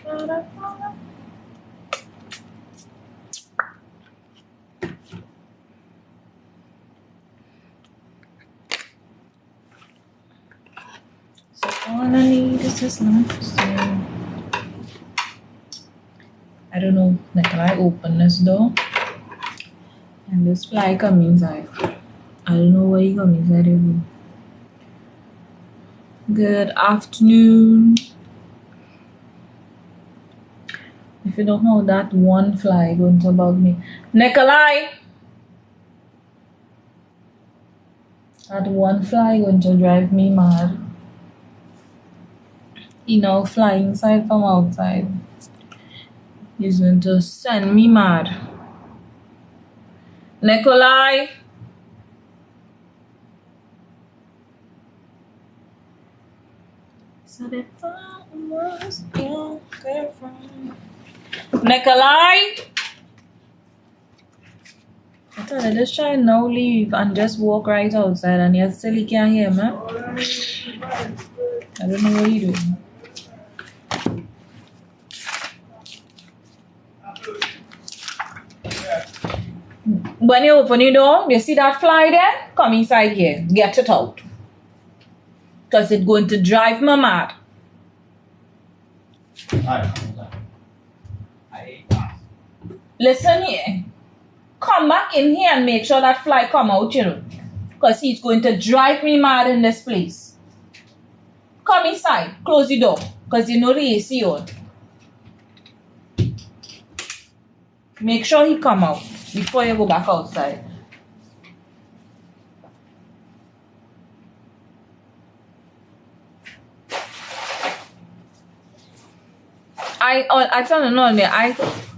So all I need is this lamp for sale. I don't know, like I open this door and this fly come inside. I don't know why he come inside here. Good afternoon. If you don't know that one fly going to bug me. Nikolai! That one fly going to drive me mad. He now fly inside from outside. He's going to send me mad. Nikolai! So that I was your girlfriend. Nikolai! I thought I just try and now leave and just walk right outside and yet still he can't hear me. I don't know what you doing. When you open your door, you see that fly there? Come inside here. Get it out. Because it's going to drive me mad. Listen here. Come back in here and make sure that fly come out, you know. Because he's going to drive me mad in this place. Come inside. Close the door. Because you know the AC on. Make sure he come out before you go back outside. I tell you no, I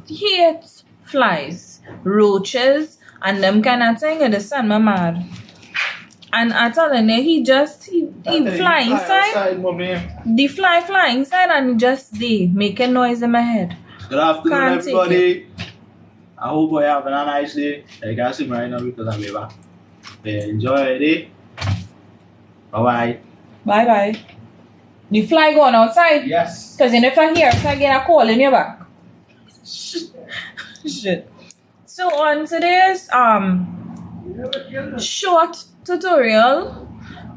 hate flies, roaches, and them kind of thing. And they send me mad. And I tell you, he fly inside. The fly inside and just they making noise in my head. Good afternoon, everybody. I hope you're having a nice day. You can see me right now because I'm back. Enjoy your day. Bye-bye. Bye-bye. The fly going outside? Yes. Because if I hear, I get a call in your back. Shit. So on today's short tutorial,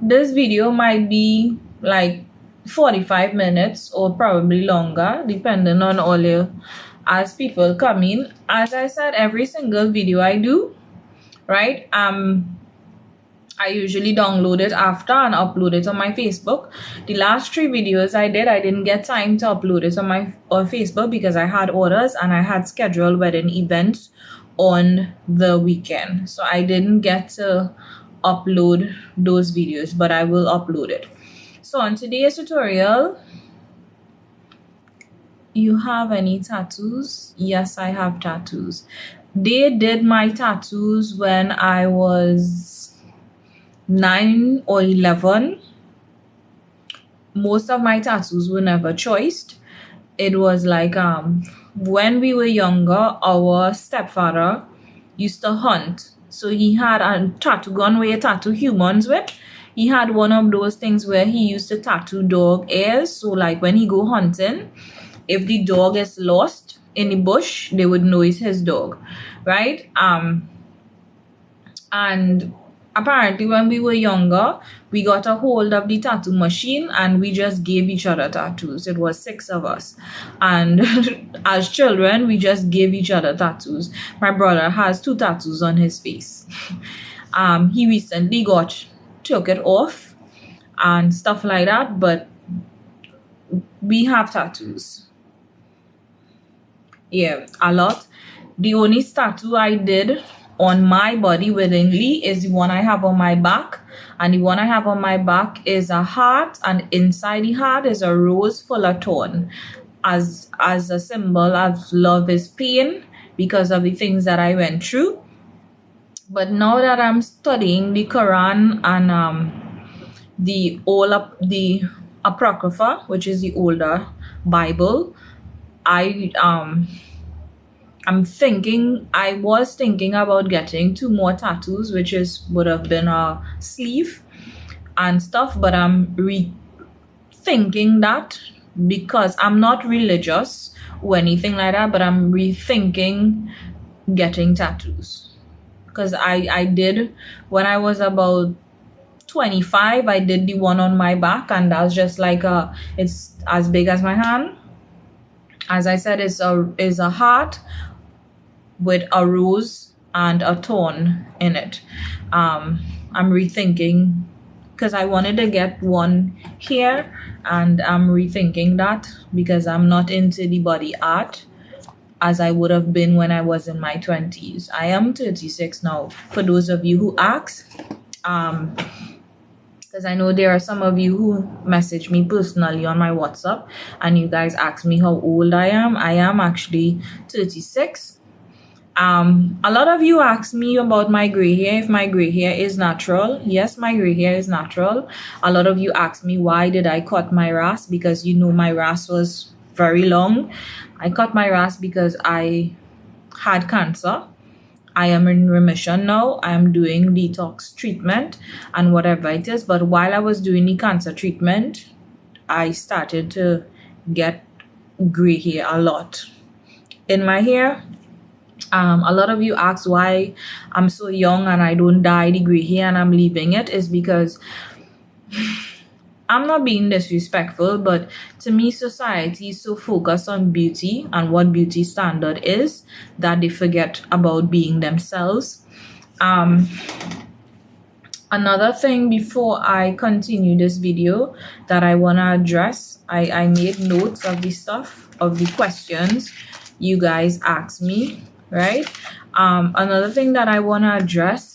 this video might be like 45 minutes or probably longer, depending on all you as people come in. As I said, every single video I do, right, I usually download it after and upload it on my Facebook. The last 3 videos I didn't get time to upload it on Facebook because I had orders and I had scheduled wedding events on the weekend. So I didn't get to upload those videos, but I will upload it. So on today's tutorial, you have any tattoos? Yes, I have tattoos. They did my tattoos when I was 9 or 11. Most of my tattoos were never choiced. It was like when we were younger, our stepfather used to hunt. So he had a tattoo gun where you tattoo humans with. He had one of those things where he used to tattoo dog ears. So like when he go hunting, if the dog is lost in the bush, they would know it's his dog, right? And apparently when we were younger, we got a hold of the tattoo machine and we just gave each other tattoos. It was 6 of us. And as children, we just gave each other tattoos. My brother has 2 tattoos on his face. He recently took it off and stuff like that, but we have tattoos. Yeah, a lot. The only tattoo I did on my body willingly is the one I have on my back, and the one I have on my back is a heart, and inside the heart is a rose full of thorn as a symbol of love is pain because of the things that I went through. But now that I'm studying the Quran and the Apocrypha, which is the older Bible, I was thinking about getting 2 more tattoos, which would have been a sleeve and stuff, but I'm rethinking that because I'm not religious or anything like that, but I'm rethinking getting tattoos. Because I did, when I was about 25, I did the one on my back, and that was just like it's as big as my hand. As I said, it's a heart with a rose and a thorn in it. I'm rethinking, because I wanted to get one here, and I'm rethinking that because I'm not into the body art as I would have been when I was in my 20s. I am 36 now, for those of you who ask. Because I know there are some of you who message me personally on my WhatsApp, and you guys ask me how old I am. I am actually 36. A lot of you ask me about my gray hair, if my gray hair is natural. Yes, my gray hair is natural. A lot of you ask me why did I cut my ras, because you know my ras was very long. I cut my ras because I had cancer. I am in remission now. I am doing detox treatment and whatever it is. But while I was doing the cancer treatment, I started to get gray hair a lot in my hair. A lot of you ask why I'm so young and I don't dye the gray hair and I'm leaving it. Is because I'm not being disrespectful, but to me, society is so focused on beauty and what beauty standard is that they forget about being themselves. Another thing before I continue this video that I want to address, I made notes of the stuff, of the questions you guys asked me, right? Another thing that I want to address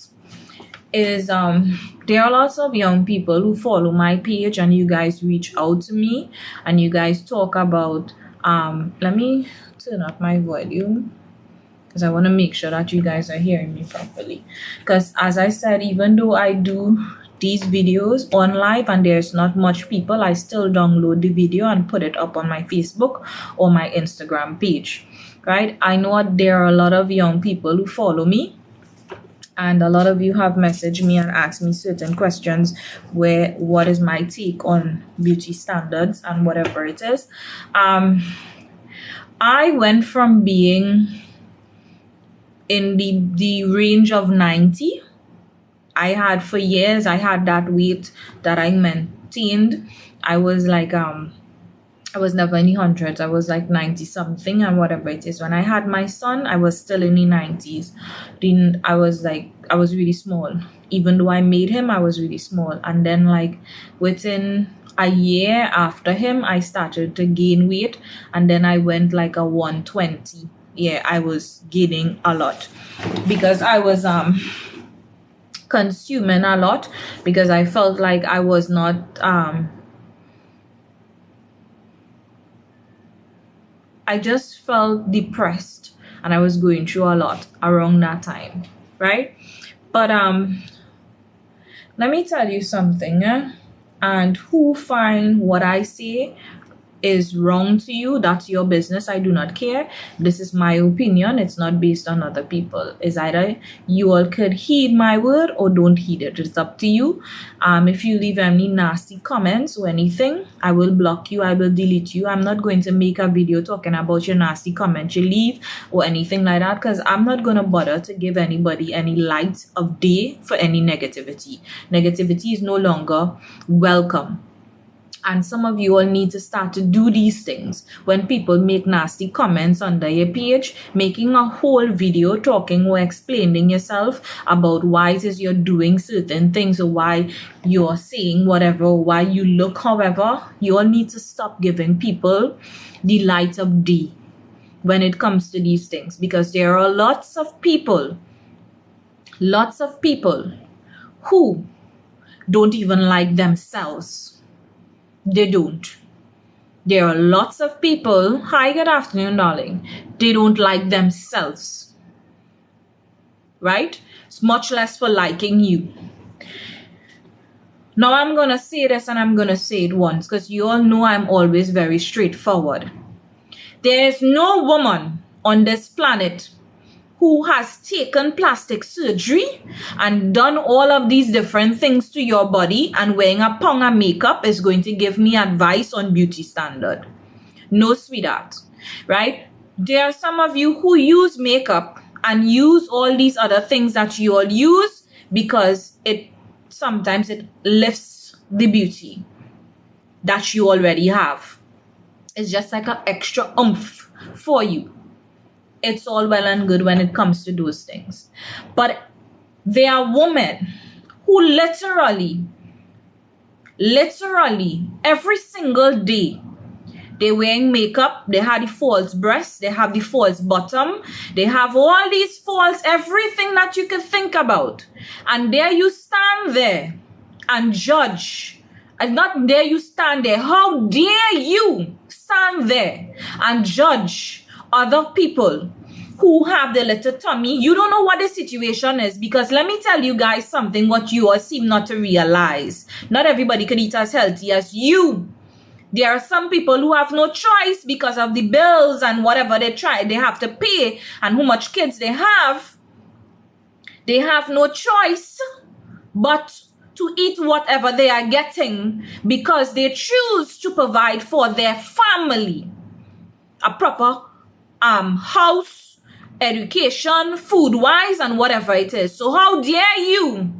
is there are lots of young people who follow my page, and you guys reach out to me and you guys talk about let me turn up my volume because I want to make sure that you guys are hearing me properly. Because as I said, even though I do these videos on live and there's not much people, I still download the video and put it up on my Facebook or my Instagram page, right? I know there are a lot of young people who follow me, and a lot of you have messaged me and asked me certain questions where what is my take on beauty standards and whatever it is. I went from being in the range of 90. I had for years, I had that weight that I maintained. I was like I was never in the hundreds. I was like 90 something and whatever it is. When I had my son, I was still in the 90s. Then I was really small. Even though I made him, I was really small. And then like within a year after him, I started to gain weight. And then I went like a 120. Yeah, I was gaining a lot because I was consuming a lot, because I felt like I was not I just felt depressed and I was going through a lot around that time, right? But let me tell you something, and who find what I say is wrong to you, that's your business. I do not care. This is my opinion. It's not based on other people. It's either you all could heed my word or don't heed it. It's up to you. If you leave any nasty comments or anything, I will block you. I will delete you. I'm not going to make a video talking about your nasty comments you leave or anything like that, because I'm not going to bother to give anybody any light of day for any negativity. Negativity is no longer welcome. And some of you all need to start to do these things. When people make nasty comments under your page, making a whole video talking or explaining yourself about why it is you're doing certain things, or why you're saying whatever, or why you look however, you all need to stop giving people the light of day when it comes to these things. Because there are lots of people who don't even like themselves. They don't. There are lots of people, hi, good afternoon, darling. They don't like themselves, right? It's much less for liking you. Now I'm going to say this and I'm going to say it once, because you all know I'm always very straightforward. There is no woman on this planet who has taken plastic surgery and done all of these different things to your body and wearing a pound of makeup is going to give me advice on beauty standard. No, sweetheart, right? There are some of you who use makeup and use all these other things that you all use because sometimes it lifts the beauty that you already have. It's just like an extra oomph for you. It's all well and good when it comes to those things. But there are women who literally, every single day, they're wearing makeup, they have the false breasts, they have the false bottom, they have all these false, everything that you can think about. And there you stand there and judge. And not there you stand there. How dare you stand there and judge other people who have the little tummy? You don't know what the situation is, because let me tell you guys something what you all seem not to realize. Not everybody can eat as healthy as you. There are some people who have no choice because of the bills and whatever they have to pay and how much kids they have. They have no choice but to eat whatever they are getting because they choose to provide for their family a proper house, education, food-wise, and whatever it is. So how dare you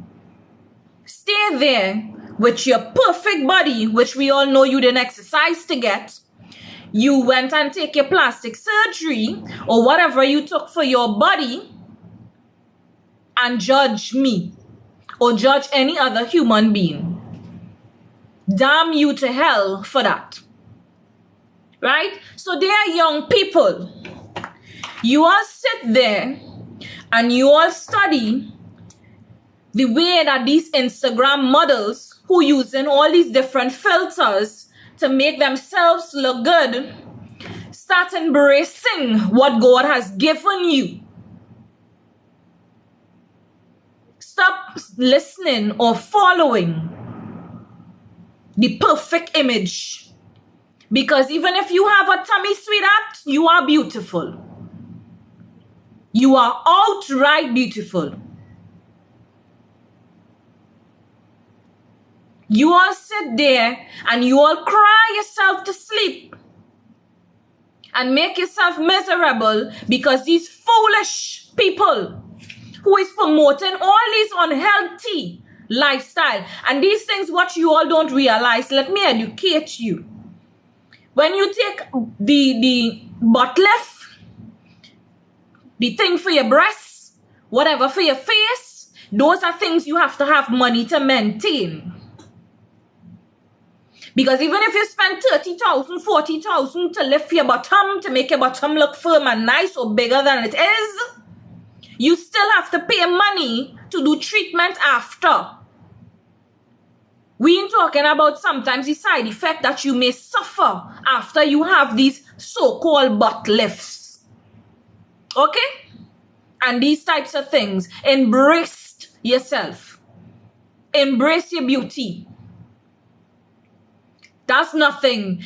stay there with your perfect body, which we all know you didn't exercise to get. You went and take your plastic surgery or whatever you took for your body and judge me or judge any other human being. Damn you to hell for that. Right? So there are young people. You all sit there and you all study the way that these Instagram models who using all these different filters to make themselves look good start embracing what God has given you. Stop listening or following the perfect image. Because even if you have a tummy, sweetheart, you are beautiful. You are outright beautiful. You all sit there and you all cry yourself to sleep and make yourself miserable because these foolish people who is promoting all these unhealthy lifestyle and these things what you all don't realize. Let me educate you. When you take the butt lift, the thing for your breasts, whatever for your face, those are things you have to have money to maintain. Because even if you spend 30,000, 40,000 to lift your bottom, to make your bottom look firm and nice or bigger than it is, you still have to pay money to do treatment after. We ain't talking about sometimes the side effect that you may suffer after you have these so-called butt lifts. Okay? And these types of things. Embrace yourself. Embrace your beauty. That's nothing.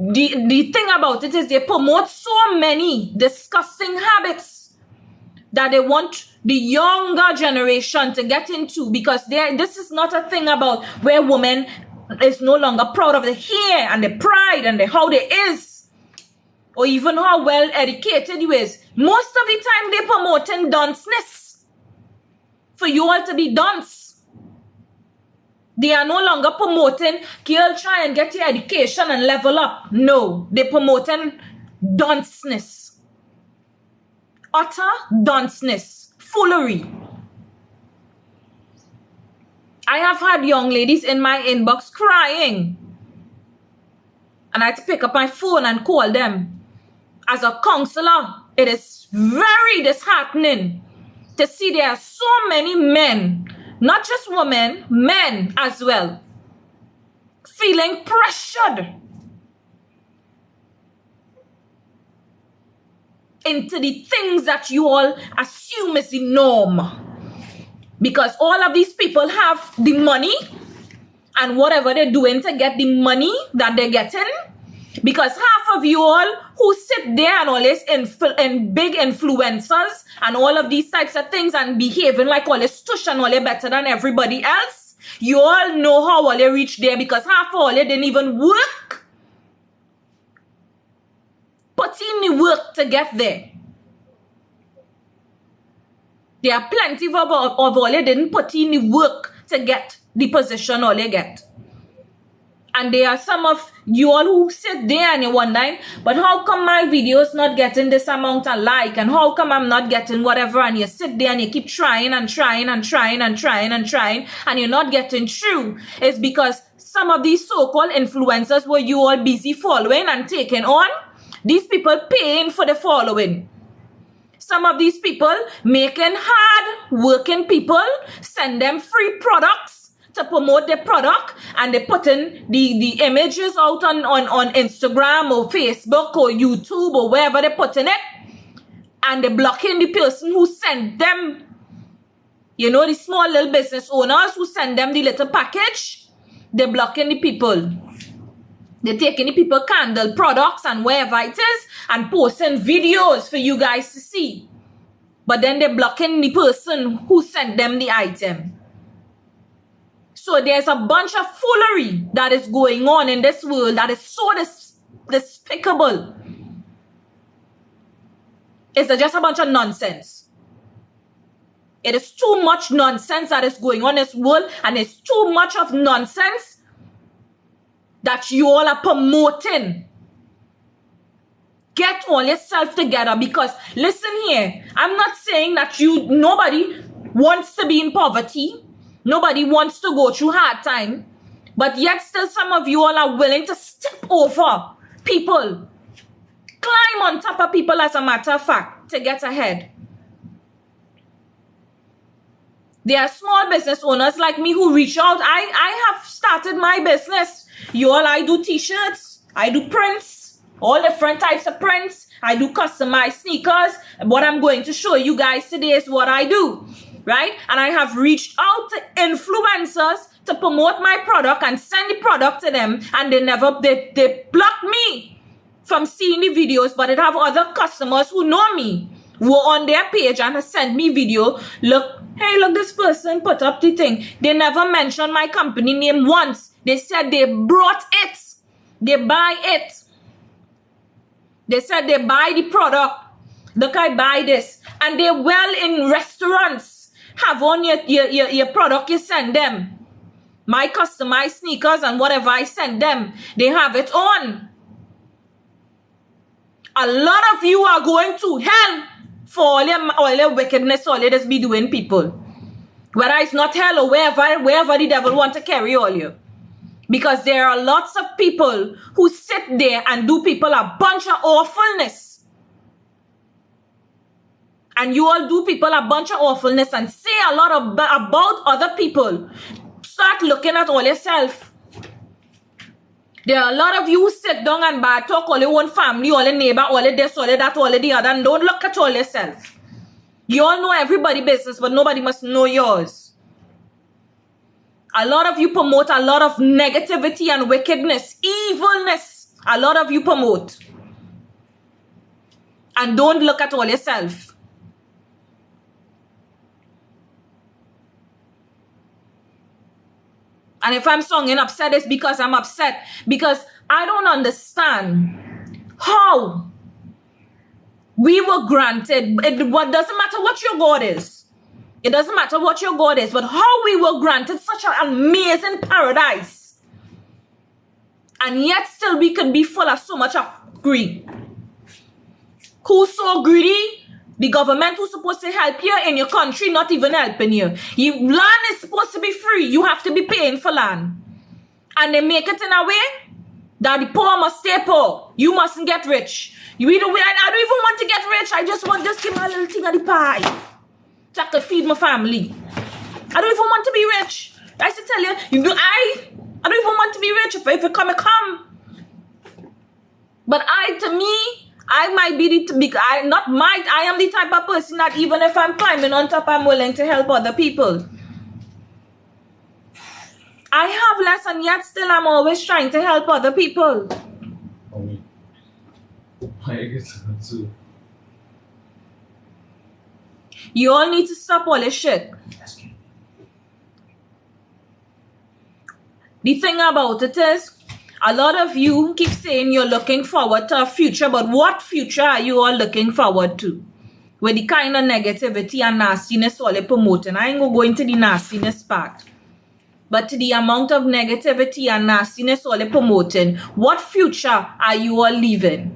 The thing about it is they promote so many disgusting habits that they want the younger generation to get into, because this is not a thing about where women is no longer proud of the hair and the pride and the how they is, or even how well educated you is. Most of the time they promoting dunceness for you all to be dunce. They are no longer promoting, girl, try and get your education and level up. No, they're promoting dunceness. Utter dunceness. Foolery. I have had young ladies in my inbox crying. And I had to pick up my phone and call them. As a counselor, it is very disheartening to see there are so many men, not just women, men as well, feeling pressured into the things that you all assume is the norm. Because all of these people have the money, and whatever they're doing to get the money that they're getting, Because half of you all who sit there and always in big influencers and all of these types of things and behaving like all this tush and all they better than everybody else, you all know how all they reach there because half of all they didn't even work. Put in the work to get there. There are plenty of all they didn't put in the work to get the position all they get. And there are some of you all who sit there and you're wondering, but how come my videos not getting this amount of like? And how come I'm not getting whatever? And you sit there and you keep trying and trying and trying and trying and trying and you're not getting through. It's because some of these so-called influencers were you all busy following and taking on. These people paying for the following. Some of these people making hard working people, send them free products to promote their product, and they putting the images out on Instagram or Facebook or YouTube or wherever they're putting it, and they're blocking the person who sent them, you know, the small little business owners who send them the little package. They're blocking the people. They're taking the people candle products and wherever it is and posting videos for you guys to see. But then they're blocking the person who sent them the item. So there's a bunch of foolery that is going on in this world that is so despicable. It's just a bunch of nonsense. It is too much nonsense that is going on in this world, and it's too much of nonsense that you all are promoting. Get all yourself together, because listen here, I'm not saying that nobody wants to be in poverty. Nobody wants to go through hard time. But yet still some of you all are willing to step over people. Climb on top of people, as a matter of fact, to get ahead. There are small business owners like me who reach out. I have started my business. You all, I do t-shirts. I do prints. All different types of prints. I do customized sneakers. What I'm going to show you guys today is what I do. Right? And I have reached out to influencers to promote my product and send the product to them, and they block me from seeing the videos, but it have other customers who know me, who are on their page and have sent me video. Look, hey, look, this person put up the thing. They never mentioned my company name once. They said they brought it. They buy it. They said they buy the product. Look, I buy this. And they well in restaurants. Have on your product you send them. My customized sneakers and whatever I send them, they have it on. A lot of you are going to hell for all your wickedness, all you just be doing, people. Whether it's not hell or wherever the devil want to carry all you. Because there are lots of people who sit there and do people a bunch of awfulness. And you all do people a bunch of awfulness and say a lot about other people. Start looking at all yourself. There are a lot of you who sit down and bad talk all your own family, all your neighbor, all your this, all your that, all your the other, and don't look at all yourself. You all know everybody's business, but nobody must know yours. A lot of you promote a lot of negativity and wickedness, evilness. A lot of you promote. And don't look at all yourself. And if I'm sounding upset, it's because I'm upset. Because I don't understand how we were granted. It doesn't matter what your God is. It doesn't matter what your God is. But how we were granted such an amazing paradise. And yet still we could be full of so much of greed. Who's so greedy? The government who's supposed to help you in your country not even helping you. Land is supposed to be free. You have to be paying for land. And they make it in a way that the poor must stay poor. You mustn't get rich. I don't even want to get rich. I just give me a little thing of the pie so I can feed my family. I don't even want to be rich. I should tell you, I don't even want to be rich. If it come. But to me, I might be I am the type of person that even if I'm climbing on top, I'm willing to help other people. I have less and yet still I'm always trying to help other people. You all need to stop all this shit. The thing about it is, a lot of you keep saying you're looking forward to a future, but what future are you all looking forward to? With the kind of negativity and nastiness all they promoting. I ain't gonna go into the nastiness part. But to the amount of negativity and nastiness all they promoting, what future are you all leaving?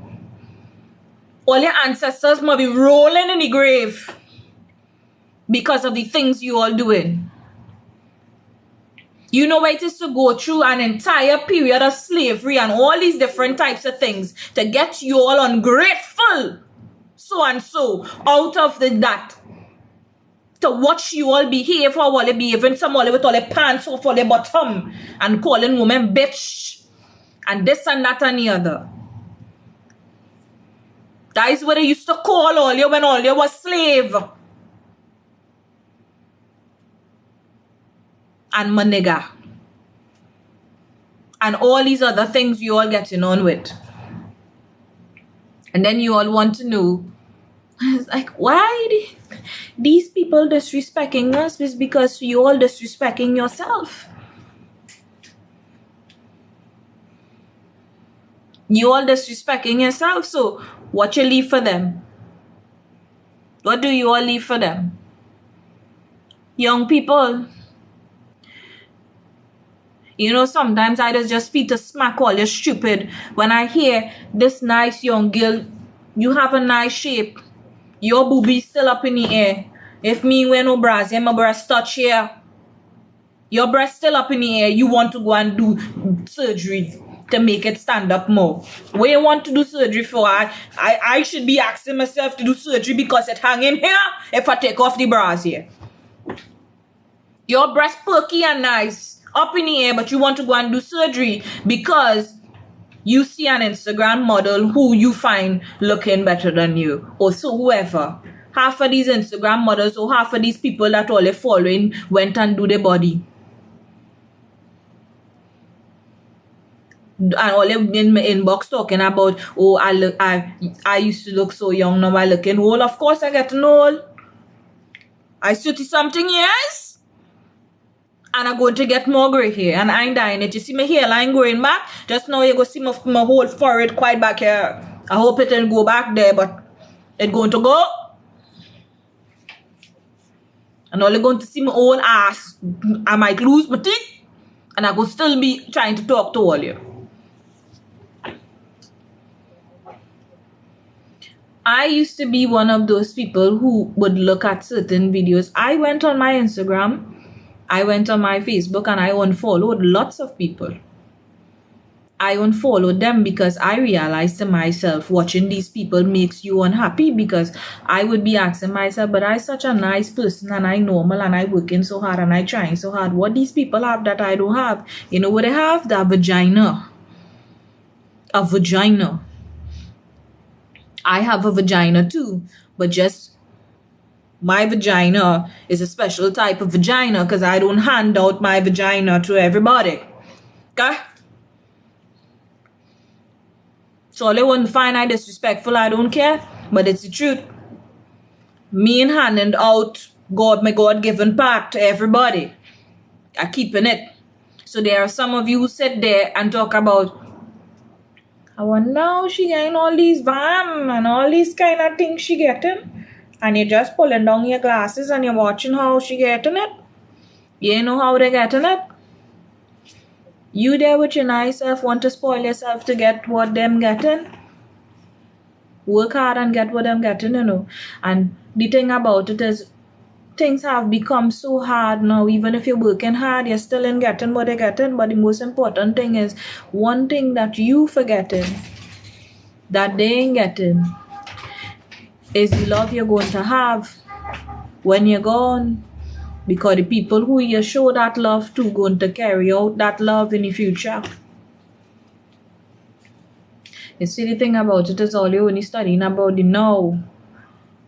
All your ancestors must be rolling in the grave because of the things you all doing. You know what it is to go through an entire period of slavery and all these different types of things to get you all ungrateful, so and so, out of that. To watch you all behave how all they behaving, some all with all their pants off all their bottom and calling women bitch and this and that and the other. That is what they used to call all you when all you was slave. And my nigga. And all these other things you all getting on with. And then you all want to know, it's like, why these people disrespecting us? Is because you all disrespecting yourself. You all disrespecting yourself. So what you leave for them? What do you all leave for them? Young people. You know, sometimes I just feel to smack all you stupid when I hear this nice young girl, you have a nice shape. Your boobie still up in the air. If me wear no bras, my breast touch here. Your breast still up in the air. You want to go and do surgery to make it stand up more. What you want to do surgery for? I should be asking myself to do surgery because it hang in here if I take off the bras here. Your breast perky and nice. Up in the air, but you want to go and do surgery because you see an Instagram model who you find looking better than you, or so whoever. Half of these Instagram models or half of these people that all they following went and do their body. And all in my inbox talking about, oh, I used to look so young, now I looking old. Of course I get old. I 30-something years. And I'm going to get more gray hair. And I ain't dying it. You see my hairline growing back? Just now you go see my whole forehead quite back here. I hope it didn't go back there, but it's going to go. And all you're going to see my old ass. I might lose my teeth. And I could still be trying to talk to all you. I used to be one of those people who would look at certain videos. I went on my Instagram. I went on my Facebook and I unfollowed lots of people. I unfollowed them because I realized to myself, watching these people makes you unhappy, because I would be asking myself, but I such a nice person and I normal and I working so hard and I trying so hard. What these people have that I don't have? You know what they have? The vagina. A vagina. I have a vagina too, but just my vagina is a special type of vagina because I don't hand out my vagina to everybody. Okay? So they wouldn't find I disrespectful, I don't care. But it's the truth. Me and handing out my God-given part to everybody. I'm keeping it. So there are some of you who sit there and talk about, I wonder how she getting all these VAM and all these kind of things she getting. And you're just pulling down your glasses and you're watching how she getting it. You know how they getting it. You there with your nice self want to spoil yourself to get what them getting. Work hard and get what them getting, you know. And the thing about it is, things have become so hard now. Even if you're working hard, you're still in getting what they're getting. But the most important thing is, one thing that you forgetting, that they ain't getting, is the love you're going to have when you're gone. Because the people who you show that love to going to carry out that love in the future. You see, the thing about it is all you only studying about the now.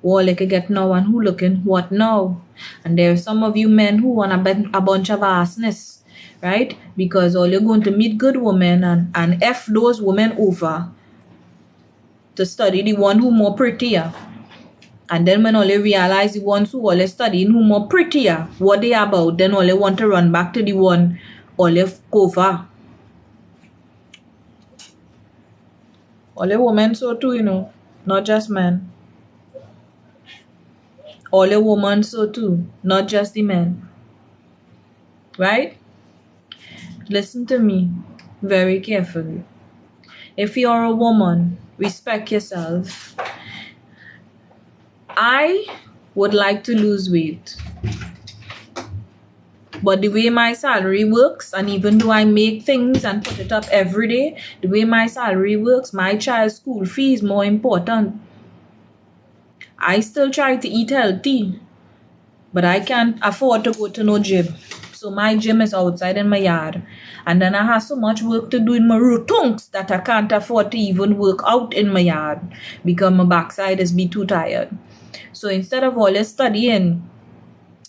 What they can get now and who looking what now. And there are some of you men who want a bunch of assness, right? Because all you're going to meet good women and F those women over. to study the one who more prettier. And then when all they realize the ones who all they studying who more prettier, what they about, then all they want to run back to the one all they go for. All the women so too, not just men. All the women so too, not just the men. Right? Listen to me very carefully. If you're a woman, respect yourself. I would like to lose weight. But the way my salary works, and even though I make things and put it up every day, the way my salary works, my child's school fee is more important. I still try to eat healthy, but I can't afford to go to no gym. So my gym is outside in my yard. And then I have so much work to do in my rotunks that I can't afford to even work out in my yard because my backside is be too tired. So instead of all this studying,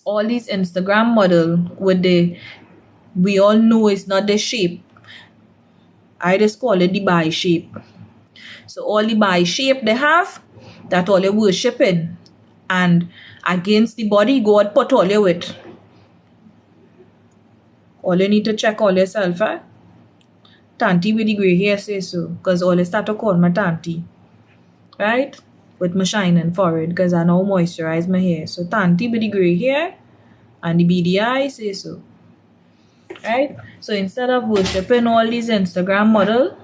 all these Instagram model with we all know it's not the shape. I just call it the bi shape. So all the bi shape they have, that all they worshiping. And against the body God put all you with. All you need to check all yourself, eh? Tanty with the grey hair say so. Because all they start to call my tanty. Right? With my shining forehead. Because I now moisturize my hair. So tanty with the grey hair. And the beady eye say so. Right? So instead of worshipping all these Instagram model,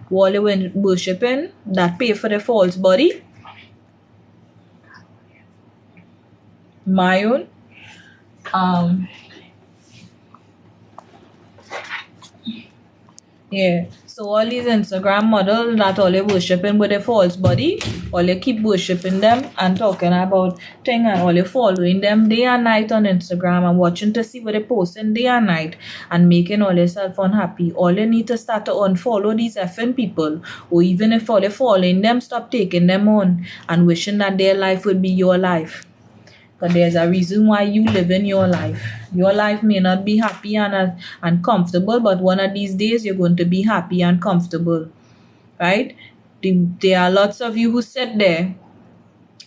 all they were worshipping that pay for the false body. My own. Yeah, so all these Instagram models that all they worshipping with a false body, all they keep worshipping them and talking about things and all they following them day and night on Instagram and watching to see what they posting day and night and making all themselves unhappy. All they need to start to unfollow these effing people, or even if all they following them, stop taking them on and wishing that their life would be your life. Because there's a reason why you live in your life. Your life may not be happy and comfortable, but one of these days you're going to be happy and comfortable. Right? There are lots of you who sit there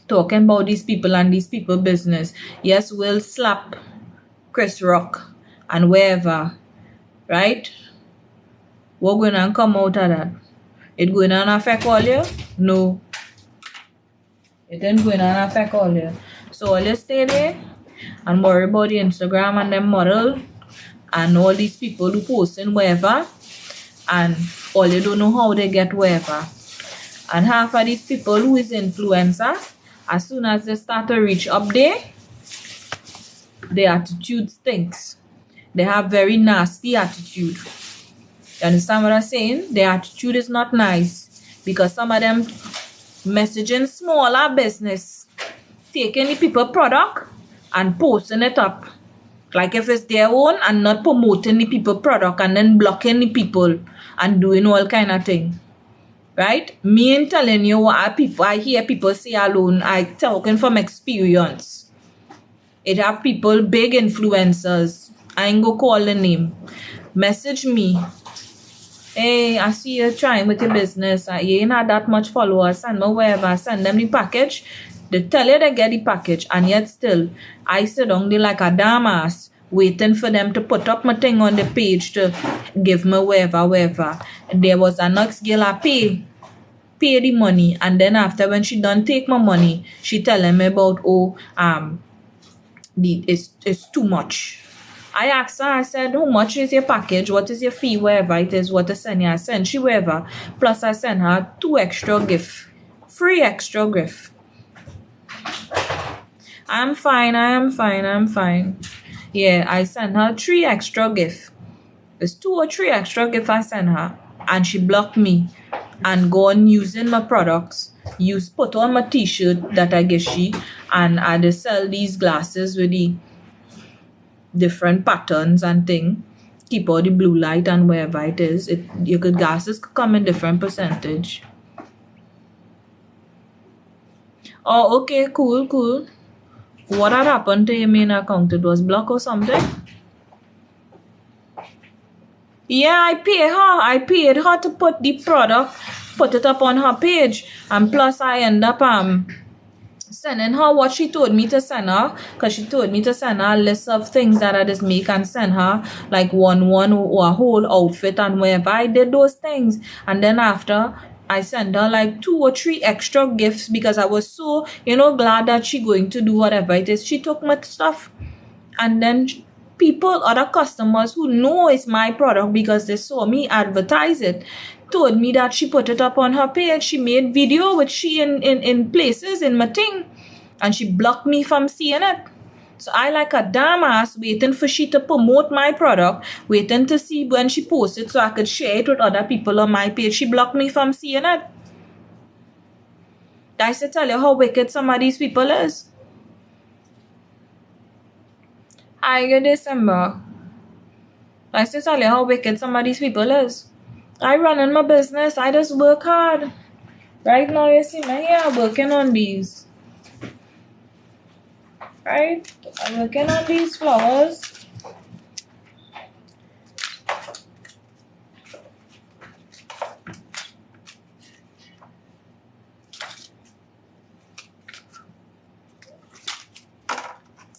talking about these people and these people business. Yes, we'll slap Chris Rock and wherever. Right? What going to come out of that? It going to affect all you? No. It ain't going to affect all you. So all you stay there and worry about the Instagram and them model and all these people who posting wherever, and all you don't know how they get wherever. And half of these people who is influencer, as soon as they start to reach up there, their attitude stinks. They have very nasty attitude. You understand what I'm saying? Their attitude is not nice because some of them messaging smaller business, taking the people product and posting it up like if it's their own and not promoting the people product and then blocking the people and doing all kind of thing. Right? Me ain't telling you what I hear people say alone. I talking from experience. It have people, big influencers. I ain't go call the name. Message me. Hey, I see you trying with your business. You ain't had that much followers. Send me wherever. Send them the package. They tell you they get the package, and yet still, I sit down there like a damn ass, waiting for them to put up my thing on the page to give me wherever. There was a next girl I pay the money, and then after when she done take my money, she telling me about it's too much. I asked her, I said, how much is your package? What is your fee? Wherever it is, what to send you? I send she wherever. Plus I send her 2 extra gift. Free extra gift. I'm fine. Yeah, I sent her 3 extra gift. It's 2 or 3 extra gift I sent her. And she blocked me and go on using my products. Put on my t-shirt that I give she, and I just sell these glasses with the different patterns and thing. Keep all the blue light and wherever it is. Glasses could come in different percentage. Oh, okay, cool. What had happened to your main account? It was blocked or something? Yeah, I paid her to put the product put it up on her page, and plus I end up sending her what she told me to send her, because she told me to send her a list of things that I just make and send her, like one or a whole outfit and whatever. I did those things, and then after I sent her like 2 or 3 extra gifts because I was so, glad that she going to do whatever it is. She took my stuff, and then people, other customers who know it's my product because they saw me advertise it, told me that she put it up on her page. She made video with she in places in my thing, and she blocked me from seeing it. So I like a damn ass waiting for she to promote my product, waiting to see when she posts it so I could share it with other people on my page. She blocked me from seeing it. I should tell you how wicked some of these people is. Hi, good December. I should tell you how wicked some of these people is. I run in my business. I just work hard. Right now, you see me here working on these. Right? I'm working on these flowers.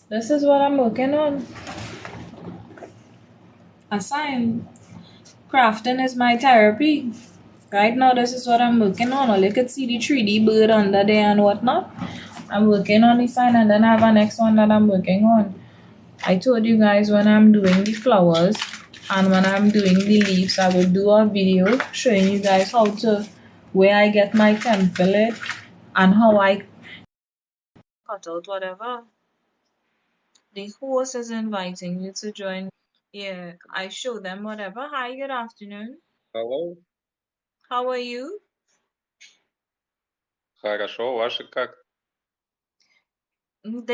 This is what I'm working on. Assign. Crafting is my therapy. Right now, this is what I'm working on. Or you could see the 3D bird under there and whatnot. I'm working on the sign, and then I have a next one that I'm working on. I told you guys when I'm doing the flowers and when I'm doing the leaves, I will do a video showing you guys where I get my template and how I cut out whatever. The host is inviting you to join. Yeah, I show them whatever. Hi, good afternoon. Hello. How are you? Хорошо, ваши как? I do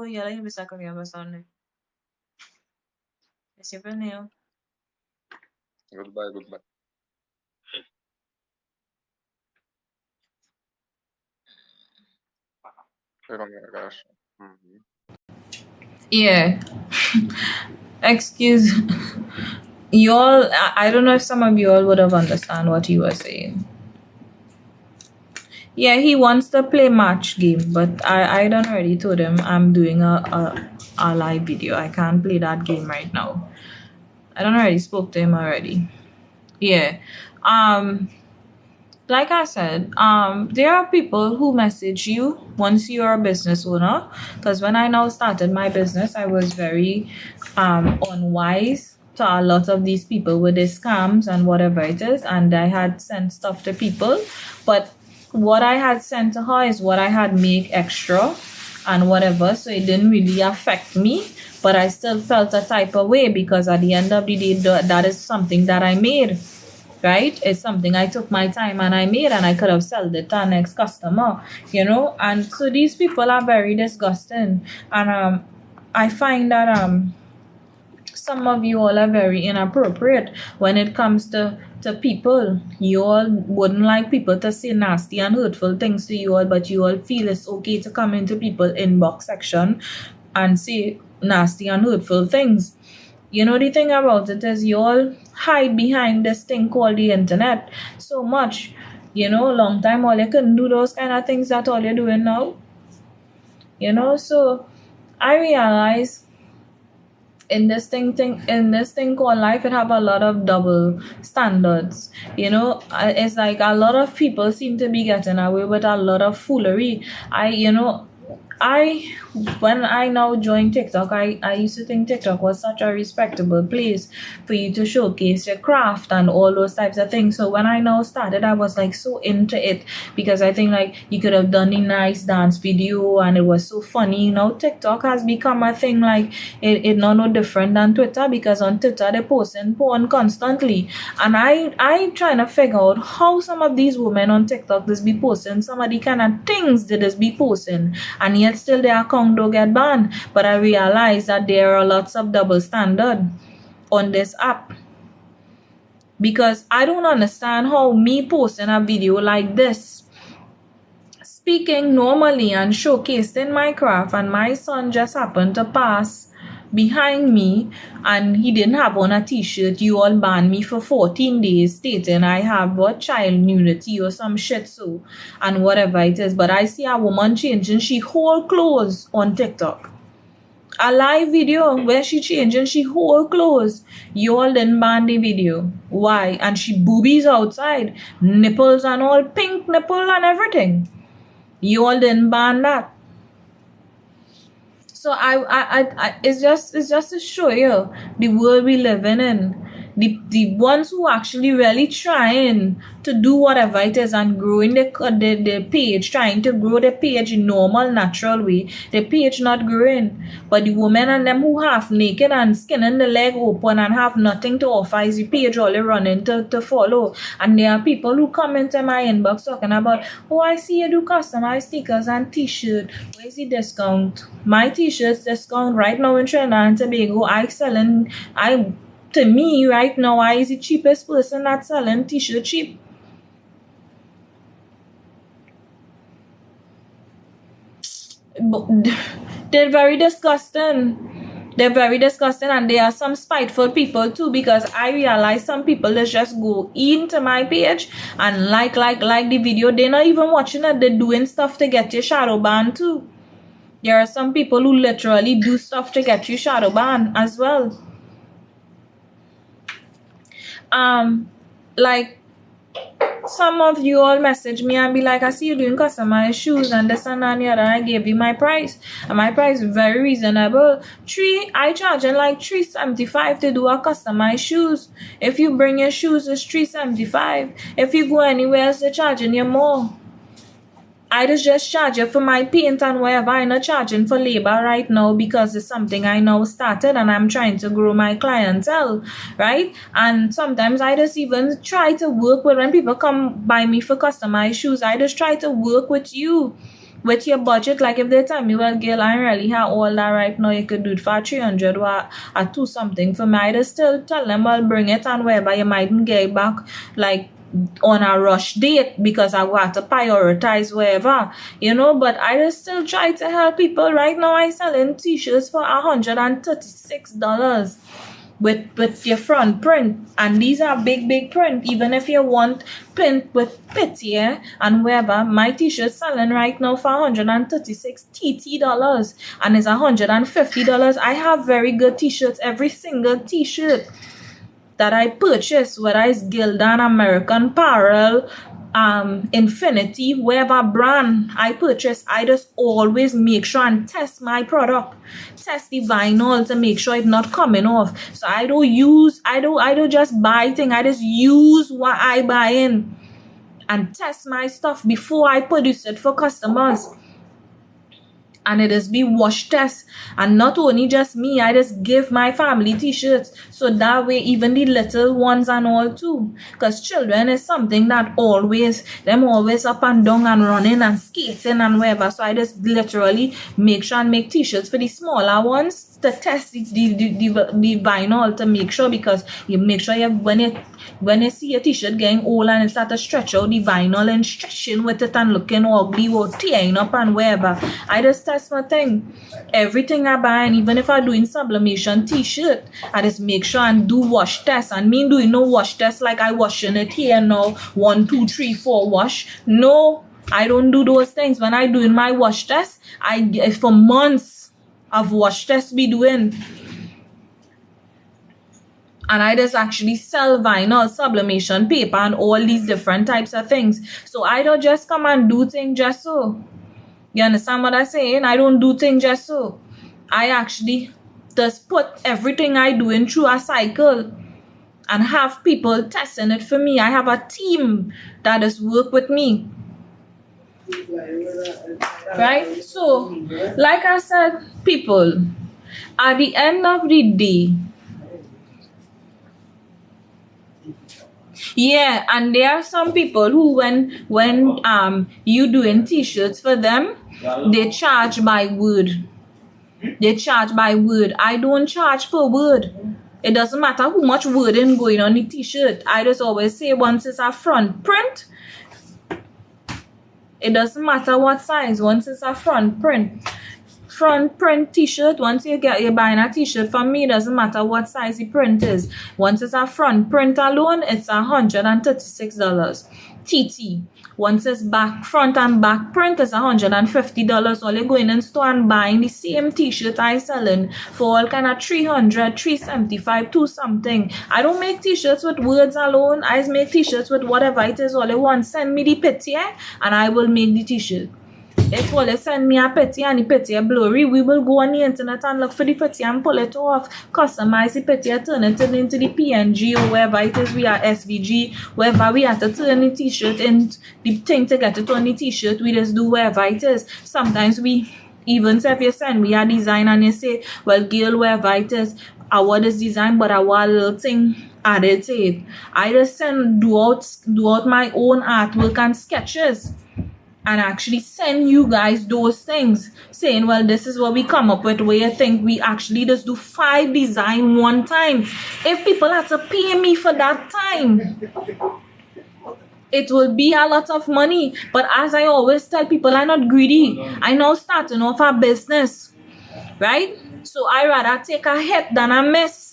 yell bisa kaya basane. Siapa nih? Goodbye, goodbye. Хорошо. Yeah. Excuse you all. I don't know if some of you all would have understand what he was saying. Yeah, he wants to play match game, but I done already told him I'm doing a live video. I can't play that game right now. I done already spoke to him already. Yeah. Like I said, there are people who message you once you're a business owner. Because when I now started my business, I was very unwise to a lot of these people with their scams and whatever it is, and I had sent stuff to people, but what I had sent to her is what I had made extra and whatever, so it didn't really affect me, but I still felt a type of way because at the end of the day, that is something that I made. Right? It's something I took my time and I made, and I could have sold it to our next customer, and so these people are very disgusting, and I find that some of you all are very inappropriate when it comes to people. You all wouldn't like people to say nasty and hurtful things to you all, but you all feel it's okay to come into people inbox section and say nasty and hurtful things. The thing about it is you all hide behind this thing called the internet so much. Long time all you couldn't do those kind of things that all you're doing now. So I realize in this thing called life, it have a lot of double standards. It's like a lot of people seem to be getting away with a lot of foolery. When I now joined TikTok, I used to think TikTok was such a respectable place for you to showcase your craft and all those types of things. So when I now started, I was like so into it because I think like you could have done a nice dance video and it was so funny. Now TikTok has become a thing like it no different than Twitter, because on Twitter they posting porn constantly, and I trying to figure out how some of these women on TikTok just be posting some of the kind of things they just be posting, and yet still their account don't get banned. But I realize that there are lots of double standard on this app, because I don't understand how me posting a video like this, speaking normally and showcasing my craft, and my son just happened to pass behind me and he didn't have on a t-shirt, you all banned me for 14 days stating I have what child nudity or some shit so and whatever it is. But I see a woman changing she whole clothes on TikTok. A live video where she changing she whole clothes. You all didn't ban the video. Why? And she boobies outside, nipples and all, pink nipple and everything. You all didn't ban that. So it's just to show you the world we living in. The ones who actually really trying to do whatever it is and growing the page, trying to grow the page in normal, natural way, the page not growing. But the women and them who half naked and skinning the leg open and have nothing to offer is the page all running to follow. And there are people who come into my inbox talking about, oh, I see you do customized stickers and t-shirt. Where's the discount? My t-shirts discount right now in Trinidad and Tobago. To me, right now, I is the cheapest person that's selling t-shirt cheap. They're very disgusting. They're very disgusting, and there are some spiteful people too, because I realize some people that just go into my page and like the video. They're not even watching it. They're doing stuff to get your shadow banned too. There are some people who literally do stuff to get you shadow banned as well. Like some of you all message me and be like, I see you doing customized shoes and this and that and the other. I gave you my price, and my price is very reasonable. I charging like $3.75 to do a customized shoes. If you bring your shoes, it's $3.75. If you go anywhere else, they're charging you more. I just charge you for my paint and whatever. I'm not charging for labor right now because it's something I now started and I'm trying to grow my clientele, right? And sometimes I just even try to work with, when people come by me for customized shoes, I just try to work with you, with your budget. Like if they tell me, well, girl, I really have all that right now, you could do it for 300 or 2 something for me, I just still tell them I'll bring it and whatever. You mightn't get it back like on a rush date because I want to prioritize wherever, but I just still try to help people. Right now I selling t-shirts for $136 with your front print, and these are big print. Even if you want print with pity and wherever, my t-shirt selling right now for $136 TT, and it's $150. I have very good t-shirts. Every single t-shirt that I purchase, whether it's Gildan, American Apparel, Infinity, whatever brand I purchase, I just always make sure and test my product, test the vinyl to make sure it's not coming off. So I don't just buy things, I just use what I buy in and test my stuff before I produce it for customers. And it is be wash test, and not only just me, I just give my family t-shirts, so that way even the little ones and all too, because children is something that always up and down and running and skating and whatever. So I just literally make sure and make t-shirts for the smaller ones to test the vinyl to make sure, because you make sure when you see a t-shirt getting old and it start to stretch out the vinyl and stretching with it and looking ugly or tearing up and whatever, I just test my thing. Everything I buy, and even if I'm doing sublimation t-shirt, I just make sure and do wash tests. And me doing no wash test like I washing it here now, 1, 2, 3, 4 wash. No, I don't do those things. When I doing my wash test, for months of wash tests be doing. And I just actually sell vinyl, sublimation paper, and all these different types of things. So I don't just come and do things just so. You understand what I'm saying? I don't do things just so. I actually just put everything I do in through a cycle and have people testing it for me. I have a team that does work with me. Right? So, like I said, people, at the end of the day, yeah, and there are some people who when you doing t-shirts for them, they charge by word. They charge by word. I don't charge per word. It doesn't matter how much wording going on the t-shirt. I just always say once it's a front print, it doesn't matter what size, once it's a front print. front print t-shirt. Once you're buying a t-shirt from me, it doesn't matter what size the print is. Once it's a front print alone, it's $136. TT. Once it's front and back print, it's $150. All you going in store and buying the same t-shirt I selling for all kind of $300, $375, $2 something. I don't make t-shirts with words alone. I make t-shirts with whatever it is all you want. Send me the picture and I will make the t-shirt. If all you send me a picture and the picture blurry, we will go on the internet and look for the picture and pull it off, customize the picture, turn it into the PNG or wherever it is we are, SVG, wherever we have to turn the t-shirt in the thing to get it on the t-shirt, we just do wherever it is. Sometimes we even say if you send me a design and you say, well, girl, wherever it is, I want this design, but I want a little thing added to it. I just do out my own artwork and sketches and actually send you guys those things, saying, well, this is what we come up with, where you think we actually just do 5 design one time. If people have to pay me for that time, it will be a lot of money. But as I always tell people, I'm not greedy. I know starting off a business, right? So I rather take a hit than a miss.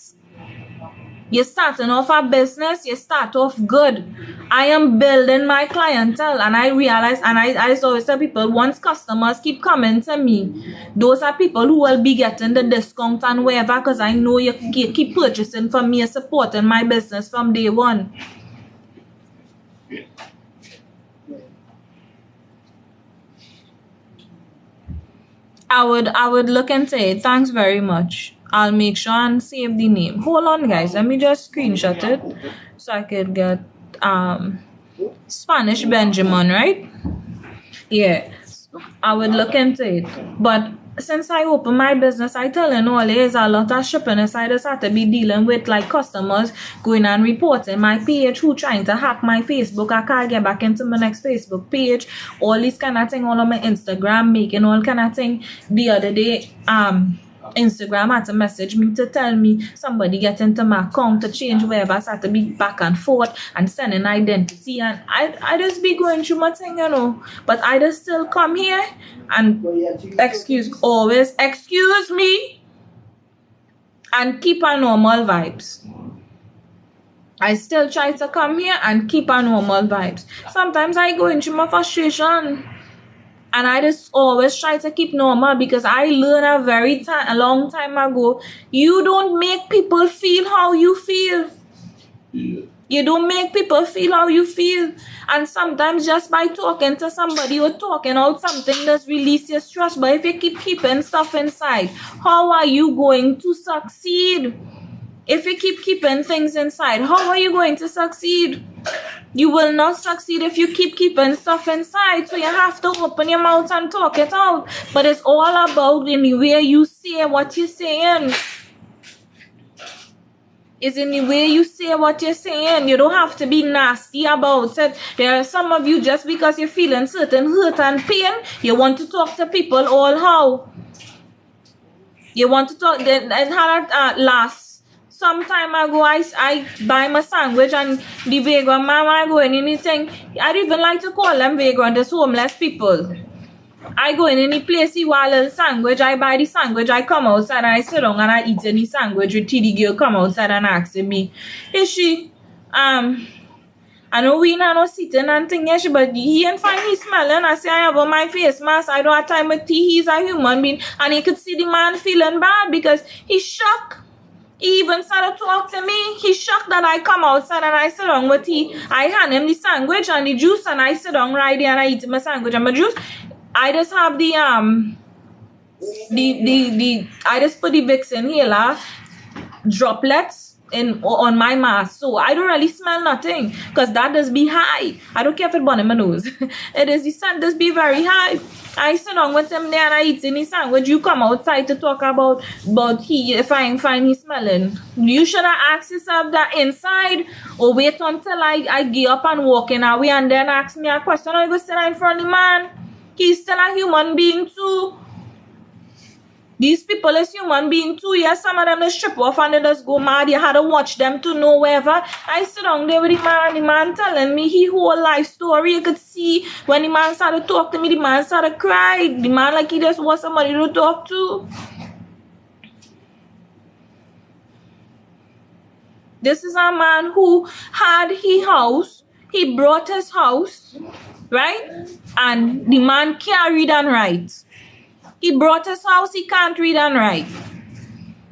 You're starting off a business, you start off good. I am building my clientele, and I realize, and I always tell people, once customers keep coming to me, those are people who will be getting the discount and whatever, because I know you keep purchasing from me and supporting my business from day one. I would look into it. Thanks very much. I'll make sure and save the name. Hold on, guys. Let me just screenshot it so I could get Spanish Benjamin, right? Yeah, I would look into it. But since I opened my business, I tell you all there's a lot of shipping. I just have to be dealing with like customers going and reporting my page, who trying to hack my Facebook. I can't get back into my next Facebook page. All these kind of thing, all on my Instagram, making all kind of thing. The other day, Instagram had to message me to tell me somebody get into my account to change wherever. So I had to be back and forth and sending identity, and I just be going through my thing, you know. But I just still come here and excuse me and keep a normal vibes. I still try to come here and keep a normal vibes. Sometimes I go into my frustration, and I just always try to keep normal, because I learned a long time ago, you don't make people feel how you feel. You don't make people feel how you feel. And sometimes just by talking to somebody or talking out something, just release your stress. But if you keep keeping stuff inside, how are you going to succeed? If you keep keeping things inside, how are you going to succeed? You will not succeed if you keep keeping stuff inside. So you have to open your mouth and talk it out. But it's all about in the way you say what you're saying. It's in the way you say what you're saying. You don't have to be nasty about it. There are some of you, just because you're feeling certain hurt and pain, you want to talk to people all how. You want to talk. Some time ago, I buy my sandwich, and the vagrant mama I go in anything. I don't even like to call them vagrant, it's homeless people. I go in any place, see a little sandwich, I buy the sandwich, I come outside and I sit down and I eat any sandwich with the girl come outside and ask me, is she, I know we not sitting and thing, but he ain't find me smelling. I say I have on my face mask, I don't have time with tea, he's a human being, and you could see the man feeling bad because he's shocked. He even started to talk to me. He's shocked that I come outside and I sit down with tea. I hand him the sandwich and the juice, and I sit down right there and I eat my sandwich and my juice. I just have the I just put the Vicks inhaler droplets on my mask, so I don't really smell nothing, because that does be high. I don't care if it burn in my nose. It is the scent does be very high. I sit down with him there and I eat any sandwich. You come outside to talk about he, if I ain't find he smelling. You should have asked yourself that inside, or wait until I get up and walk in away and then ask me a question. Or you go sit in front of the man. He's still a human being too. These people is human being too. Yes, some of them just strip off and they just go mad. You had to watch them to know wherever. I sit down there with the man telling me his whole life story. You could see when the man started to talk to me, the man started to cry. The man like he just want somebody to talk to. This is a man who had his house. He brought his house, right? And the man can't read and write. He brought his house, he can't read and write.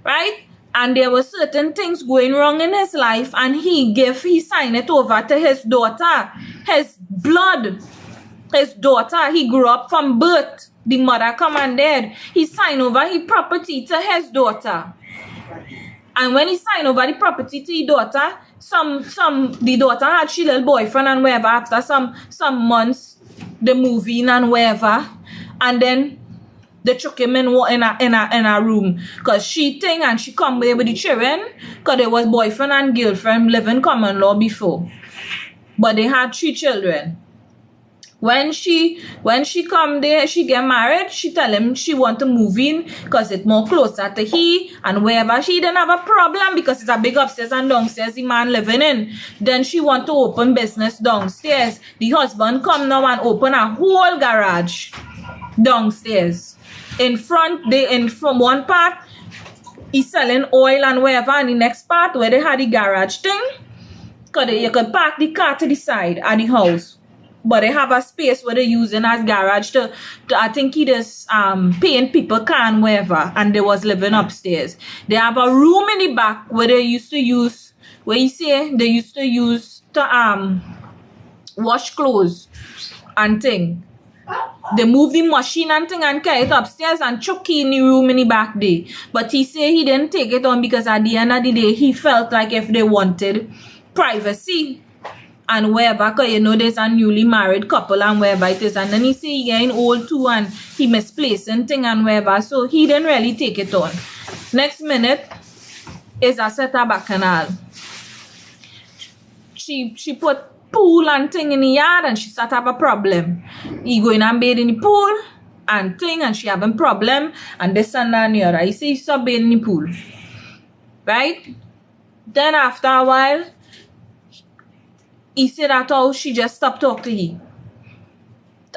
Right? And there were certain things going wrong in his life, and he signed it over to his daughter. His blood. His daughter, he grew up from birth. The mother come and dead. He signed over his property to his daughter. And when he signed over the property to his daughter, the daughter had she little boyfriend and whatever. After some months, they move in and whatever. And then they took him in a room. Because she think and she come there with the children. Because there was boyfriend and girlfriend living common law before. But they had 3 children. When she come there, she get married, she tell him she want to move in because it's more closer to he and wherever. She didn't have a problem because it's a big upstairs and downstairs the man living in. Then she want to open business downstairs. The husband come now and open a whole garage downstairs. From one part, he's selling oil and wherever, and the next part where they had the garage thing, because you could park the car to the side at the house. But they have a space where they're using as garage to I think he just paying people can wherever, and they was living upstairs. They have a room in the back where they used to use, where you say they used to use to wash clothes and thing. They move the machine and thing and carry it upstairs and chuck it in the room in the back there. But he say he didn't take it on because at the end of the day he felt like if they wanted privacy and wherever, because you know there's a newly married couple and wherever it is, and then he say he getting old too and he misplacing thing and wherever, so he didn't really take it on. Next minute is a set of bacchanal. She put pool and thing in the yard and she start have a problem. He going and bathe in the pool and thing and she having problem and this and that and the other. He say he stop bathing in the pool. Right? Then after a while, he said that how she just stopped talking to him.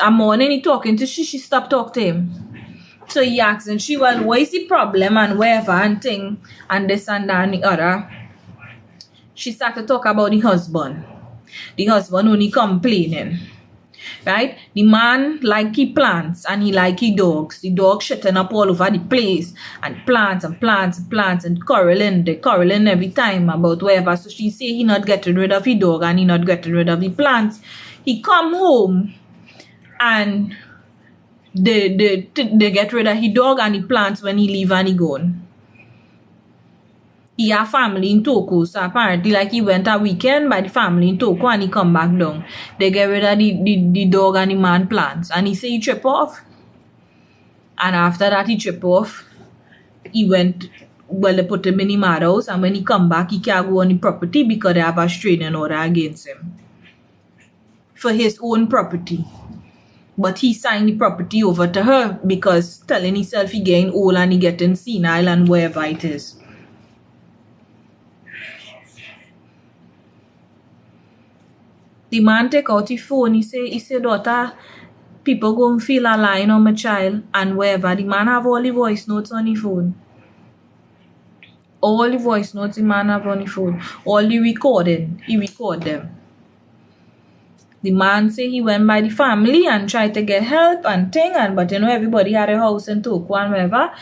A morning he talking to she stopped talking to him. So he asking she, well, what is the problem and wherever and thing and this and that and the other. She started to talk about the husband. The husband only complaining. Right? The man like he plants and he like he dogs. The dog shitting up all over the place and plants and plants and plants and quarreling. They quarreling every time about whatever. So she say he not getting rid of the dog and he not getting rid of the plants. He come home and they get rid of his dog and the plants when he leave and he gone. He have family in Toko, so apparently like he went a weekend by the family in Toko and he come back down. They get rid of the dog and the man plants. And he say he trip off. And after that he trip off, he went, well they put him in the madhouse, and when he come back he can't go on the property because they have a restraining order against him. For his own property. But he signed the property over to her because telling himself he getting old and he getting senile and wherever it is. The man take out his phone, he say, daughter, people go and feel a line on my child and wherever. The man have all the voice notes on his phone. All the voice notes the man have on his phone. All the recording, he record them. The man say he went by the family and tried to get help and thing, but you know everybody had a house in Toko and wherever.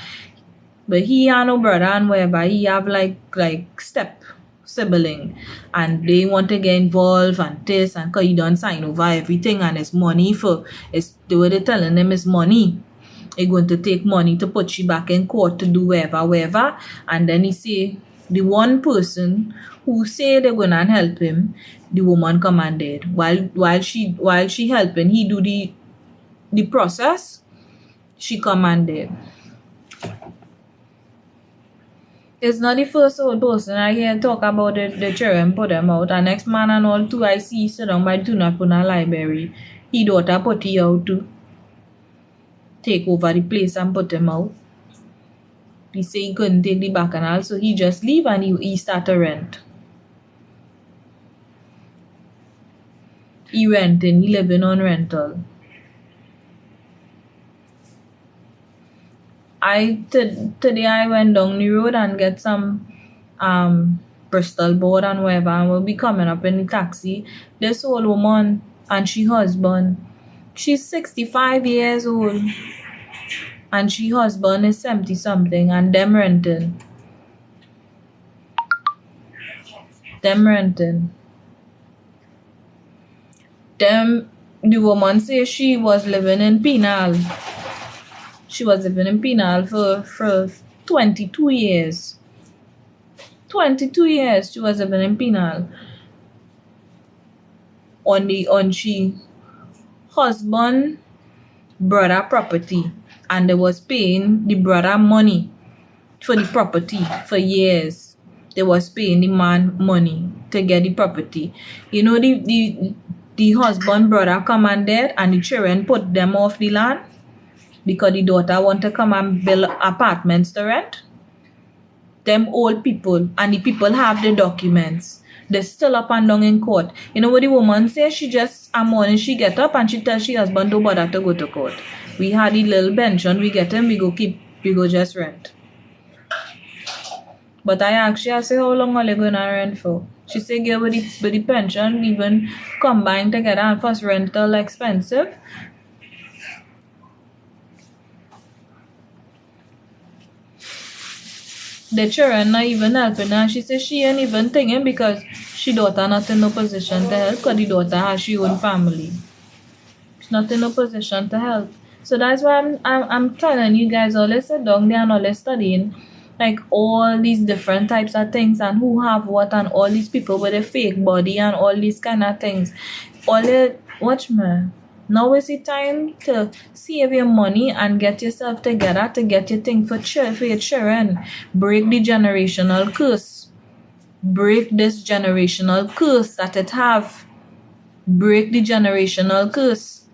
But he had no brother and wherever. He have like step sibling and they want to get involved and this, and cause he done sign over everything and it's money they were telling him it's money. They going to take money to put you back in court to do wherever. And then he say the one person who say they're gonna help him, the woman come and dead. While she helping, he do the process, she come and dead. It's not the first old person I hear talk about the children put them out. And next man and all too, I see sit down by Tunapuna Library. He daughter put he out too. Take over the place and put them out. He say he couldn't take the bacchanal, so he just leave and he start to rent. He renting, he living on rental. Today I went down the road and get some Bristol board and whatever, and we'll be coming up in the taxi. This old woman and she husband, she's 65 years old and she husband is 70 something, and them renting. The woman says she was living in Penal. She was living in Penal for 22 years. 22 years she was living in Penal. On she husband brother property, and they was paying the brother money for the property for years. They was paying the man money to get the property. You know, the husband brother come and dead, and the children put them off the land because the daughter want to come and build apartments to rent. Them old people, and the people have the documents. They're still up and down in court. You know what the woman says? She just, a morning she get up and she tell she husband don't bother to go to court. We had the little pension we get him, we go just rent. But I asked her, I say, how long are they gonna rent for? She say, get with the pension, even combined together, and first rental expensive. The children not even helping her. She says she ain't even thinking because she daughter not in no position to help, because the daughter has she own family. She's not in no position to help. So that's why I'm telling you guys, always sit down there and always studying like all these different types of things and who have what, and all these people with a fake body and all these kind of things. Watch me. Now is the time to save your money and get yourself together to get your thing for your children. Break the generational curse. Break this generational curse that it have. Break the generational curse.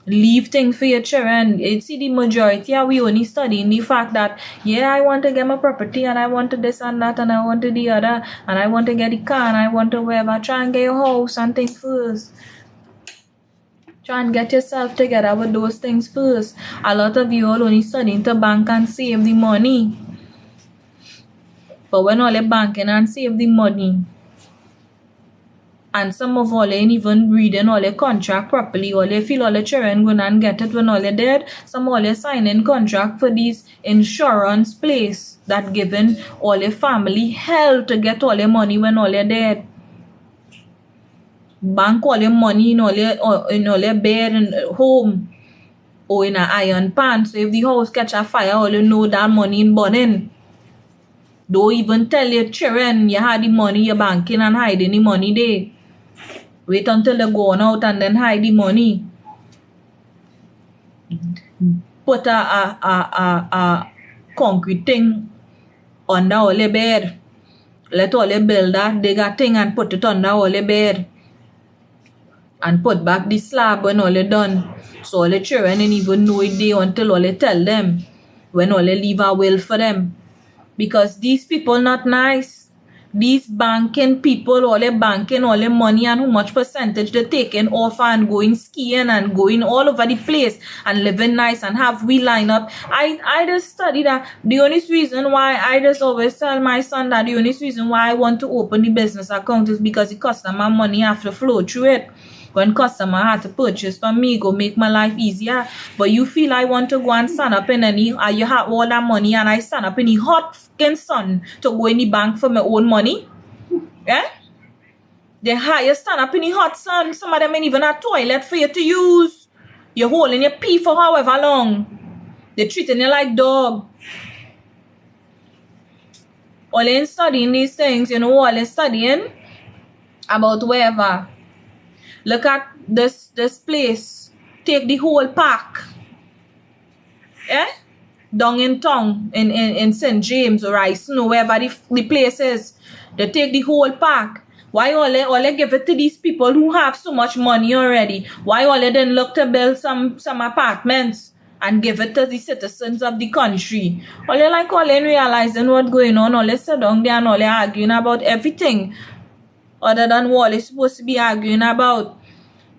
Leave things for your children. You see, the majority are we only studying the fact that, yeah, I want to get my property and I want to this and that and I want to the other and I want to get the car and I want to whatever. Try and get your house and things first. Try and get yourself together with those things first. A lot of you all only studying to bank and save the money. But when all you banking and save the money, and some of all ain't even reading all your contract properly, all you feel all the children going and get it when all you're dead. Some all you signing contract for these insurance place that giving all your family hell to get all your money when all you're dead. Bank all your money in all your bed and home or in an iron pan. So if the house catch a fire, all you know that money in burning. Don't even tell your children you had the money you're banking and hiding the money there. Wait until they go on out and then hide the money. Put a concrete thing under all your bed. Let all your builder dig a thing and put it under all your bed. And put back the slab when all you're done. So all the children didn't even know it there until all you tell them. When all you leave a will for them. Because these people not nice. These banking people, all their banking, all their money and how much percentage they're taking off and going skiing and going all over the place and living nice and have we line up. I just study that. The only reason why I just always tell my son that the only reason why I want to open the business account is because the customer money have to flow through it. When customer had to purchase from me, go make my life easier. But you feel I want to go and stand up in any, you have all that money and I stand up in the hot fucking sun to go in the bank for my own money? Yeah? You stand up in the hot sun. Some of them ain't even a toilet for you to use. You're holding your pee for however long. They're treating you like dog. All in studying these things, you know, all in studying about wherever. Look at this place. Take the whole park. Yeah? Down in town, in St. James or I know wherever the place is. They take the whole park. Why all they give it to these people who have so much money already? Why all they didn't look to build some apartments and give it to the citizens of the country. All they like all they realizing what's going on, all they sit down there and all they arguing about everything other than what they're supposed to be arguing about.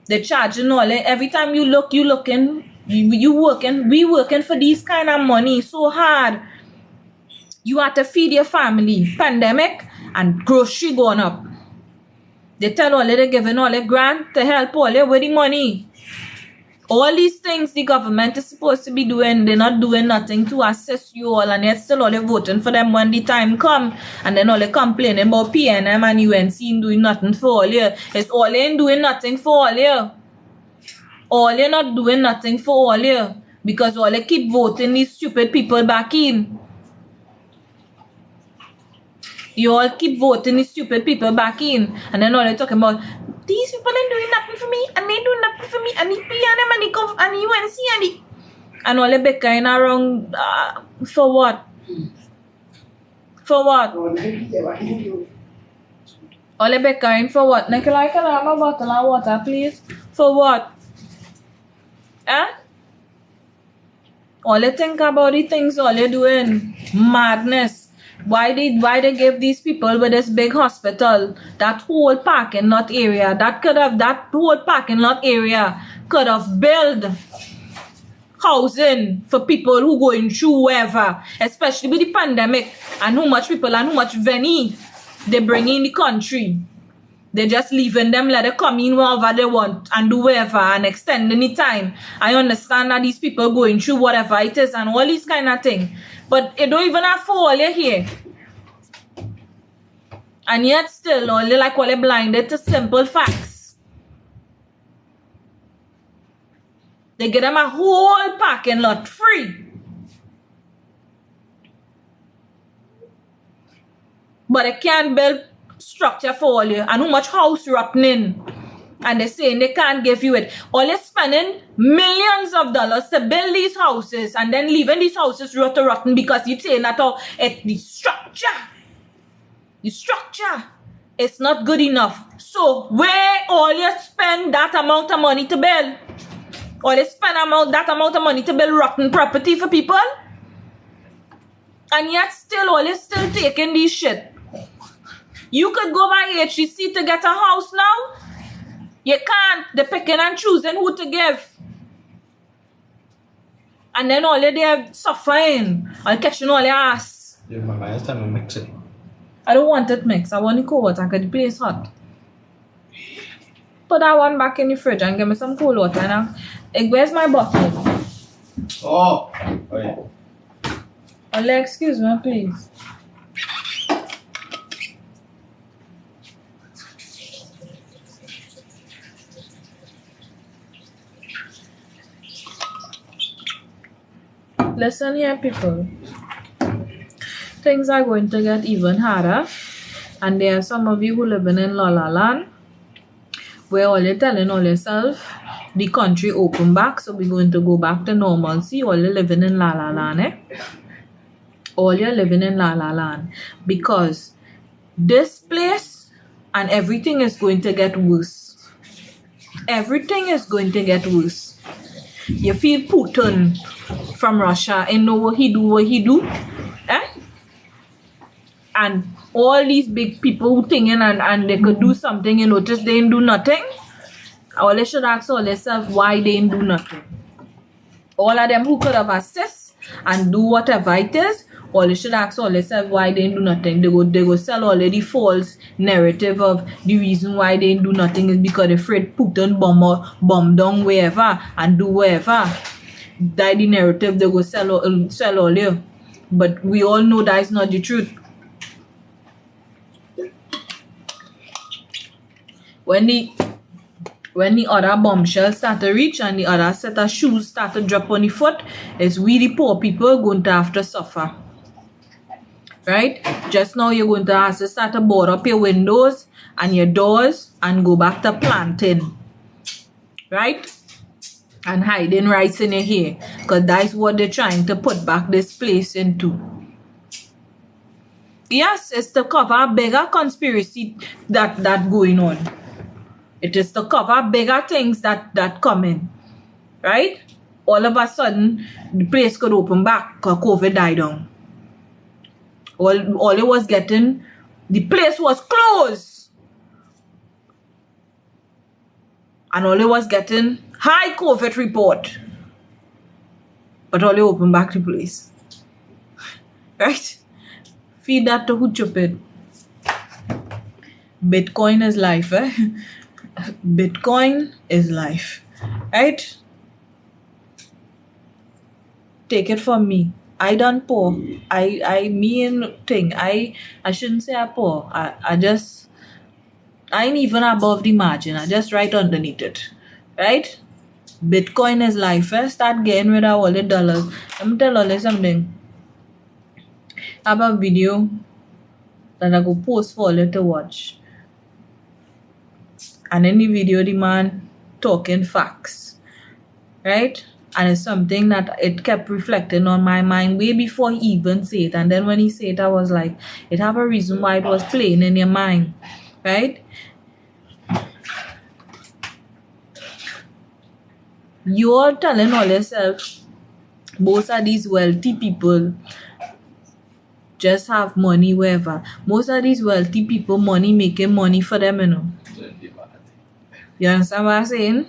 They're charging all they, every time you looking, we working for these kind of money so hard. You have to feed your family. Pandemic and grocery going up. They tell all they're giving all the grant to help all they with the money. All these things the government is supposed to be doing, they're not doing nothing to assist you all, and they're still all they voting for them when the time come, and then all they complaining about PNM and UNC doing nothing for all you. It's all they ain't doing nothing for all you. All they not doing nothing for all you, because all they keep voting these stupid people back in. You all keep voting these stupid people back in, and then all they talking about these people ain't doing nothing for me, and they do nothing for me, and the PNM and the UNC and all they bickering around for what? For what? All they bickering for what? Nikolai, can I have a bottle of water, please? For what? All they think about the things all they doing. Madness. Why they give these people with this big hospital that whole parking lot area? That whole parking lot area could have built housing for people who going through wherever, especially with the pandemic and how much people and how much venue they bring in the country. They just leaving them, let them come in wherever they want and do whatever and extending the time. I understand that these people going through whatever it is and all these kind of things. But it don't even have for all you here. And yet still, all they like all they blinded to simple facts. They get them a whole parking lot free. But they can't build structure for all you. And how much house rotting. And they're saying they can't give you it. All they're spending millions of dollars to build these houses and then leaving these houses rotten because you're saying that the structure is not good enough. So where all you spend that amount of money to build? Or they spend that amount of money to build rotten property for people? And yet still all you still taking these shit. You could go by HEC to get a house now. You can't. They're picking and choosing who to give. And then all they're suffering. I'll catching all your ass. Yeah, my last time I mix it. I don't want it mixed. I want the cold water because the place hot. Put that one back in the fridge and give me some cold water now. Where's my bottle? Oh, wait. Excuse me, please. Listen here, people. Things are going to get even harder, and there are some of you who living in La La Land, where all you're telling all yourself, the country open back, so we're going to go back to normalcy. All you're living in La La Land, All you're living in La La Land, because this place and everything is going to get worse. Everything is going to get worse. You feel Putin from Russia and know what he do, and all these big people who thinking and they could do something, you notice they ain't do nothing. All they should ask all themselves why they ain't do nothing. All of them who could have assist and do whatever it is, all they should ask all themselves why they ain't do nothing. They go sell all the false narrative of the reason why they ain't do nothing is because they're afraid Putin bomb down wherever and do wherever. That the narrative they go sell all here. But we all know that is not the truth. When the other bombshells start to reach and the other set of shoes start to drop on the foot, it's we the poor people going to have to suffer. Right? Just now you're going to have to start to board up your windows and your doors and go back to planting. Right? And hiding rice in your hair. Because that's what they're trying to put back this place into. Yes, it's to cover a bigger conspiracy that going on. It is to cover bigger things that come in. Right? all of a sudden the place could open back because COVID died down. All it was getting, the place was closed. And all it was getting, high COVID report. But all it opened back the place. Right? Feed that to who stupid. Bitcoin is life, eh? Bitcoin is life. Right? Take it from me. I done poor. I mean thing. I shouldn't say I poor. I ain't even above the margin. I just right underneath it. Right? Bitcoin is life. Eh? Start getting rid of all the dollars. Let me tell you something. I have a video that I go post for you to watch. And in the video, the man talking facts. Right? And it's something that it kept reflecting on my mind way before he even said it. And then when he said it, I was like, it have a reason why it was playing in your mind. Right? You're telling all yourself, most of these wealthy people just have money wherever. Most of these wealthy people, money making money for them, you know. You understand what I'm saying?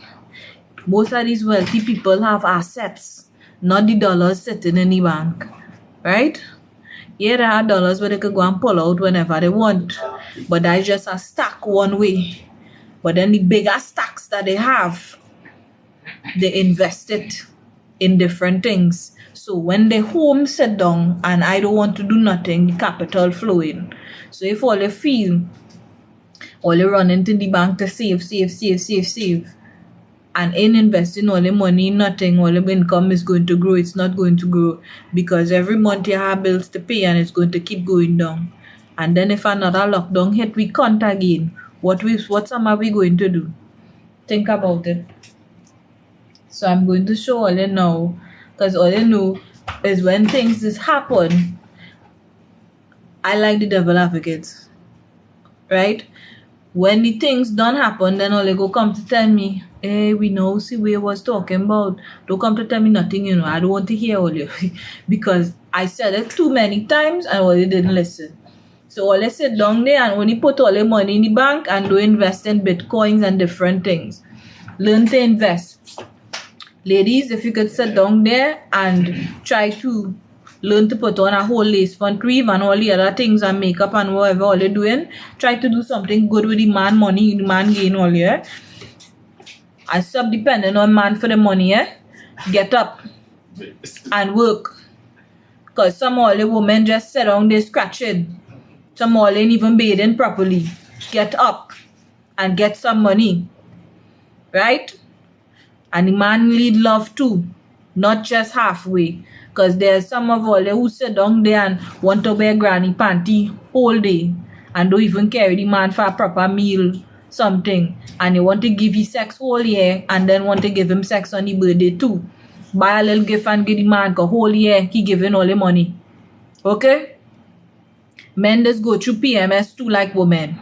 Most of these wealthy people have assets, not the dollars sitting in the bank. Right? Yeah, they have dollars where they could go and pull out whenever they want. But that's just a stack one way. But then the bigger stacks that they have, they invest it in different things. So when they home sit down and I don't want to do nothing, the capital flow in. So if all you feel, all you run into the bank to save, and in investing all the money in nothing, all the income is going to grow. It's not going to grow because every month you have bills to pay and it's going to keep going down. And then if another lockdown hit, we can't again. What are we going to do? Think about it. So I'm going to show all you now, because all you know is when things just happen, I like the devil advocates. Right? When the things don't happen, then all they go come to tell me, hey, we know, see, we was talking about. Don't come to tell me nothing, you know. I don't want to hear all you. Because I said it too many times and all they didn't listen. So all they sit down there and only put all their money in the bank and do invest in bitcoins and different things. Learn to invest. Ladies, if you could sit down there and try to learn to put on a whole lace front weave and all the other things and makeup and whatever all you're doing, try to do something good with the man money, the man gain all year. I stop depending on man for the money, eh? Get up and work. Because some all the women just sit down there scratching. Some all ain't even bathing properly. Get up and get some money. Right? And the man need love too. Not just halfway. Because there's some of all who sit down there and want to wear granny panty whole day. And don't even carry the man for a proper meal. Something, and they want to give you sex whole year and then want to give him sex on the birthday too. Buy a little gift and give the man because whole year he giving all the money. Okay? Men just go through PMS too like women.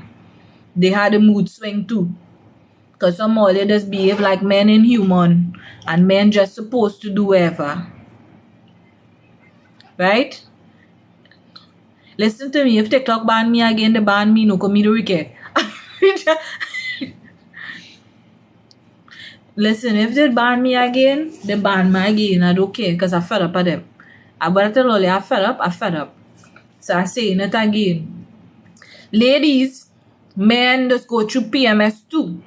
They had a mood swing too. Because some all they just behave like men inhuman and men just supposed to do whatever. Right? Listen to me, if TikTok ban me again, they ban me, no come me to care. Listen, if they ban me again, they ban me again. I don't care because I fed up at them. I better tell all you, I fed up. So I say it again. Ladies, men just go through PMS too.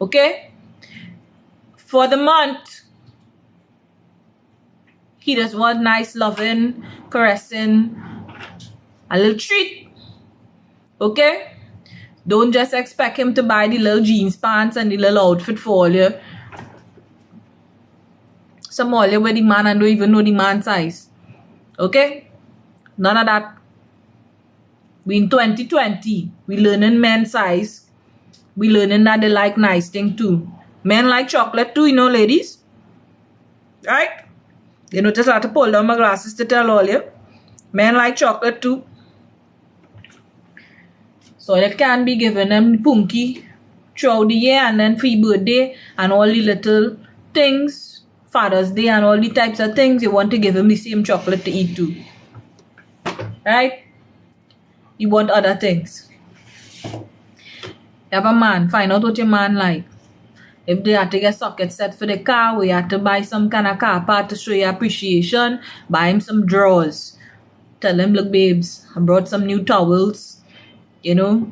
Okay? For the month, he just want nice loving, caressing, a little treat. Okay? Don't just expect him to buy the little jeans pants and the little outfit for all you. Some all you with the man and don't even know the man size. Okay? None of that. We in 2020. We learning men size. We learning that they like nice thing too. Men like chocolate too, you know, ladies. Right? You know, just have to pull down my glasses to tell all you. Men like chocolate too. So it can be given them punky throughout the year and then for your birthday and all the little things Father's Day and all the types of things, you want to give him the same chocolate to eat too. Right? You want other things. You have a man, find out what your man like. If they had to get socket set for the car, we had to buy some kind of car part to show you appreciation. Buy him some drawers. Tell him, look babes, I brought some new towels. You know,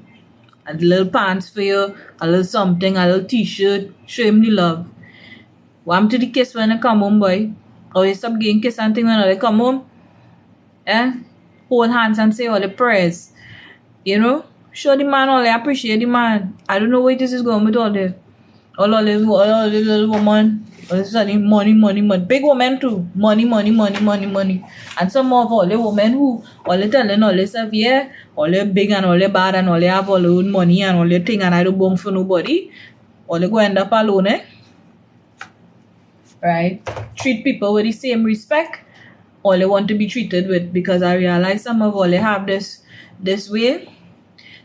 a little pants for you, a little something, a little t-shirt. Show him the love. Want him to the kiss when they come home, boy. Or you stop getting kiss and thing when they come home. Hold hands and say all the prayers. You know, show the man all the appreciate the man. I don't know where this is going with all this. All the little woman, all this money. Big women too. Money. And some of all the women who all they telling all this stuff, yeah, all they big and all they bad and all they have all their own money and all their thing and I don't bum for nobody. All they go end up alone, Right? Treat people with the same respect all they want to be treated with, because I realize some of all they have this way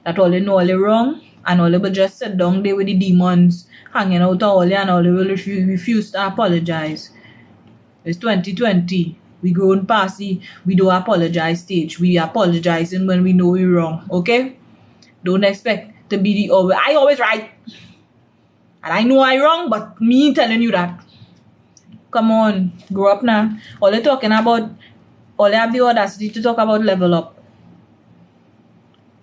that all they know all they wrong and all they will just sit down there with the demons hanging out all day and all they will refuse to apologize. It's 2020. We grown past we don't apologize stage. We apologizing when we know we're wrong. Okay? Don't expect to be I always right. And I know I wrong, but me telling you that. Come on, grow up now. All they talking about, all they have the audacity to talk about level up.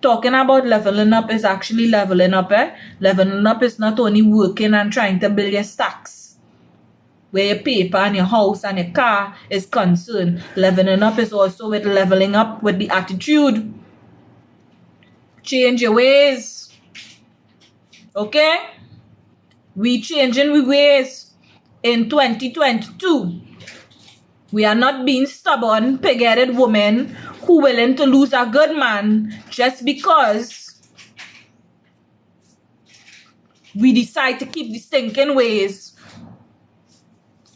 Talking about leveling up is actually leveling up, Leveling up is not only working and trying to build your stacks, where your paper and your house and your car is concerned. Leveling up is also with leveling up with the attitude. Change your ways. Okay? We changing we ways in 2022. We are not being stubborn, pig-headed women who willing to lose a good man just because we decide to keep the stinking ways.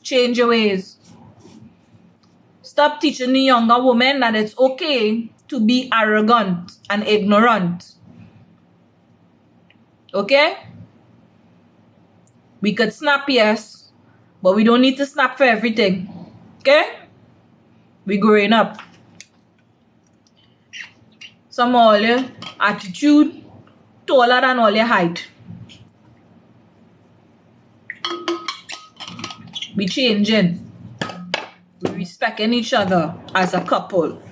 Change your ways. Stop teaching the younger women that it's okay to be arrogant and ignorant. Okay? We could snap, yes, but we don't need to snap for everything. Okay? We growing up. Some all your attitude taller than all your height. We changing. We respecting each other as a couple.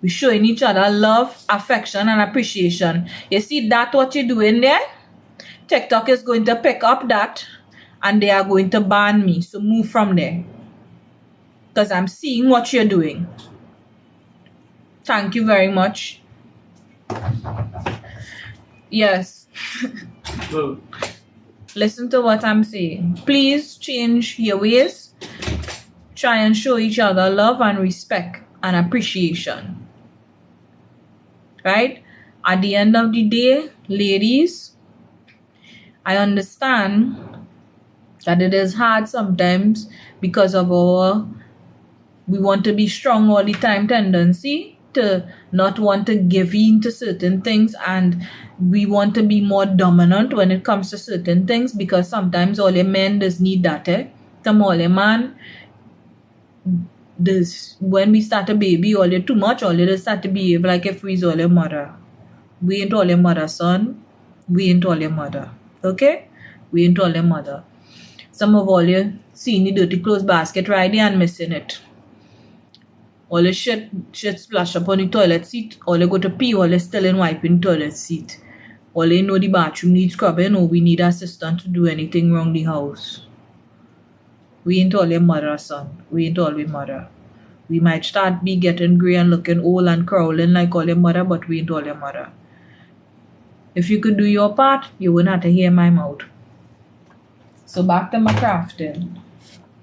We showing each other love, affection, and appreciation. You see that what you're doing there? TikTok is going to pick up that and they are going to ban me. So move from there. Because I'm seeing what you're doing. Thank you very much. Yes. Listen to what I'm saying. Please change your ways. Try and show each other love and respect and appreciation. Right? At the end of the day, ladies, I understand that it is hard sometimes because of we want to be strong all the time tendency to not want to give in to certain things, and we want to be more dominant when it comes to certain things, because sometimes all the men does need that. Some all the man when we start a baby, all they too much, all they start to behave like if we's all your mother. We ain't all your mother, son. We ain't all your mother. Okay? We ain't all your mother. Some of all you seeing the dirty clothes basket right there and missing it. All the shit splash up on the toilet seat. All they go to pee, all they still in wiping toilet seat. All they know the bathroom needs scrubbing, or we need assistant to do anything wrong the house. We ain't all your mother, son. We ain't all your mother. We might start be getting grey and looking old and crawling like all your mother, but we ain't all your mother. If you could do your part, you wouldn't have to hear my mouth. So back to my crafting.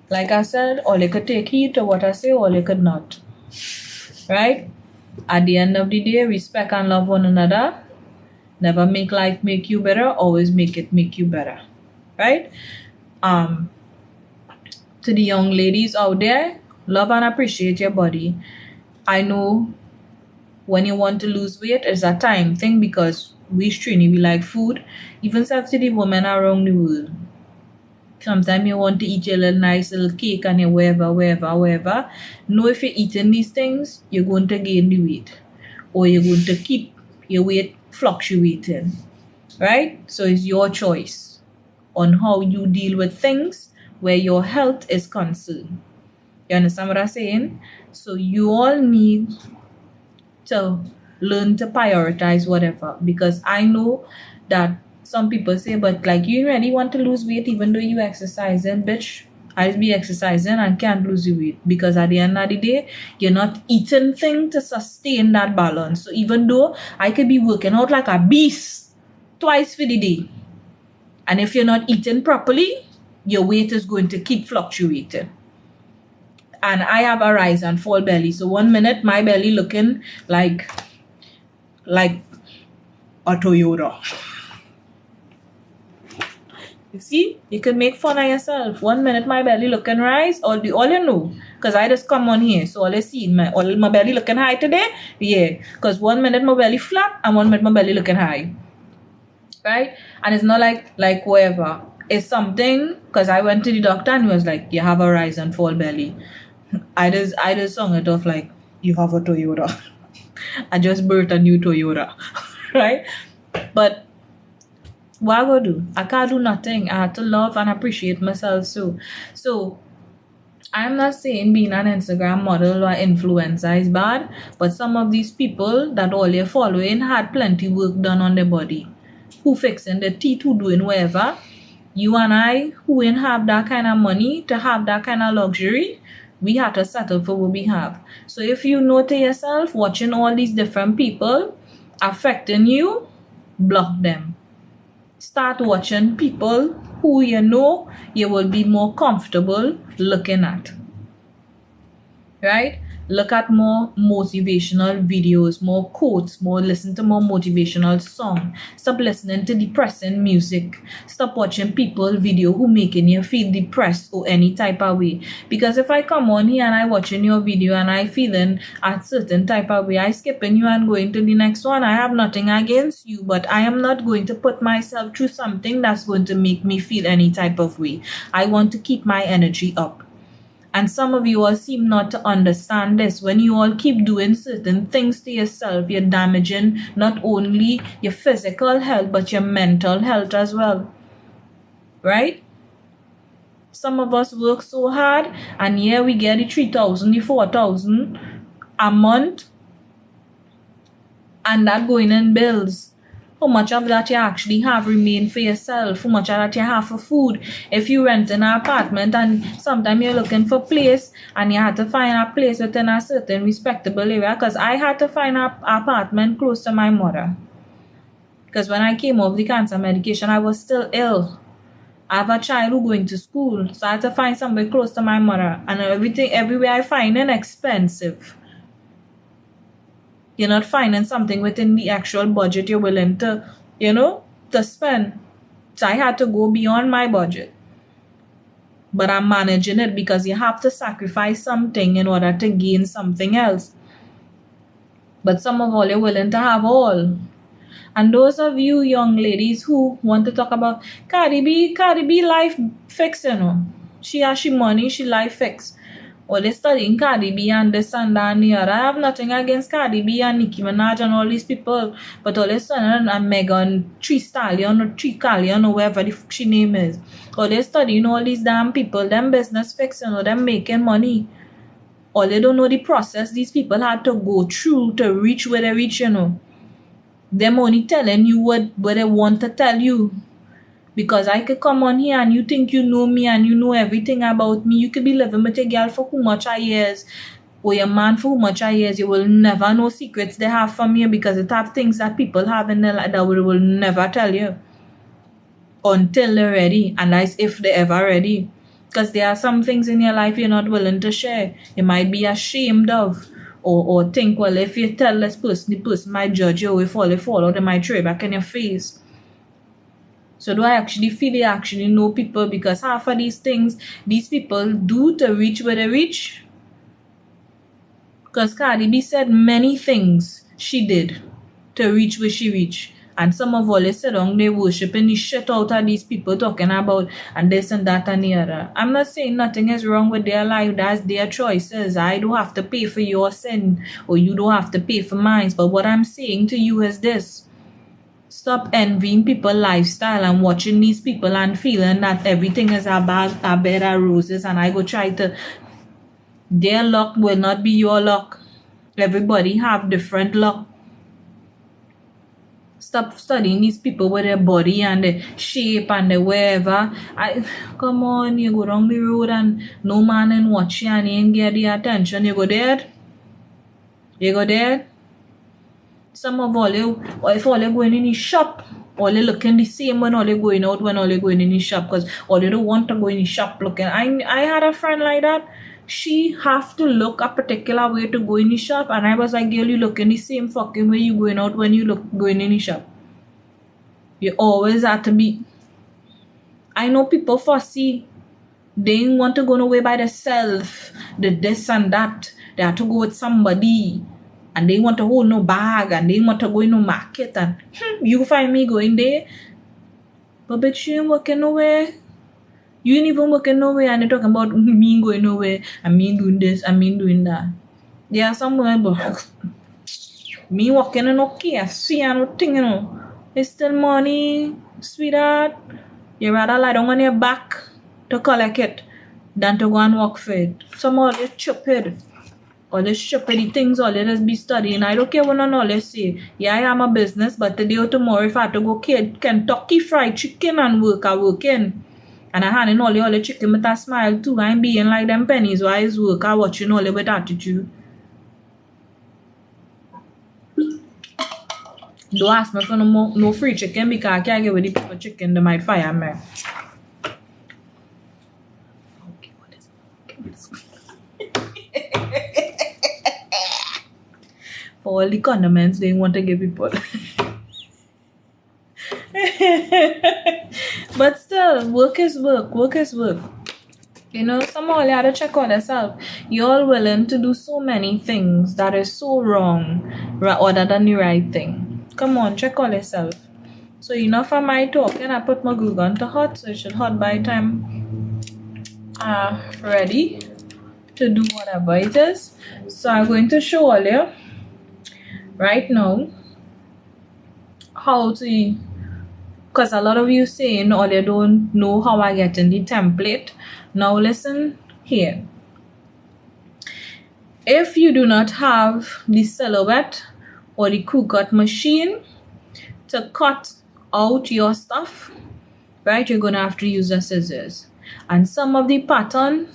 Like I said, all you could take heed to what I say, all you could not. Right? At the end of the day, respect and love one another. Never make life make you better. Always make it make you better. Right? To the young ladies out there, love and appreciate your body. I know when you want to lose weight, it's a time thing, because we Trini, we like food. Even to the women around the world. Sometimes you want to eat your little nice little cake and you wherever. Know if you're eating these things, you're going to gain the weight. Or you're going to keep your weight fluctuating. Right? So it's your choice on how you deal with things where your health is concerned. You understand what I'm saying? So you all need to learn to prioritize whatever, because I know that some people say, but like, you really want to lose weight even though you exercising? Bitch, I just be exercising and can't lose the weight, because at the end of the day, you're not eating things to sustain that balance. So even though I could be working out like a beast twice for the day, and if you're not eating properly, your weight is going to keep fluctuating. And I have a rise and fall belly. So 1 minute my belly looking like a Toyota. You see, you can make fun of yourself. 1 minute my belly looking rise, all you know, because I just come on here, so all you see my belly looking high today, yeah. Because 1 minute my belly flat and 1 minute my belly looking high, right? And it's not like whatever. It's something, because I went to the doctor and he was like, you have a rise and fall belly. I just sung it off like, you have a Toyota. I just birthed a new Toyota, right? But what I gonna do? I can't do nothing. I have to love and appreciate myself too. So I'm not saying being an Instagram model or influencer is bad, but some of these people that all you're following had plenty work done on their body. Who fixing their teeth, who doing whatever. You and I, who ain't have that kind of money to have that kind of luxury, we have to settle for what we have. So if you know to yourself, watching all these different people affecting you, block them. Start watching people who you know you will be more comfortable looking at. Right? Look at more motivational videos, more quotes, listen to more motivational songs. Stop listening to depressing music. Stop watching people video who making you feel depressed or any type of way. Because if I come on here and I watching your video and I feeling a certain type of way, I skipping you and going to the next one. I have nothing against you, but I am not going to put myself through something that's going to make me feel any type of way. I want to keep my energy up. And some of you all seem not to understand this. When you all keep doing certain things to yourself, you're damaging not only your physical health, but your mental health as well. Right? Some of us work so hard, and yeah, we get the 3,000, the 4,000 a month, and that going in bills. How much of that you actually have remain for yourself? How much of that you have for food? If you rent an apartment and sometimes you're looking for a place and you had to find a place within a certain respectable area, because I had to find an apartment close to my mother. Because when I came off the cancer medication, I was still ill. I have a child who going to school, so I had to find somewhere close to my mother. And everywhere I find it expensive. You're not finding something within the actual budget you're willing to, to spend. So I had to go beyond my budget. But I'm managing it, because you have to sacrifice something in order to gain something else. But some of all, you're willing to have all. And those of you young ladies who want to talk about Cardi B life fix, She has she money, she life fix. Or they studying Cardi B and this and that and the other. I have nothing against Cardi B and Nicki Minaj and all these people. But all this and Megan Thee Stallion or Thee Stallion or whatever the fuck she name is. Or they studying all these damn people, them business fixing or them making money. Or they don't know the process these people had to go through to reach where they reach, Them only telling you what they want to tell you. Because I could come on here and you think you know me and you know everything about me. You could be living with a girl for who much I years, or your man for who much I years. You will never know secrets they have from you, because it have things that people have in their life that we will never tell you until they're ready, and that's if they're ever ready. Because there are some things in your life you're not willing to share. You might be ashamed of, or think, well, if you tell this person, the person might judge you, or if all they fall out, they might throw it back in your face. So do I actually feel they actually know people? Because half of these things these people do to reach where they reach. Because Cardi B said many things she did to reach where she reached. And some of all they sit down, they worshiping the shit out of these people talking about and this and that and the other. I'm not saying nothing is wrong with their life. That's their choices. I don't have to pay for your sin or you don't have to pay for mine. But what I'm saying to you is this. Stop envying people's lifestyle and watching these people and feeling that everything is a bed of roses and I go try to. Their luck will not be your luck. Everybody have different luck. Stop studying these people with their body and the shape and the wherever. Come on, you go down the road and no man and watch you and you ain't get the attention. You go dead. You go dead. Some of all you, if all you going in the shop, all you looking the same when all you going out, when all you going in the shop, because all you don't want to go in the shop looking. I had a friend like that. She have to look a particular way to go in the shop, and I was like, girl, you looking the same fucking way you going out when you look going in the shop. You always have to be. I know people fussy. They didn't want to go nowhere by themselves. The this and that. They have to go with somebody. And they want to hold no bag. And they want to go in no market. And you find me going there. But bitch, you ain't working nowhere. You ain't even working nowhere. And they're talking about me going nowhere. And me doing this. And me doing that. There are some women, but me working in no KFC and no thing, you know. It's still money, sweetheart. You rather lie down on your back to collect it than to go and work for it. Some of this stupid. All the stupid things all they just be studying. I don't care what all they say. Yeah, I am a business, but today or tomorrow if I have to go Kentucky Fried Chicken and work, I work in. And I handing all the chicken with a smile too. I ain't being like them pennies while I work. I watching all with attitude. Don't ask me for no free chicken because I can't get with the people chicken. They might fire me. Okay, what is for all the condiments they want to give people. But still, work is work. Work is work. You know, some of you have to check on yourself. You're willing to do so many things that is so wrong rather than the right thing. Come on, check on yourself. So enough of my talking. I put my glue gun to hot, so it should hot by the time ready to do whatever it is. So I'm going to show all you right now how to, because a lot of you saying all you don't know how I get in the template. Now listen here. If you do not have the silhouette or the crew cut machine to cut out your stuff, right, you're gonna have to use the scissors. And some of the pattern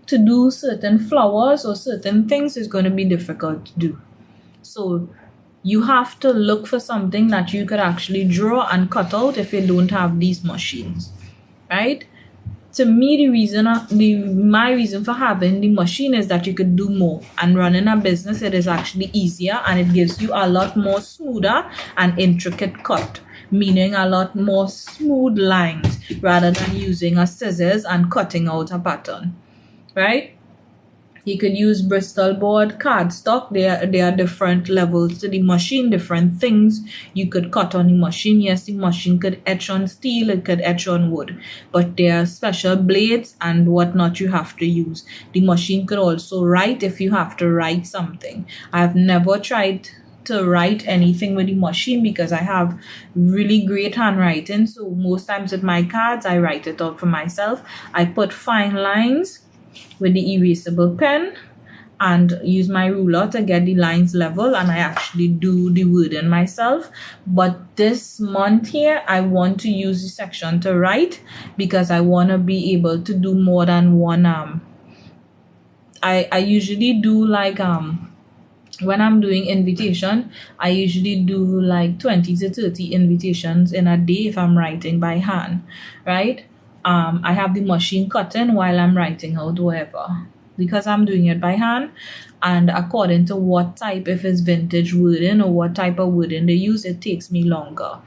to do certain flowers or certain things is going to be difficult to do. So you have to look for something that you could actually draw and cut out if you don't have these machines, right? To me, my reason for having the machine is that you could do more, and running a business, it is actually easier and it gives you a lot more smoother and intricate cut, meaning a lot more smooth lines rather than using a scissors and cutting out a pattern, right? You could use Bristol board, cardstock. There are different levels to the machine, different things you could cut on the machine. Yes, the machine could etch on steel, it could etch on wood, but there are special blades and whatnot you have to use. The machine could also write if you have to write something. I've never tried to write anything with the machine because I have really great handwriting. So most times with my cards, I write it out for myself. I put fine lines with the erasable pen and use my ruler to get the lines level, and I actually do the wording myself. But this month here, I want to use the section to write because I want to be able to do more than one. I usually do like when I'm doing invitation, I usually do like 20 to 30 invitations in a day if I'm writing by hand, right? I have the machine cutting while I'm writing out whatever because I'm doing it by hand, and according to what type, if it's vintage wording or what type of wording they use, it takes me longer,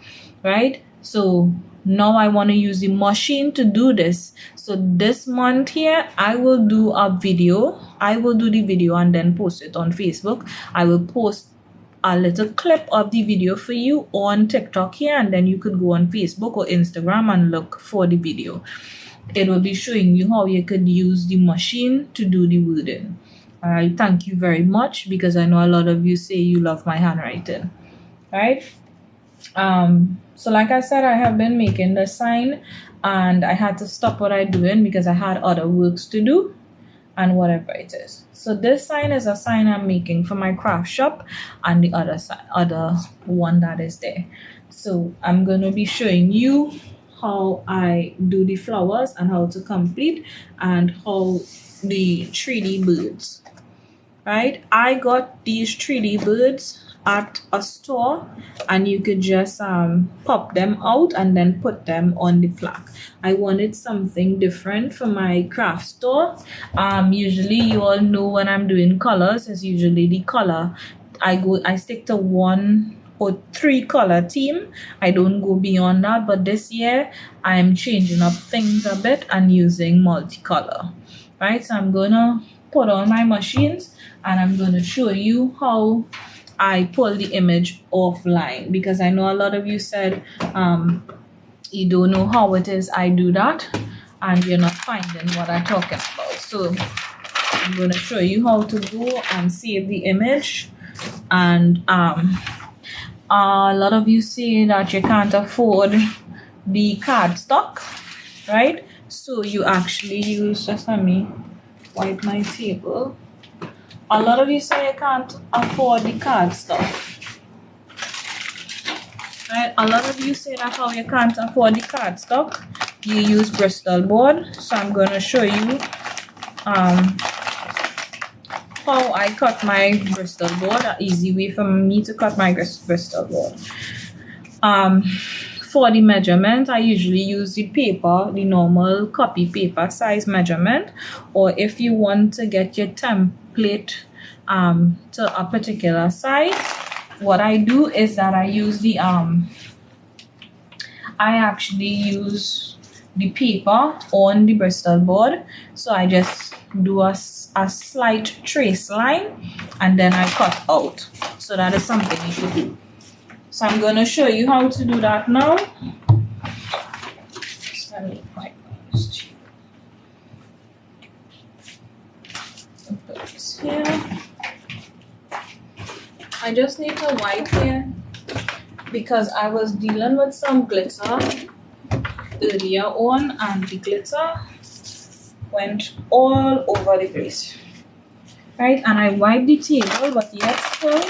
right? So now I want to use the machine to do this. So this month here, I will do a video. I will do the video and then post it on Facebook. I will post a little clip of the video for you on TikTok here, and then you could go on Facebook or Instagram and look for the video. It will be showing you how you could use the machine to do the wording. Alright, thank you very much, because I know a lot of you say you love my handwriting. Right? So like I said, I have been making the sign, and I had to stop what I'm doing because I had other works to do and whatever it is. So this sign is a sign I'm making for my craft shop, and the other one that is there. So I'm going to be showing you how I do the flowers and how to complete, and how the 3D birds. Right? I got these 3D birds at a store, and you could just pop them out and then put them on the plaque. I wanted something different for my craft store. Usually you all know when I'm doing colors, it's usually the color. I stick to 1 or 3 color theme. I don't go beyond that, but this year I'm changing up things a bit and using multicolor. Right? So I'm gonna put on my machines, and I'm gonna show you how I pull the image offline, because I know a lot of you said you don't know how it is I do that, and you're not finding what I'm talking about. So I'm going to show you how to go and save the image. And a lot of you say that you can't afford the cardstock, right? So you actually use, just let me wipe my table. A lot of you say you can't afford the cardstock. Right? A lot of you say that how you can't afford the cardstock, you use Bristol board. So I'm going to show you how I cut my Bristol board, an easy way for me to cut my Bristol board. For the measurement, I usually use the paper, the normal copy paper size measurement, or if you want to get your template to a particular size, what I do is that I use the I actually use the paper on the Bristol board. So I just do a slight trace line, and then I cut out. So that is something you should do. So I'm going to show you how to do that now. Let me wipe this. Put this here. I just need to wipe here because I was dealing with some glitter earlier on, and the glitter went all over the place. Right? And I wiped the table, but yet still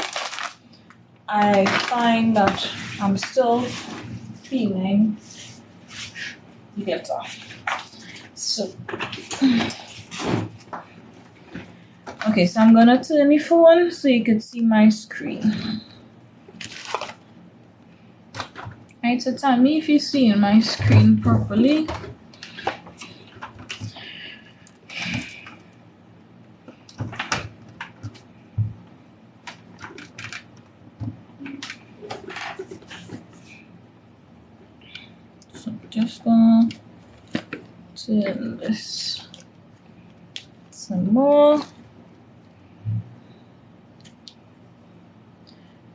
I find that I'm still feeling the glitter. So okay, so I'm gonna turn the phone so you can see my screen. Right, so tell me if you're seeing my screen properly. So just gonna turn this some more.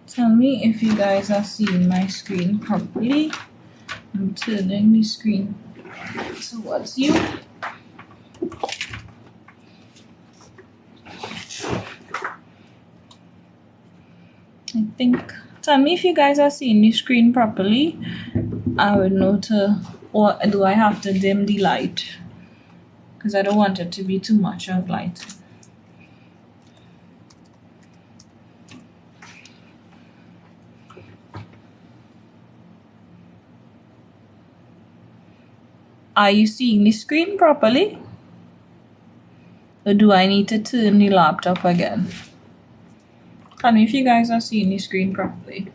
Tell me if you guys are seeing my screen properly. I'm turning the screen towards you. I think, tell me if you guys are seeing the screen properly. I would know or do I have to dim the light? Because I don't want it to be too much of light. Are you seeing the screen properly? Or do I need to turn the laptop again? Tell me if you guys are seeing the screen properly.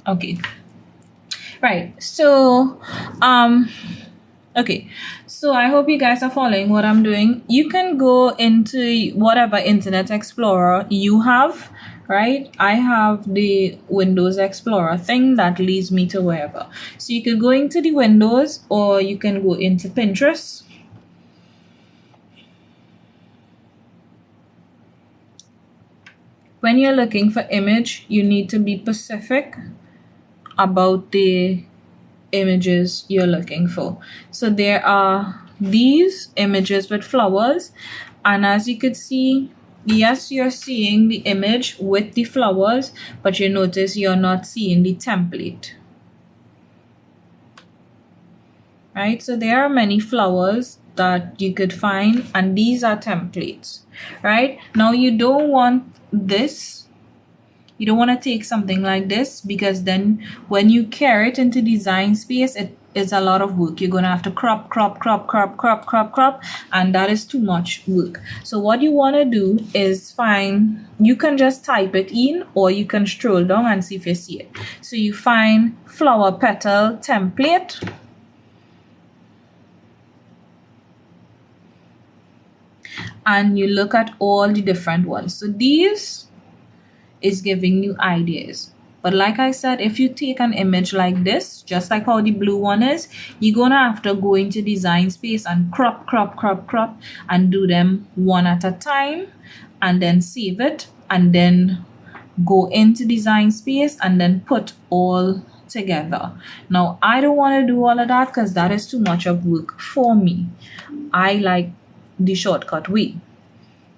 Okay. Right. So, okay. So I hope you guys are following what I'm doing. You can go into whatever Internet Explorer you have. Right? I have the Windows Explorer thing that leads me to wherever. So you could go into the Windows, or you can go into Pinterest. when you're looking for image, you need to be specific about the images you're looking for. So there are these images with flowers, and as you could see, yes, you're seeing the image with the flowers, but you notice you're not seeing the template, right? So there are many flowers that you could find, and these are templates, right? Now you don't want this. You don't want to take something like this, because then when you carry it into Design Space, it is a lot of work. You're going to have to crop, and that is too much work. So what you want to do is find, you can just type it in, or you can scroll down and see if you see it. So you find flower petal template. And you look at all the different ones. So these is giving you ideas. But like I said, if you take an image like this, just like how the blue one is, you're gonna have to go into Design Space and crop, and do them one at a time, and then save it, and then go into Design Space and then put all together. Now, I don't want to do all of that because that is too much of work for me. I like the shortcut way.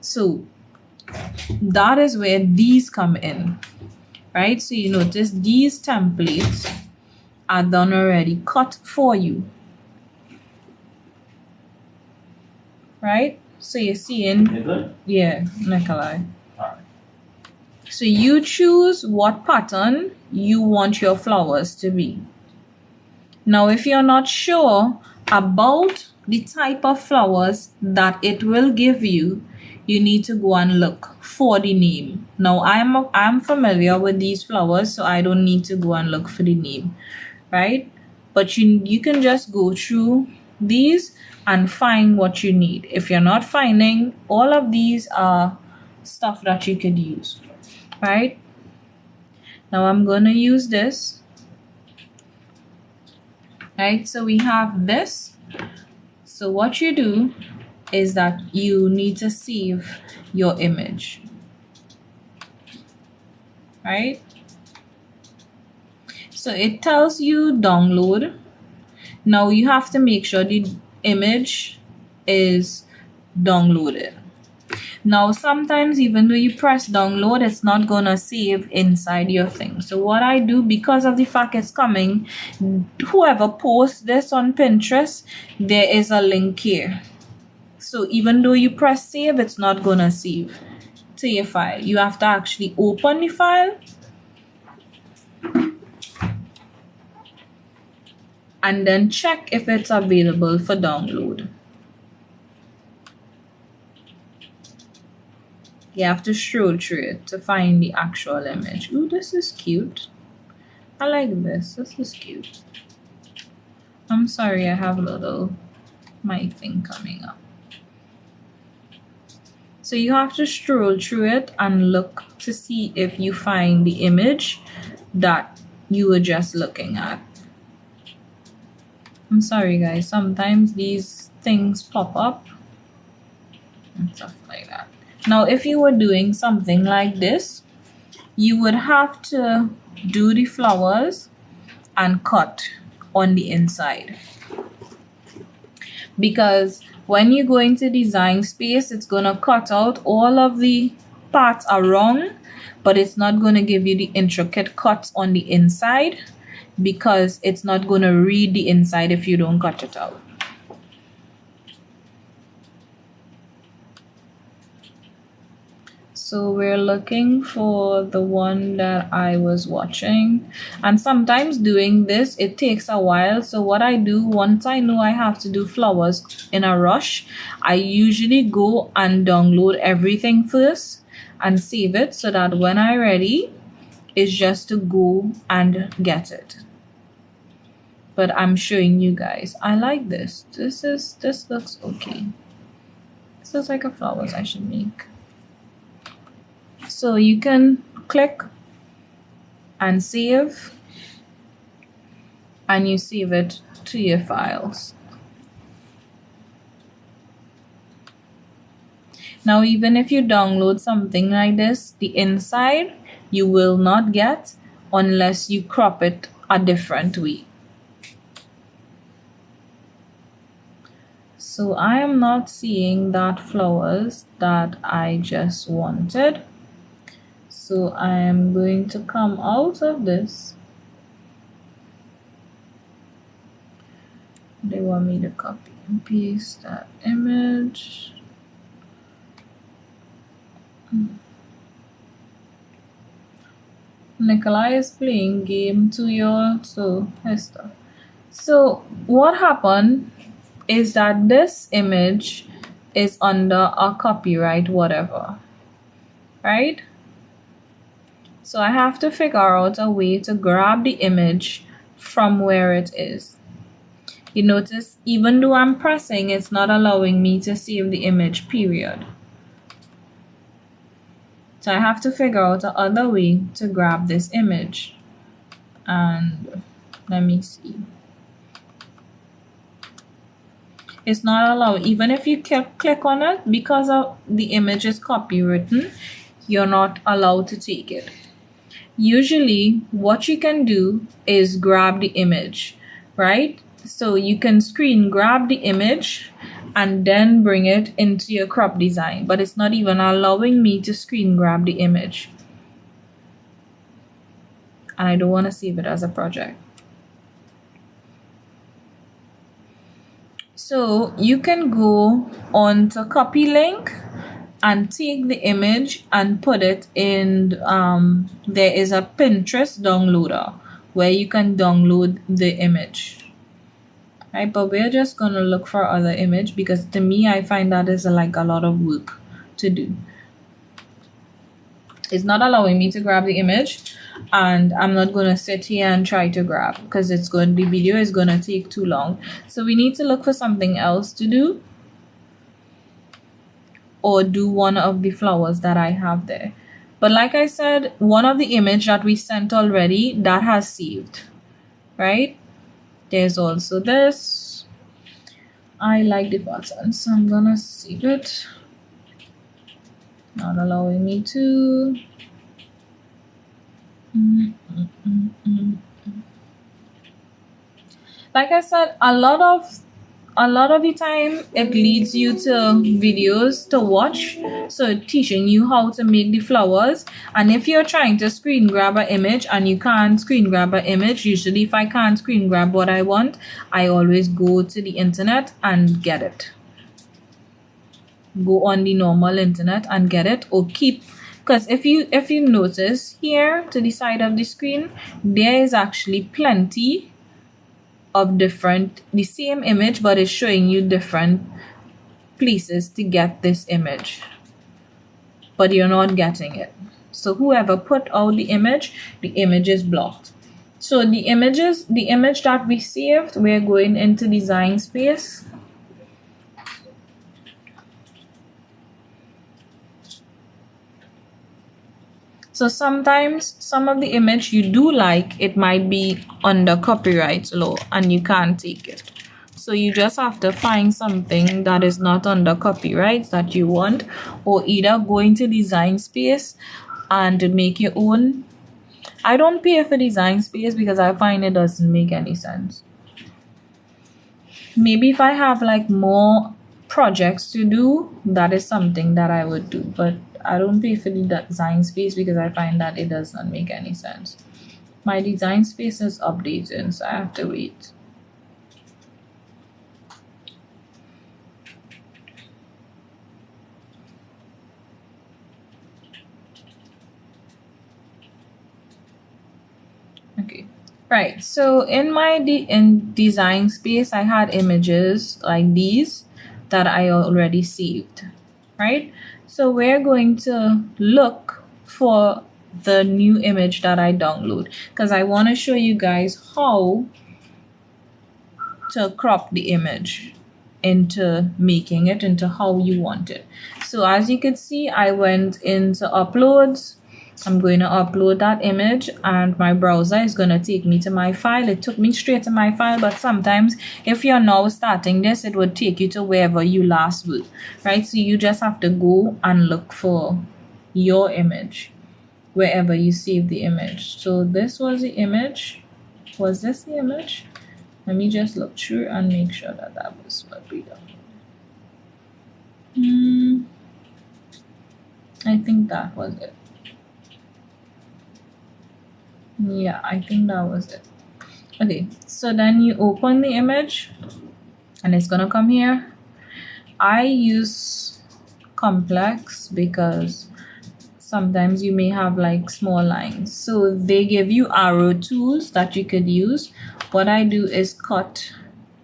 So that is where these come in, right? So you notice these templates are done already, cut for you, right? So you're seeing, yeah, Nikolai. So you choose what pattern you want your flowers to be. Now, if you're not sure about the type of flowers that it will give you, you need to go and look for the name. Now, I'm familiar with these flowers, so I don't need to go and look for the name, right? But you can just go through these and find what you need. If you're not finding, all of these are stuff that you could use, right? Now I'm gonna use this, right? So we have this. So what you do is that you need to save your image, right? So it tells you download. Now you have to make sure the image is downloaded. Now sometimes even though you press download, it's not gonna save inside your thing. So what I do, because of the fact it's coming, whoever posts this on Pinterest, there is a link here. So even though you press save, it's not gonna save to your file. You have to actually open the file and then check if it's available for download. You have to scroll through it to find the actual image. Ooh, this is cute. I like this. This is cute. I'm sorry, I have my thing coming up. So you have to scroll through it and look to see if you find the image that you were just looking at. I'm sorry, guys. Sometimes these things pop up and stuff like that. Now, if you were doing something like this, you would have to do the flowers and cut on the inside. Because when you go into Design Space, it's going to cut out all of the parts are wrong, but it's not going to give you the intricate cuts on the inside, because it's not going to read the inside if you don't cut it out. So we're looking for the one that I was watching, and sometimes doing this, it takes a while. So what I do, once I know I have to do flowers in a rush, I usually go and download everything first and save it, so that when I'm ready, it's just to go and get it. But I'm showing you guys, I like this. This looks okay. This looks like a flowers I should make. So you can click and save, and you save it to your files. Now, even if you download something like this, the inside you will not get unless you crop it a different way. So I am not seeing that flowers that I just wanted. So I am going to come out of this. They want me to copy and paste that image. Nikolai is playing game too, y'all. So Esther. So what happened is that this image is under a copyright whatever, right? So I have to figure out a way to grab the image from where it is. You notice even though I'm pressing, it's not allowing me to save the image, period. So I have to figure out another way to grab this image. And let me see. It's not allowed. Even if you click on it, because of the image is copywritten, you're not allowed to take it. Usually what you can do is grab the image, right? So you can screen grab the image and then bring it into your crop design, but it's not even allowing me to screen grab the image. And I don't want to save it as a project. So you can go on to copy link and take the image and put it in, there is a Pinterest downloader where you can download the image. Right, but we're just gonna look for other image because to me I find that is like a lot of work to do. It's not allowing me to grab the image, and I'm not gonna sit here and try to grab because the video is gonna take too long. So we need to look for something else to do, or do one of the flowers that I have there. But like I said, one of the image that we sent already, that has saved, right? There's also this. I like the button, so I'm gonna save it. Not allowing me to. Like I said, a lot of the time it leads you to videos to watch, so teaching you how to make the flowers. And if you're trying to screen grab an image and you can't screen grab an image, usually if I can't screen grab what I want, I always go to the internet and get it. Go on the normal internet and get it, or keep, because if you notice here to the side of the screen, there is actually plenty of the same image, but it's showing you different places to get this image, but you're not getting it. So whoever put out the image is blocked. So the image that we saved, we're going into design space. So sometimes some of the image you do like, it might be under copyright law and you can't take it. So you just have to find something that is not under copyright that you want, or either go into design space and make your own. I don't pay for design space because I find it doesn't make any sense. Maybe if I have like more projects to do, that is something that I would do, but I don't pay for the design space because I find that it does not make any sense. My design space is updating, so I have to wait. Okay, right. So in my design space, I had images like these that I already saved, right? So we're going to look for the new image that I download, because I want to show you guys how to crop the image into making it into how you want it. So as you can see, I went into uploads I'm going to upload that image, and my browser is going to take me to my file. It took me straight to my file, but sometimes if you're now starting this, it would take you to wherever you last were, right? So you just have to go and look for your image wherever you save the image. So this was the image. Was this the image? Let me just look through and make sure that that was what we done. I think that was it. Yeah, I think that was it. Okay, so then you open the image and it's gonna come here. I use complex because sometimes you may have like small lines, so they give you arrow tools that you could use. What I do is cut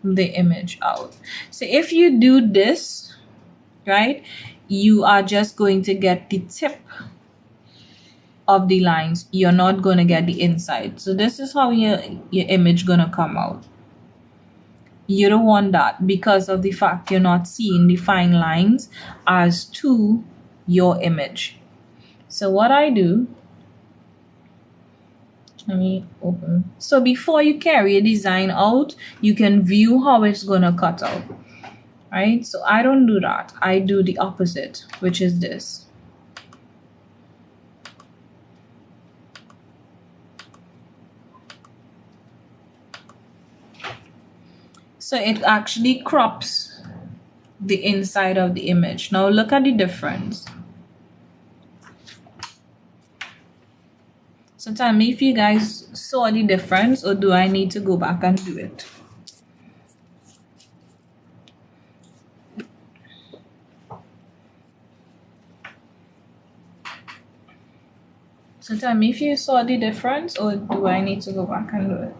the image out. So if you do this, right, you are just going to get the tip of the lines. You're not going to get the inside. So this is how your image gonna come out. You don't want that because of the fact you're not seeing the fine lines as to your image. So what I do, let me open. So before you carry a design out, you can view how it's gonna cut out, right? So I don't do that. I do the opposite, which is this. So it actually crops the inside of the image. Now look at the difference. So tell me if you guys saw the difference, or do I need to go back and do it? So tell me if you saw the difference, or do I need to go back and do it?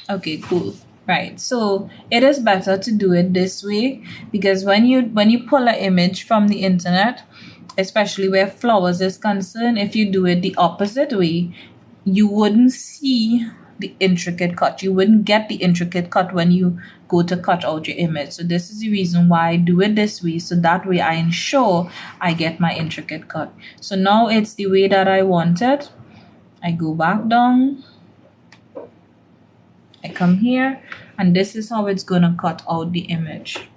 Okay, cool. Right, so it is better to do it this way, because when you pull an image from the internet, especially where flowers is concerned, if you do it the opposite way, you wouldn't see the intricate cut. You wouldn't get the intricate cut when you go to cut out your image. So this is the reason why I do it this way, so that way I ensure I get my intricate cut. So now it's the way that I want it. I go back down, I come here, and this is how it's gonna cut out the image,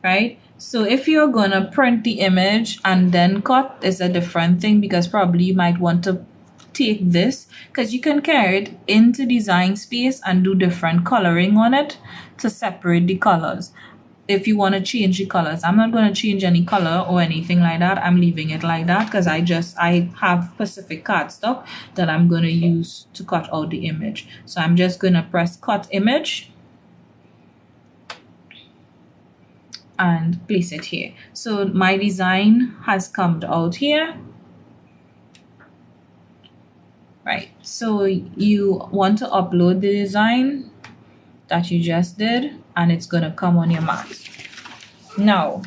right? So if you're gonna print the image and then cut, is a different thing, because probably you might want to take this, because you can carry it into Design Space and do different coloring on it to separate the colors. If you want to change the colors, I'm not going to change any color or anything like that. I'm leaving it like that because I have specific cardstock that I'm going to use to cut out the image. So I'm just going to press cut image and place it here. So my design has come out here. Right, so you want to upload the design that you just did, and it's gonna come on your mat. Now,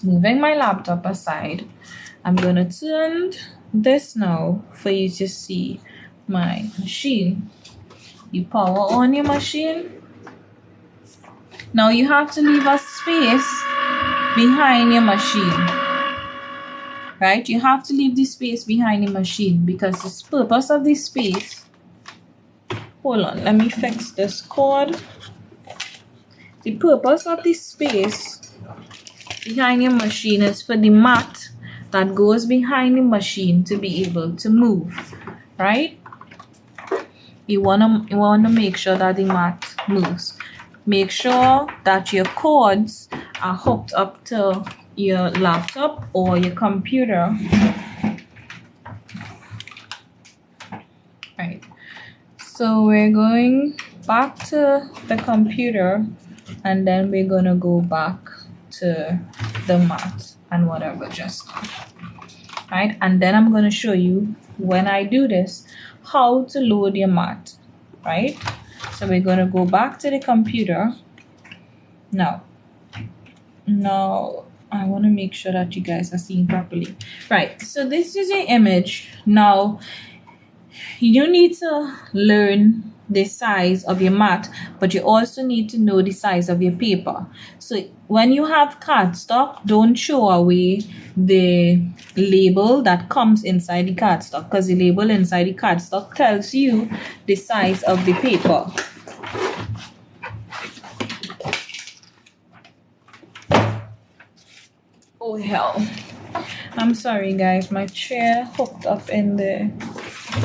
moving my laptop aside, I'm gonna turn this now for you to see my machine. You power on your machine. Now you have to leave a space behind your machine. Right, you have to leave the space behind the machine, because the purpose of this space, hold on, let me fix this cord. The purpose of this space behind your machine is for the mat that goes behind the machine to be able to move, right? You wanna make sure that the mat moves. Make sure that your cords are hooked up to your laptop or your computer. Right, so we're going back to the computer, and then we're gonna go back to the mat and whatever just now. Right, and then I'm gonna show you, when I do this, how to load your mat. Right, so we're gonna go back to the computer now. I want to make sure that you guys are seeing properly. Right, so this is your image. Now, you need to learn the size of your mat, but you also need to know the size of your paper. So when you have cardstock, don't show away the label that comes inside the cardstock, because the label inside the cardstock tells you the size of the paper. Oh hell, I'm sorry guys, my chair hooked up in the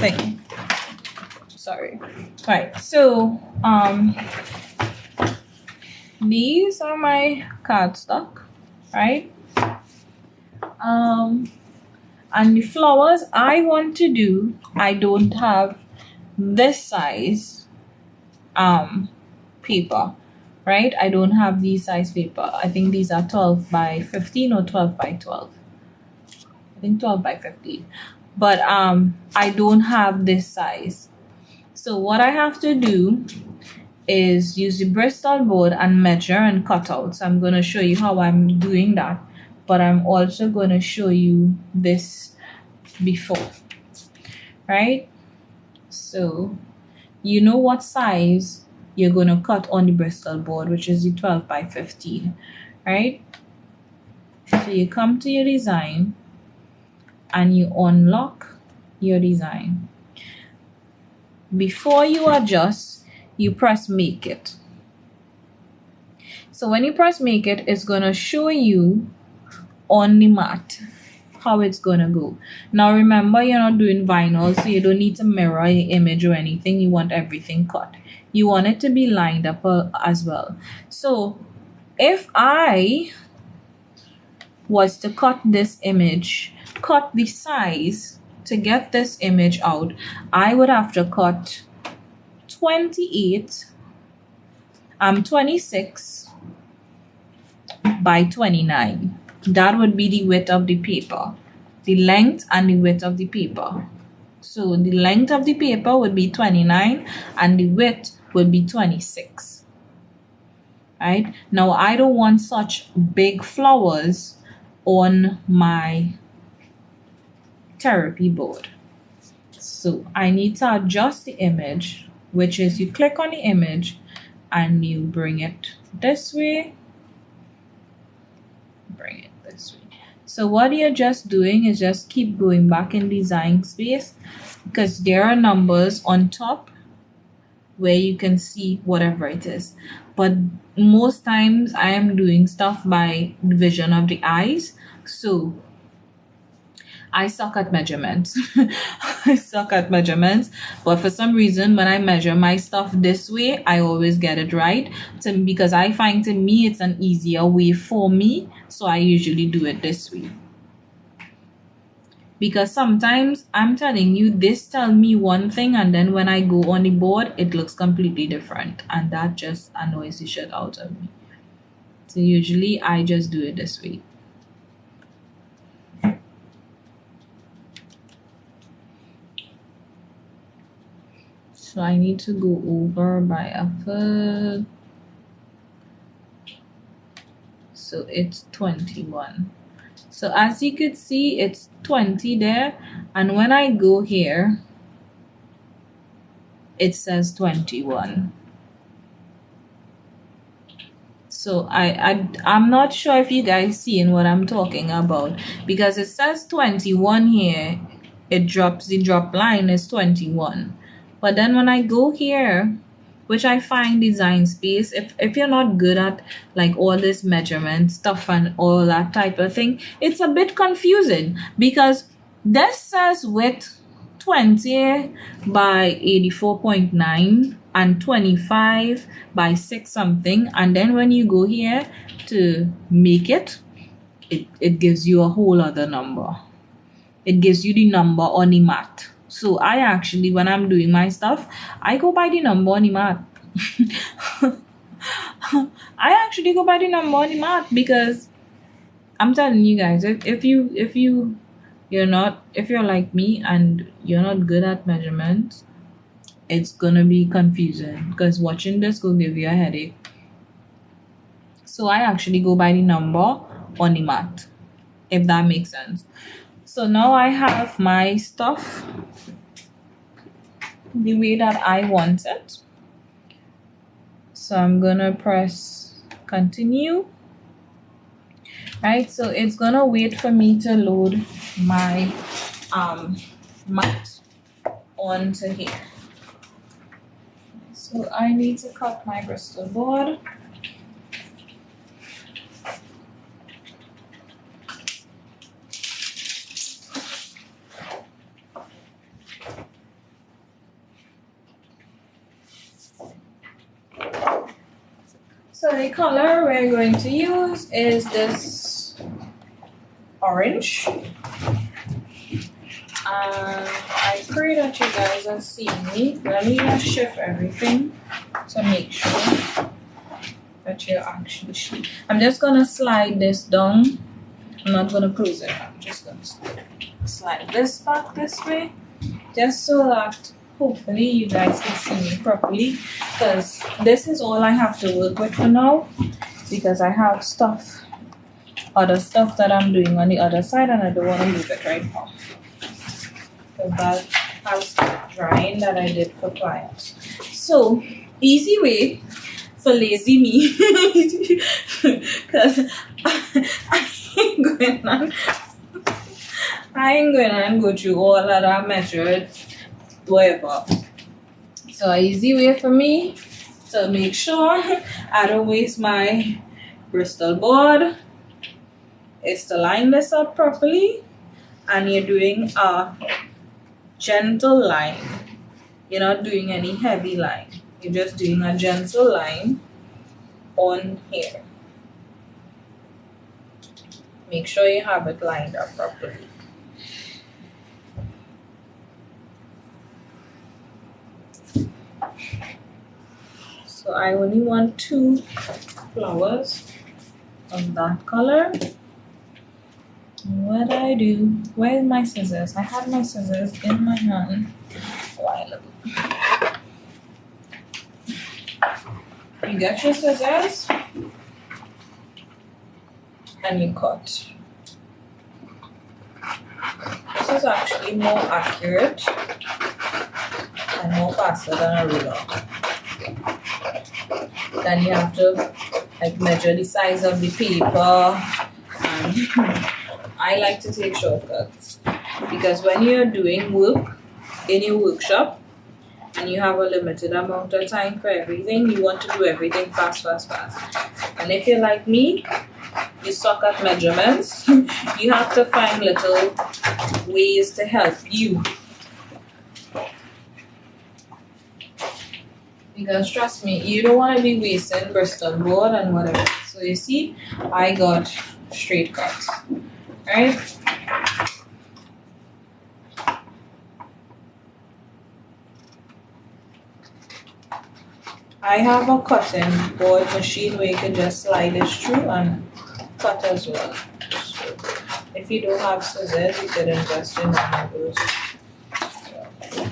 thing. Sorry. Right, so these are my cardstock, right? And the flowers I want to do, I don't have this size paper, right? I don't have these size paper. I think these are 12 by 15 or 12 by 12. I think 12 by 15. But I don't have this size. So what I have to do is use the Bristol board and measure and cut out. So I'm going to show you how I'm doing that, but I'm also going to show you this before, right? So you know what size you're going to cut on the Bristol board, which is the 12 by 15, right? So you come to your design and you unlock your design. Before you adjust, you press make it. So when you press make it, it's going to show you on the mat how it's going to go. Now remember, you're not doing vinyl, so you don't need to mirror your image or anything. You want everything cut. You want it to be lined up as well. So if I was to cut this image, cut the size to get this image out, I would have to cut 26 by 29. That would be the width of the paper, the length and the width of the paper. So the length of the paper would be 29 and the width would be 26. Right? Now I don't want such big flowers on my therapy board. So I need to adjust the image, which is you click on the image and you bring it this way. Bring it this way. So what you're just doing is just keep going back in design space, because there are numbers on top where you can see whatever it is. But most times I am doing stuff by division of the eyes. So I suck at measurements. I suck at measurements, but for some reason when I measure my stuff this way, I always get it right, because I find to me it's an easier way for me, so I usually do it this way. Because sometimes I'm telling you, this tell me one thing and then when I go on the board it looks completely different, and that just annoys the shit out of me. So usually I just do it this way. So I need to go over by a foot. So it's 21. So as you could see, it's 20 there. And when I go here, it says 21. So I'm not sure if you guys seeing what I'm talking about, because it says 21 here. It drops, the drop line is 21. But then when I go here, which I find design space, if you're not good at like all this measurement stuff and all that type of thing, it's a bit confusing, because this says width 20 by 84.9 and 25 by 6 something, and then when you go here to make it, it gives you a whole other number. It gives you the number on the mat. So I actually, when I'm doing my stuff, I go by the number on the mat. I actually go by the number on the mat, because I'm telling you guys, if you're like me and you're not good at measurements, it's gonna be confusing, because watching this will give you a headache. So I actually go by the number on the mat, if that makes sense. So now I have my stuff the way that I want it. So I'm gonna press continue. Right, so it's gonna wait for me to load my mat onto here. So I need to cut my Bristol board. So the color we're going to use is this orange. I pray that you guys are seeing me. Let me just shift everything to make sure that you're actually. I'm just gonna slide this down. I'm not gonna cruise it. I'm just gonna slide this back this way, just so that hopefully you guys can see me properly. Because this is all I have to work with for now. Because I have other stuff that I'm doing on the other side, and I don't want to move it right now. Because that has drying that I did for clients. So, easy way for lazy me. Because I ain't going to go through all of that measured, whatever. So, an easy way for me to make sure I don't waste my Bristol board is to line this up properly, and you're doing a gentle line. You're not doing any heavy line. You're just doing a gentle line on here. Make sure you have it lined up properly. So I only want 2 flowers of that color. What I do? Where's my scissors? I had my scissors in my hand a while ago. You get your scissors and you cut. This is actually more accurate and more faster than a ruler. Then you have to measure the size of the paper, and I like to take shortcuts because when you're doing work in your workshop and you have a limited amount of time for everything, you want to do everything fast. And if you're like me, you suck at measurements, you have to find little ways to help you. Because trust me, you don't want to be wasting Bristol board and whatever. So you see, I got straight cuts. Right? I have a cutting board machine where you can just slide it through and cut as well. So if you don't have scissors, you could invest in one of those.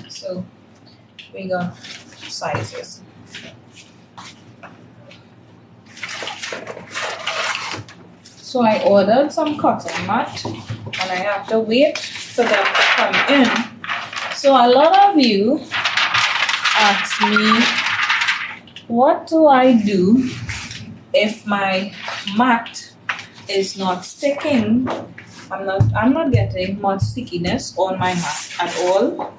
So we got sizes. So I ordered some cotton mat and I have to wait for them to come in. So a lot of you ask me, what do I do if my mat is not sticking? I'm not getting much stickiness on my mat at all,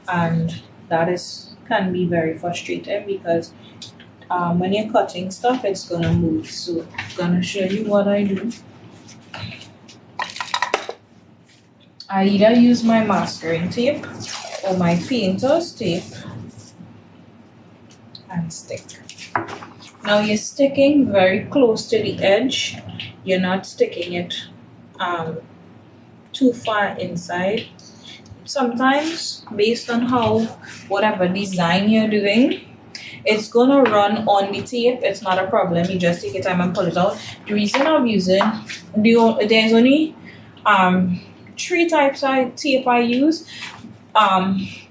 and that can be very frustrating because when you're cutting stuff, it's gonna move. So I'm gonna show you what I do. I either use my masking tape or my painter's tape and stick. Now you're sticking very close to the edge. You're not sticking it too far inside. Sometimes, based on whatever design you're doing, it's gonna run on the tape. It's not a problem. You just take your time and pull it out. The reason I'm using there's only 3 types of tape I use.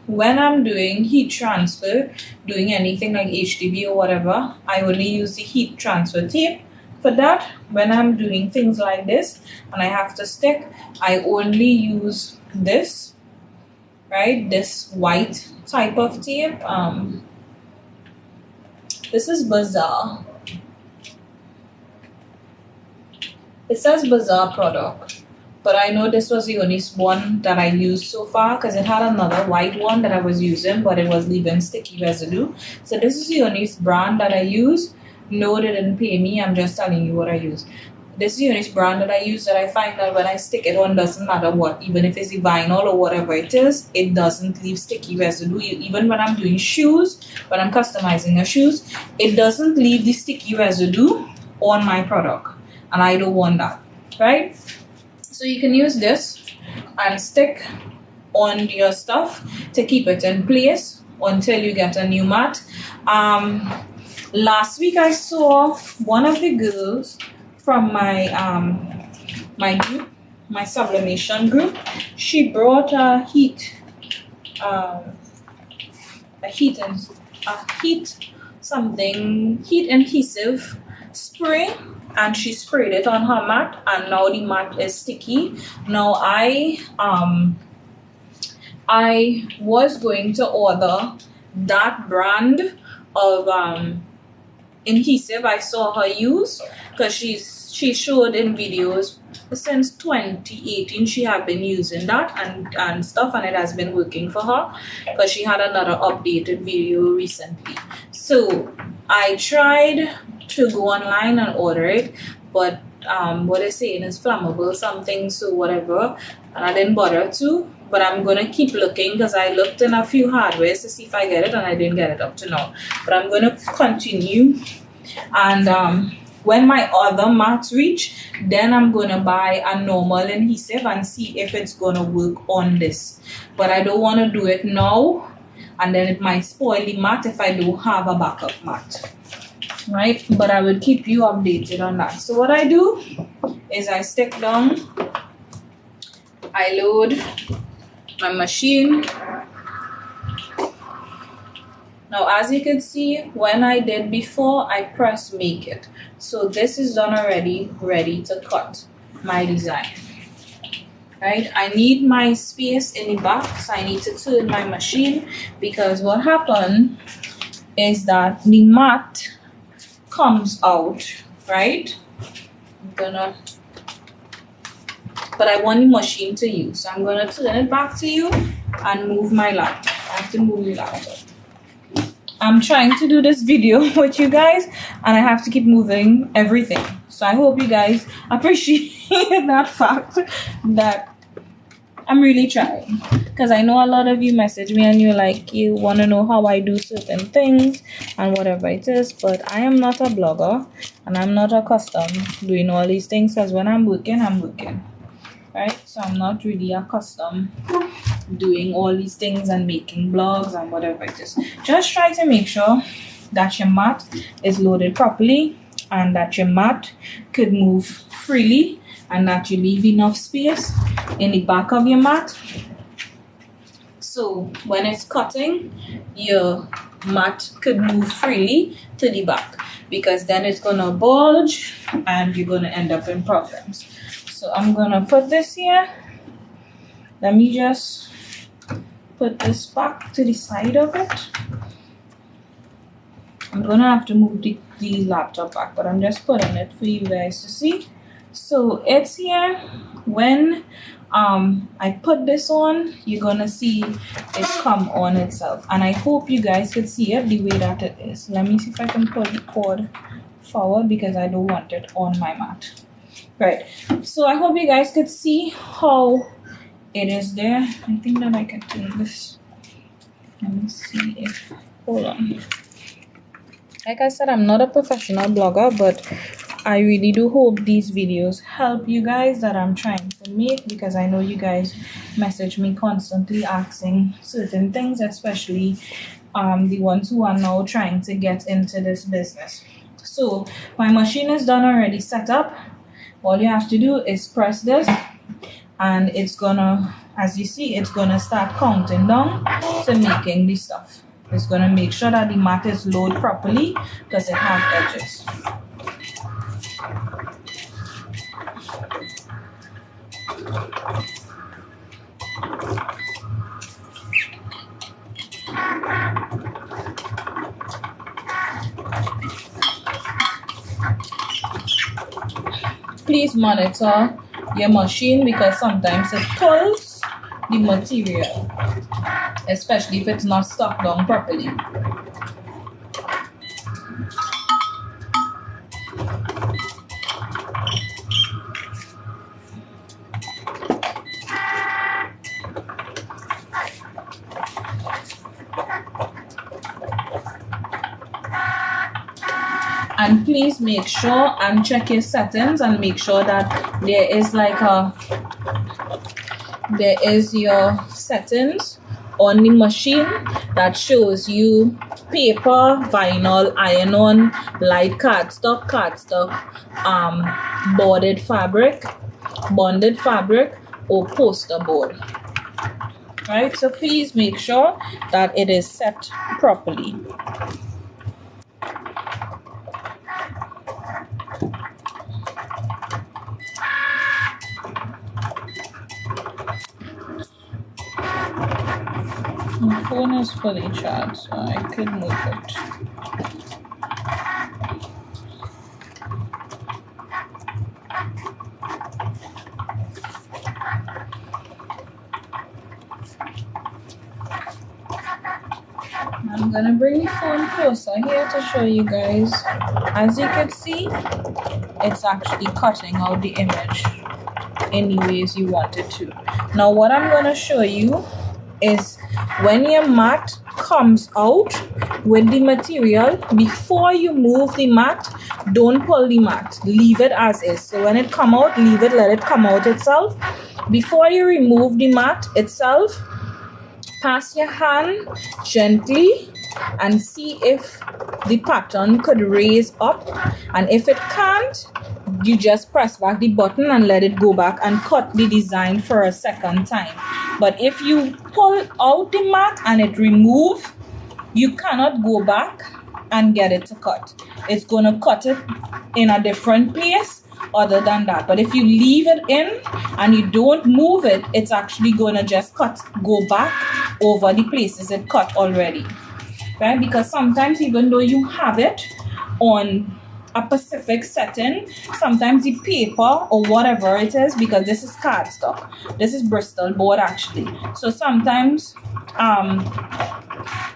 When I'm doing heat transfer, doing anything like HDB or whatever, I only use the heat transfer tape. For that, when I'm doing things like this and I have to stick, I only use this right? This white type of tape. This is Bazaar. It says Bazaar product, but I know this was the only one that I used so far because it had another white one that I was using, but it was leaving sticky residue. So this is the only brand that I use. No, they didn't pay me. I'm just telling you what I use. This is the only brand that I use that I find that when I stick it on, doesn't matter what, even if it's a vinyl or whatever it is, it doesn't leave sticky residue. Even when I'm doing shoes, when I'm customizing a shoes, it doesn't leave the sticky residue on my product. And I don't want that, right? So you can use this and stick on your stuff to keep it in place until you get a new mat. Last week I saw one of the girls from my my group, my sublimation group. She brought a heat adhesive spray, and she sprayed it on her mat, and now the mat is sticky. Now I was going to order that brand of adhesive I saw her use, because she showed in videos since 2018 she had been using that and stuff, and it has been working for her because she had another updated video recently. So I tried to go online and order it, but what it's saying is flammable something, so whatever, and I didn't bother to. But I'm gonna keep looking because I looked in a few hardwares to see if I get it, and I didn't get it up to now. But I'm gonna continue, and when my other mats reach, then I'm gonna buy a normal adhesive and see if it's gonna work on this. But I don't want to do it now, and then it might spoil the mat if I don't have a backup mat, right? But I will keep you updated on that. So what I do is I stick down, I load my machine. Now as you can see, when I did before, I press make it. So this is done already, ready to cut my design, right? I need my space in the back, so I need to turn my machine, because what happened is that the mat comes out, right? But I want the machine to use, so I'm gonna turn it back to you and move my laptop. I have to move the laptop. I'm trying to do this video with you guys, and I have to keep moving everything. So I hope you guys appreciate that fact that I'm really trying, because I know a lot of you message me and you're like, you want to know how I do certain things and whatever it is, but I am not a blogger and I'm not accustomed doing all these things, because when I'm working, right? So I'm not really accustomed doing all these things and making blogs and whatever it is. Just try to make sure that your mat is loaded properly and that your mat could move freely, and that you leave enough space in the back of your mat, so when it's cutting, your mat could move freely to the back, because then it's gonna bulge and you're gonna end up in problems. So I'm gonna put this here. Let me just put this back to the side of it. I'm gonna have to move the laptop back, but I'm just putting it for you guys to see. So it's here. When I put this on, you're gonna see it come on itself, and I hope you guys can see it the way that it is. Let me see if I can pull the cord forward, because I don't want it on my mat. Right, so I hope you guys could see how it is there. I think that I can turn this. Let me see if, hold on. Like I said, I'm not a professional blogger, but I really do hope these videos help you guys that I'm trying to make, because I know you guys message me constantly asking certain things, especially the ones who are now trying to get into this business. So my machine is done already, set up. All you have to do is press this, and it's gonna, as you see, it's gonna start counting down to making the stuff. It's gonna make sure that the mat is loaded properly, because it has edges. please monitor your machine because sometimes it pulls the material, especially if it's not stuck down properly. And please make sure and check your settings and make sure that there is your settings on the machine that shows you paper, vinyl, iron-on, light cardstock, bonded fabric, or poster board. Right, so please make sure that it is set properly. My phone is fully charged, so I could move it. I'm gonna bring the phone closer here to show you guys. As you can see, it's actually cutting out the image any ways you want it to. Now what I'm gonna show you is when your mat comes out with the material, before you move the mat, don't pull the mat, leave it as is. So when it come out, leave it, let it come out itself. Before you remove the mat itself, pass your hand gently and see if the pattern could raise up, and if it can't, you just press back the button and let it go back and cut the design for a second time. But if you pull out the mat and it remove, you cannot go back and get it to cut. It's gonna cut it in a different place other than that. But if you leave it in and you don't move it, it's actually gonna just go back over the places it cut already, right? Because sometimes even though you have it on a specific setting, sometimes the paper or whatever it is, because this is cardstock, this is Bristol board actually, so sometimes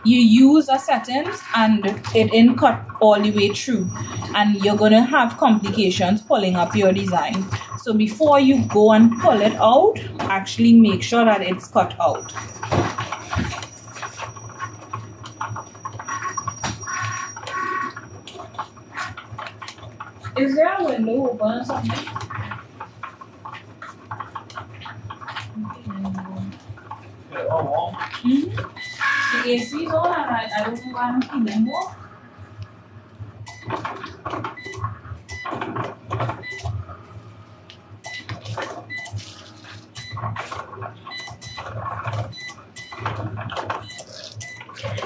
you use a settings and it ain't cut all the way through, and you're gonna have complications pulling up your design. So before you go and pull it out, actually make sure that it's cut out. Is there a window open or something? The AC is on and I don't know why I'm feeling more.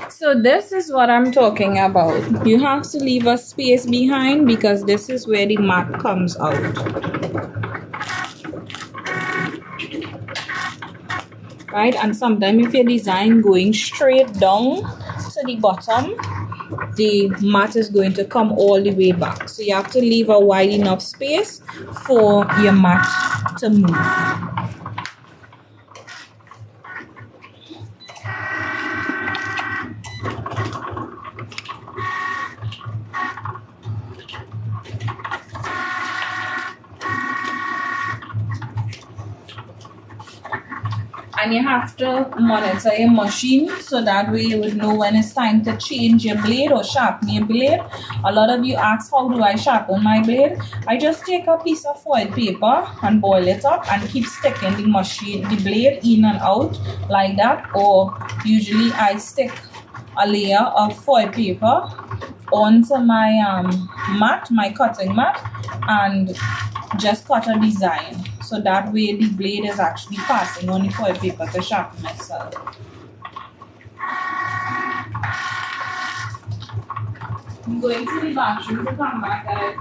So this is what I'm talking about. You have to leave a space behind because this is where the mat comes out. Right, and sometimes if your design going straight down to the bottom, the mat is going to come all the way back. So you have to leave a wide enough space for your mat to move. And you have to monitor your machine so that way you would know when it's time to change your blade or sharpen your blade. A lot of you ask, how do I sharpen my blade? I just take a piece of foil paper and boil it up and keep sticking the blade in and out like that. Or usually I stick a layer of foil paper onto my mat, my cutting mat, and just cut a design. So that way the blade is actually passing on the foil paper to sharpen itself. I'm going to the bathroom to come back at it.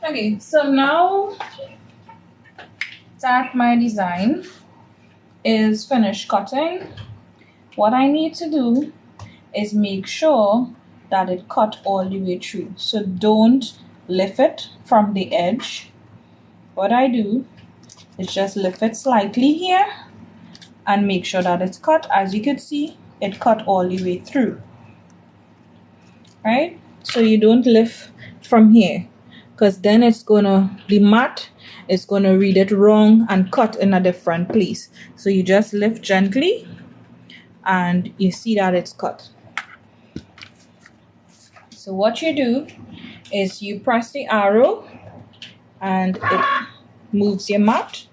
Okay, so now that my design is finished cutting, what I need to do is make sure that it cut all the way through. So don't lift it from the edge. What I do is just lift it slightly here and make sure that it's cut. As you can see, it cut all the way through, right? So you don't lift from here, because then the mat is gonna read it wrong and cut in a different place. So you just lift gently and you see that it's cut. So what you do is you press the arrow and it moves your mat.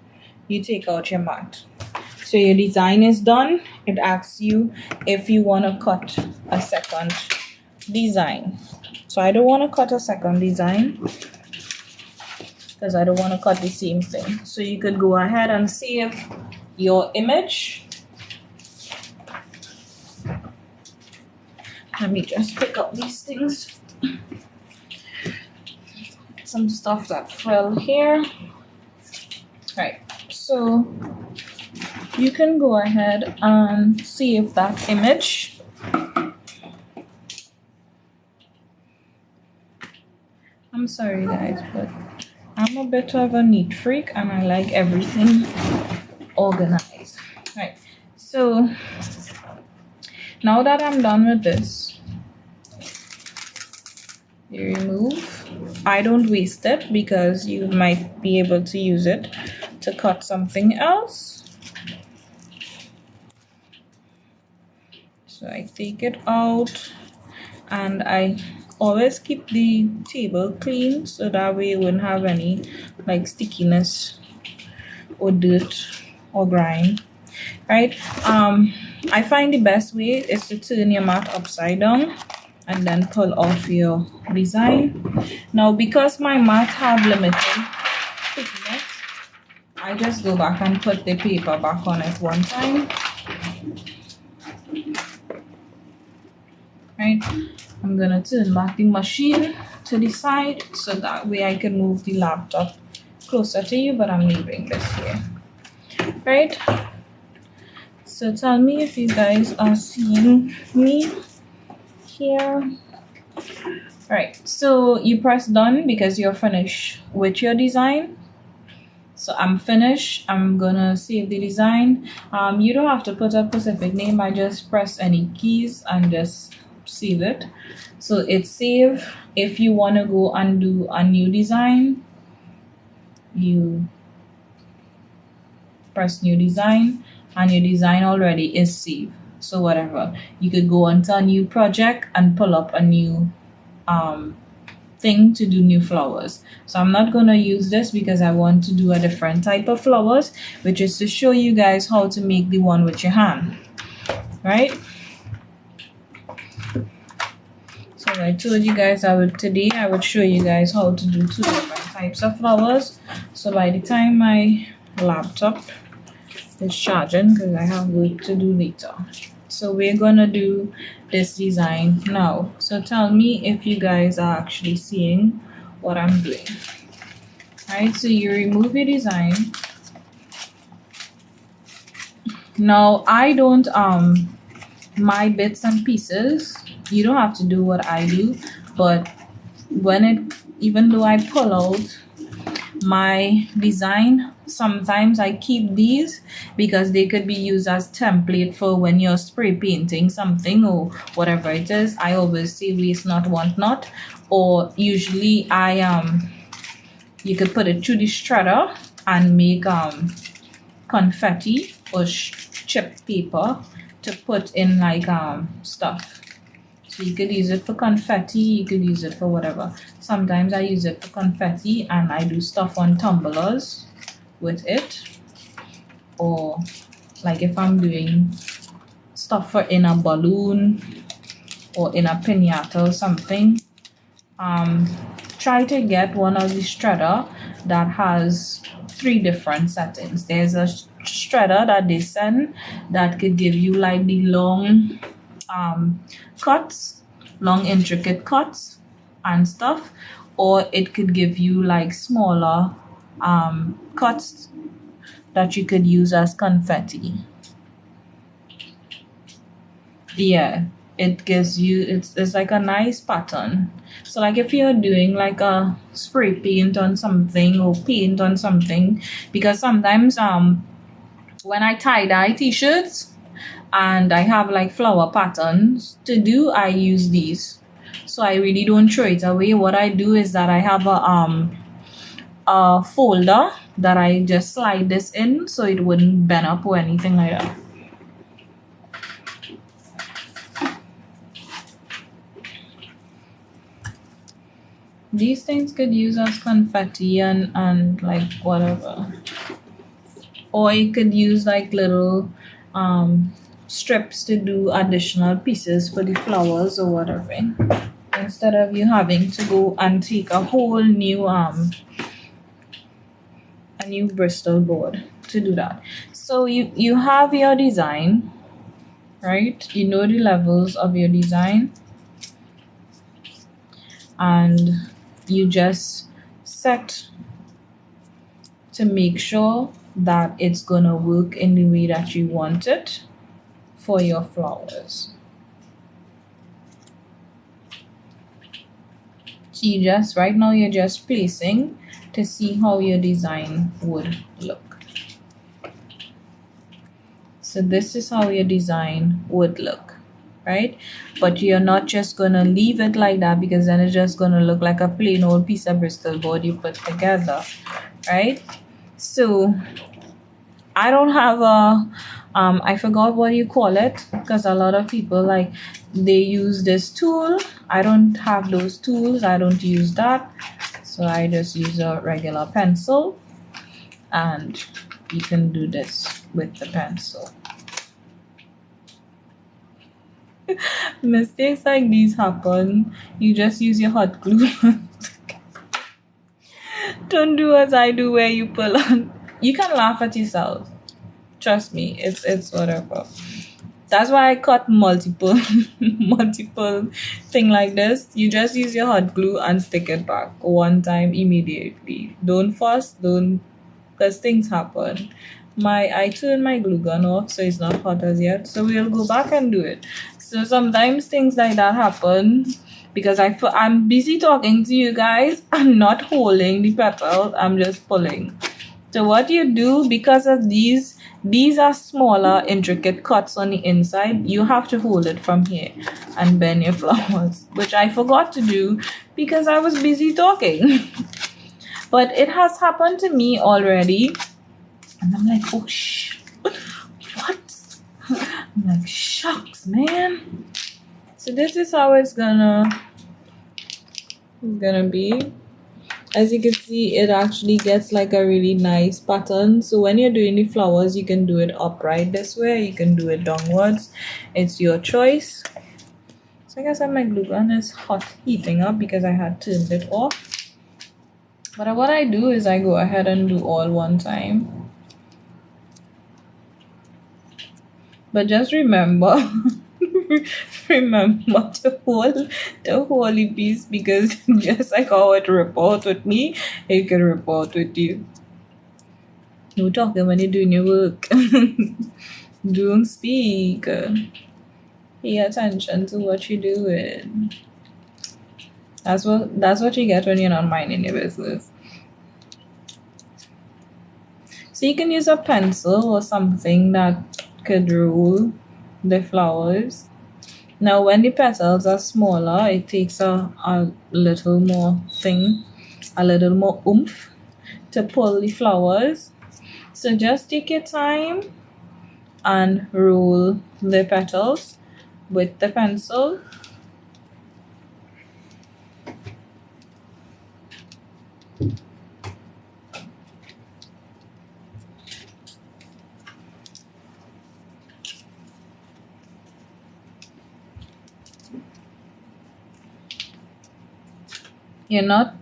You take out your mat. So your design is done. It asks you if you want to cut a second design. So I don't want to cut a second design because I don't want to cut the same thing. So you could go ahead and save your image. Let me just pick up these things. Some stuff that fell here. Right, so you can go ahead and save that image. I'm sorry guys, but I'm a bit of a neat freak and I like everything organized. Right, so now that I'm done with this, you remove. I don't waste it because you might be able to use it to cut something else. So I take it out and I always keep the table clean so that way you wouldn't have any like stickiness or dirt or grime, right? I find the best way is to turn your mat upside down and then pull off your design. Now because my mat have limited thickness, I just go back and put the paper back on it one time. Right, I'm gonna turn back the machine to the side so that way I can move the laptop closer to you, but I'm leaving this here. Right, so tell me if you guys are seeing me here. Right, so you press done because you're finished with your design. So I'm finished. I'm gonna save the design. You don't have to put a specific name. I just press any keys and just save it. So it's saved. If you want to go and do a new design, you press new design and your design already is saved. So whatever, you could go onto a new project and pull up a new thing to do new flowers. So I'm not going to use this because I want to do a different type of flowers, which is to show you guys how to make the one with your hand, right? So I told you guys today I would show you guys how to do 2 different types of flowers. So by the time my laptop is charging, because I have work to do later, so we're gonna do this design now. So tell me if you guys are actually seeing what I'm doing. Alright, so you remove your design. Now I don't my bits and pieces, you don't have to do what I do, but even though I pull out my design, sometimes I keep these because they could be used as template for when you're spray painting something or whatever it is. I always say waste not, want not. Or usually you could put it through the shredder and make confetti or chip paper to put in like stuff. So you could use it for confetti, you could use it for whatever. Sometimes I use it for confetti and I do stuff on tumblers with it. Or like if I'm doing stuff for in a balloon or in a piñata or something, try to get one of the shredder that has 3 different settings. There's a shredder that they send that could give you like the long cuts, long intricate cuts and stuff, or it could give you like smaller cuts that you could use as confetti. Yeah, it gives you, it's like a nice pattern. So like if you're doing like a spray paint on something or paint on something, because sometimes when I tie-dye t-shirts and I have like flower patterns to do, I use these. So I really don't throw it away. What I do is that I have a folder that I just slide this in so it wouldn't bend up or anything like that. These things could use as confetti and like whatever. Or you could use like little strips to do additional pieces for the flowers or whatever. Instead of you having to go and take a whole new Bristol board to do that. So you have your design, right? You know the levels of your design, and you just set to make sure that it's gonna work in the way that you want it for your flowers. So you just, right now you're just placing to see how your design would look. So this is how your design would look, right? But you're not just gonna leave it like that, because then it's just gonna look like a plain old piece of Bristol board you put together, right? So I don't have a I forgot what you call it, because a lot of people like they use this tool. I don't have those tools. I don't use that. So I just use a regular pencil, and you can do this with the pencil. Mistakes like these happen. You just use your hot glue. Don't do as I do, where you pull on. You can laugh at yourself. Trust me, it's whatever. That's why I cut multiple thing like this. You just use your hot glue and stick it back one time immediately. Don't fuss, don't, because things happen. I turned my glue gun off, so it's not hot as yet. So we'll go back and do it. So sometimes things like that happen because I'm busy talking to you guys. I'm not holding the petal. I'm just pulling. So what you do, because of these are smaller intricate cuts on the inside, you have to hold it from here and bend your flowers, which I forgot to do because I was busy talking. But it has happened to me already, and I'm like, oh what? I'm like, shucks, man. So this is how it's gonna be. As you can see, it actually gets like a really nice pattern. So when you're doing the flowers, you can do it upright this way, you can do it downwards. It's your choice. So I guess my glue gun is heating up because I had turned it off. But what I do is I go ahead and do all one time. But just remember to hold the holy piece, because just like how it report with me, it can report with you. No talking when you're doing your work. Don't speak. Pay attention to what you're doing. That's what you get when you're not minding your business. So you can use a pencil or something that could rule the flowers. Now when the petals are smaller, it takes a little more oomph to pull the flowers. So just take your time and roll the petals with the pencil. You're not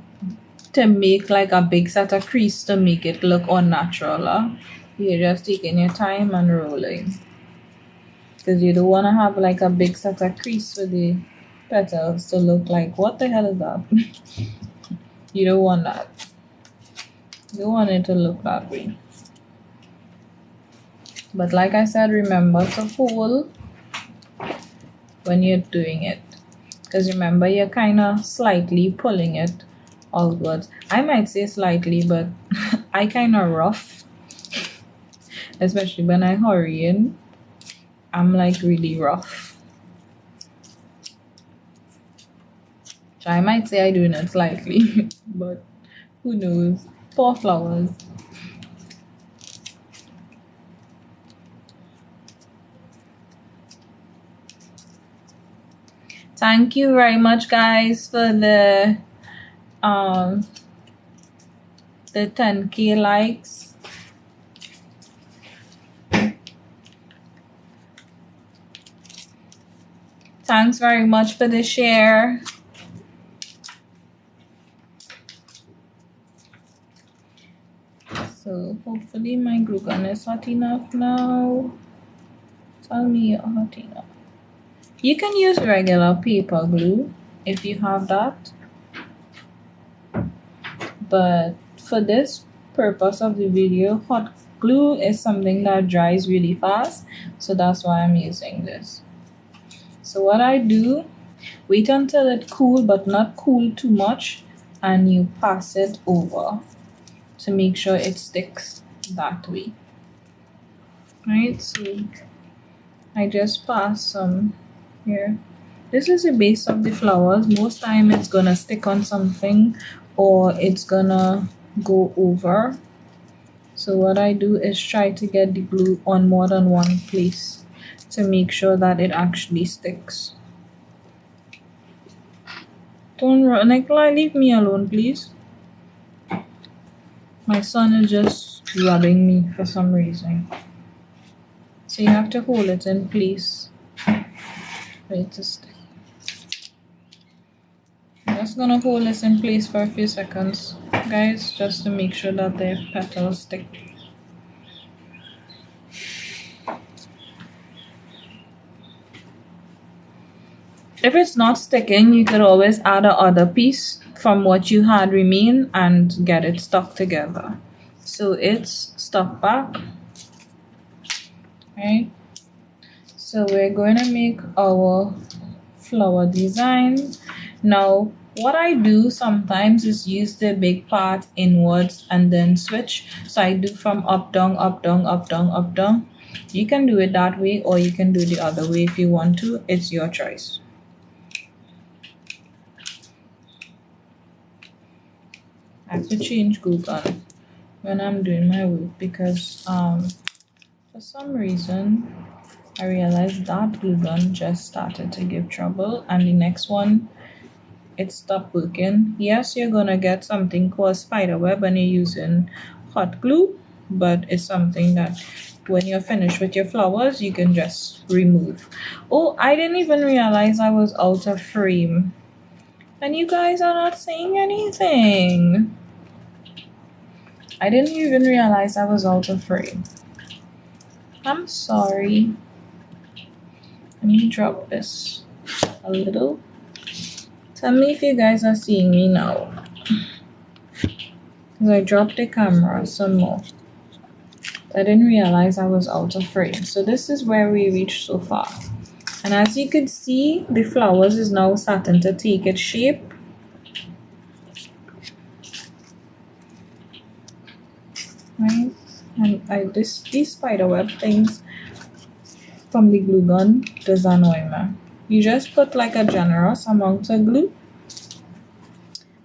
to make like a big set of crease to make it look unnatural. You're just taking your time and rolling, because you don't want to have like a big set of crease for the petals to look like, what the hell is that? You don't want that. You don't want it to look that way. But like I said, remember to hold when you're doing it, because remember you're kind of slightly pulling it outwards. I might say slightly, but I kind of rough, especially when I hurry in. I'm like really rough. So I might say I doing it slightly, but who knows? Poor flowers. Thank you very much, guys, for the 10K likes. Thanks very much for the share. So hopefully my glue gun is hot enough now. Tell me you're hot enough. You can use regular paper glue if you have that. But for this purpose of the video, hot glue is something that dries really fast. So that's why I'm using this. So what I do, wait until it cool, but not cool too much, and you pass it over to make sure it sticks that way. Right, so I just pass some here. This is the base of the flowers. Most time it's gonna stick on something or it's gonna go over. So what I do is try to get the glue on more than one place to make sure that it actually sticks. Don't run, Nikolai, leave me alone, please. My son is just rubbing me for some reason. So you have to hold it in place for it to stick. I'm just gonna hold this in place for a few seconds, guys, just to make sure that the petals stick. If it's not sticking, you could always add another piece from what you had remain and get it stuck together. So it's stuck back. Right? So we're going to make our flower design. Now, what I do sometimes is use the big part inwards and then switch. So I do from up, down, up, down, up, down, up, down. You can do it that way or you can do the other way if you want to. It's your choice. I have to change glue gun when I'm doing my work because for some reason I realized that glue gun just started to give trouble, and the next one it stopped working. Yes, you're gonna get something called spider web when you're using hot glue, but it's something that when you're finished with your flowers you can just remove. Oh, I didn't even realize I was out of frame and you guys are not saying anything. I didn't even realize I was out of frame. I'm sorry. Let me drop this a little. Tell me if you guys are seeing me now. Because I dropped the camera some more. I didn't realize I was out of frame. So this is where we reached so far. And as you can see, the flowers is now starting to take its shape. Right? And these spider web things from the glue gun does annoy me. You just put like a generous amount of glue.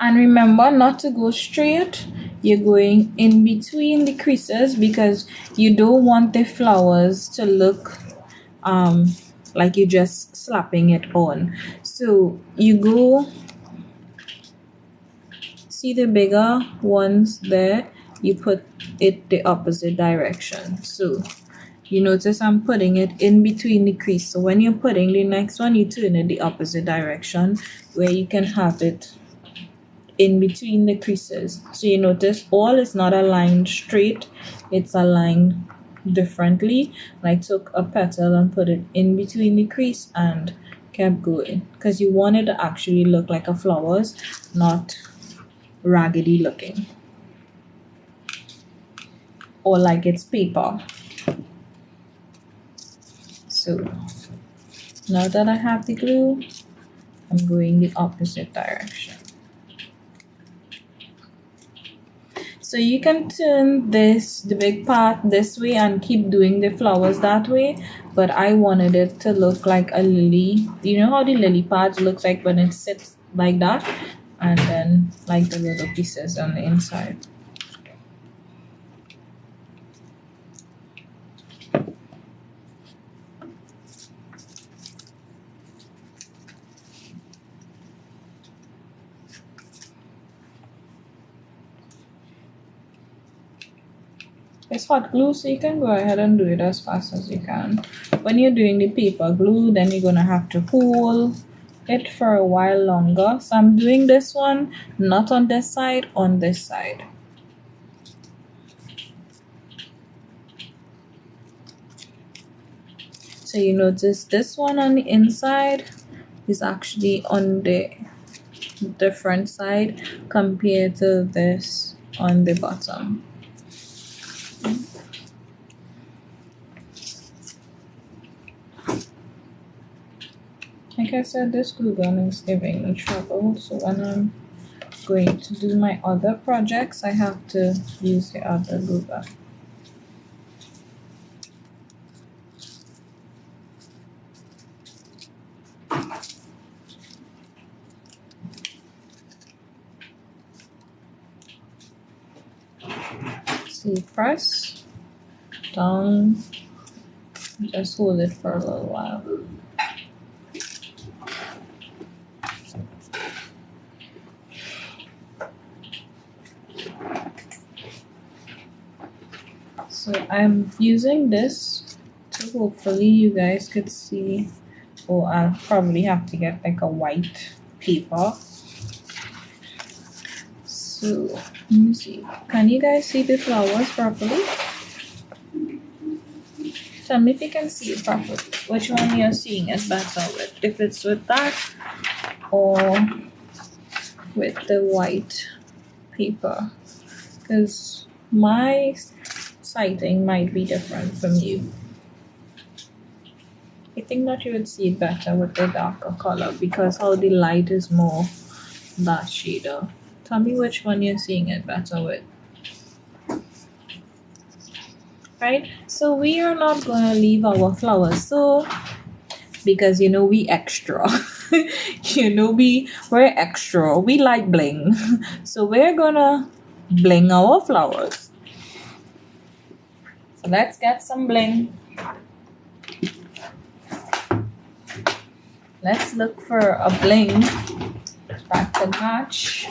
And remember not to go straight. You're going in between the creases because you don't want the flowers to look like you're just slapping it on. So you go, see the bigger ones there, you put it the opposite direction. So you notice I'm putting it in between the crease. So when you're putting the next one, you turn it the opposite direction where you can have it in between the creases. So you notice all is not aligned straight, it's aligned differently. And I took a petal and put it in between the crease and kept going because you want it to actually look like a flowers, not raggedy looking, or like it's paper. So now that I have the glue, I'm going the opposite direction. So you can turn the big part this way and keep doing the flowers that way, but I wanted it to look like a lily. You know how the lily part looks like when it sits like that, and then like the little pieces on the inside. It's hot glue, so you can go ahead and do it as fast as you can. When you're doing the paper glue, then you're gonna have to hold it for a while longer. So I'm doing this one not on this side, on this side. So you notice this one on the inside is actually on the different side compared to this on the bottom. Like I said, this glue gun is giving me trouble, so when I'm going to do my other projects, I have to use the other glue gun. See, press down, just hold it for a little while. So I'm using this to hopefully you guys could see, or I'll probably have to get like a white paper. So let me see, can you guys see the flowers properly? Tell me if you can see it properly, which one you're seeing it better with, if it's with that or with the white paper, because my sighting might be different from you. I think that you would see it better with the darker color because how the light is more that shader. Tell me which one you're seeing it better with. Right, so we are not gonna leave our flowers so, because you know we extra. You know we're extra, we like bling. So we're gonna bling our flowers. So let's get some bling. Let's look for a bling that can match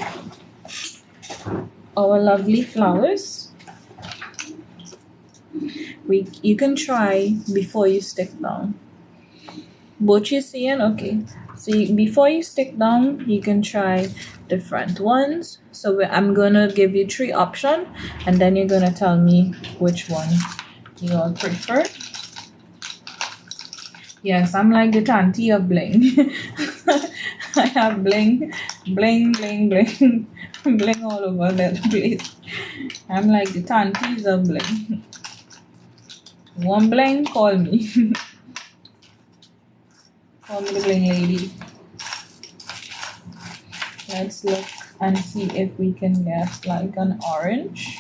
our lovely flowers. You can try before you stick down. Both you seeing? Okay. So before you stick down, you can try different ones. So I'm gonna give you 3 options, and then you're gonna tell me which one you all prefer. Yes, I'm like the tanty of bling. I have bling, bling, bling, bling, bling all over the place. I'm like the tanties of bling. One bling, call me. Call me the bling lady. Let's look and see if we can get like an orange.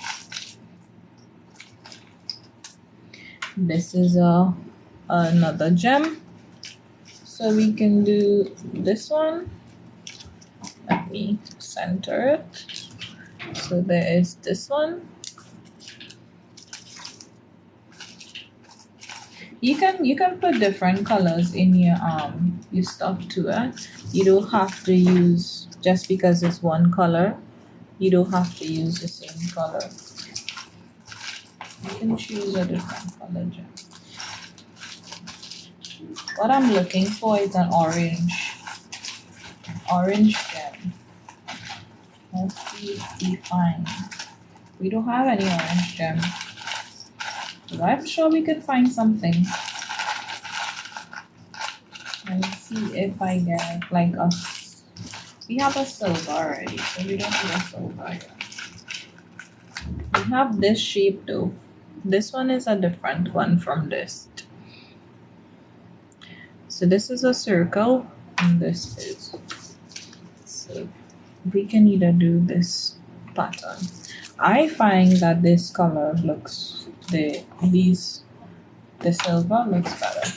This is another gem. So we can do this one. Let me center it. So there is this one. You can put different colors in your stuff too. You don't have to use, just because it's one color, you don't have to use the same color. You can choose a different color gem. What I'm looking for is an orange gem. Let's see if we find. We don't have any orange gem, but I'm sure we could find something. Let's see if I get like a We have a silver already, so we don't need a silver yet. We have this shape though. This one is a different one from this. So this is a circle and this is. So we can either do this pattern. I find that this color looks, the silver looks better.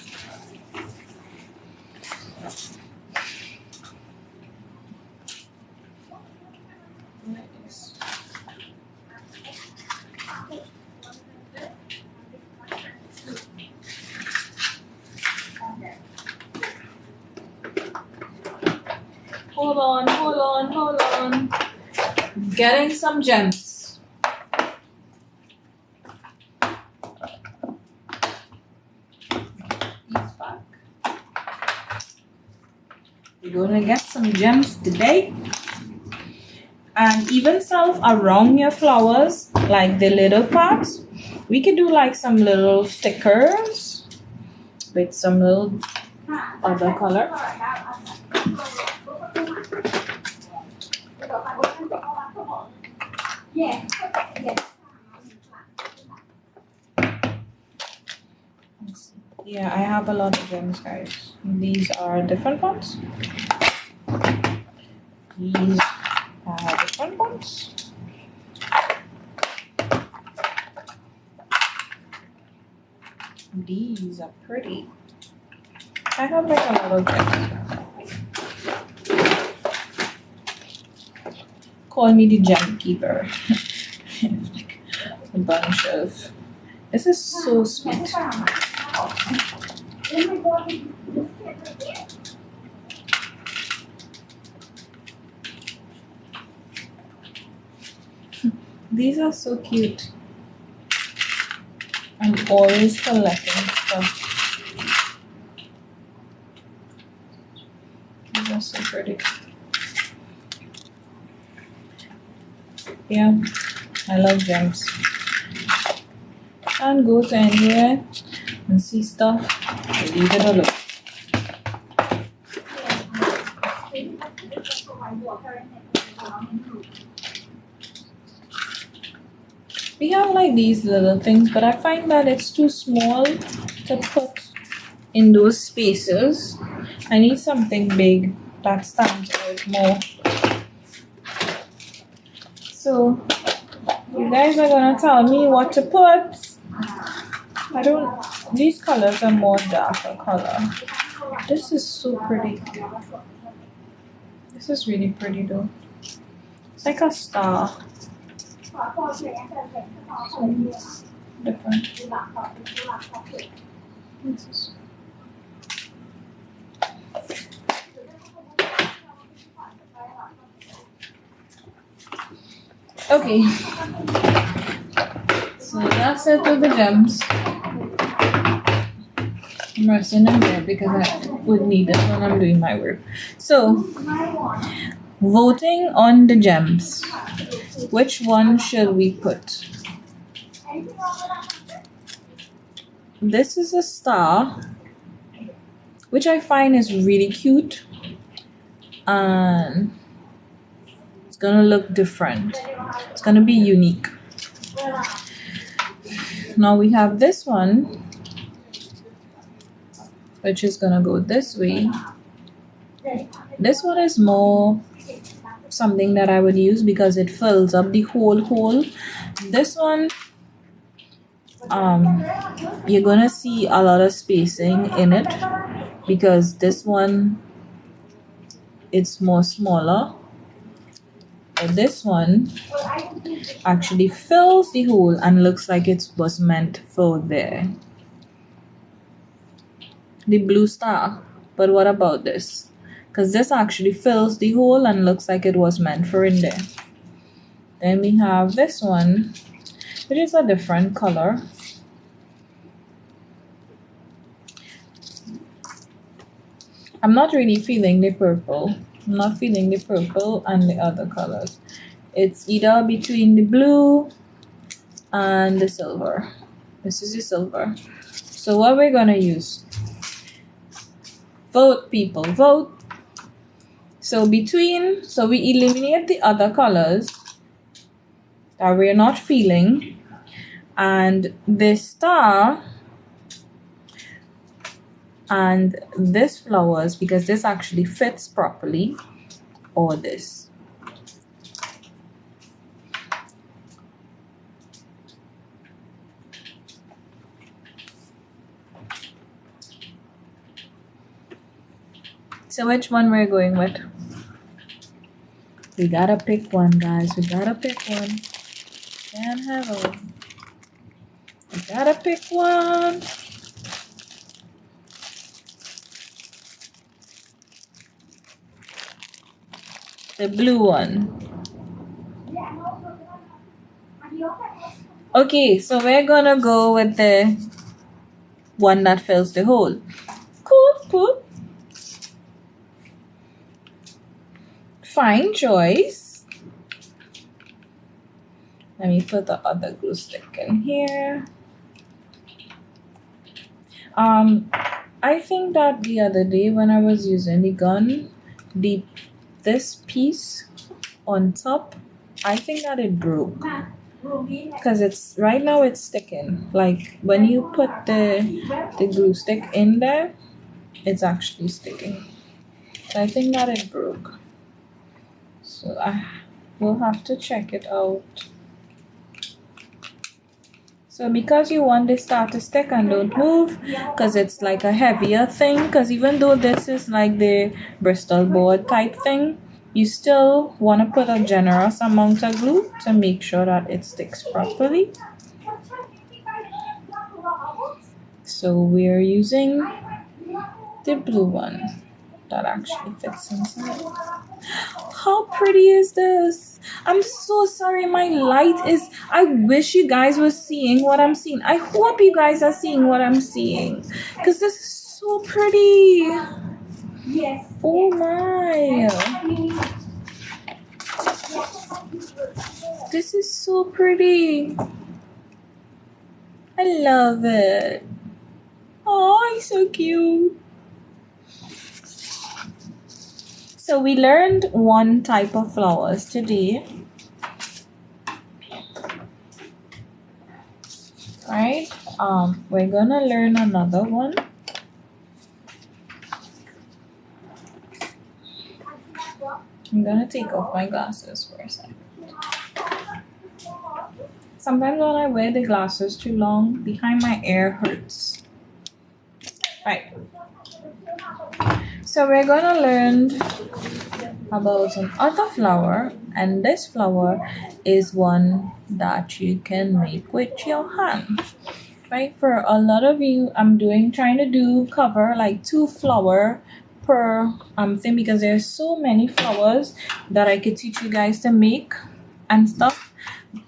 Hold on. Getting some gems. He's back. We're gonna get some gems today. And even self around your flowers, like the little parts, we could do like some little stickers with some little other color. Yeah, I have a lot of gems, guys. These are different ones. These are different ones. These are pretty. I have like a lot of gems. Call me the gem keeper. Like a bunch of. This is so sweet. These are so cute. I'm always collecting stuff. These are so pretty. Yeah, I love gems. And go to anywhere and see stuff. Leave it alone. We have like these little things, but I find that it's too small to put in those spaces. I need something big that stands out more. So you guys are gonna tell me what to put. These colors are more darker color. This is so pretty. This is really pretty though. It's like a star. So different. Okay. So that's it with the gems. I'm resting them there because I would need it when I'm doing my work. So, voting on the gems. Which one should we put? This is a star, which I find is really cute. And it's gonna look different. It's gonna be unique. Now we have this one, which is gonna go this way. This one is more something that I would use because it fills up the whole hole. This one, you're gonna see a lot of spacing in it because this one, it's more smaller. But this one actually fills the hole and looks like it was meant for there. The blue star. But what about this? Because this actually fills the hole and looks like it was meant for in there. Then we have this one, which is a different color. I'm not really feeling the purple. I'm not feeling the purple and the other colors. It's either between the blue and the silver. This is the silver. So what we're gonna use? Vote, people, vote. So we eliminate the other colors that we're not feeling, and this star and this flowers, because this actually fits properly, or this. So which one we're going with? We gotta pick one, guys. We gotta pick one. Can't have one. We gotta pick one. The blue one. Okay, so we're gonna go with the one that fills the hole. Cool. Fine choice. Let me put the other glue stick in here. I think that the other day when I was using the gun, this piece on top, I think that it broke. Because right now it's sticking. Like when you put the glue stick in there, it's actually sticking. So I think that it broke. So I will have to check it out. So because you want this star to stick and don't move, because it's like a heavier thing, because even though this is like the Bristol board type thing, you still want to put a generous amount of glue to make sure that it sticks properly. So we're using the blue one that actually fits inside. How pretty is this? I'm so sorry, my light is, I wish you guys were seeing what I'm seeing. I hope you guys are seeing what I'm seeing, because this is so pretty. Yes. Oh my. This is so pretty. I love it. Oh, he's so cute. So we learned one type of flowers today. Right? We're gonna learn another one. I'm gonna take off my glasses for a second. Sometimes when I wear the glasses too long, behind my ear hurts. Right. So we're gonna learn about another flower, and this flower is one that you can make with your hand. Right? For a lot of you, I'm trying to cover like 2 flowers per thing, because there's so many flowers that I could teach you guys to make and stuff.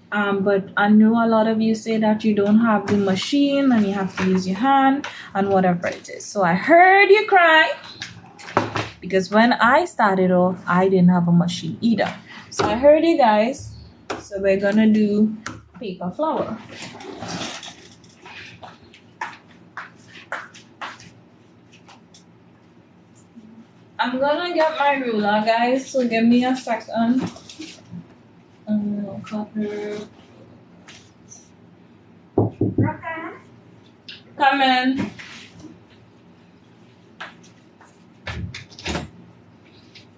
But I know a lot of you say that you don't have the machine and you have to use your hand and whatever it is. So I heard you cry, because when I started off, I didn't have a machine either. So I heard you guys. So we're gonna do paper flower. I'm gonna get my ruler, guys, so give me a second. Cutter. Come in.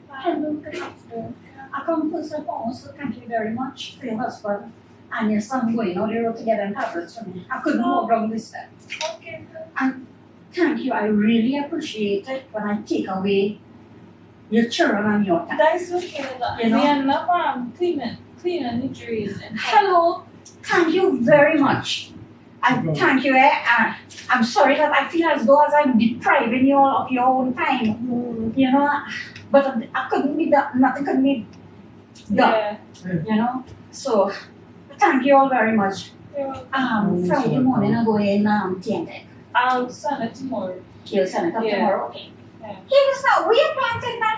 Hello, good afternoon. I come first and foremost, thank you very much for your husband and your son going out the road to get them tablets for me. I couldn't walk down this step. Okay. And thank you, I really appreciate it when I take away your children and your time. That's okay. You know? We are not cleaning the trees. Hello, thank you very much. And thank you. I'm sorry that I feel as though as I'm depriving you all of your own time. You know, but I couldn't be done. Nothing could be done. Yeah. You know. So thank you all very much. Friday morning I go in TNT. I'll send it tomorrow. You'll send it up tomorrow. Okay. Yeah. We are planting that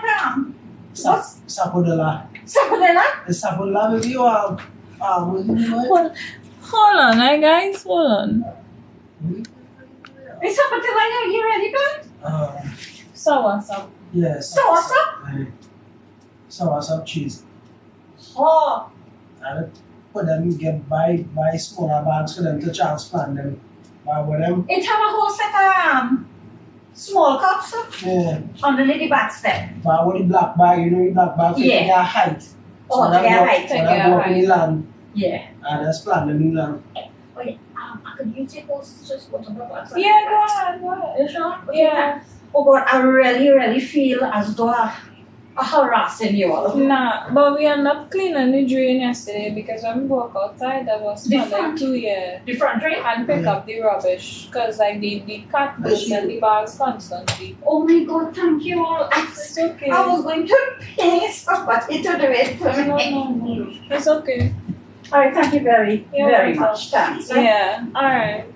Sapodala. Sapodala? The Sapodala with you are hold on, guys. Hold on. Is Sapodala you ready, guys? Sour. Yes. Sour? soursop cheese. Oh, And put them, buy smaller bags for them to transplant them. Buy with them. it have a whole set of small cups Yeah. underneath the back step. Buy with the black bag, you know the black bag for Yeah. their height. Oh, that their go- height. So that go up in the land Yeah. and just plant them in the land. Wait, I could use it to just go to the back. Yeah, go ahead, go ahead. You sure? Okay. Yeah. Oh God, I really feel as though I'm harassing you all. Nah, but we end up cleaning the drain yesterday because when we walk outside, there was The smell like front? 2 years. The front drain? And pick up the rubbish because like the cat goes in the bags constantly. Oh my God, thank you all. It's okay. I was going to pay somebody to do it for No, me. no. It's okay. All right, thank you very You're very welcome. much. Thanks. Yeah. Alright.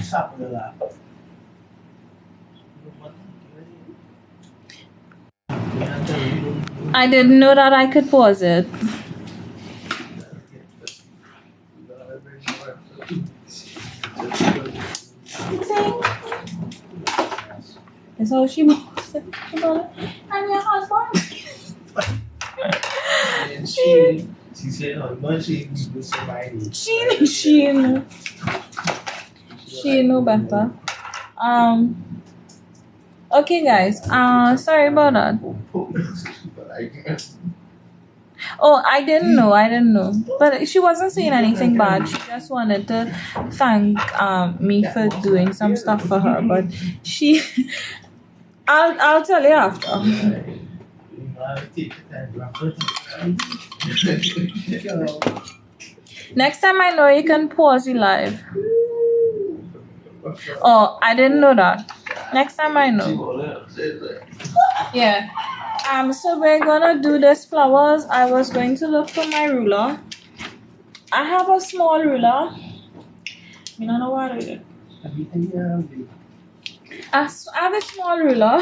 Sapodala. I didn't know that I could pause it. That's how she moves it. And your husband. And she said, oh, no, she was somebody. She know better. Okay guys, sorry about that. Oh, I didn't know. But she wasn't saying anything bad. She just wanted to thank me for doing some stuff for her. But she I'll tell you after. Next time I know you can pause the live. Oh, I didn't know that. Next time I know. Yeah. So we're gonna do this flowers. I was going to look for my ruler. I have a small ruler. You don't know what I did. I have a small ruler,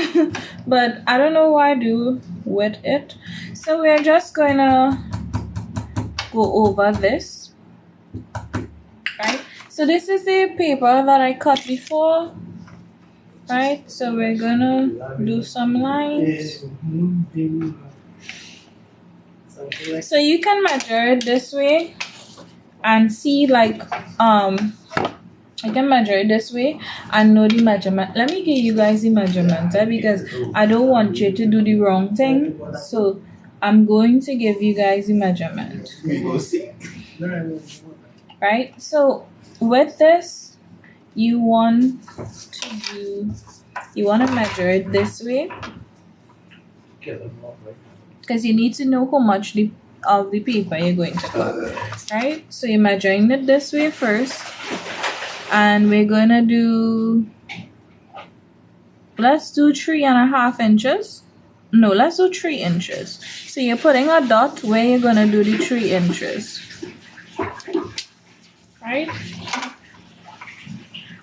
but I don't know what I do with it. So we're just gonna go over this. Right? So this is the paper that I cut before. Right? So we're gonna do some lines. So you can measure it this way and see like I can measure it this way and know the measurement. Let me give you guys the measurement because I don't want you to do the wrong thing. So I'm going to give you guys the measurement. Right? So with this, you want to measure it this way because you need to know how much of the paper you're going to cut. Right? So you're measuring it this way first. And we're gonna do, let's do 3.5 inches. No, let's do 3 inches. So you're putting a dot where you're gonna do the 3 inches. Right?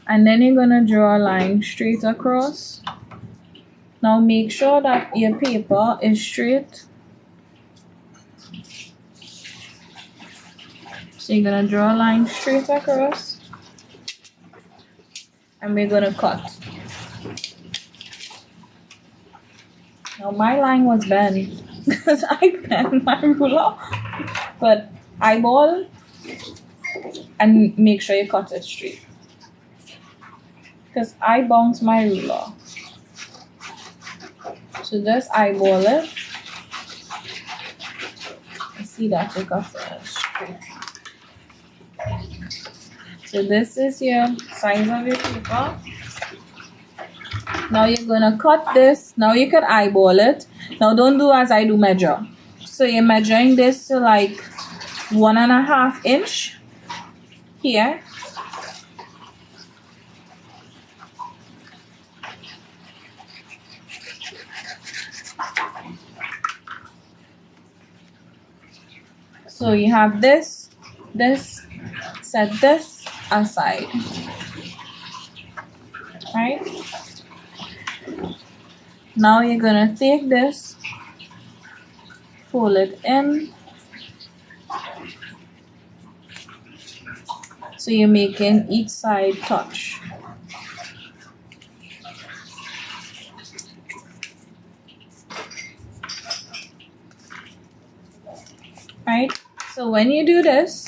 And then you're gonna draw a line straight across. Now make sure that your paper is straight. So you're gonna draw a line straight across. And we're gonna cut. Now my line was bent because I bent my ruler, but eyeball and make sure you cut it straight because I bounced my ruler. So just eyeball it. I see that you cut it straight. So this is your size of your paper. Now you're gonna cut this. Now you can eyeball it. Now don't do as I do, measure. So you're measuring this to like 1.5 inch here. So you have this, set this aside, right? Now you're gonna take this, fold it in. So you're making each side touch. Right? So when you do this,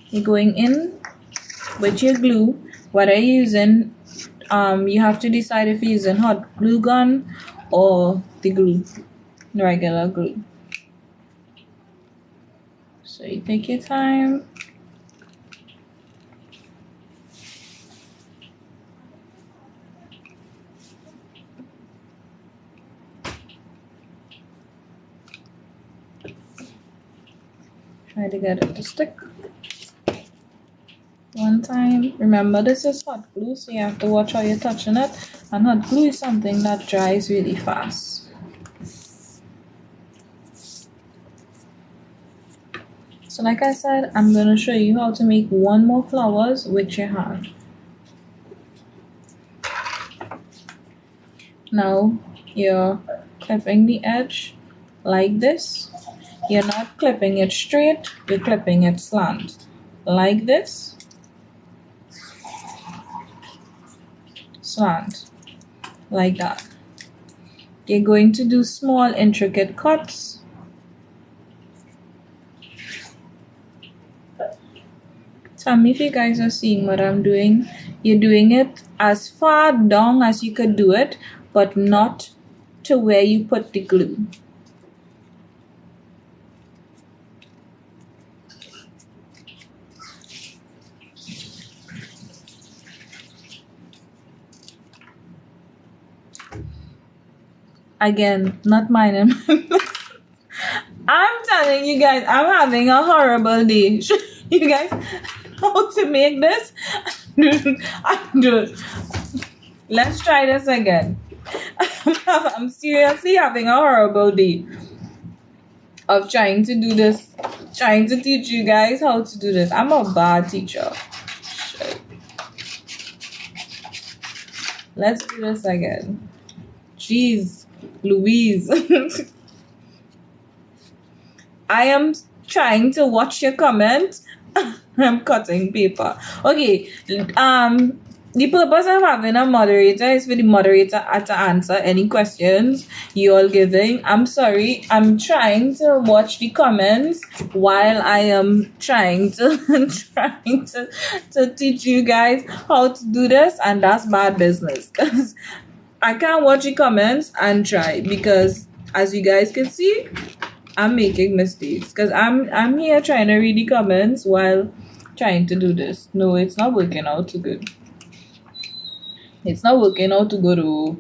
you're going in with your glue. What are you using? You have to decide if you're using hot glue gun or the glue, regular glue. So you take your time. Try to get it to stick. One time. Remember, this is hot glue, so you have to watch how you're touching it. And hot glue is something that dries really fast. So like I said, I'm going to show you how to make one more flowers with your hand. Now you're clipping the edge like this. You're not clipping it straight, you're clipping it slant. Like this. Slant. Like that. You're going to do small intricate cuts. Tell me if you guys are seeing what I'm doing. You're doing it as far down as you could do it, but not to where you put the glue. Again, not mine. I'm telling you guys, I'm having a horrible day. You guys know how to make this? Let's try this again. I'm seriously having a horrible day of trying to do this, trying to teach you guys how to do this. I'm a bad teacher. Shit. Let's do this again. Jeez, Louise. I am trying to watch your comments. I'm cutting paper. Okay. The purpose of having a moderator is for the moderator to answer any questions you all giving. I'm sorry. I'm trying to watch the comments while I am trying to to teach you guys how to do this, and that's bad business. Because I can't watch the comments and try, because as you guys can see, I'm making mistakes because I'm here trying to read the comments while trying to do this. No, it's not working out too good. It's not working out too good. Oh.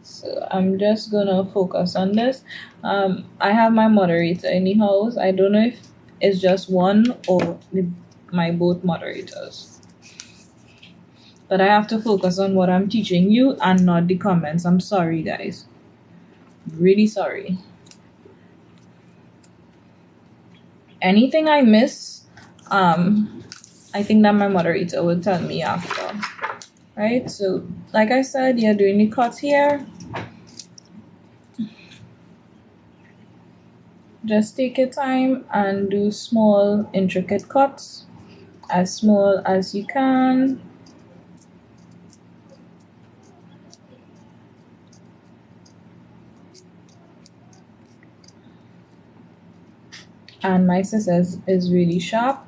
So I'm just gonna focus on this. I have my moderator in the house. I don't know if it's just one or my both moderators. But I have to focus on what I'm teaching you and not the comments. I'm sorry, guys. Really sorry. Anything I miss, I think that my moderator will tell me after. Right? So, like I said, you're doing the cuts here. Just take your time and do small, intricate cuts, as small as you can. And my scissors is really sharp.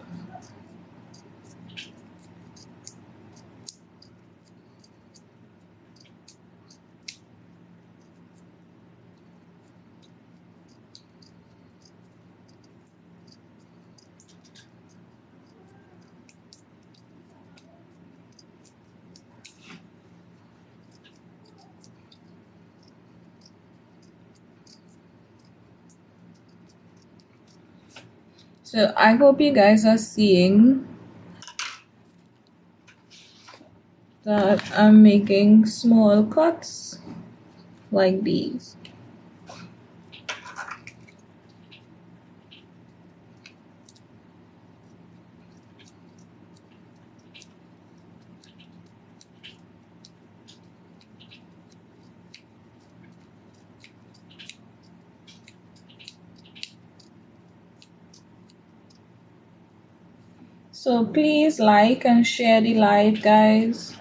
So I hope you guys are seeing that I'm making small cuts like these. So please like and share the live, guys,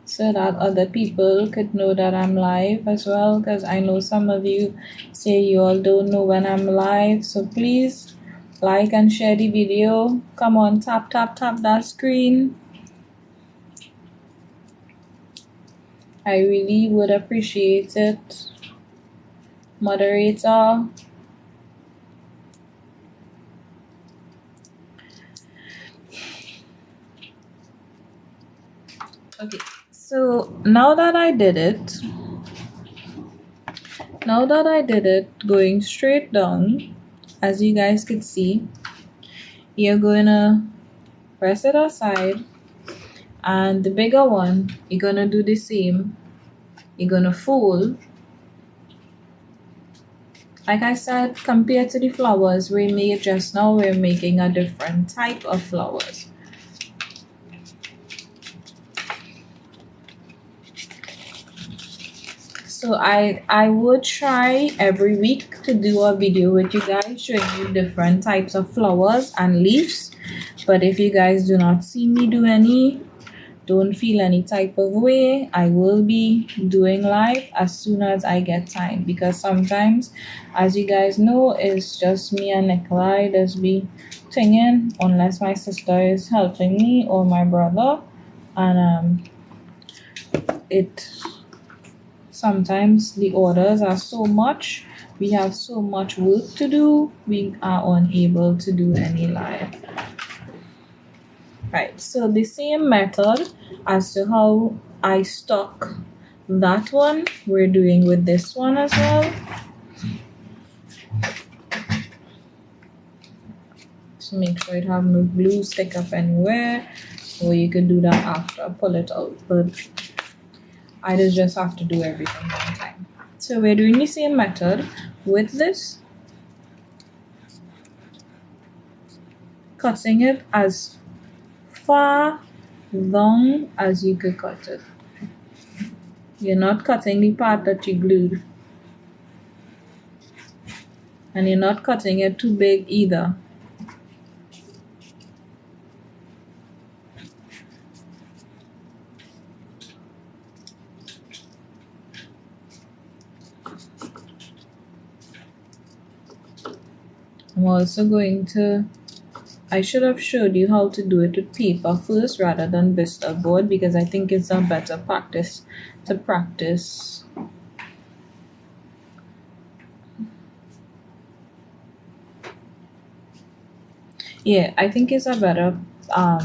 so that other people could know that I'm live as well, because I know some of you say you all don't know when I'm live. So please like and share the video. Come on, tap that screen. I really would appreciate it. Moderator. Okay, so now that I did it, going straight down, as you guys could see, you're gonna press it aside, and the bigger one, you're gonna do the same. You're gonna fold. Like I said, compared to the flowers we made just now, we're making a different type of flowers. So I would try every week to do a video with you guys showing you different types of flowers and leaves. But if you guys do not see me do any, don't feel any type of way. I will be doing live as soon as I get time, because sometimes, as you guys know, it's just me and Nikolai that's be singing unless my sister is helping me or my brother, and it sometimes the orders are so much, we have so much work to do, we are unable to do any live. Right, so the same method as to how I stock that one, we're doing with this one as well. So make sure you have no glue stick up anywhere, or you could do that after, pull it out, but I just have to do everything one time. So we're doing the same method with this, cutting it as far long as you could cut it. You're not cutting the part that you glued, and you're not cutting it too big either. I'm also going to, I should have showed you how to do it with paper first rather than Bristol board, because I think it's a better practice to practice. Yeah, I think it's a better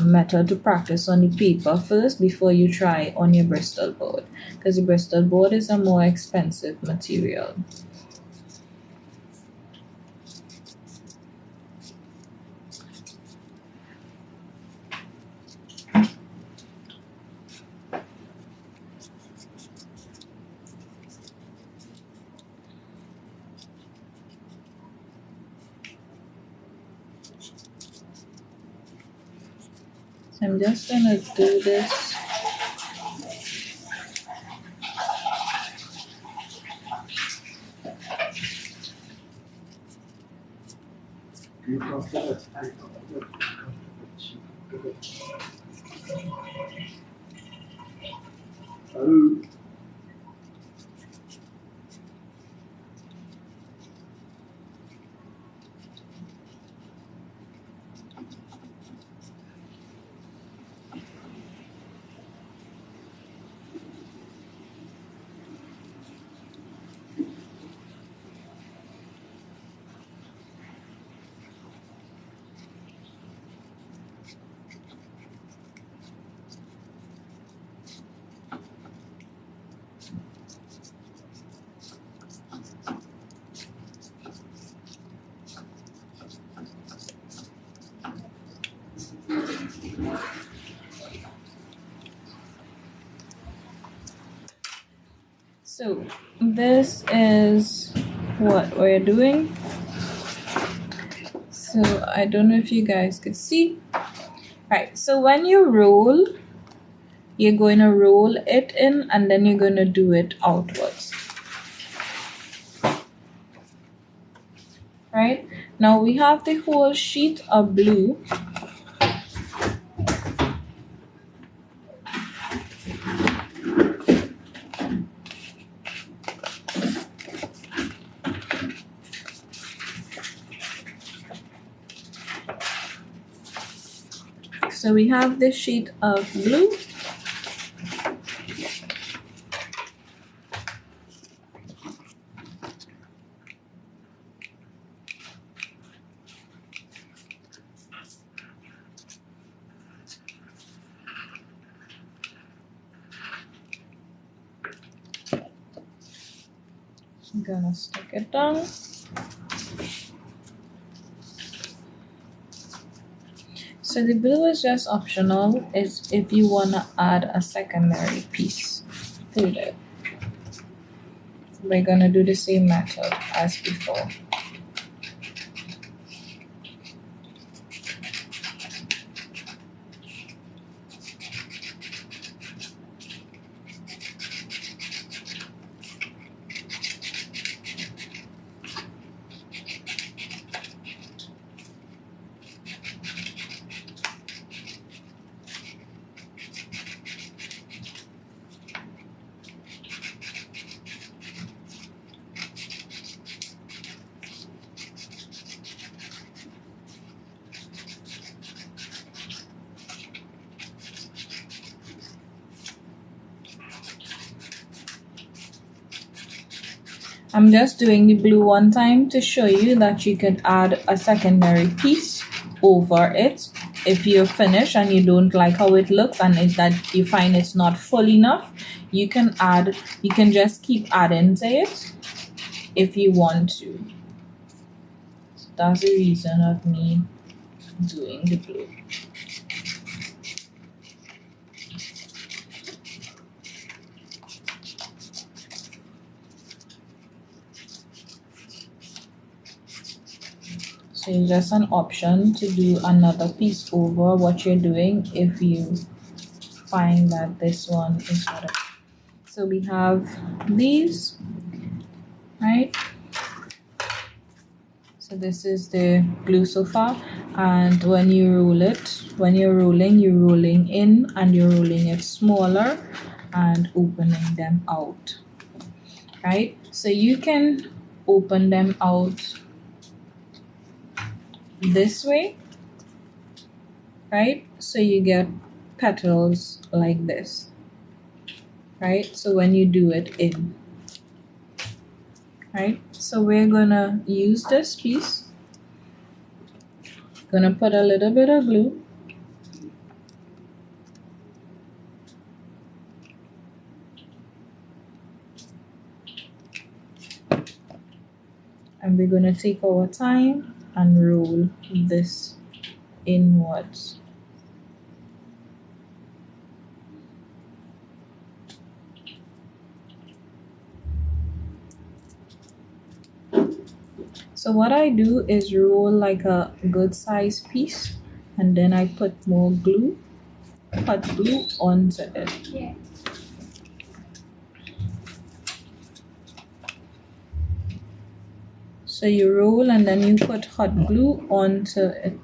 method to practice on the paper first before you try on your Bristol board, because the Bristol board is a more expensive material. I'm just gonna do this. So this is what we're doing. So I don't know if you guys could see. Right, so when you roll, you're going to roll it in and then you're going to do it outwards. Right, now we have the whole sheet of blue. So we have this sheet of glue. I'm gonna stick it down. So the blue is just optional. It's if you wanna add a secondary piece to it. We're gonna do the same method as before. I'm just doing the blue one time to show you that you can add a secondary piece over it. If you're finished and you don't like how it looks and that you find it's not full enough, you can just keep adding to it if you want to. That's the reason of me doing the blue. So it's just an option to do another piece over what you're doing if you find that this one is better. So we have these, right? So this is the glue so far, and when you roll it, when you're rolling in and you're rolling it smaller and opening them out, right? So you can open them out this way, right? So you get petals like this, right? So when you do it in, right? So we're gonna use this piece, gonna put a little bit of glue, and we're gonna take our time and roll this inwards. So what I do is roll like a good size piece, and then I put more glue, hot glue onto it. Yeah. So you roll and then you put hot glue onto it.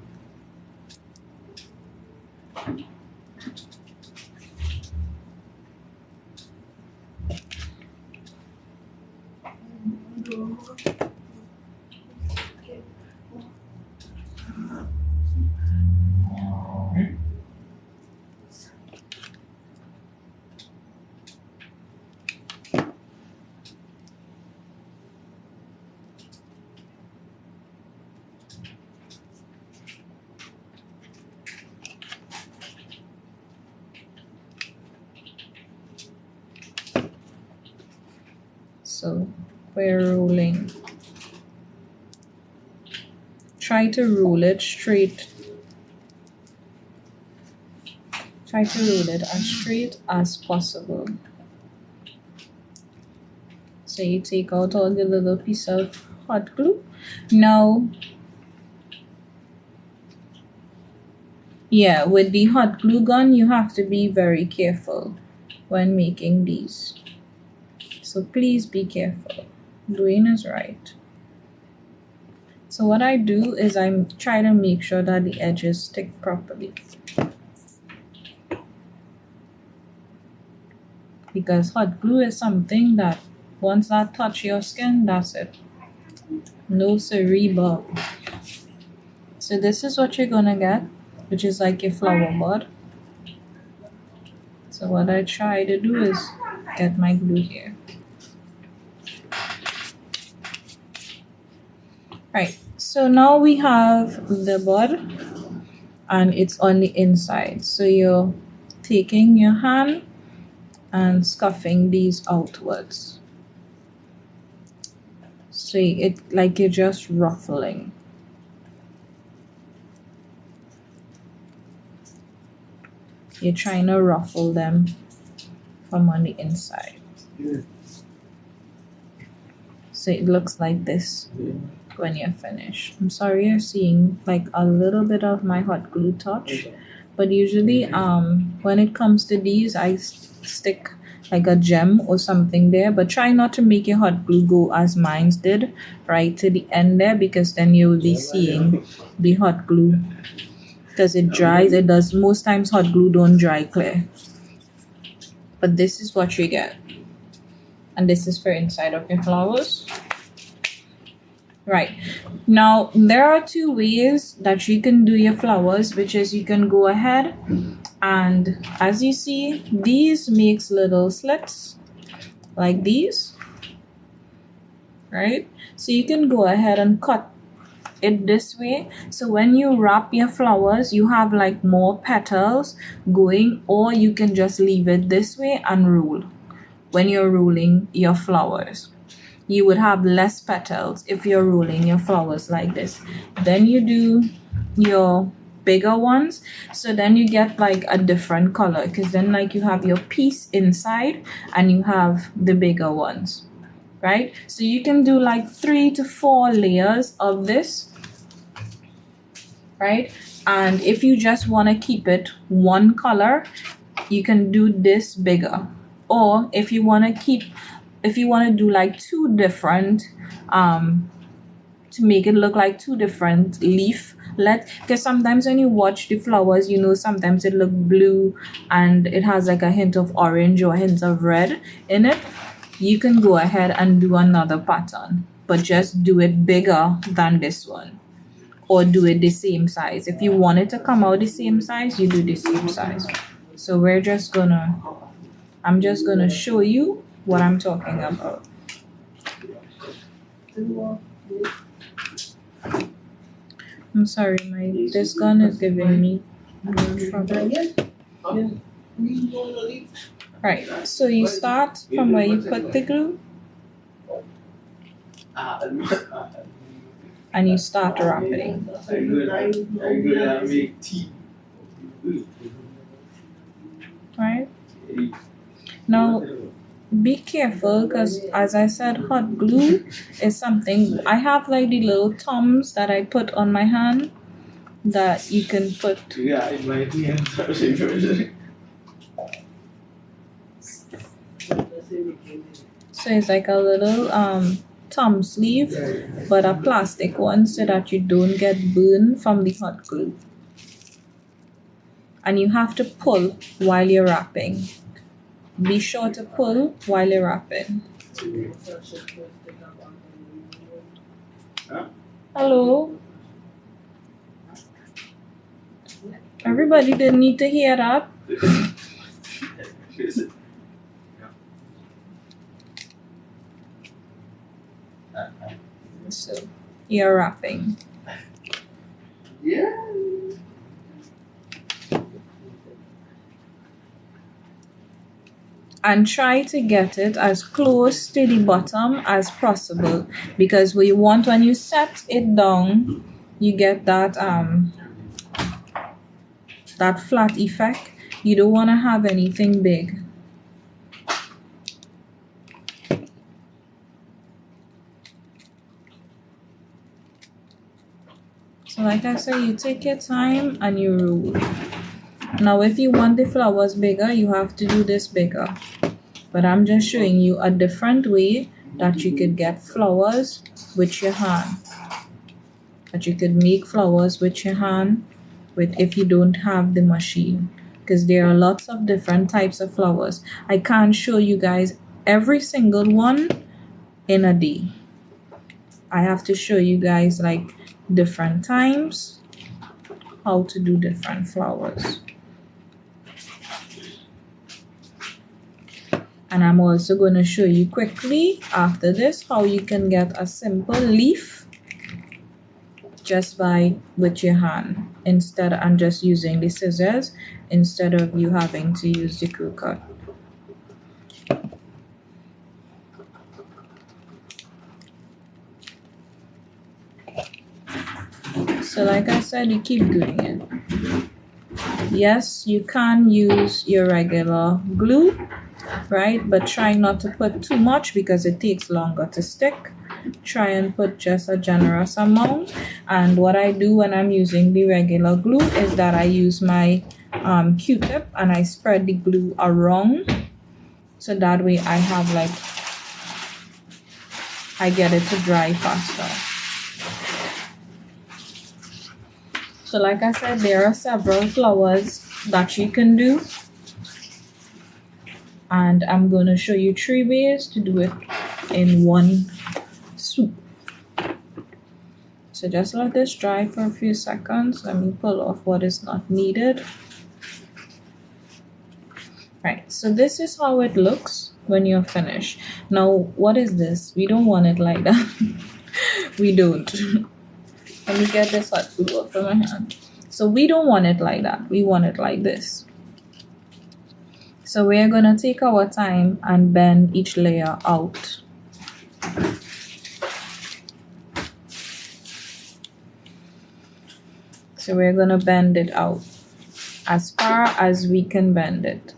So we're rolling. Try to roll it straight. Try to roll it as straight as possible. So you take out all the little piece of hot glue. Now, yeah, with the hot glue gun, you have to be very careful when making these. So please be careful. Doing is right. So what I do is I try to make sure that the edges stick properly. Because hot glue is something that once that touch your skin, that's it. No siree, Bob. So this is what you're gonna get. which is like a flower bud. So what I try to do is get my glue here. Right, so now we have the bud and it's on the inside. So you're taking your hand and scuffing these outwards. See, it like you're just ruffling. You're trying to ruffle them from on the inside. So it looks like this when you're finished. I'm sorry you're seeing like a little bit of my hot glue touch, but usually when it comes to these, I stick like a gem or something there, but try not to make your hot glue go as mine did right to the end there, because then you will be seeing the hot glue, because it dries. It does, most times hot glue don't dry clear, but this is what you get. And this is for inside of your flowers. Right, now there are two ways that you can do your flowers, which is you can go ahead and, as you see, these makes little slits like these, right? So you can go ahead and cut it this way, so when you wrap your flowers you have like more petals going, or you can just leave it this way and roll. When you're rolling your flowers, you would have less petals if you're rolling your flowers like this. Then you do your bigger ones, so then you get like a different color, because then like you have your piece inside and you have the bigger ones, right? So you can do like 3 to 4 layers of this, right? And if you just want to keep it one color, you can do this bigger. Or if you want to do like 2 different to make it look like 2 different leaflet, because sometimes when you watch the flowers, you know, sometimes it look blue and it has like a hint of orange or a hint of red in it. You can go ahead and do another pattern, but just do it bigger than this one, or do it the same size. If you want it to come out the same size, you do the same size. So I'm just gonna show you what I'm talking about. I'm sorry, this gun is giving me trouble. Right, so you start from where you put the glue and you start wrapping. Right? Now, be careful, because as I said, hot glue is something. I have like the little thumbs that I put on my hand that you can put. So it's like a little thumb sleeve, but a plastic one, so that you don't get burned from the hot glue. And you have to pull while you're wrapping. Be sure to pull while you're wrapping. Hello? Everybody didn't need to hear that. So, you're wrapping. Yeah. And try to get it as close to the bottom as possible, because what you want when you set it down, you get that that flat effect. You don't want to have anything big. So like I said, you take your time and you roll. Now if you want the flowers bigger, you have to do this bigger. But I'm just showing you a different way that you could get flowers with your hand. That you could make flowers with your hand if you don't have the machine. Because there are lots of different types of flowers. I can't show you guys every single one in a day. I have to show you guys like different times how to do different flowers. And I'm also going to show you quickly after this how you can get a simple leaf just with your hand instead and just using the scissors instead of you having to use the crew cut. So like I said, you keep doing it. Yes, you can use your regular glue, right? But try not to put too much because it takes longer to stick. Try and put just a generous amount. And what I do when I'm using the regular glue is that I use my Q-tip and I spread the glue around, so that way I get it to dry faster. So like I said, there are several flowers that you can do, and I'm going to show you 3 ways to do it in one swoop. So just let this dry for a few seconds. Let me pull off what is not needed. Right, so this is how it looks when you're finished. Now, what is this? We don't want it like that. We don't. Let me get this hot glue off of my hand. So we don't want it like that. We want it like this. So we're going to take our time and bend each layer out. So we're going to bend it out as far as we can bend it.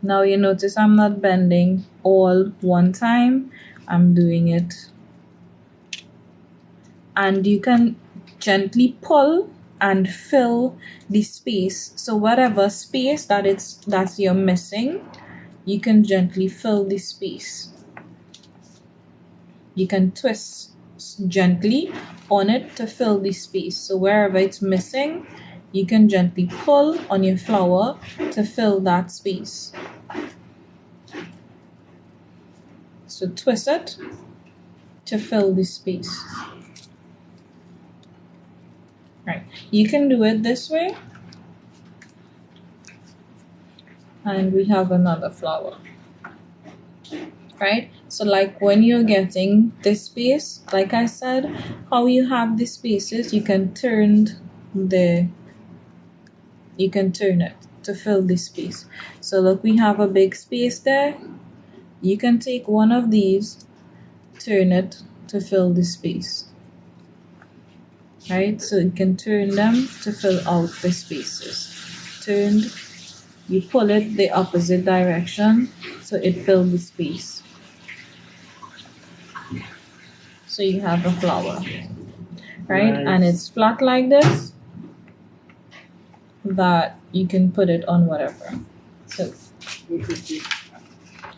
Now you notice I'm not bending all one time. I'm doing it. And you can gently pull and fill the space. So whatever space that you're missing, you can gently fill the space. You can twist gently on it to fill the space. So wherever it's missing, you can gently pull on your flower to fill that space. So twist it to fill the space. Right. You can do it this way. And we have another flower. Right? So like when you're getting this space, like I said, how you have the spaces, you can turn it to fill this space. So look, we have a big space there. You can take one of these, turn it to fill the space. Right? So you can turn them to fill out the spaces. Turned, you pull it the opposite direction so it fills the space. So you have a flower. Right? Nice. And it's flat like this, that you can put it on whatever. So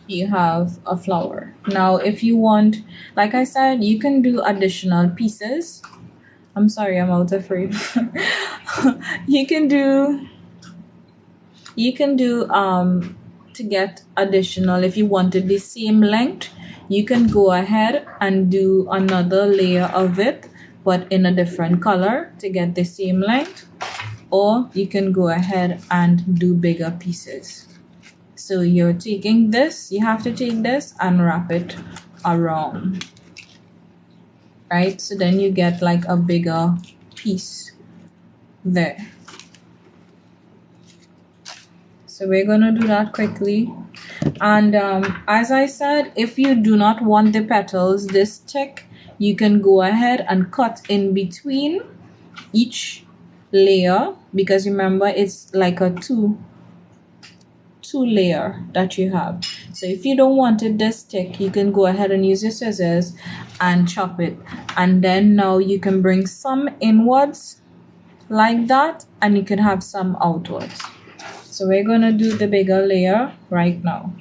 you have a flower. Now if you want, like I said, you can do additional pieces. I'm sorry, I'm out of frame. you can do to get additional, if you wanted the same length, you can go ahead and do another layer of it but in a different color to get the same length, or you can go ahead and do bigger pieces. So you're taking this, you have to take this and wrap it around, right? So then you get like a bigger piece there. So we're gonna do that quickly. And as I said, if you do not want the petals this thick, you can go ahead and cut in between each layer, because remember it's like a two layer that you have. So if you don't want it this thick, you can go ahead and use your scissors and chop it, and then now you can bring some inwards like that, and you can have some outwards. So we're gonna do the bigger layer right now.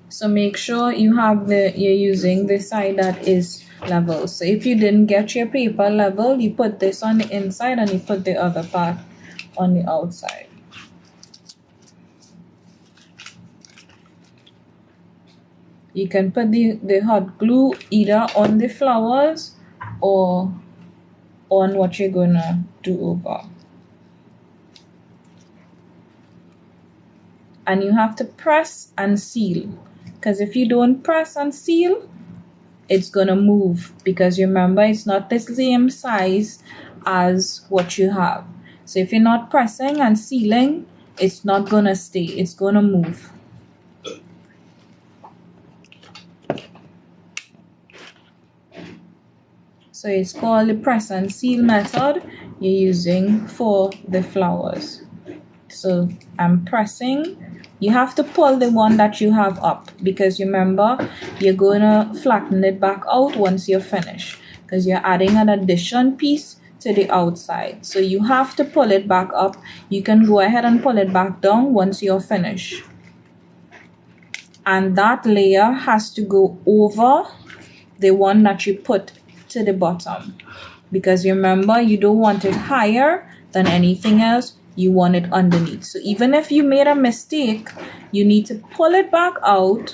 So make sure you're using the side that is level. So if you didn't get your paper level, you put this on the inside and you put the other part on the outside. You can put the hot glue either on the flowers or on what you're gonna do over. And you have to press and seal, because if you don't press and seal, it's gonna move, because remember, it's not the same size as what you have. So if you're not pressing and sealing, it's not gonna stay, it's gonna move. So it's called the press and seal method you're using for the flowers. So I'm pressing. You have to pull the one that you have up, because remember, you're gonna flatten it back out once you're finished, because you're adding an addition piece to the outside. So you have to pull it back up. You can go ahead and pull it back down once you're finished. And that layer has to go over the one that you put to the bottom, because remember, you don't want it higher than anything else, you want it underneath. So even if you made a mistake, you need to pull it back out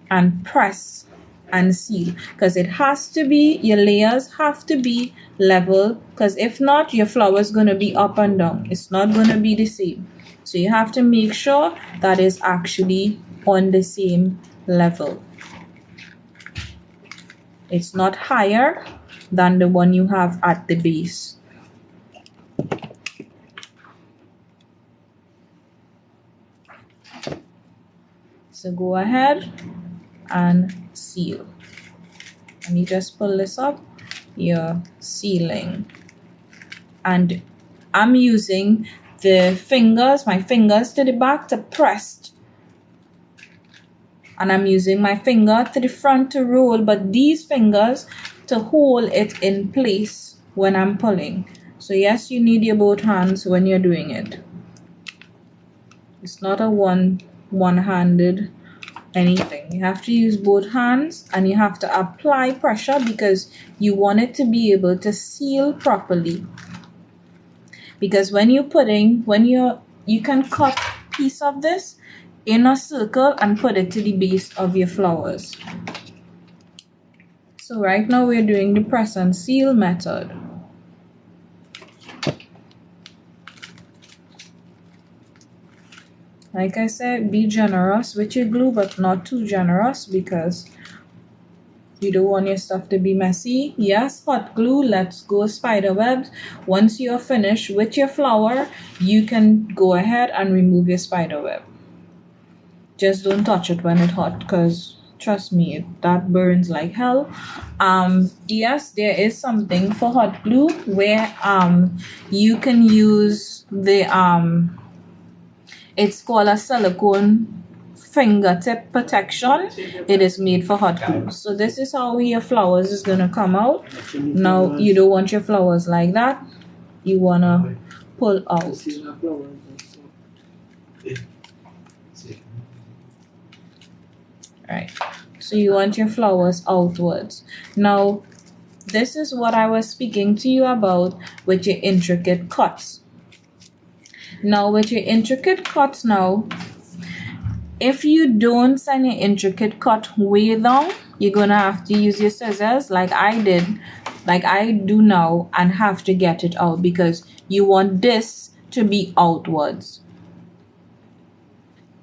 and press and seal, because it has to be, your layers have to be level, because if not, your flower is going to be up and down, it's not going to be the same. So you have to make sure that is actually on the same level. It's not higher than the one you have at the base. So go ahead and seal. And you just pull this up, you're sealing. And I'm using the fingers, my fingers to the back to press. And I'm using my finger to the front to roll, but these fingers to hold it in place when I'm pulling. So yes, you need your both hands when you're doing it. It's not a one-handed anything. You have to use both hands, and you have to apply pressure, because you want it to be able to seal properly. Because when you're putting, you can cut a piece of this in a circle and put it to the base of your flowers. So right now we're doing the press and seal method. Like I said, be generous with your glue, but not too generous, because you don't want your stuff to be messy. Yes, hot glue, let's go spider webs. Once you're finished with your flower, you can go ahead and remove your spider web. Just don't touch it when it's hot, because trust me, that burns like hell. Yes, there is something for hot glue where you can use the it's called a silicone fingertip protection. It is made for hot glue. So this is how your flowers is gonna come out. Now you don't want your flowers like that. You wanna pull out. Right, so you want your flowers outwards. Now this is what I was speaking to you about with your intricate cuts. Now with your intricate cuts, now if you don't send your intricate cut way down, you're gonna have to use your scissors like I did, like I do now, and have to get it out, because you want this to be outwards.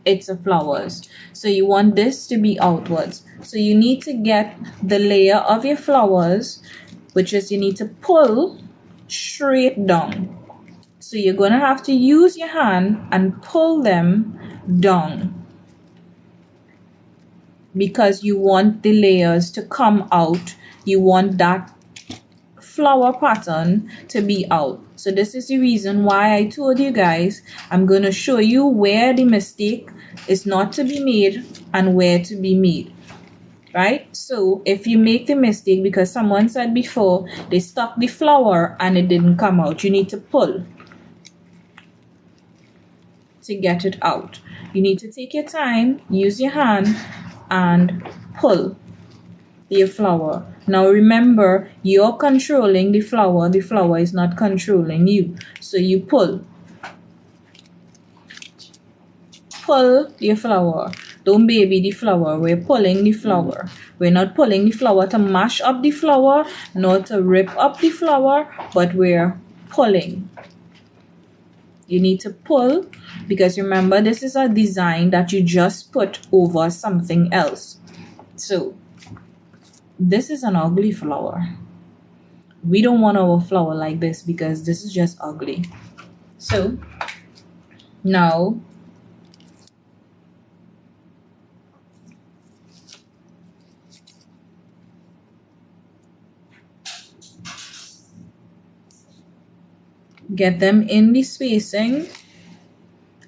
It's a flowers, so you want this to be outwards. So you need to get the layer of your flowers, which is you need to pull straight down. So you're gonna have to use your hand and pull them down, because you want the layers to come out. You want that flower pattern to be out. So this is the reason why I told you guys I'm going to show you where the mistake is not to be made and where to be made. Right? So if you make the mistake because someone said before they stuck the flower and it didn't come out, you need to pull to get it out. You need to take your time, use your hand and pull. your flower. Now remember, you're controlling the flower is not controlling you. So you pull your flower. Don't baby the flower. We're pulling the flower. We're not pulling the flower to mash up the flower, not to rip up the flower, but we're pulling. You need to pull, because remember, this is a design that you just put over something else. So this is an ugly flower. We don't want our flower like this because this is just ugly. So now get them in the spacing.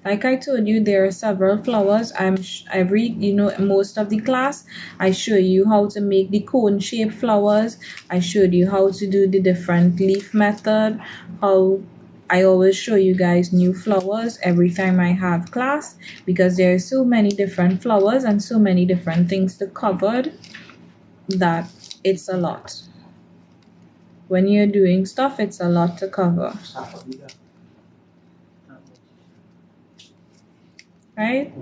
Like I told you, there are several flowers. Most of the class I show you how to make the cone shaped flowers. I showed you how to do the different leaf method. How I always show you guys new flowers every time I have class, because there are so many different flowers and so many different things to cover that it's a lot. When you're doing stuff, it's a lot to cover. Right?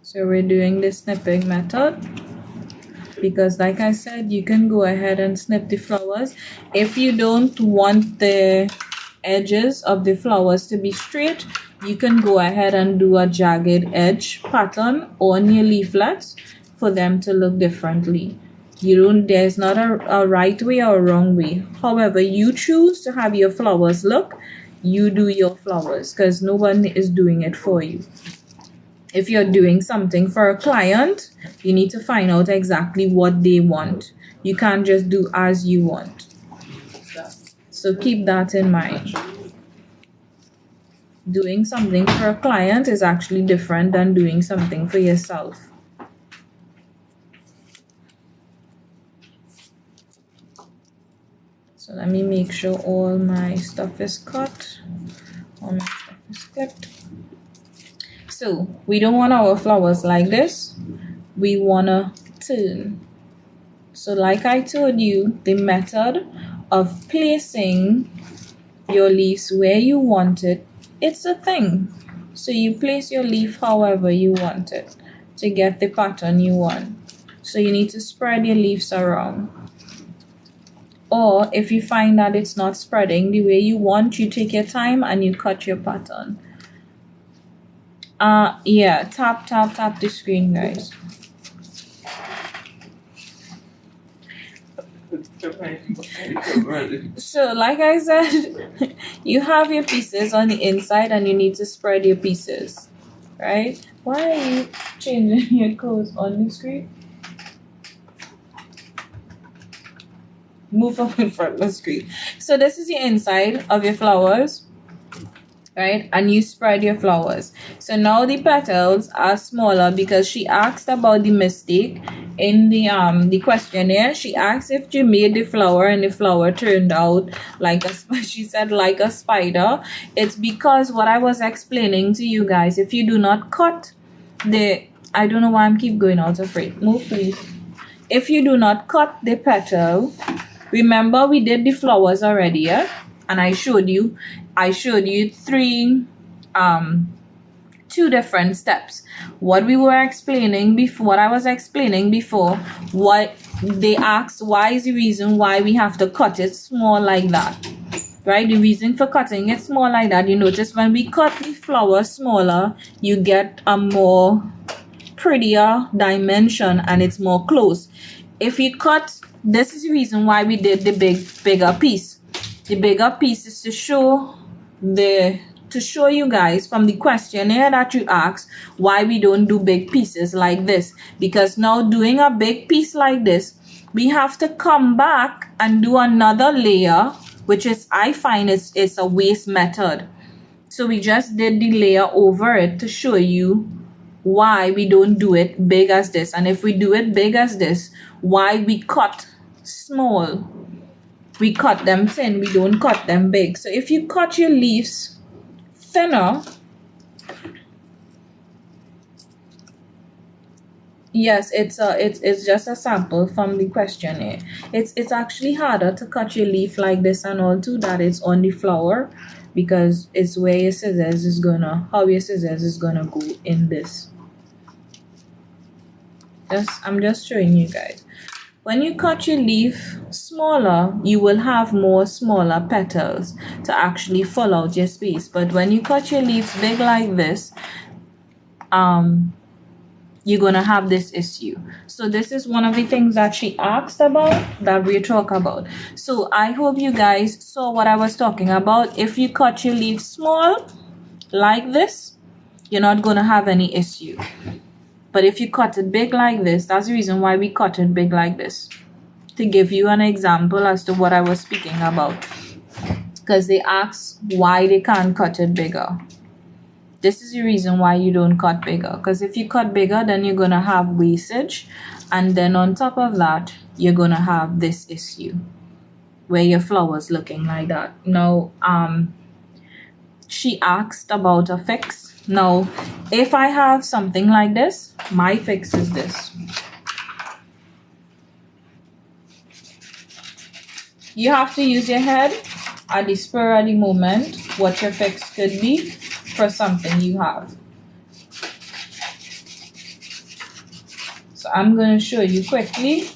So we're doing the snipping method, because like I said, you can go ahead and snip the flowers. If you don't want the edges of the flowers to be straight, you can go ahead and do a jagged edge pattern on your leaflets for them to look differently. There's not a right way or a wrong way. However you choose to have your flowers look, you do your flowers, because no one is doing it for you. If you're doing something for a client, you need to find out exactly what they want. You can't just do as you want. So keep that in mind. Doing something for a client is actually different than doing something for yourself. So let me make sure all my stuff is cut. All my stuff is clipped. So we don't want our flowers like this. We wanna turn. So like I told you, the method of placing your leaves where you want it, it's a thing. So you place your leaf however you want it to get the pattern you want. So you need to spread your leaves around. Or if you find that it's not spreading the way you want, you take your time and you cut your pattern. Yeah, tap the screen, guys. So like I said, you have your pieces on the inside and you need to spread your pieces, right? Why are you changing your clothes on the screen? Move up in front of the screen. So this is the inside of your flowers, right? And you spread your flowers. So now the petals are smaller because she asked about the mistake in the questionnaire. She asked if you made the flower and the flower turned out like she said like a spider. It's because what I was explaining to you guys, if you do not cut I don't know why I'm keep going out of it. Move please. If you do not cut the petal, remember we did the flowers already, yeah? And I showed you two different steps. What we were explaining before, what I was explaining before, what they asked, why is the reason why we have to cut it small like that, right? The reason for cutting it small like that, you notice when we cut the flower smaller, you get a more prettier dimension and it's more close. If you cut, this is the reason why we did the bigger piece. The bigger piece is to show you guys from the questionnaire that you asked why we don't do big pieces like this. Because now doing a big piece like this, we have to come back and do another layer, which is, I find it's a waste method. So we just did the layer over it to show you why we don't do it big as this, and if we do it big as this, why we cut small. We cut them thin, we don't cut them big. So if you cut your leaves thinner, yes, it's just a sample from the questionnaire. It's actually harder to cut your leaf like this and all too, that it's on the flower, because it's where your scissors is gonna, how your scissors is gonna go in this. I'm just showing you guys. When you cut your leaf smaller, you will have more smaller petals to actually fill out your space. But when you cut your leaves big like this, you're gonna have this issue. So this is one of the things that she asked about, that we talk about. So I hope you guys saw what I was talking about. If you cut your leaves small like this, you're not gonna have any issue. But if you cut it big like this, that's the reason why we cut it big like this, to give you an example as to what I was speaking about. Because they ask why they can't cut it bigger. This is the reason why you don't cut bigger. Because if you cut bigger, then you're going to have wastage. And then on top of that, you're going to have this issue where your flower's looking like that. Now, she asked about a fix. Now, if I have something like this, my fix is this. You have to use your head at the spur of the moment what your fix could be for something you have. So I'm going to show you quickly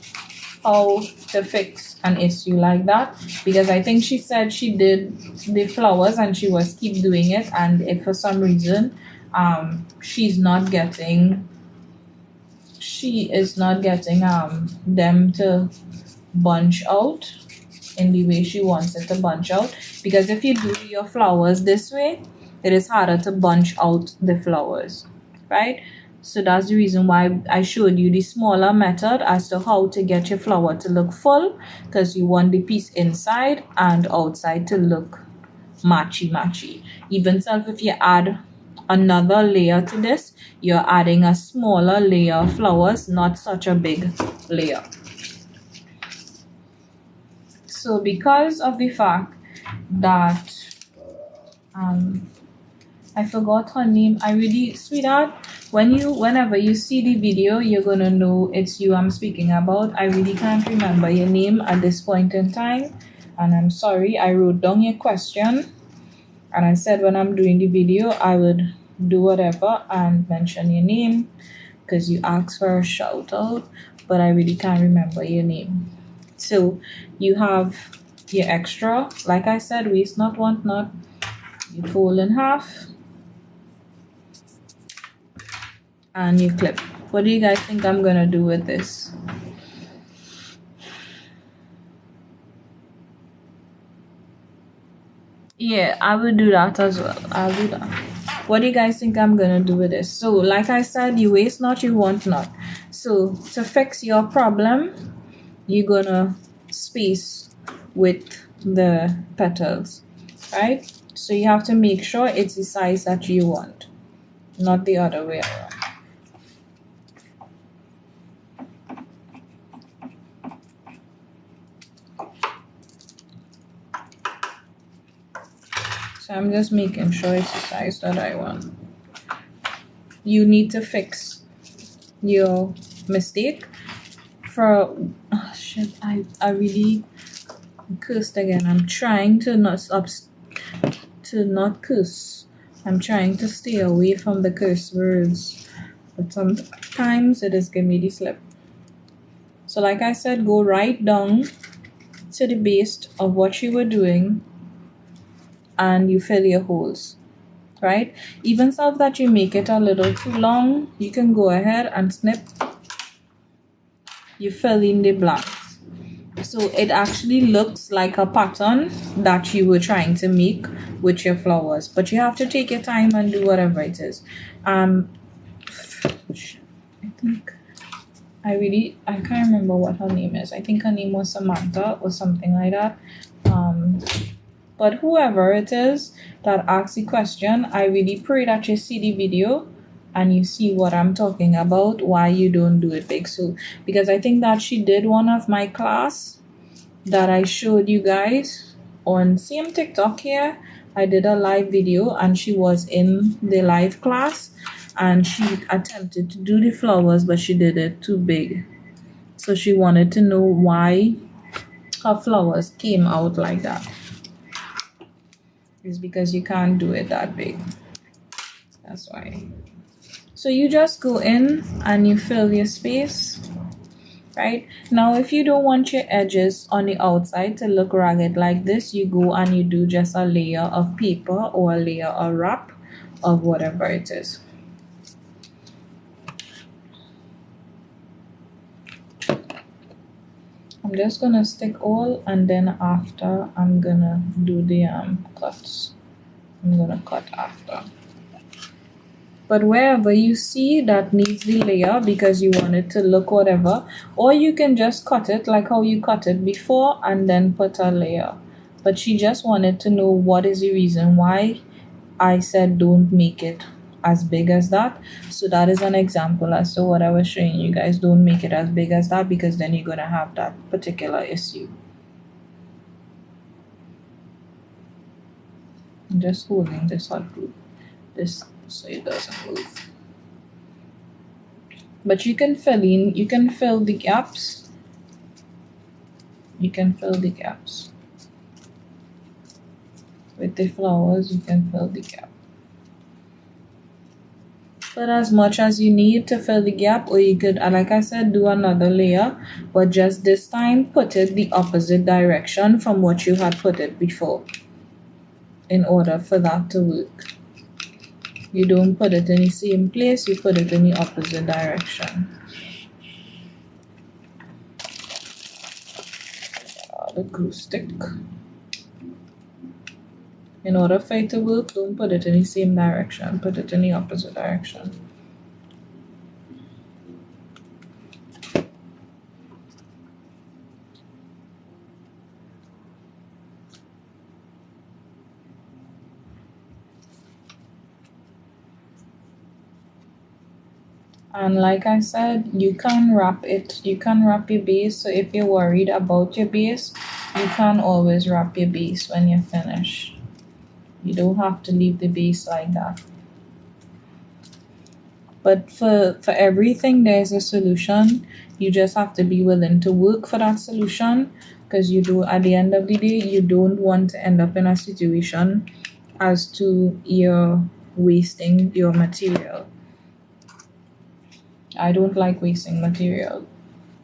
how to fix an issue like that, because I think she said she did the flowers and she was keep doing it, and if for some reason she is not getting them to bunch out in the way she wants it to bunch out. Because if you do your flowers this way, it is harder to bunch out the flowers, right? So that's the reason why I showed you the smaller method as to how to get your flower to look full, because you want the piece inside and outside to look matchy. Even if you add another layer to this, you're adding a smaller layer of flowers, not such a big layer. So because of the fact that I forgot her name. Sweetheart, whenever you see the video, you're gonna know it's you I'm speaking about. I really can't remember your name at this point in time, and I'm sorry. I wrote down your question, and I said when I'm doing the video, I would do whatever and mention your name, because you asked for a shout out, but I really can't remember your name. So you have your extra, like I said, waste not, want not. You fold in half and you clip. What do you guys think I'm gonna do with this? Yeah, I will do that as well. I'll do that. What do you guys think I'm gonna do with this? So like I said, you waste not, you want not. So to fix your problem, you're gonna space with the petals, right? So you have to make sure it's the size that you want, not the other way around. So I'm just making sure it's the size that I want. You need to fix your mistake. I really cursed again. I'm trying to not curse. I'm trying to stay away from the curse words, but sometimes it is giving me the slip. So like I said, go right down to the base of what you were doing and you fill your holes, right? Even if that you make it a little too long, you can go ahead and snip. You fill in the blanks, so it actually looks like a pattern that you were trying to make with your flowers, but you have to take your time and do whatever it is. I think I can't remember what her name is. I think her name was Samantha or something like that. But whoever it is that asked the question, I really pray that you see the video and you see what I'm talking about, why you don't do it big. So because I think that she did one of my class that I showed you guys on same TikTok here. I did a live video and she was in the live class and she attempted to do the flowers, but she did it too big. So she wanted to know why her flowers came out like that. It's because you can't do it that big. That's why. So you just go in and you fill your space. Right now, if you don't want your edges on the outside to look ragged like this, you go and you do just a layer of paper or a layer of wrap of whatever it is. I'm just gonna stick all, and then after I'm gonna do the cuts. I'm gonna cut after. But wherever you see that needs the layer because you want it to look whatever, or you can just cut it like how you cut it before and then put a layer. But she just wanted to know what is the reason why I said don't make it as big as that. So that is an example as to what I was showing you guys. Don't make it as big as that because then you're gonna have that particular issue. I'm just holding this hot glue. This so it doesn't move. But you can fill in, you can fill the gaps. You can fill the gaps. With the flowers, you can fill the gap. Put as much as you need to fill the gap, or you could, like I said, do another layer, but just this time put it the opposite direction from what you had put it before in order for that to work. You don't put it in the same place, you put it in the opposite direction. The glue stick. In order for it to work, don't put it in the same direction, put it in the opposite direction. And like I said, you can wrap it, you can wrap your base. So if you're worried about your base, you can always wrap your base when you're finished. You don't have to leave the base like that. But for everything, there's a solution. You just have to be willing to work for that solution, because you do, at the end of the day, you don't want to end up in a situation as to you're wasting your material. I don't like wasting material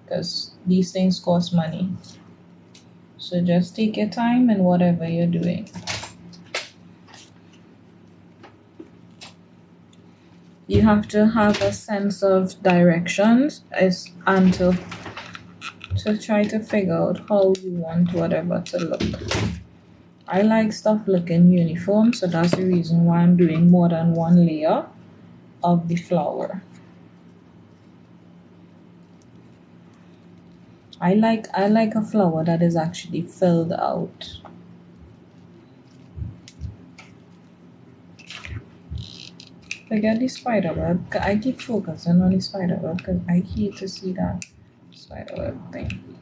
because these things cost money. So just take your time in whatever you're doing. You have to have a sense of directions and to try to figure out how you want whatever to look. I like stuff looking uniform, so that's the reason why I'm doing more than one layer of the flower. I like a flower that is actually filled out. Forget the spider web. I keep focusing on the spider web because I hate to see that spider web thing.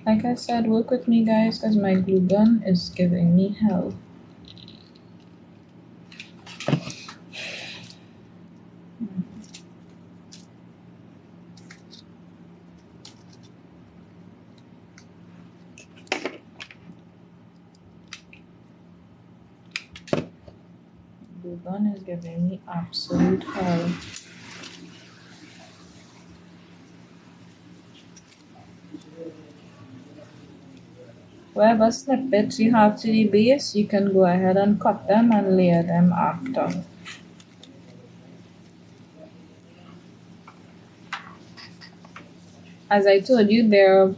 Like I said, work with me guys because my glue gun is giving me hell. Glue gun is giving me absolute hell. Whatever snippets you have to the base, you can go ahead and cut them and layer them after. As I told you, there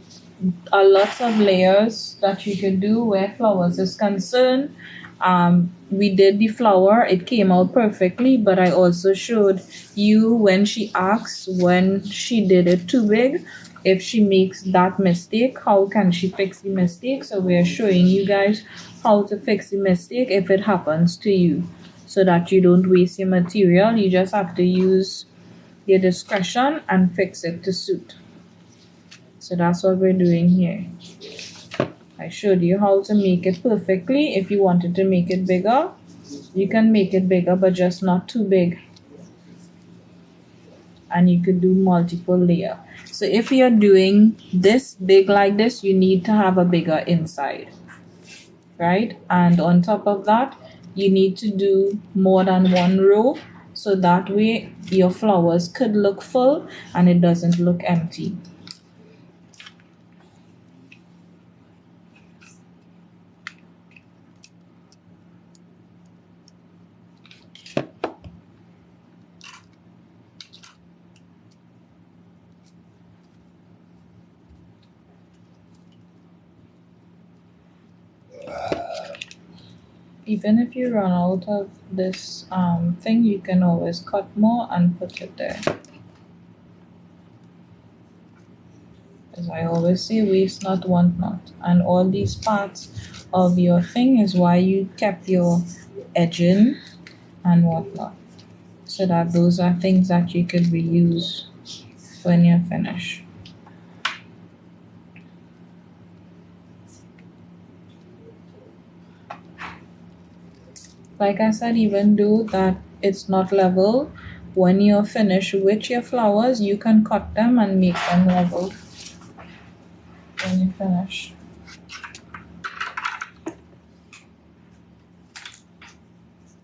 are lots of layers that you could do where flowers is concerned. We did the flower, it came out perfectly, but I also showed you when she asks when she did it too big, if she makes that mistake, how can she fix the mistake? So we're showing you guys how to fix the mistake if it happens to you. so that you don't waste your material. You just have to use your discretion and fix it to suit. So that's what we're doing here. I showed you how to make it perfectly. If you wanted to make it bigger, you can make it bigger, but just not too big. And you could do multiple layer. So if you're doing this big like this, you need to have a bigger inside, right? And on top of that, you need to do more than one row, so that way your flowers could look full and it doesn't look empty. Even if you run out of this thing, you can always cut more and put it there. As I always say, waste not, want not. And all these parts of your thing is why you kept your edging and whatnot, so that those are things that you could reuse when you're finished. Like I said, even though that it's not level, when you're finished with your flowers, you can cut them and make them level when you finish.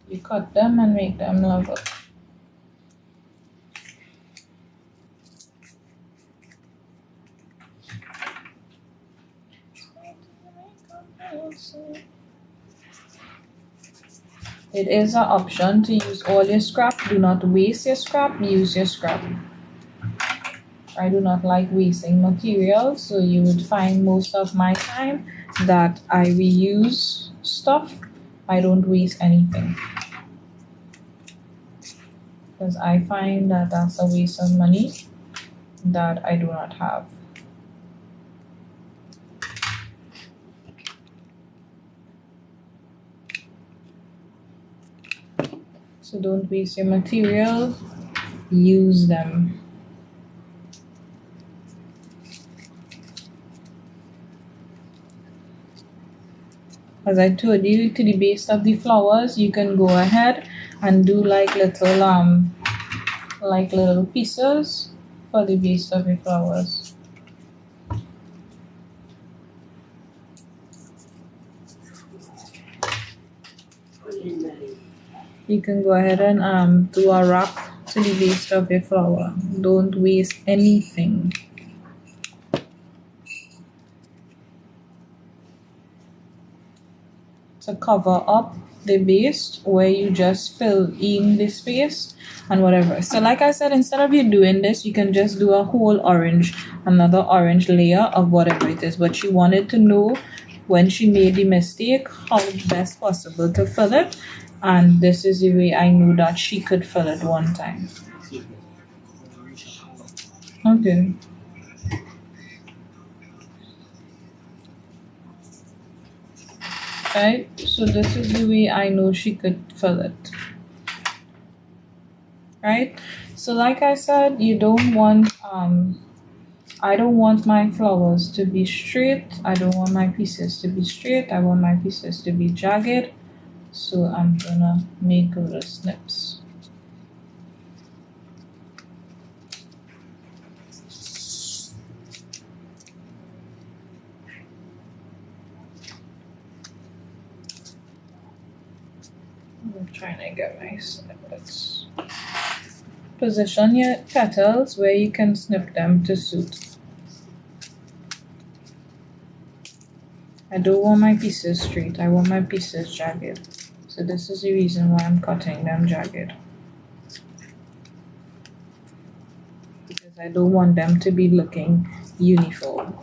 You cut them and make them level. It is an option to use all your scrap. Do not waste your scrap, use your scrap. I do not like wasting materials, so you would find most of my time that I reuse stuff. I don't waste anything, because I find that that's a waste of money that I do not have. So don't waste your material, use them. As I told you, to the base of the flowers, you can go ahead and do like little pieces for the base of your flowers. You can go ahead and do a wrap to the base of your flower. Don't waste anything. To cover up the base where you just fill in the space and whatever. So like I said, instead of you doing this, you can just do a whole orange, another orange layer of whatever it is. But she wanted to know when she made the mistake how best possible to fill it, and this is the way I knew that she could fill it one time. Okay. Right, so this is the way I know she could fill it. Right, so like I said, you don't want I don't want my flowers to be straight. I don't want my pieces to be straight. I want my pieces to be jagged. So I'm gonna make little snips. I'm trying to get my snippets. Position your petals where you can snip them to suit. I don't want my pieces straight, I want my pieces jagged. So this is the reason why I'm cutting them jagged. Because I don't want them to be looking uniform.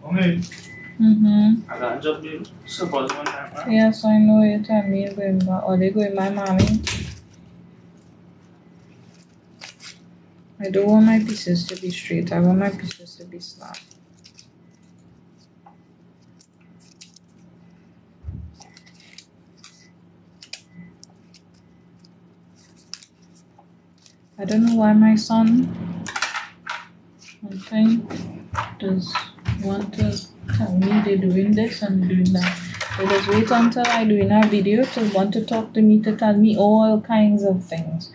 Okay. I got a job, babe. Suppose one time, right? Yes, I know you tell me you're going back. Or they going my mommy. I don't want my pieces to be straight. I want my pieces to be slant. I don't know why my son, I think, does want to tell me they're doing this and doing that. They just wait until I do in a video to want to talk to me, to tell me all kinds of things.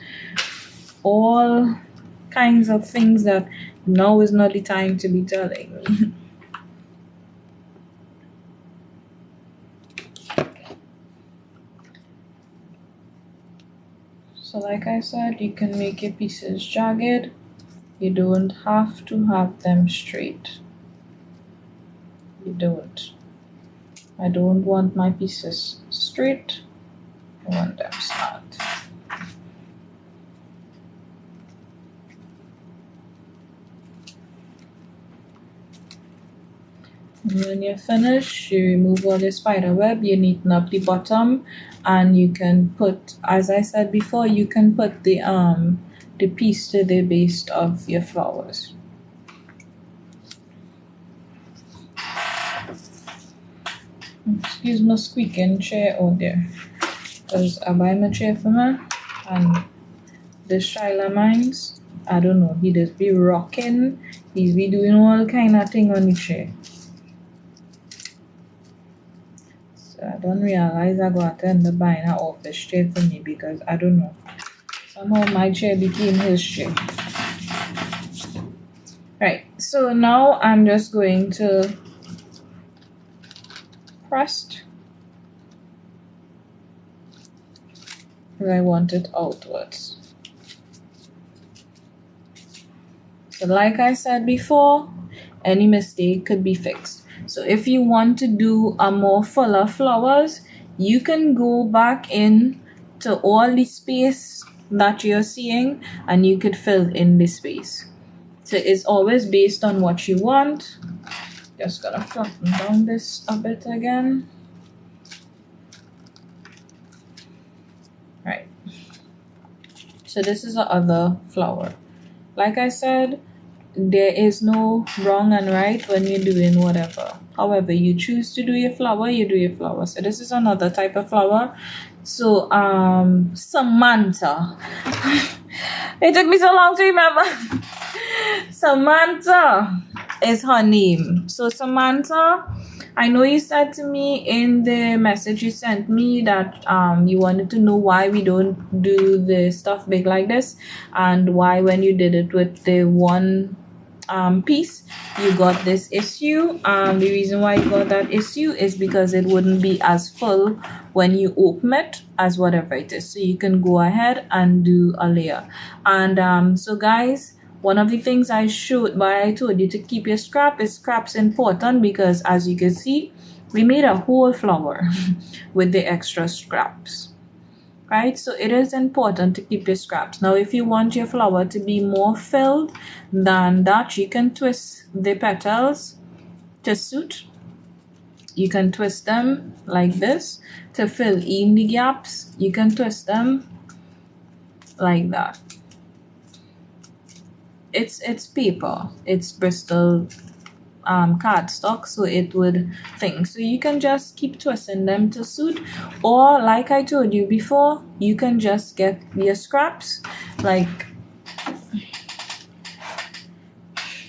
All kinds of things that now is not the time to be telling me. So like I said, you can make your pieces jagged. You don't have to have them straight. You don't. I don't want my pieces straight. I want them slant. And when you're finished, you remove all the spider web, you neaten up the bottom, and you can put, as I said before, you can put the piece to the base of your flowers. Excuse my squeaking chair out there, because I buy my chair for me, and this child of mine's, I don't know, he just be rocking, he's be doing all kind of thing on the chair. I don't realize I got to end up buying an office chair for me because I don't know. Somehow my chair became his chair. Right, so now I'm just going to press because I want it outwards. So like I said before, any mistake could be fixed. So if you want to do a more fuller flowers, you can go back in to all the space that you're seeing and you could fill in the space. So it's always based on what you want. Just gonna flatten down this a bit again. Right. So this is the other flower. Like I said, there is no wrong and right when you're doing whatever. However you choose to do your flower, you do your flower. So this is another type of flower. So Samantha. It took me so long to remember. Samantha is her name. So Samantha, I know you said to me in the message you sent me that you wanted to know why we don't do the stuff big like this, and why when you did it with the one piece you got this issue. The reason why you got that issue is because it wouldn't be as full when you open it as whatever it is. So you can go ahead and do a layer. And so guys, one of the things I showed, why I told you to keep your scrap, is scrap's important because as you can see, we made a whole flower with the extra scraps, right? So it is important to keep your scraps. Now if you want your flower to be more filled than that, you can twist the petals to suit. You can twist them like this to fill in the gaps. You can twist them like that. It's paper, it's Bristol cardstock, so it would think. So you can just keep twisting them to suit, or like I told you before, you can just get your scraps like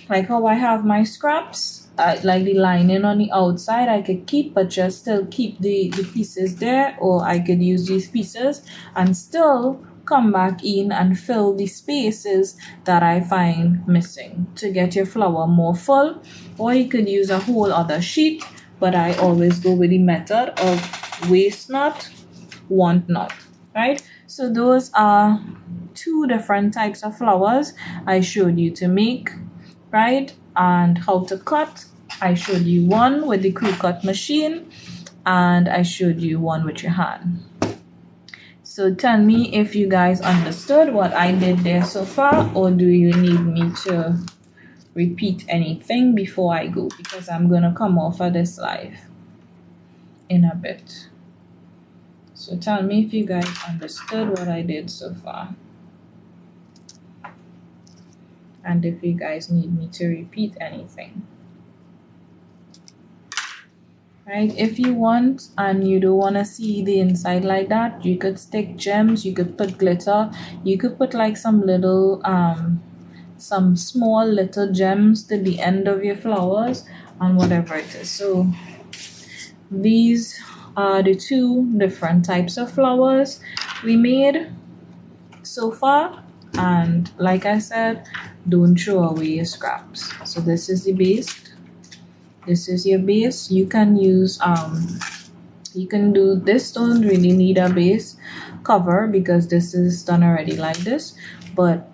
how I have my scraps, like the lining on the outside I could keep, but just still keep the pieces there, or I could use these pieces and still come back in and fill the spaces that I find missing to get your flower more full. Or you could use a whole other sheet, but I always go with the method of waste not, want not, right? So those are two different types of flowers I showed you to make, right? And how to cut. I showed you one with the crew cut machine, and I showed you one with your hand. So tell me if you guys understood what I did there so far, or do you need me to repeat anything before I go, because I'm gonna come off of this live in a bit. So tell me if you guys understood what I did so far. and if you guys need me to repeat anything. Right, if you want and you don't want to see the inside like that, you could stick gems, you could put glitter, you could put like some little some small little gems to the end of your flowers and whatever it is. So these are the two different types of flowers we made so far, and like I said, don't throw away your scraps. So this is the base. This is your base. You can use you can do this. Don't really need a base cover because this is done already like this, but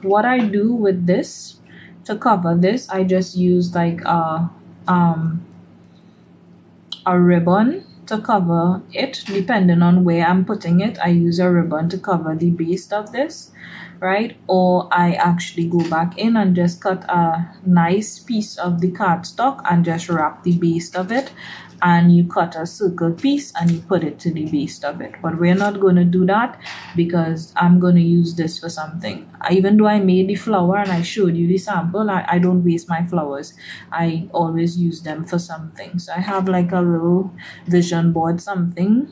what I do with this to cover this, I just use like a ribbon to cover it. Depending on where I'm putting it, I use a ribbon to cover the base of this, right? Or I actually go back in and just cut a nice piece of the cardstock and just wrap the base of it, and you cut a circle piece and you put it to the base of it. But we're not going to do that because I'm going to use this for something. Even though I made the flower and I showed you the sample, I don't waste my flowers. I always use them for something. So I have like a little vision board something.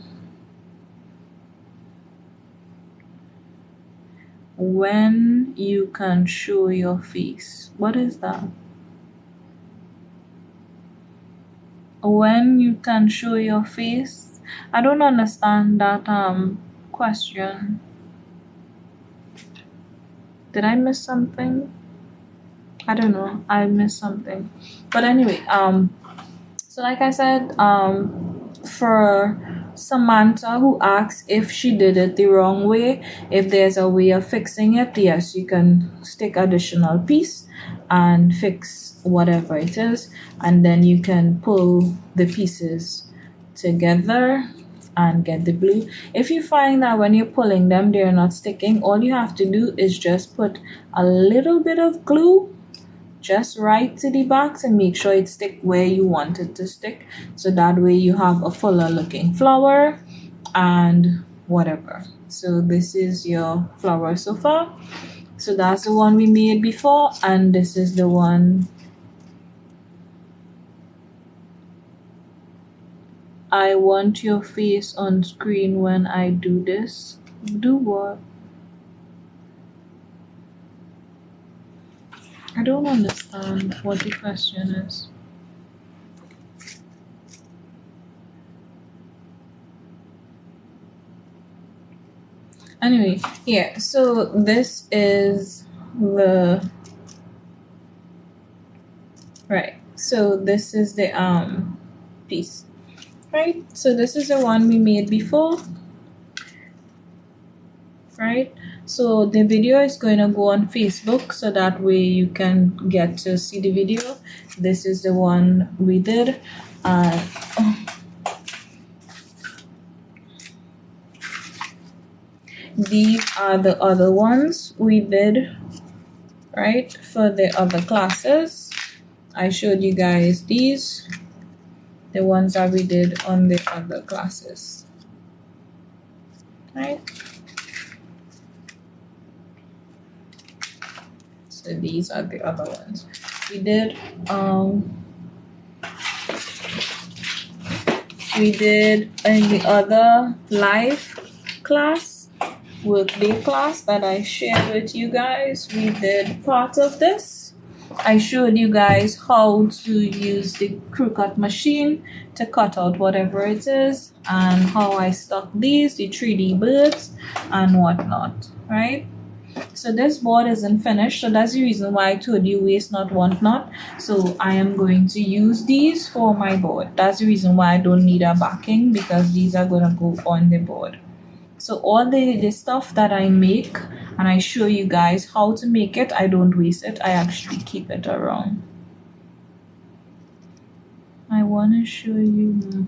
When you can show your face. What is that? When you can show your face? I don't understand that question. Did I miss something? I don't know. I missed something. But anyway, so like I said, for Samantha who asks if she did it the wrong way, if there's a way of fixing it, yes, you can stick additional piece and fix whatever it is, and then you can pull the pieces together and get the glue. If you find that when you're pulling them they're not sticking, all you have to do is just put a little bit of glue just right to the back and make sure it stick where you want it to stick, so that way you have a fuller looking flower and whatever. So this is your flower so far. So that's the one we made before, and this is the one I want your face on screen when I do this. Do what? I don't understand what the question is. Anyway, yeah, so this is the right. So this is the piece. Right? So this is the one we made before. Right? So the video is going to go on Facebook, so that way you can get to see the video. This is the one we did. These are the other ones we did, right, for the other classes. I showed you guys these, the ones that we did on the other classes, right? So these are the other ones we did. We did in the other live class, workday class that I shared with you guys. We did part of this. I showed you guys how to use the Cricut machine to cut out whatever it is, and how I stuck these, the 3D birds and whatnot, right? So this board isn't finished, so that's the reason why I told you waste not, want not. So I am going to use these for my board. That's the reason why I don't need a backing, because these are going to go on the board. So all the stuff that I make and I show you guys how to make it, I don't waste it. I actually keep it around. I want to show you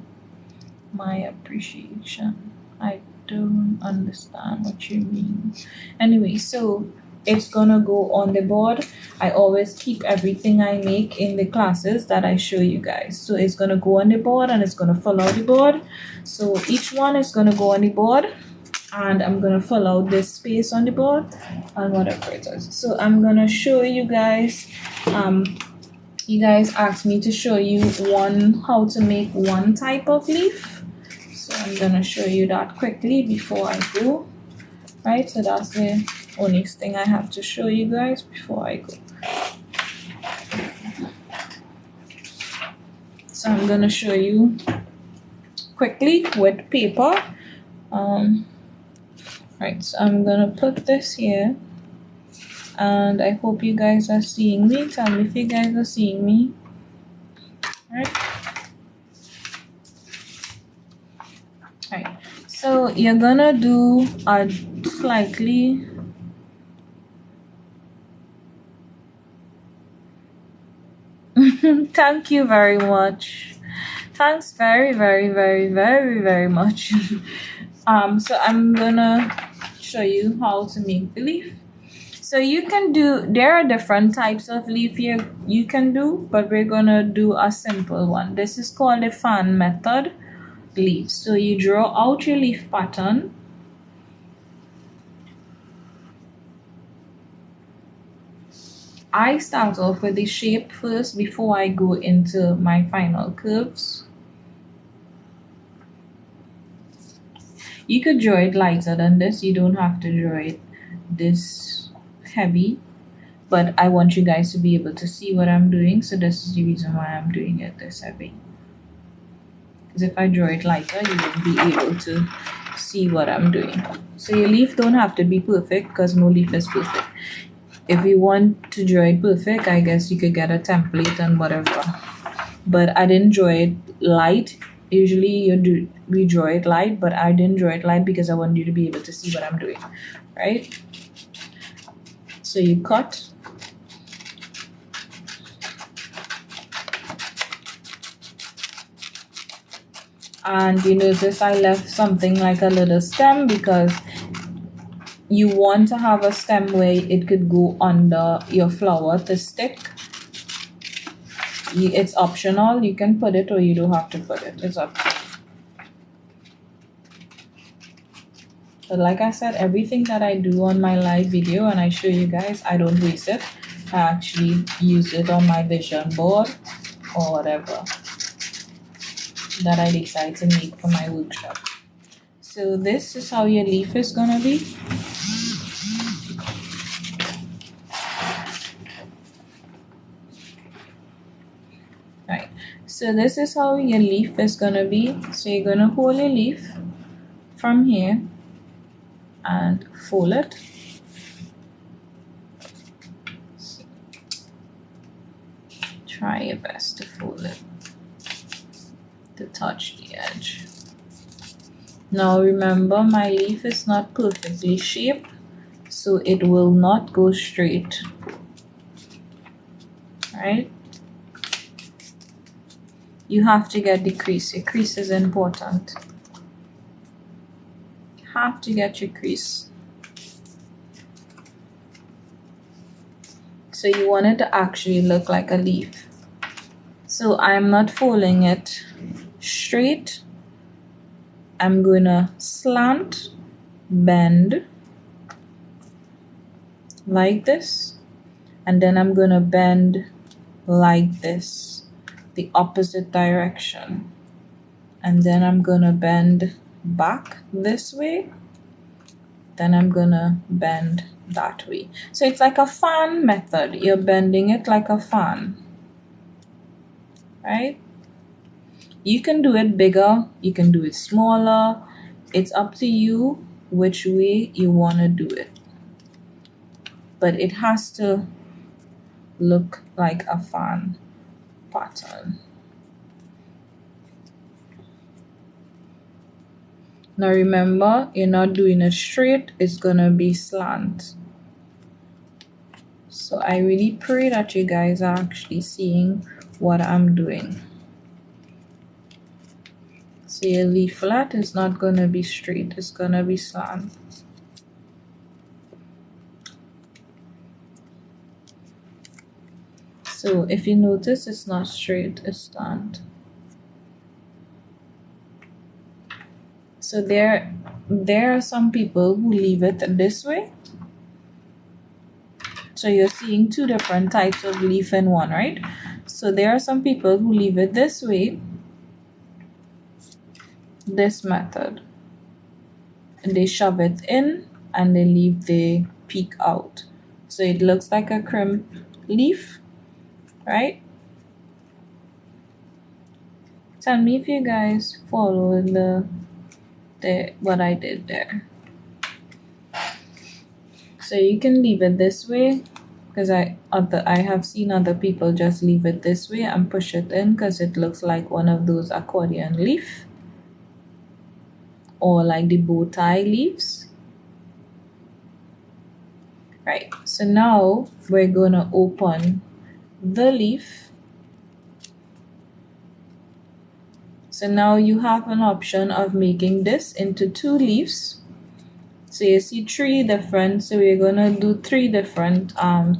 my appreciation. I don't understand what you mean. Anyway, so it's gonna go on the board. I always keep everything I make in the classes that I show you guys. So it's gonna go on the board and it's gonna follow the board. So each one is gonna go on the board. and I'm gonna fill out this space on the board and whatever it is. So I'm gonna show you guys. You guys asked me to show you how to make one type of leaf. So I'm gonna show you that quickly before I go. Right, so that's the only thing I have to show you guys before I go. So I'm gonna show you quickly with paper. Right, so I'm gonna put this here, and I hope you guys are seeing me. Tell me if you guys are seeing me. Right. Right. So you're gonna do a slightly thank you very much. Thanks very much. So I'm gonna show you how to make the leaf. So you can do, there are different types of leaf here you can do, but we're gonna do a simple one. This is called the fan method leaf. So you draw out your leaf pattern. I start off with the shape first before I go into my final curves. You could draw it lighter than this. You don't have to draw it this heavy, but I want you guys to be able to see what I'm doing. So this is the reason why I'm doing it this heavy. Because if I draw it lighter, you won't be able to see what I'm doing. So your leaf don't have to be perfect because no leaf is perfect. If you want to draw it perfect, I guess you could get a template and whatever. But I didn't draw it light. Usually we draw it light, but I didn't draw it light because I want you to be able to see what I'm doing, right? So you cut. And you notice I left something like a little stem because you want to have a stem where it could go under your flower to stick. It's optional. You can put it or you don't have to put it. It's up to you. But like I said, everything that I do on my live video and I show you guys, I don't waste it. I actually use it on my vision board or whatever that I decide to make for my workshop. So this is how your leaf is gonna be. Right, so this is how your leaf is gonna be. So you're gonna hold your leaf from here and fold it. Try your best to fold it to touch the edge. Now remember, my leaf is not perfectly shaped, so it will not go straight. Right? You have to get the crease. Your crease is important. You have to get your crease. So you want it to actually look like a leaf. So I'm not folding it straight. I'm gonna slant, bend like this, and then I'm gonna bend like this, the opposite direction, and then I'm gonna bend back this way, then I'm gonna bend that way. So it's like a fan method. You're bending it like a fan, right? You can do it bigger, you can do it smaller. It's up to you which way you want to do it. But it has to look like a fan pattern. Now remember, you're not doing it straight, it's gonna be slant. So I really pray that you guys are actually seeing what I'm doing. So your leaflet is not gonna be straight, it's gonna be slant. So if you notice, it's not straight, it's slant. So there are some people who leave it this way. So you're seeing two different types of leaf in one, right? So there are some people who leave it this way, this method. And they shove it in and they leave the peak out. So it looks like a crimp leaf, right? Tell me if you guys follow the what I did there. So you can leave it this way, because I have seen other people just leave it this way and push it in because it looks like one of those accordion leaf, or like the bow tie leaves. Right, so now we're gonna open the leaf. So now you have an option of making this into 2 leaves. So you see 3 different, so we're gonna do 3 different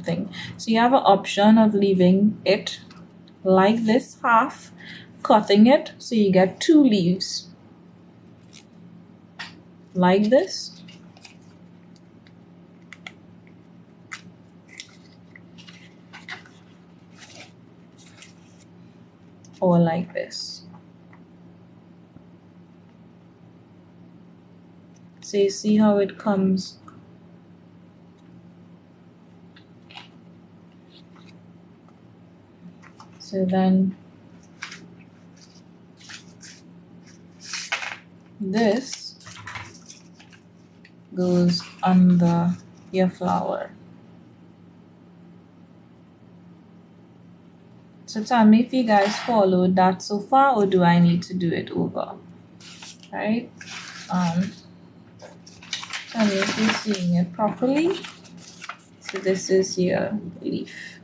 things. So you have an option of leaving it like this half, cutting it so you get 2 leaves like this. Or like this. So you see how it comes. So then this goes under your flower. So tell me if you guys followed that so far, or do I need to do it over? Right? Tell me if you're seeing it properly. So this is your leaf.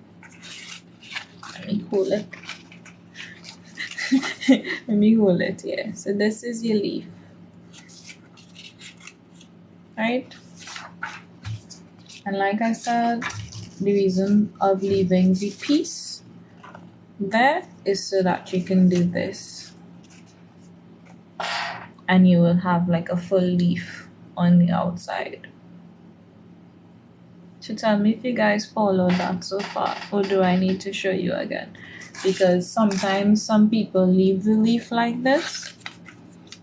Let me hold it. Let me hold it here. So this is your leaf. Right? And like I said, the reason of leaving the piece there is so that you can do this. And you will have like a full leaf on the outside. So tell me if you guys followed that so far, or do I need to show you again? Because sometimes some people leave the leaf like this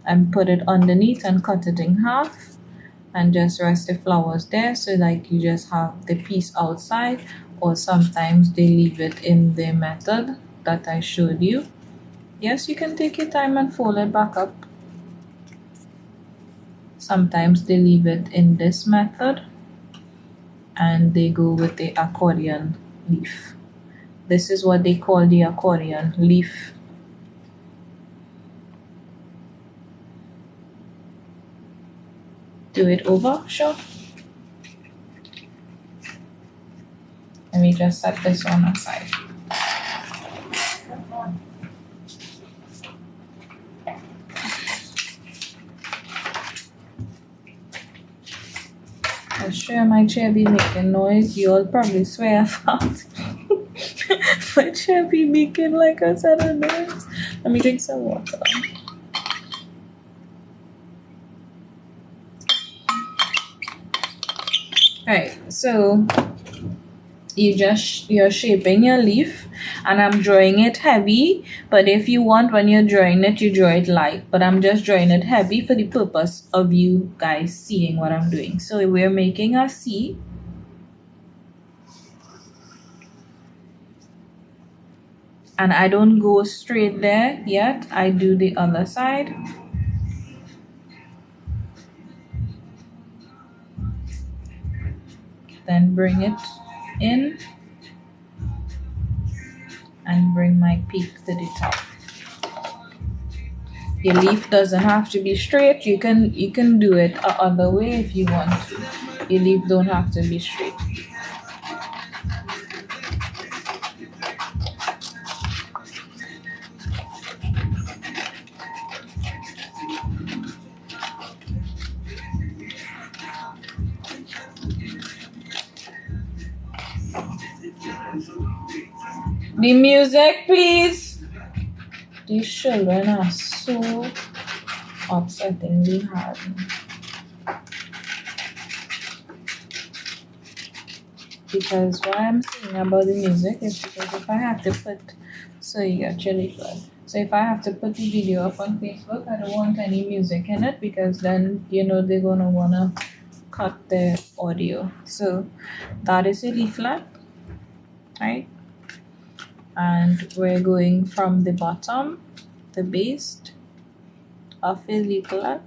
and put it underneath and cut it in half and just rest the flowers there, so like you just have the piece outside. Or sometimes they leave it in the method that I showed you. Yes, you can take your time and fold it back up. Sometimes they leave it in this method and they go with the accordion leaf. This is what they call the accordion leaf. Do it over, sure. Let me just set this one aside. I'm sure my chair be making noise. You'll probably swear out. My chair be making like a set of noise. Let me drink some water. Alright, so you're shaping your leaf, and I'm drawing it heavy, but if you want, when you're drawing it, you draw it light, but I'm just drawing it heavy for the purpose of you guys seeing what I'm doing. So we're making a C, and I don't go straight there yet, I do the other side. Then bring it in and bring my peak to the top. Your leaf doesn't have to be straight. You can do it the other way if you want to. Your leaf don't have to be straight. The music, please. These children are so upsettingly hard. Because what I'm saying about the music is because if I have to put, so you got chili flood. So if I have to put the video up on Facebook, I don't want any music in it because then they're gonna wanna cut the audio. So that is a leaflet, right? And we're going from the bottom, the base of a leaflet,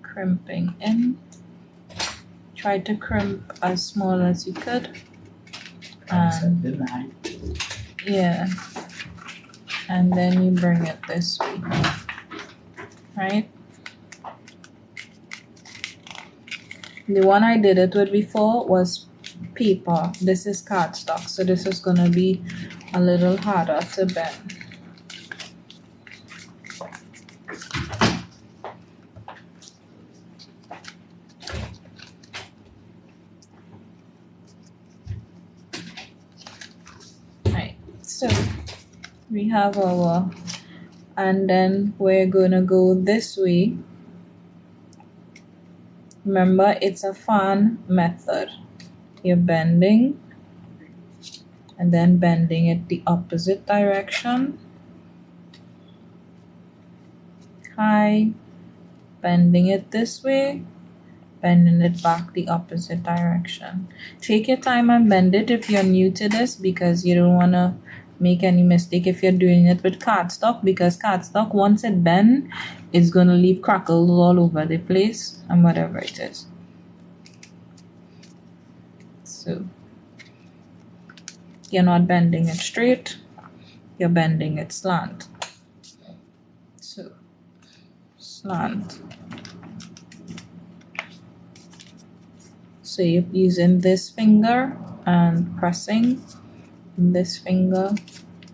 crimping in. Try to crimp as small as you could. Yeah, and then you bring it this way, right? The one I did it with before was paper. This is cardstock, so this is gonna be a little harder to bend. Right, so we have our, and then we're gonna go this way. Remember, it's a fan method. You're bending and then bending it the opposite direction. High, bending it this way, bending it back the opposite direction. Take your time and bend it if you're new to this, because you don't want to make any mistake if you're doing it with cardstock, because cardstock, once it bends, it's going to leave crackles all over the place and whatever it is. So you're not bending it straight, you're bending it slant. So slant. So you're using this finger and pressing, this finger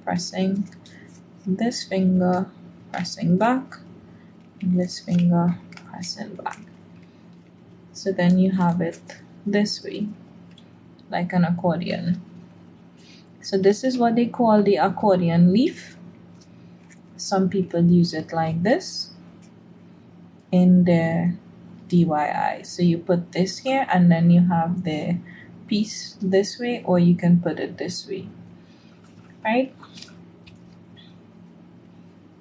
pressing, this finger pressing back, and this finger pressing back. So then you have it this way, like an accordion. So this is what they call the accordion leaf. Some people use it like this in their DIY. So you put this here and then you have the piece this way, or you can put it this way, right?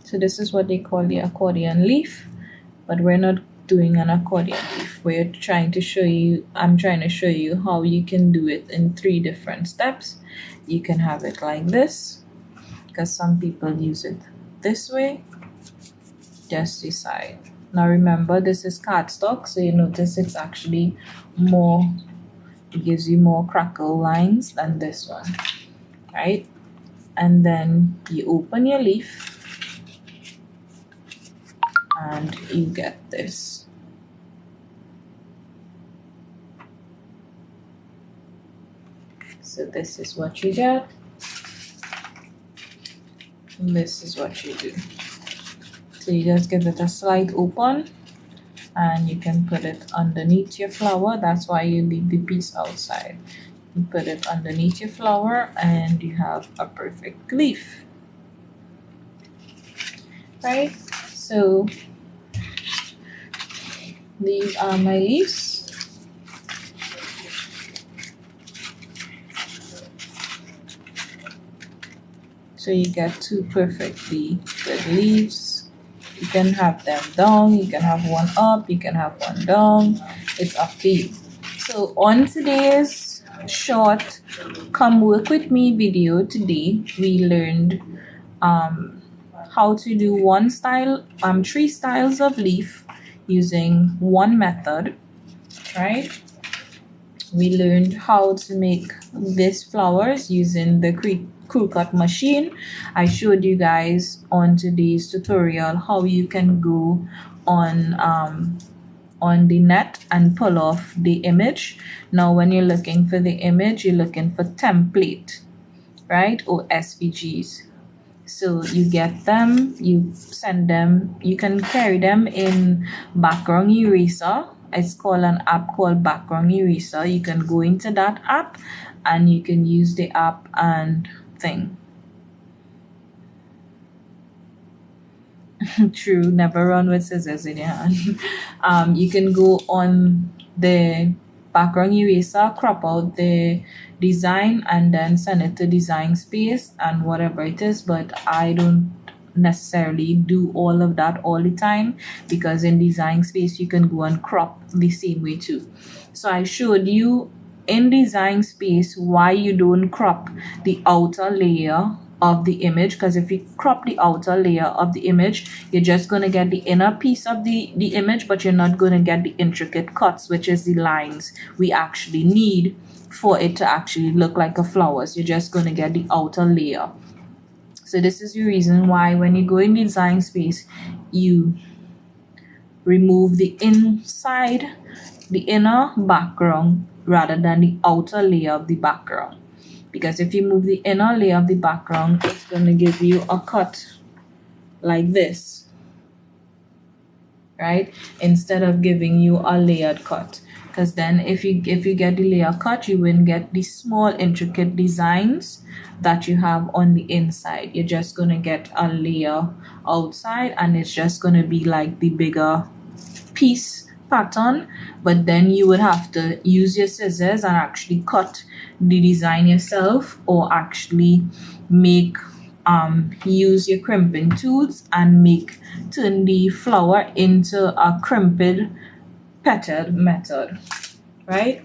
So this is what they call the accordion leaf, but we're not doing an accordion leaf. We're trying to show you, I'm trying to show you how you can do it in 3 different steps. You can have it like this, because some people use it this way. Just decide. Now remember, this is cardstock, so you notice it's actually more, it gives you more crackle lines than this one, right? And then you open your leaf and you get this. So this is what you get, and this is what you do. So you just give it a slight open and you can put it underneath your flower. That's why you leave the piece outside. You put it underneath your flower and you have a perfect leaf, right? So these are my leaves. So you get 2 perfectly good leaves. You can have them down, you can have one up, you can have one down. It's up to you. So on today's short come work with me video today, we learned how to do 3 styles of leaf using one method, right? We learned how to make these flowers using the crew cut machine. I showed you guys on today's tutorial how you can go on the net and pull off the image. Now when you're looking for the image, you're looking for template, right? Or SVGs. So you get them, you send them, you can carry them in background eraser. It's called an app called Background Eraser. You can go into that app and you can use the app and thing. True, never run with scissors in your hand. You can go on the background eraser, crop out the design, and then send it to design space and whatever it is. But I don't necessarily do all of that all the time, because in design space you can go and crop the same way too. So I showed you in design space why you don't crop the outer layer of the image, because if you crop the outer layer of the image, you're just going to get the inner piece of the image, but you're not going to get the intricate cuts, which is the lines we actually need for it to actually look like a flower. So you're just going to get the outer layer. So this is the reason why when you go in design space, you remove the inside, the inner background, rather than the outer layer of the background. Because if you move the inner layer of the background, it's going to give you a cut like this, right? Instead of giving you a layered cut. Because then if you get the layer cut, you wouldn't get the small intricate designs that you have on the inside. You're just going to get a layer outside, and it's just going to be like the bigger piece pattern, but then you would have to use your scissors and actually cut the design yourself, or actually make use your crimping tools and turn the flower into a crimped petal method, right?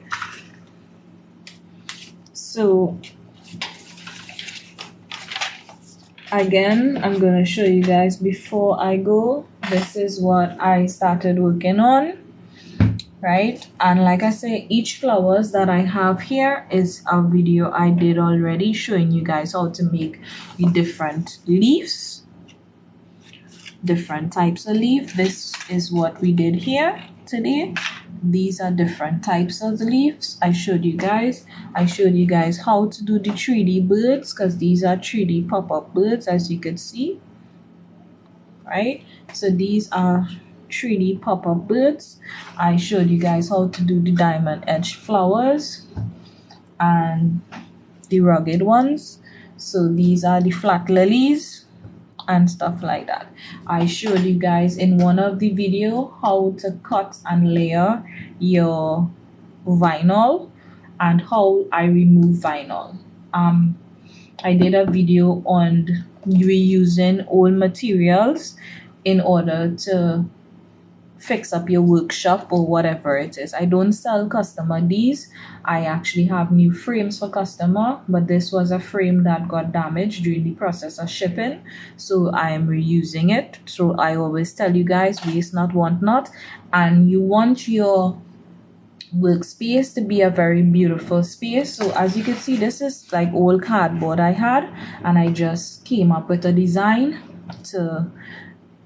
So again, I'm gonna show you guys before I go. This is what I started working on, right? And like I say, each flowers that I have here is a video I did already showing you guys how to make the different leaves, different types of leaf. This is what we did here today. These are different types of leaves. I showed you guys how to do the 3D birds, because these are 3D pop-up birds, as you can see, right? So these are 3D pop-up birds. I showed you guys how to do the diamond edge flowers and the rugged ones. So these are the flat lilies and stuff like that. I showed you guys in one of the video how to cut and layer your vinyl and how I remove vinyl. I did a video on reusing old materials in order to fix up your workshop or whatever it is. I don't sell customer these. I actually have new frames for customer, but this was a frame that got damaged during the process of shipping, so I am reusing it. So I always tell you guys, waste not, want not, and you want your workspace to be a very beautiful space. So as you can see, this is like old cardboard I had, and I just came up with a design to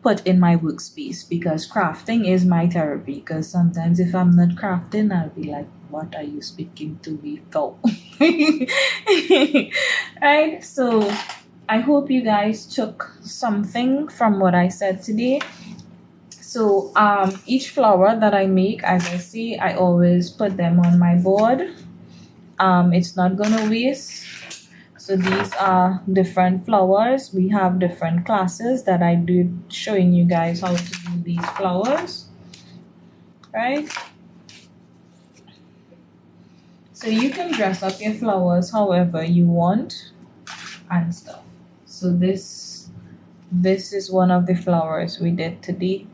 put in my workspace, because crafting is my therapy. Because sometimes if I'm not crafting, I'll be like, what are you speaking to me for? Right? So I hope you guys took something from what I said today. So each flower that I make, as I say, I always put them on my board. It's not gonna waste. So these are different flowers. We have different classes that I did showing you guys how to do these flowers, right? So you can dress up your flowers however you want and stuff. So this is one of the flowers we did today.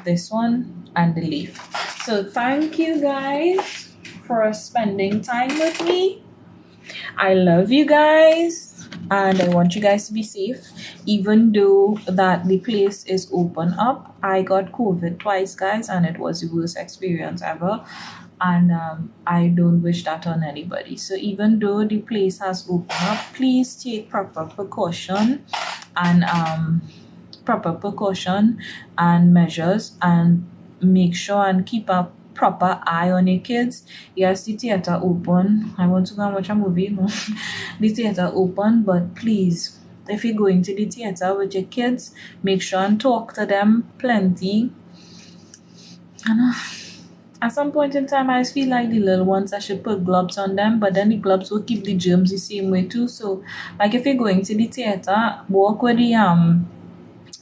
This one and the leaf. So thank you guys for spending time with me. I love you guys, and I want you guys to be safe. Even though that the place is open up, I got COVID twice, guys, and it was the worst experience ever, and I don't wish that on anybody. So even though the place has opened up, please take proper precaution and measures, and make sure and keep a proper eye on your kids. Yes, the theater open. I want to go and watch a movie. No, the theater open, but please, if you're going to the theater with your kids, make sure and talk to them plenty. And at some point in time, I feel like the little ones, I should put gloves on them, but then the gloves will keep the germs the same way too. So like if you're going to the theater, walk with the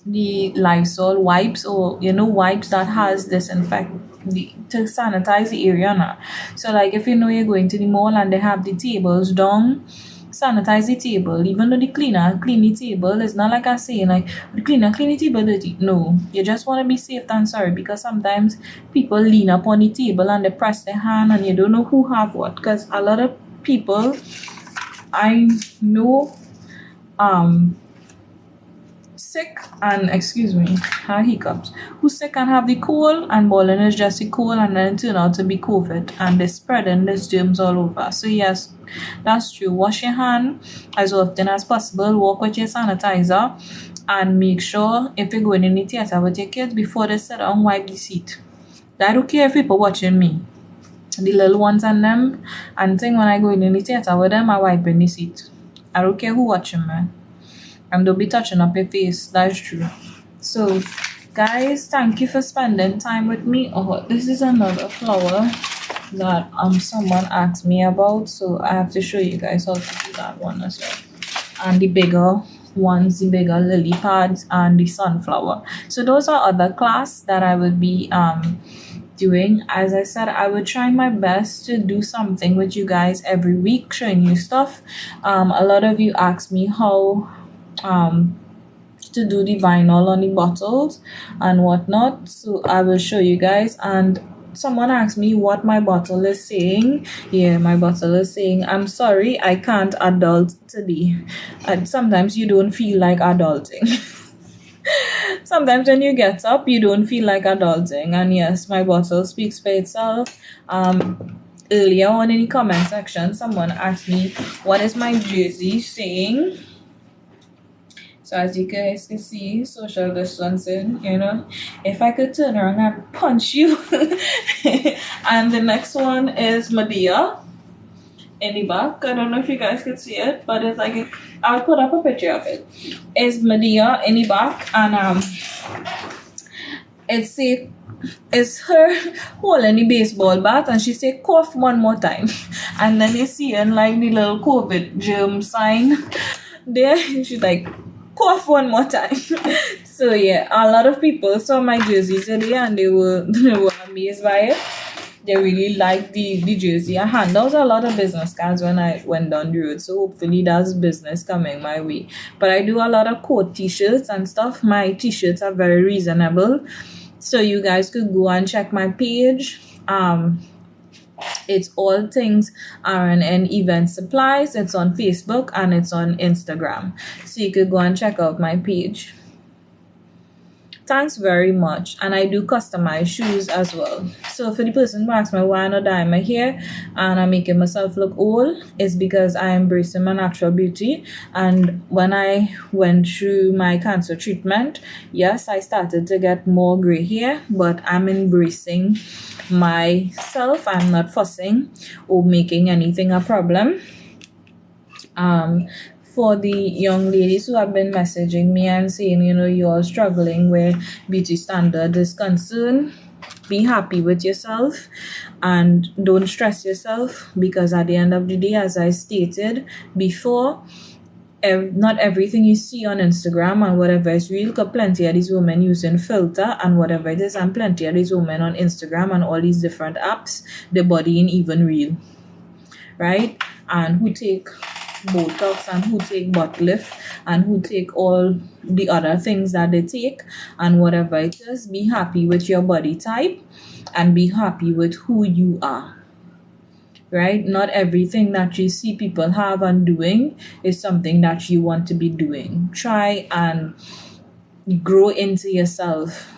the Lysol wipes, or wipes that has disinfect to sanitize the area now. So like if you're going to the mall and they have the tables down, sanitize the table. Even though the cleaner clean the table, it's not like I say like the cleaner clean the table dirty. No, you just want to be safe than sorry, because sometimes people lean up on the table and they press their hand and you don't know who have what. Because a lot of people I know sick and excuse me, have hiccups, who sick and have the cold, and balling is just the cold, and then it turn out to be COVID, and they're spreading this germs all over. So yes, that's true. Wash your hand as often as possible, walk with your sanitizer, and make sure if you're going in the theater with your kids, before they sit down, wipe the seat. I don't care if people watching me, the little ones and them, and thing when I go in the theater with them, I wipe in the seat. I don't care who watching me. And don't be touching up your face. That's true. So guys, thank you for spending time with me. Oh, this is another flower that someone asked me about, so I have to show you guys how to do that one as well. And the bigger ones, the bigger lily pads and the sunflower. So those are other class that I will be doing. As I said, I will try my best to do something with you guys every week, showing you stuff. A lot of you asked me how to do the vinyl on the bottles and whatnot, so I will show you guys. And someone asked me what my bottle is saying. Yeah, my bottle is saying, I'm sorry, I can't adult today. And sometimes you don't feel like adulting. Sometimes when you get up, you don't feel like adulting. And yes, my bottle speaks for itself. Earlier on in the comment section, someone asked me, what is my jersey saying? So as you guys can see, social distancing, if I could turn around and punch you. And the next one is Medea in the back. I don't know if you guys can see it, but it's like, I'll put up a picture of it. It's Medea in the back, and it's her holding the baseball bat, and she say cough one more time. And then you see in like the little COVID germ sign there, she's like, cough one more time. So yeah, a lot of people saw my jersey today and they were amazed by it. They really liked the jersey. I handed out a lot of business cards when I went down the road, so hopefully that's business coming my way. But I do a lot of coat t-shirts and stuff. My t-shirts are very reasonable, so you guys could go and check my page. It's All Things RNN Event Supplies. It's on Facebook and it's on Instagram, so you could go and check out my page. Thanks very much. And I do customized shoes as well. So for the person who asks me why I'm not dyeing my hair and I'm making myself look old, it's because I embrace my natural beauty. And when I went through my cancer treatment, yes, I started to get more gray hair, but I'm embracing myself. I'm not fussing or making anything a problem. For the young ladies who have been messaging me and saying, you're struggling where beauty standard is concerned, be happy with yourself and don't stress yourself, because at the end of the day, as I stated before, not everything you see on Instagram and whatever is real, because plenty of these women using filter and whatever it is, and plenty of these women on Instagram and all these different apps, the body ain't even real, right? And who take Botox and who take butt lift and who take all the other things that they take and whatever it is, be happy with your body type and be happy with who you are, right? Not everything that you see people have and doing is something that you want to be doing. Try and grow into yourself.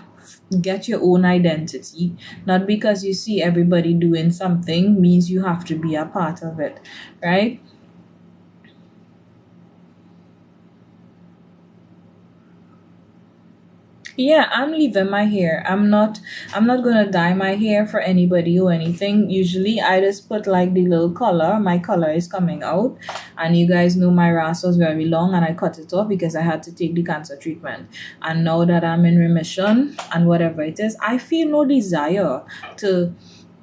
Get your own identity. Not because you see everybody doing something means you have to be a part of it, right? Yeah, I'm leaving my hair. I'm not gonna dye my hair for anybody or anything. Usually I just put like the little color. My color is coming out, and you guys know my ras was very long and I cut it off because I had to take the cancer treatment. And now that I'm in remission and whatever it is, I feel no desire to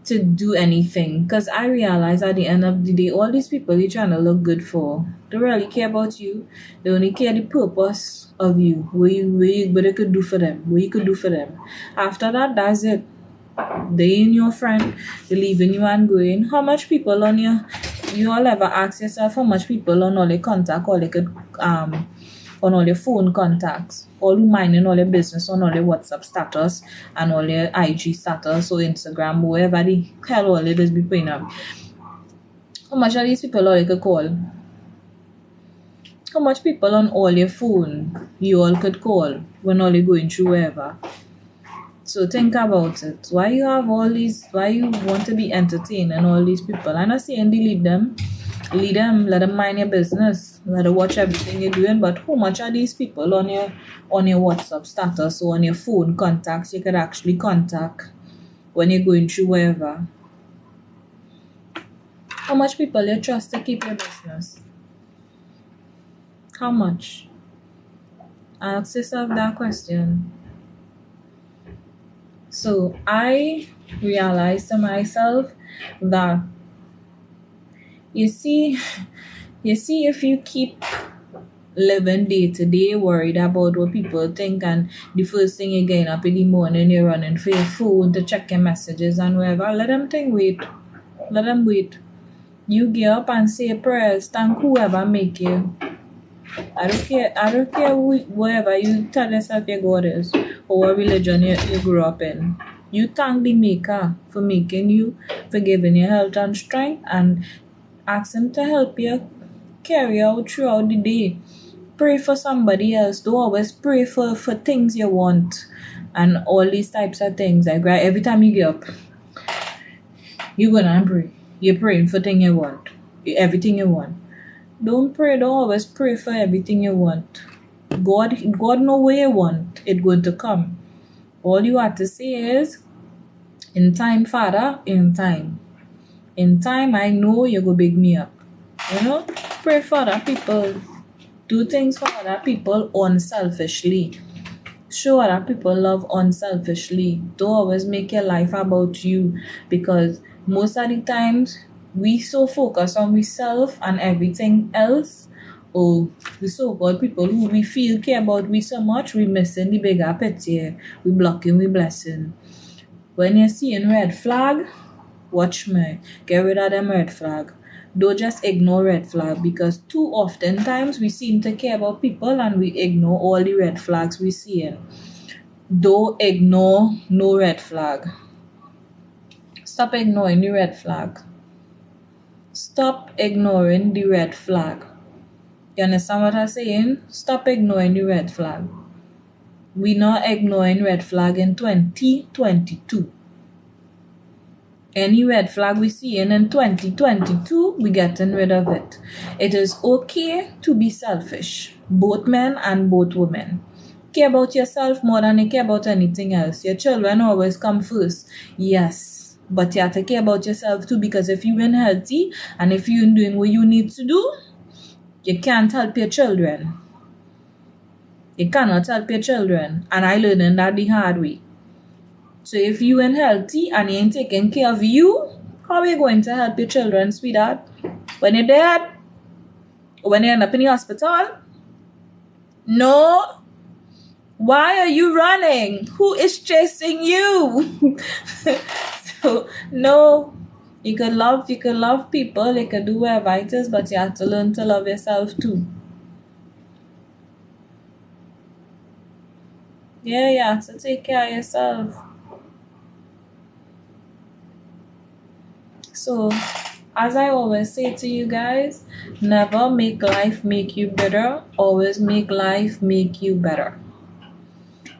to do anything, because I realize at the end of the day, all these people you're trying to look good for, they really care about you. They only care the purpose of you, what you could do for them, what you could do for them. After that, that's it. They ain't your friend, they leaving you and going. How much people on you all ever ask yourself how much people on all your contact, all they could on all your phone contacts, all who minding all your business on all your WhatsApp status and all your IG status or Instagram, wherever the hell all it is be putting up. How much are these people all you could call? How much people on all your phone you all could call when all you're going through wherever? So think about it. Why you have all these, why you want to be entertaining all these people? I'm not saying delete them. Lead them, let them mind your business, let them watch everything you're doing. But how much are these people on your WhatsApp status or on your phone contacts you could actually contact when you're going through wherever? How much people you trust to keep your business? How much? Ask yourself that question. So I realized to myself that you see, if you keep living day to day worried about what people think, and the first thing you're getting up in the morning, you're running for your phone to check your messages and whatever, let them wait. You get up and say prayers, thank whoever make you. I don't care whatever you tell yourself your God is or what religion you grew up in. You thank the Maker for making you, for giving you health and strength, and ask Him to help you carry out throughout the day. Pray for somebody else. Don't always pray for things you want and all these types of things. Like, right, every time you get up, you're gonna pray. You're praying for things you want, everything you want. Don't always pray for everything you want. God know where you want it going to come. All you have to say is, in time, Father, in time. In time, I know you're going to big me up. You know? Pray for other people. Do things for other people unselfishly. Show other people love unselfishly. Don't always make your life about you, because most of the times, we so focus on ourselves and everything else, or the so-called people who we feel care about we so much, we missing the bigger picture. We blocking, we blessing. When you're seeing red flag, watch me. Get rid of them red flag. Don't just ignore red flag, because too often times we seem to care about people and we ignore all the red flags we see. Don't ignore no red flag. Stop ignoring the red flag. Stop ignoring the red flag. You understand what I'm saying? Stop ignoring the red flag. We not ignoring red flag in 2022. Any red flag we see in 2022, we getting rid of it. It is okay to be selfish, both men and both women. Care about yourself more than you care about anything else. Your children always come first. Yes. But you have to care about yourself too, because if you're healthy and if you're doing what you need to do, you can't help your children. You cannot help your children. And I learned that the hard way. So if you ain't healthy and you ain't taking care of you, how are you going to help your children, sweetheart? When you're dead? Or when you end up in the hospital? No. Why are you running? Who is chasing you? So, no. You can love people, you can do whatever it is, but you have to learn to love yourself too. Yeah, you have to take care of yourself. So, as I always say to you guys, never make life make you bitter. Always make life make you better.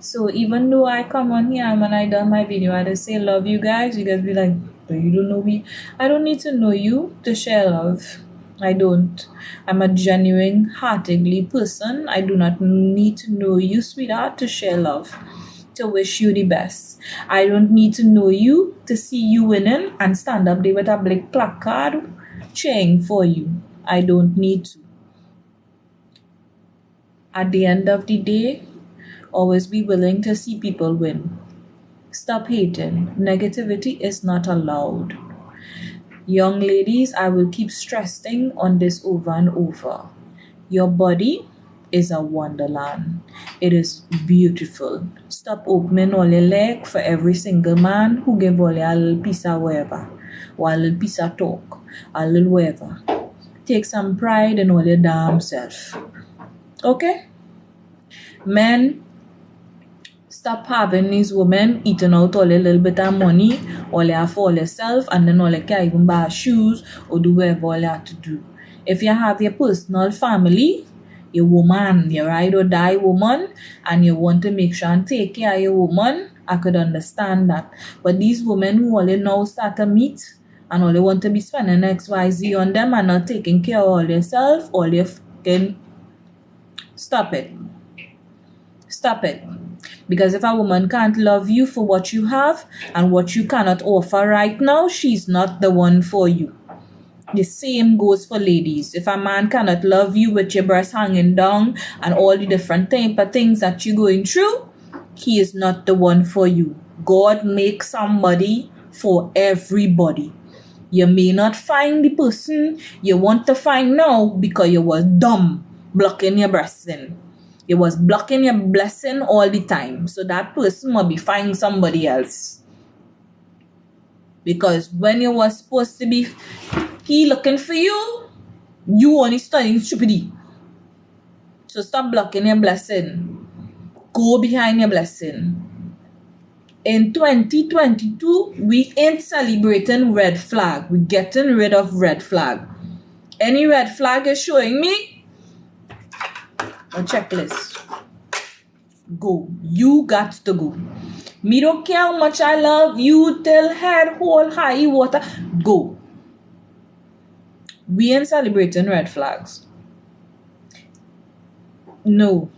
So even though I come on here and when I done my video, I just say love you guys be like, but you don't know me. I don't need to know you to share love. I don't. I'm a genuine, heartedly person. I do not need to know you, sweetheart, to share love, to wish you the best. I don't need to know you to see you winning and stand up there with a big placard cheering for you. I don't need to. At the end of the day, always be willing to see people win. Stop hating. Negativity is not allowed. Young ladies, I will keep stressing on this over and over. Your body is a wonderland. It is beautiful. Stop opening all your leg for every single man who give all you a little piece of whatever, or a little piece of talk, a little whatever. Take some pride in all your damn self. Okay? Men, stop having these women eating out all a little bit of money, all you have for yourself, and then all you can't even buy shoes or do whatever all you have to do. If you have your personal family, your woman, your ride or die woman, and you want to make sure and take care of your woman, I could understand that. But these women who only now start to meet and only want to be spending XYZ on them and not taking care of all yourself, all your fucking... Stop it. Stop it. Because if a woman can't love you for what you have and what you cannot offer right now, she's not the one for you. The same goes for ladies. If a man cannot love you with your breast hanging down and all the different type of things that you're going through, he is not the one for you. God makes somebody for everybody. You may not find the person you want to find now because you was dumb, blocking your blessing. You was blocking your blessing all the time. So that person will be finding somebody else. Because when you was supposed to be he looking for you, you only studying stupidity. So stop blocking your blessing. Go behind your blessing. In 2022, we ain't celebrating red flag. We're getting rid of red flag. Any red flag is showing me a checklist. Go. You got to go. Me don't care how much I love you till head, whole, high water. Go. We ain't celebrating red flags. No.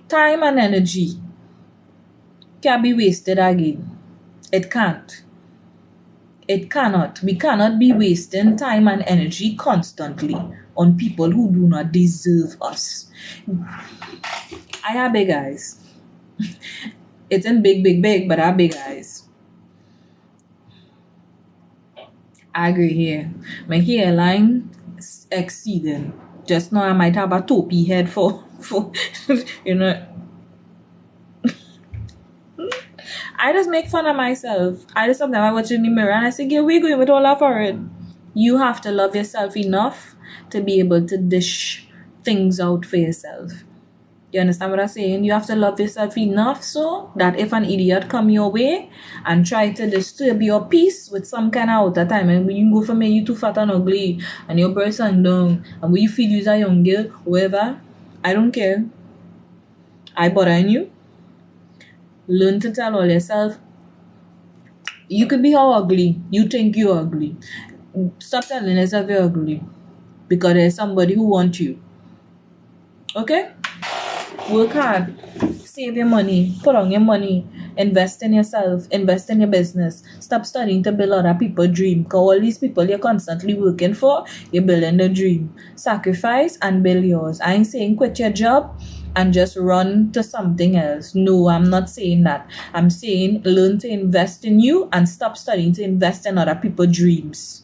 Time and energy can be wasted again. It can't. It cannot. We cannot be wasting time and energy constantly on people who do not deserve us. I have big eyes. It's in big, but I have big eyes. I agree here. My hairline is exceeding. Just now I might have a topi head for you know. I just make fun of myself. I just sometimes I watch in the mirror and I say, "Yeah, we're going with all our forehead." You have to love yourself enough to be able to dish things out for yourself. You understand what I'm saying? You have to love yourself enough so that if an idiot come your way and try to disturb your peace with some kind of outer time, and when you go for me, you too fat and ugly, and your breast hang down, and when you feel you're a young girl, whatever, I don't care. I bothering you. Learn to tell all yourself, you could be how ugly you think you're ugly. Stop telling yourself you're ugly because there's somebody who wants you. Okay? Work hard. Save your money. Put on your money. Invest in yourself. Invest in your business. Stop studying to build other people's dream. Because all these people you're constantly working for, you're building the dream. Sacrifice and build yours. I ain't saying quit your job and just run to something else. No, I'm not saying that. I'm saying learn to invest in you and stop studying to invest in other people's dreams.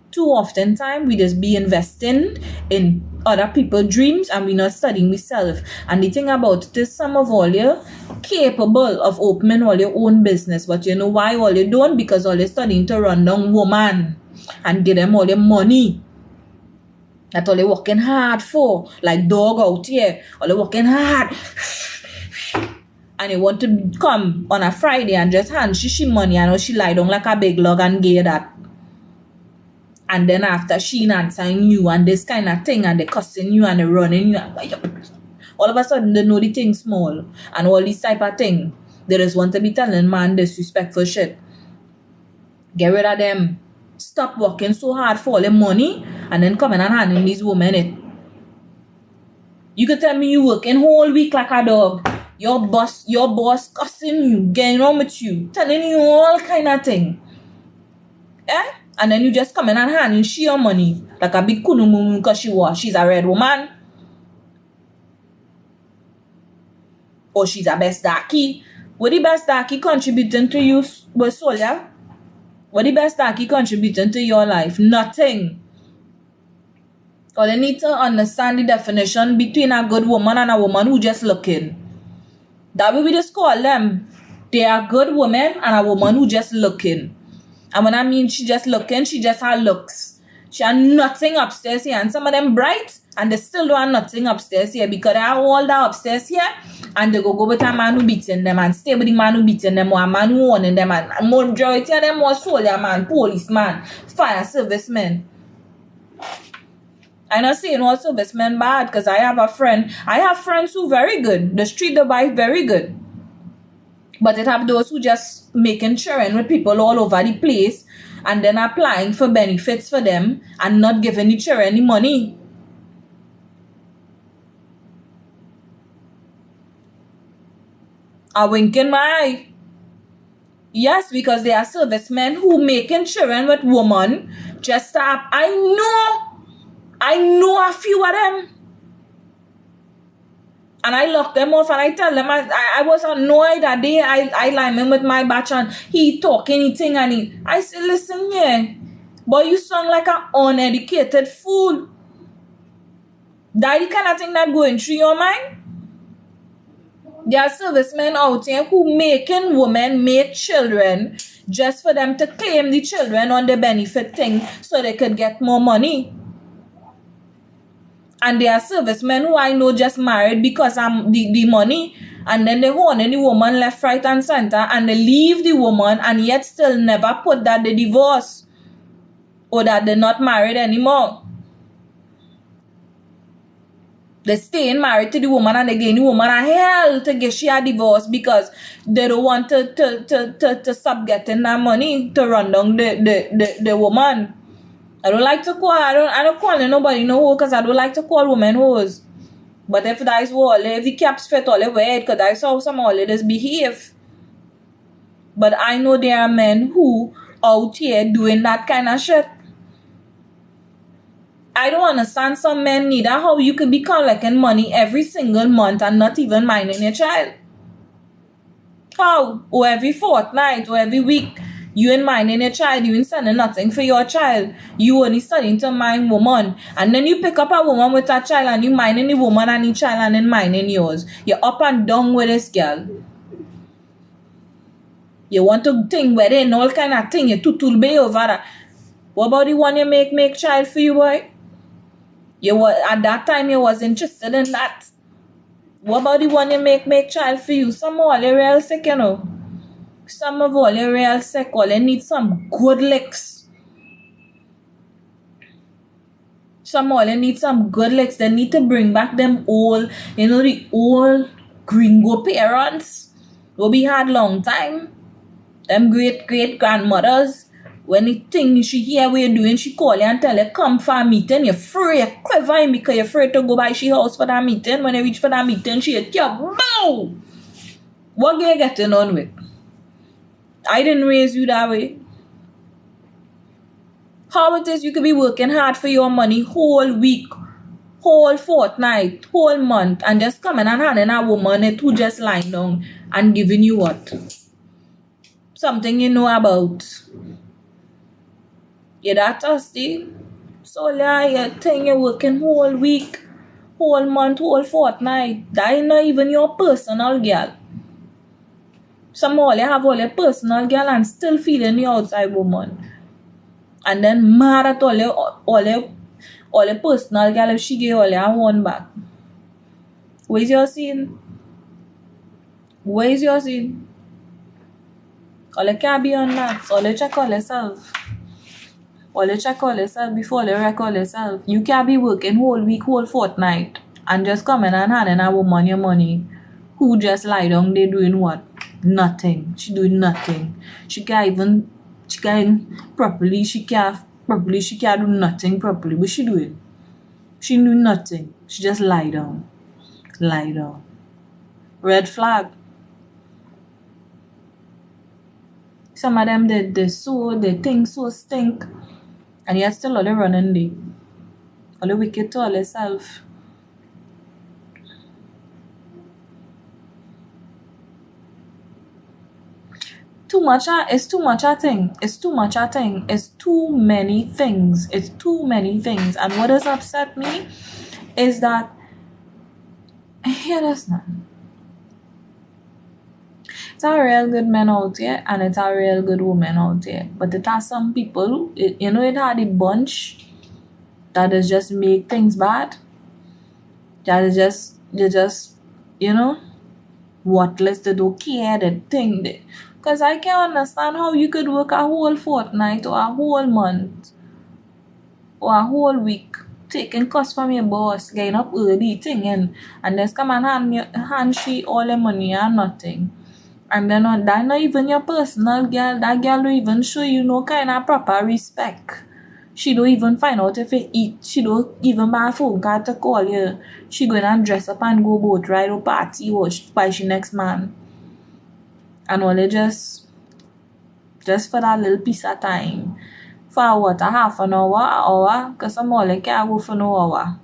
Too often time we just be investing in other people's dreams and we not studying ourselves. And the thing about it is some of all you capable of opening all your own business, but you know why all you don't? Because all you're studying to run down woman and give them all your money. That's all you're working hard for. Like dog out here. All you're working hard. And you want to come on a Friday and just hand she money and she lie down like a big log and get that. And then after she answering you and this kind of thing and they cussing you and they running you and all of a sudden they know the thing small and all these type of thing. They just want to be telling man disrespectful shit. Get rid of them. Stop working so hard for all the money and then coming and handing these women it. You could tell me you working whole week like a dog. Your boss cussing you, getting on with you, telling you all kind of thing. Eh? And then you just come in and handing she your money like a big kunumu because she's a red woman. Or she's a best darky. What the best that he contributing to you was Solia? What the best that he contributing to your life? Nothing. Or they need to understand the definition between a good woman and a woman who just looking. That way we just call them. They are good women and a woman who just looking. And when I mean she just looking, she just her looks. She had nothing upstairs here. And some of them bright and they still don't have nothing upstairs here because they have all that upstairs here and they go with a man who beating them and stay with the man who beating them or a man who owning them, and majority of them was soldier man, policeman, fire servicemen. I'm not saying all servicemen bad because I have friends who very good. They treat the wife very good. But it have those who just making children with people all over the place and then applying for benefits for them and not giving the children any money. I wink in my eye. Yes, because there are servicemen who making children with women just up. I know a few of them. And I lock them off and I tell them I was annoyed that day I line him with my batch and he talk anything and I say, listen here, boy, you sound like an uneducated fool. That the kind of thing that going through your mind? There are servicemen out here who making women make children just for them to claim the children on the benefit thing so they could get more money. And there are servicemen who I know just married because I'm the money, and then they own the woman left, right, and center, and they leave the woman and yet still never put that they divorce or that they're not married anymore. They staying married to the woman and they give the woman a hell to get she a divorce because they don't want to stop getting that money to run down the woman. I don't like to call, I don't call nobody no hoe because I don't like to call women hoes. But if that is all, if the caps fit all the way, because I saw some all of this behave. But I know there are men who out here doing that kind of shit. I don't understand some men neither how you could be collecting money every single month and not even minding your child. How? Or every fortnight or every week. You ain't minding your child, you ain't sending nothing for your child. You only studying to mind woman. And then you pick up a woman with a child and you minding the woman and the child and then minding yours. You're up and down with this girl. You want to think where they all kind of thing. You tutul be over that. What about the one you make child for you, boy? You were at that time you was interested in that. What about the one you make child for you? Some of all you real sick, you know. Some of all you real sick, all you need some good licks. Some all you need some good licks. They need to bring back them old, you know, the old gringo parents who be had long time. Them great grandmothers. When the thing she hear what you're doing, she call you and tell you, come for a meeting. You're afraid, you're quivering because you're afraid to go by she house for that meeting. When you reach for that meeting, she hit you, bow! What are you getting on with? I didn't raise you that way. How it is you could be working hard for your money whole week, whole fortnight, whole month, and just coming and handing a woman it who just lying down and giving you what? Something you know about. You're that thirsty? So you think you're working whole week, whole month, whole fortnight. That ain't not even your personal girl. Some all you have all your personal girl and still feeling the outside woman. And then mad at all your personal girl if she give all your one back. Where's your scene? Where's your scene? All you can't be on that. All you check all yourself. All you check all yourself before you wreck all yourself. You can't be working whole week, whole fortnight and just coming and handing a woman your money who just lie down there doing what? Nothing. She doing nothing. She can't do nothing properly. What she doing? She do nothing. She just lie down. Lie down. Red flag. Some of them they think so stink. And yet still all they running there. All the wicked to all yourself. too much. It's too much a thing. It's too much a thing. It's too many things. It's too many things. And what has upset me is that hear this now. It's a real good man out there and it's a real good woman out there. But it has some people, it had a bunch that is just make things bad. That is just, they just, worthless. They don't care, they think. Because I can't understand how you could work a whole fortnight or a whole month or a whole week taking cost from your boss, getting up early, thing, and just come and hand she all the money and nothing. And then that not even your personal girl. That girl don't even show you no kind of proper respect. She don't even find out if you eat. She don't even buy a phone card to call you. She going and dress up and go boat ride or party or by she next man. And all they just for that little piece of time. For what, a half an hour? Because some all can't go for no hour.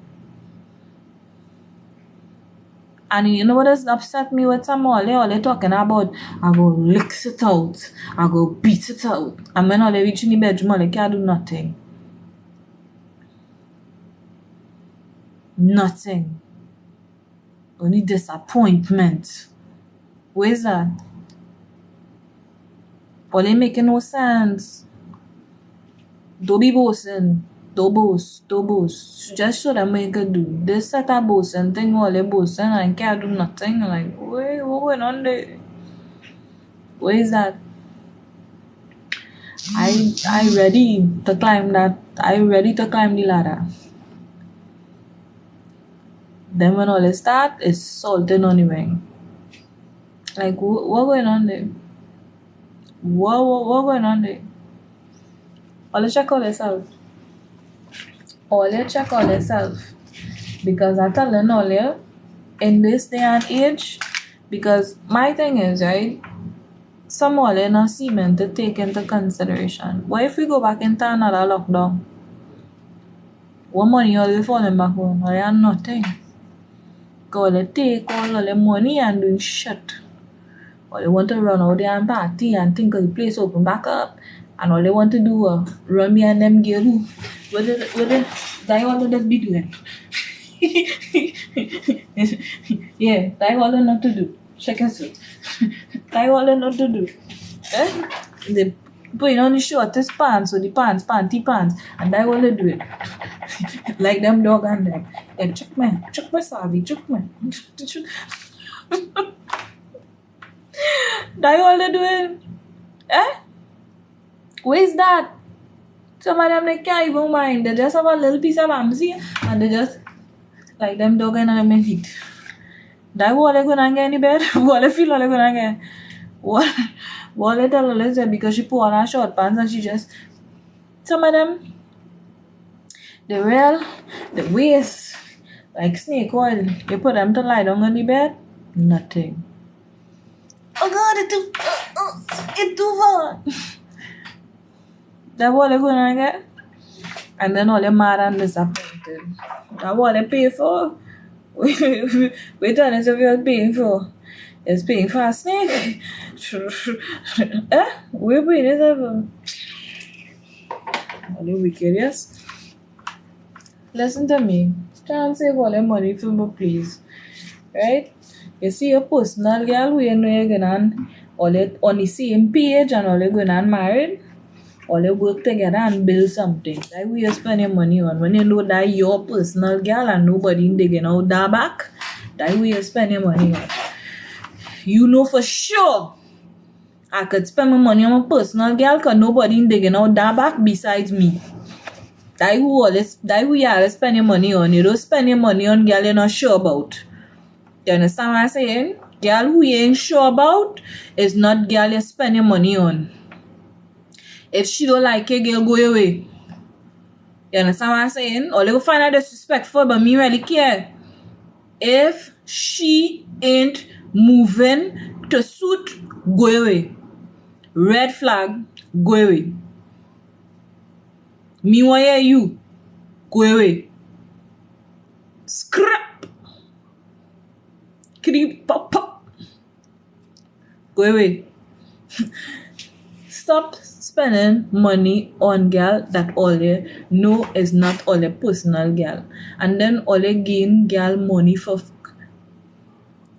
And you know what has upset me with some all they talking about, I go licks it out, I go beat it out. And when all they reach in the bedroom, all they can't do nothing. Nothing. Only disappointment. Where's that? All they making no sense. Don't be boasting. Don't boast. Just show them what you can do. This set a boasting thing, all they boasting and can't do nothing. Like, wait, what going on there? Where is that? I ready to climb that. I ready to climb the ladder. Then when all they start, it's salting on the ring. Like, what going on there? What going on there? All they check all yourself. Check all yourself. Because I tell them all you, in this day and age, because my thing is, right, some all you not seeming to take into consideration. What if we go back into another lockdown? What money all you falling back home? Or you nothing. Because they take all the money and do shit. Or they want to run out there and party and think of the place open back up. And all they want to do run behind them girl who what they all just be doing. Yeah, that's all they know to do. Check us out. That's all they know to do. They put it on the shortest pants or the panty pants, and that's all they do it. Like them dog and them. Yeah, chuck my savvy, chuck me. That's all they doing. Where's that? Some of them they can't even mind. They just have a little piece of amsi and they just like them dog and them feet. That what they gonna get in the bed? What they feel like they gonna get? What they tell her is because she put on her short pants and she just some of them the waist like snake oil. You put them to lie down on the bed, nothing. Oh God, it's too far. That's what they're gonna get. And then all they mad and disappointed. That's what they pay for. Wait on as if you're paying for. It's paying for a snake. We're paying this ever. All the wickedness. Listen to me. Try and save all the money for me, please. Right? You see a personal girl who you know you're gonna all it on the same page and all you're gonna married. All they work together and build something. Like we you spend your money on. When you know that your personal girl and nobody digging out that back, that way you spend your money on. You know for sure I could spend my money on my personal girl because nobody digging out that back besides me. That who you always spend your money on. You don't spend your money on girl you're not sure about. You understand what I'm saying? Girl who you ain't sure about is not girl you spend your money on. If she don't like you, girl, go away. You understand what I'm saying? Or they will find her disrespectful, but me really care. If she ain't moving to suit, go away. Red flag, go away. Me want hear you, go away. Scrap. Creep pop pop. Go away. Stop spending money on girl that all you know is not all your personal girl. And then all you gain girl money for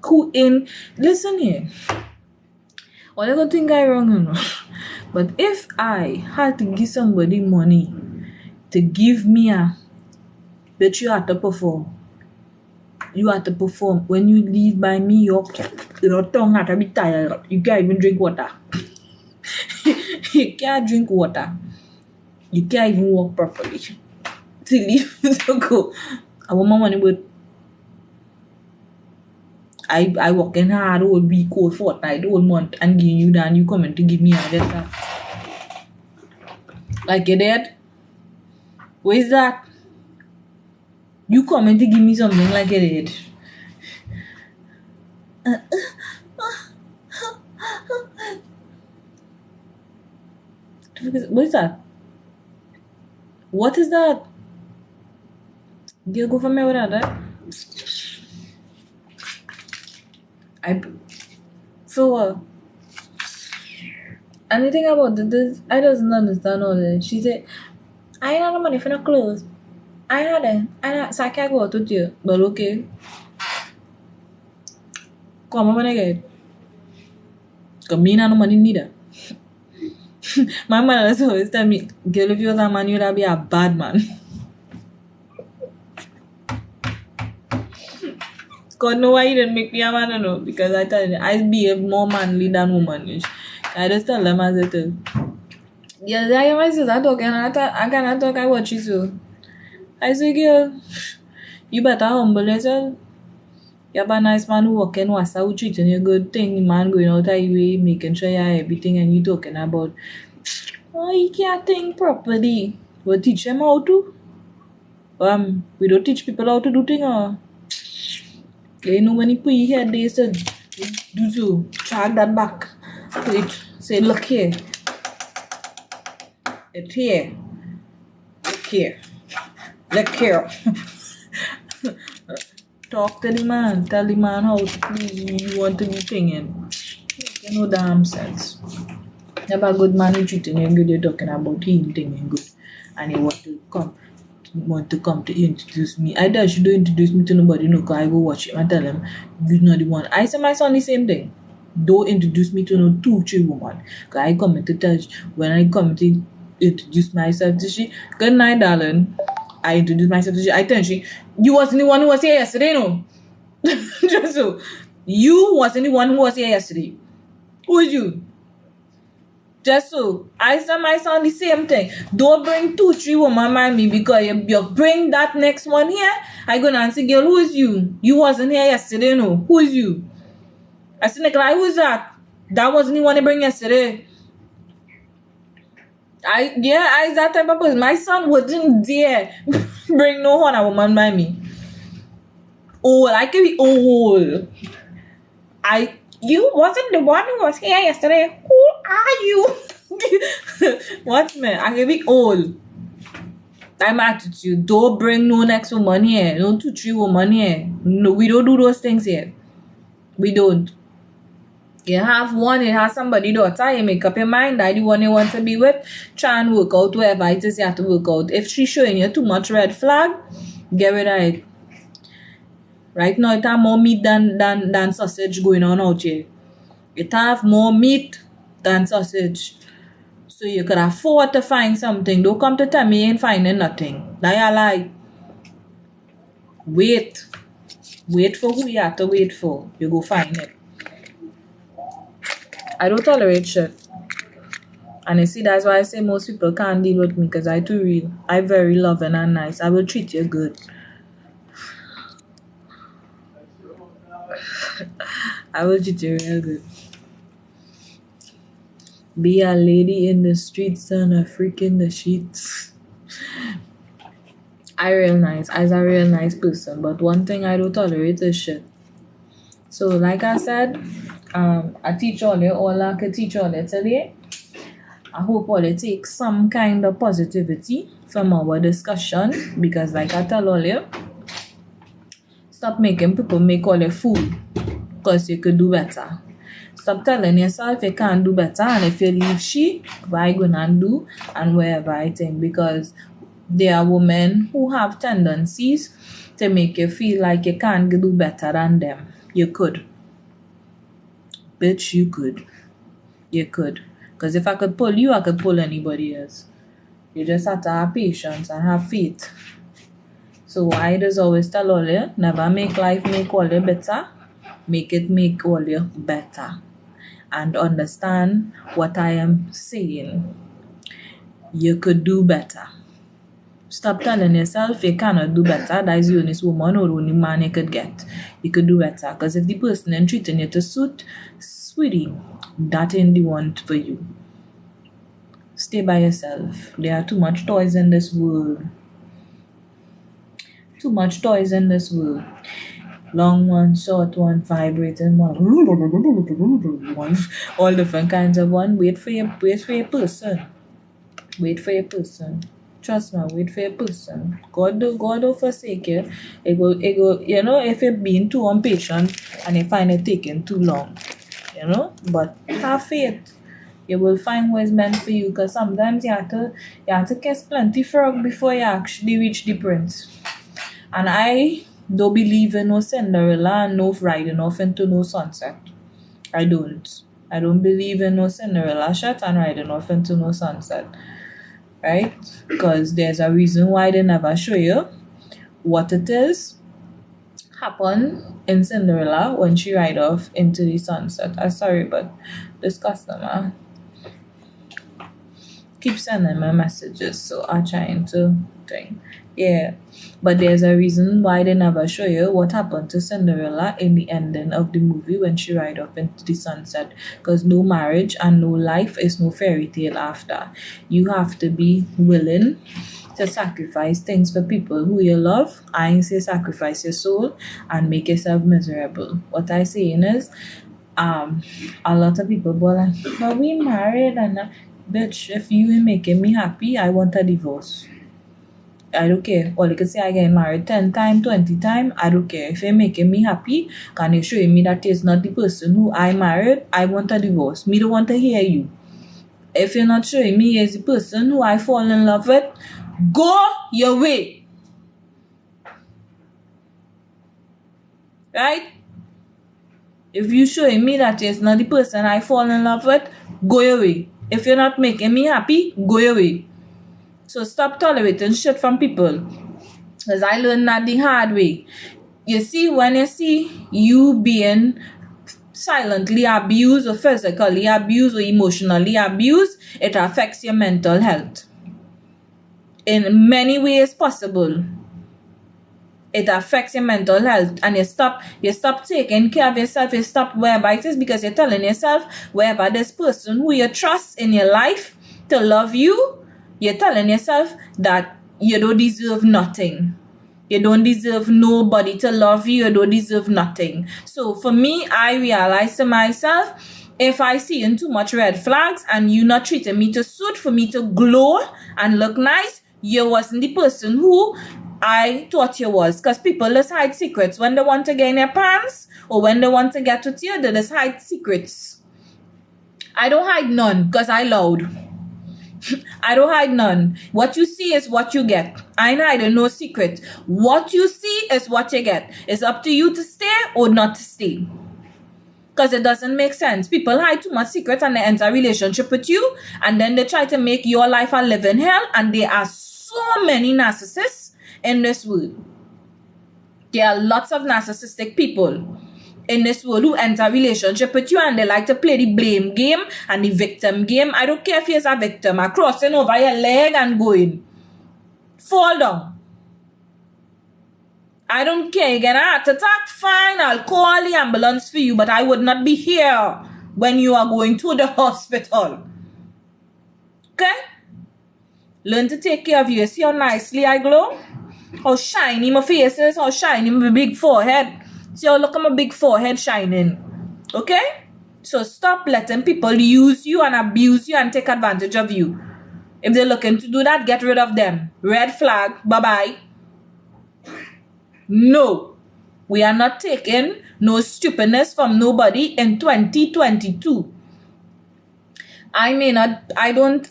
who in listen here. All you gonna think I wrong, you know. But if I had to give somebody money to give me a bet you have to perform. You have to perform. When you leave by me, your tongue has to be tired. You can't even drink water. You can't drink water. You can't even walk properly. To leave to go. I want my money, but I working hard all week, all fortnight, all month, and giving you that, and you coming to give me a letter. Like you dead? Where is that? You coming to give me something like you did? What is that? What is that? You go for me with that? Anything about this, I doesn't understand all this. She said, I ain't had no money for no clothes. I had it. So I can't go out with you. But okay. Come on, I get it. Because me not no money neither. My mother always tell me, girl, if you was a man, you'd be a bad man. God know why you didn't make me a man, I know. Because I tell you, I behave more manly than womanish. I just tell them as it is. Yeah, I am my sister talking, I cannot talk, I watch you so. I say, girl, you better humble yourself. You have a nice man who working, who treating you good thing, man going out of your way, making sure you have everything, and you talking about, oh, you can't think properly. We'll teach them how to. We don't teach people how to do things. You know when you put your head, they said, do so, drag that back. Wait, say, look here. It's here. Look here. Look here. Talk to the man. Tell the man how you want to be thinking. You know damn sense. You have a good man who treating you good, you're talking about him thinking good. And he want to come to introduce me. I tell you don't introduce me to nobody, no, because I go watch him and tell him you're not the one. I say my son the same thing. Don't introduce me to no 2-3 woman. Because I come to tell you, when I come to introduce myself to she, good night, darling. I introduce myself to she. I tell she, you wasn't the one who was here yesterday, no? Just so. You wasn't the one who was here yesterday. Who is you? Just so. I saw my son the same thing. Don't bring 2-3 women by me because you bring that next one here. I gonna answer, girl, who is you? You wasn't here yesterday, no? Who is you? I said, Nikolai, who is that? That wasn't the one they bring yesterday. I that type of person. My son wouldn't dare bring no other woman by me. Old, I can be old. You wasn't the one who was here yesterday. Who are you? What man? I can be old. I'm attitude. Don't bring no next woman here. No 2-3 woman here. No, we don't do those things here. We don't. You have one, you have somebody daughter, you make up your mind that the one you want to be with, try and work out whatever it is you have to work out. If she's showing you too much red flag, get rid of it. Right now it have more meat than sausage going on out here. It have more meat than sausage. So you could afford to find something. Don't come to tell me you ain't finding nothing. That you lie. Wait. Wait for who you have to wait for. You go find it. I don't tolerate shit. And you see, that's why I say most people can't deal with me, because I too real. I very loving and nice. I will treat you good. I will treat you real good. Be a lady in the streets and a freak in the sheets. I real nice. I's a real nice person. But one thing I don't tolerate is shit. So like I said, I teach all I can teach all you today. I hope all you take some kind of positivity from our discussion, because like I tell all you, stop making people make all your fool, because you could do better. Stop telling yourself you can't do better, and if you leave she, why gonna do and wherever I think, because there are women who have tendencies to make you feel like you can't do better than them. You could. Bitch, you could. You could. Because if I could pull you, I could pull anybody else. You just have to have patience and have faith. So I just always tell all you, never make life make all you better. Make it make all you better. And understand what I am saying. You could do better. Stop telling yourself you cannot do better. That is the only woman or only man you could get. You could do better. Because if the person ain't treating you to suit, sweetie, that ain't the one for you. Stay by yourself. There are too much toys in this world. Too much toys in this world. Long one, short one, vibrating one, all different kinds of one. Wait for your person. Wait for your person. Trust me, wait for your person. God don't forsake you. It go, if you're being too impatient and you find it taking too long. But have faith. You will find what is meant for you, because sometimes you have to kiss plenty frog before you actually reach the prince. And I don't believe in no Cinderella and no riding off into no sunset. I don't believe in no Cinderella shit and riding off into no sunset. Right? Because there's a reason why they never show you what it is happen in Cinderella when she ride off into the sunset. I'm sorry, but this customer keep sending me messages, so I'm trying to think. Yeah, but there's a reason why they never show you what happened to Cinderella in the ending of the movie when she ride off into the sunset, because no marriage and no life is no fairy tale after. You have to be willing to sacrifice things for people who you love. I ain't say sacrifice your soul and make yourself miserable. What I saying is, a lot of people go like, but we married and bitch, if you ain't making me happy, I want a divorce. I don't care. Or you can say I get married 10 times, 20 times. I don't care. If you're making me happy, can you show me that it's not the person who I married? I want a divorce. Me don't want to hear you. If you're not showing me as the person who I fall in love with, go your way. Right? If you're showing me that it's not the person I fall in love with, go your way. If you're not making me happy, go your way. So stop tolerating shit from people. Because I learned that the hard way. You see, when you see you being silently abused or physically abused or emotionally abused, it affects your mental health. In many ways possible. It affects your mental health, and you stop taking care of yourself. You stop whereby it is because you're telling yourself whereby this person who you trust in your life to love you, you're telling yourself that you don't deserve nothing. You don't deserve nobody to love you. You don't deserve nothing. So for me, I realize to myself, if I see in too much red flags and you not treating me to suit for me to glow and look nice, you wasn't the person who I thought you was. Because people just hide secrets. When they want to get in their pants or when they want to get with you, they just hide secrets. I don't hide none because I loud. I don't hide none. What you see is what you get. I ain't hiding no secret. What you see is what you get. It's up to you to stay or not to stay. Because it doesn't make sense. People hide too much secret and they enter a relationship with you, and then they try to make your life a living hell, and there are so many narcissists in this world. There are lots of narcissistic people in this world who enter a relationship with you and they like to play the blame game and the victim game. I don't care if you're a victim. I'm crossing over your leg and going. Fall down. I don't care. You get a heart attack? Fine, I'll call the ambulance for you, but I would not be here when you are going to the hospital. Okay? Learn to take care of you. See how nicely I glow? How shiny my face is? How shiny my big forehead? See how look at my big forehead shining. Okay? So stop letting people use you and abuse you and take advantage of you. If they're looking to do that, get rid of them. Red flag. Bye-bye. No. We are not taking no stupidness from nobody in 2022. I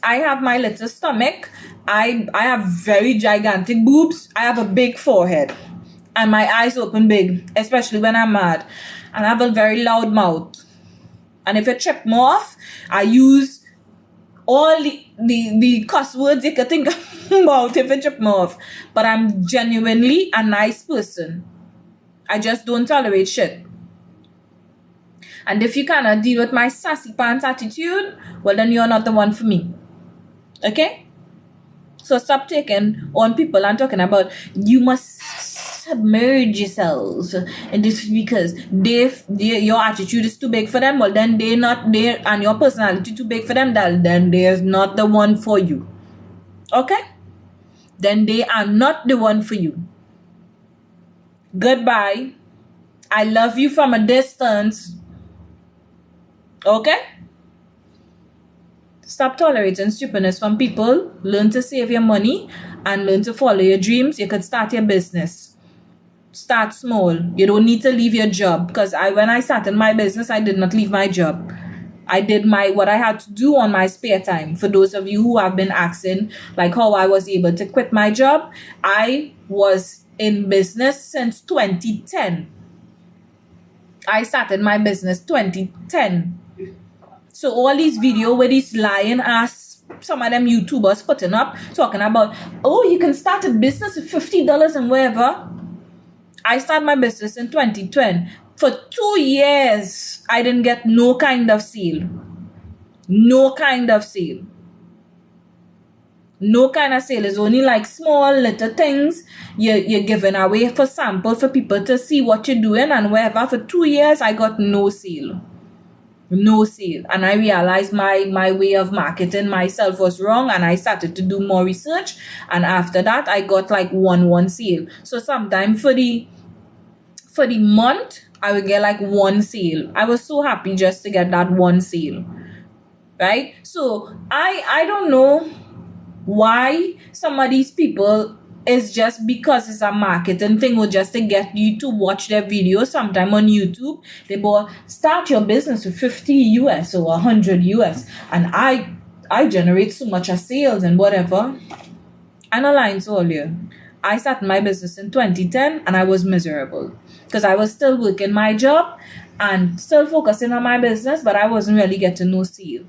have my little stomach. I have very gigantic boobs. I have a big forehead. And my eyes open big, especially when I'm mad. And I have a very loud mouth. And if you trip me off, I use all the cuss words you could think about if you trip me off. But I'm genuinely a nice person. I just don't tolerate shit. And if you cannot deal with my sassy pants attitude, well then you're not the one for me. Okay? So stop taking on people and talking about you must submerge yourselves and this because your attitude is too big for them. Well then they're not there, and your personality too big for them. Then there's not the one for you. Okay? Then they are not the one for you. Goodbye. I love you from a distance. Okay? Stop tolerating stupidness from people. Learn to save your money and learn to follow your dreams. You could start your business. Start small. You don't need to leave your job, because when I started my business, I did not leave my job. I did what I had to do on my spare time. For those of you who have been asking like how I was able to quit my job, I was in business since 2010. I started my business 2010. So all these videos with these lying ass, some of them YouTubers putting up, talking about, oh, you can start a business with $50 and wherever. I started my business in 2010. For 2 years, I didn't get no kind of sale. No kind of sale. No kind of sale. It's only like small little things you're giving away for sample for people to see what you're doing and wherever. For 2 years, I got no sale. No sale. And I realized my way of marketing myself was wrong, and I started to do more research, and after that I got like one sale. So sometime for the month I would get like one sale. I was so happy just to get that one sale, right? So I don't know why some of these people, it's just because it's a marketing thing or just to get you to watch their videos sometime on YouTube. They both start your business with 50 US or 100 US, and I generate so much of sales and whatever. I'm not lying to all you. I started my business in 2010 and I was miserable because I was still working my job and still focusing on my business, but I wasn't really getting no sale.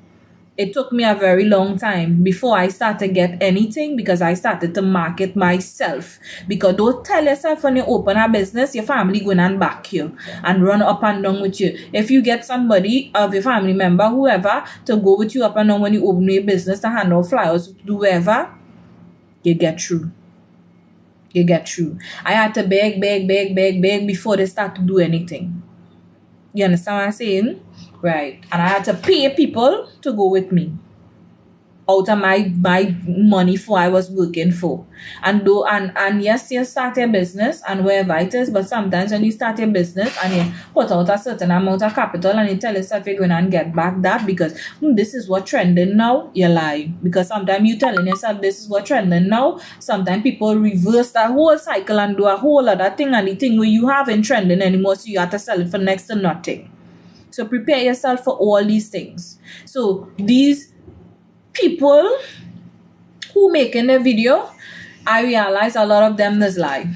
It took me a very long time before I started to get anything, because I started to market myself. Because don't tell yourself when you open a business, your family going and back you and run up and down with you. If you get somebody of your family member, whoever, to go with you up and down when you open your business, to hand out flyers, to do whatever, you get through. You get through. I had to beg before they start to do anything. You understand what I'm saying? Right. And I had to pay people to go with me out of my money for I was working for. And yes, you start your business and wherever it is, but sometimes when you start your business and you put out a certain amount of capital and you tell yourself you're going to get back that because this is what trending now, you lie. Because sometimes you telling yourself this is what trending now, sometimes people reverse that whole cycle and do a whole other thing, and the thing where you haven't trending anymore, so you have to sell it for next to nothing. So prepare yourself for all these things. So these people who making the video, I realize a lot of them is lie,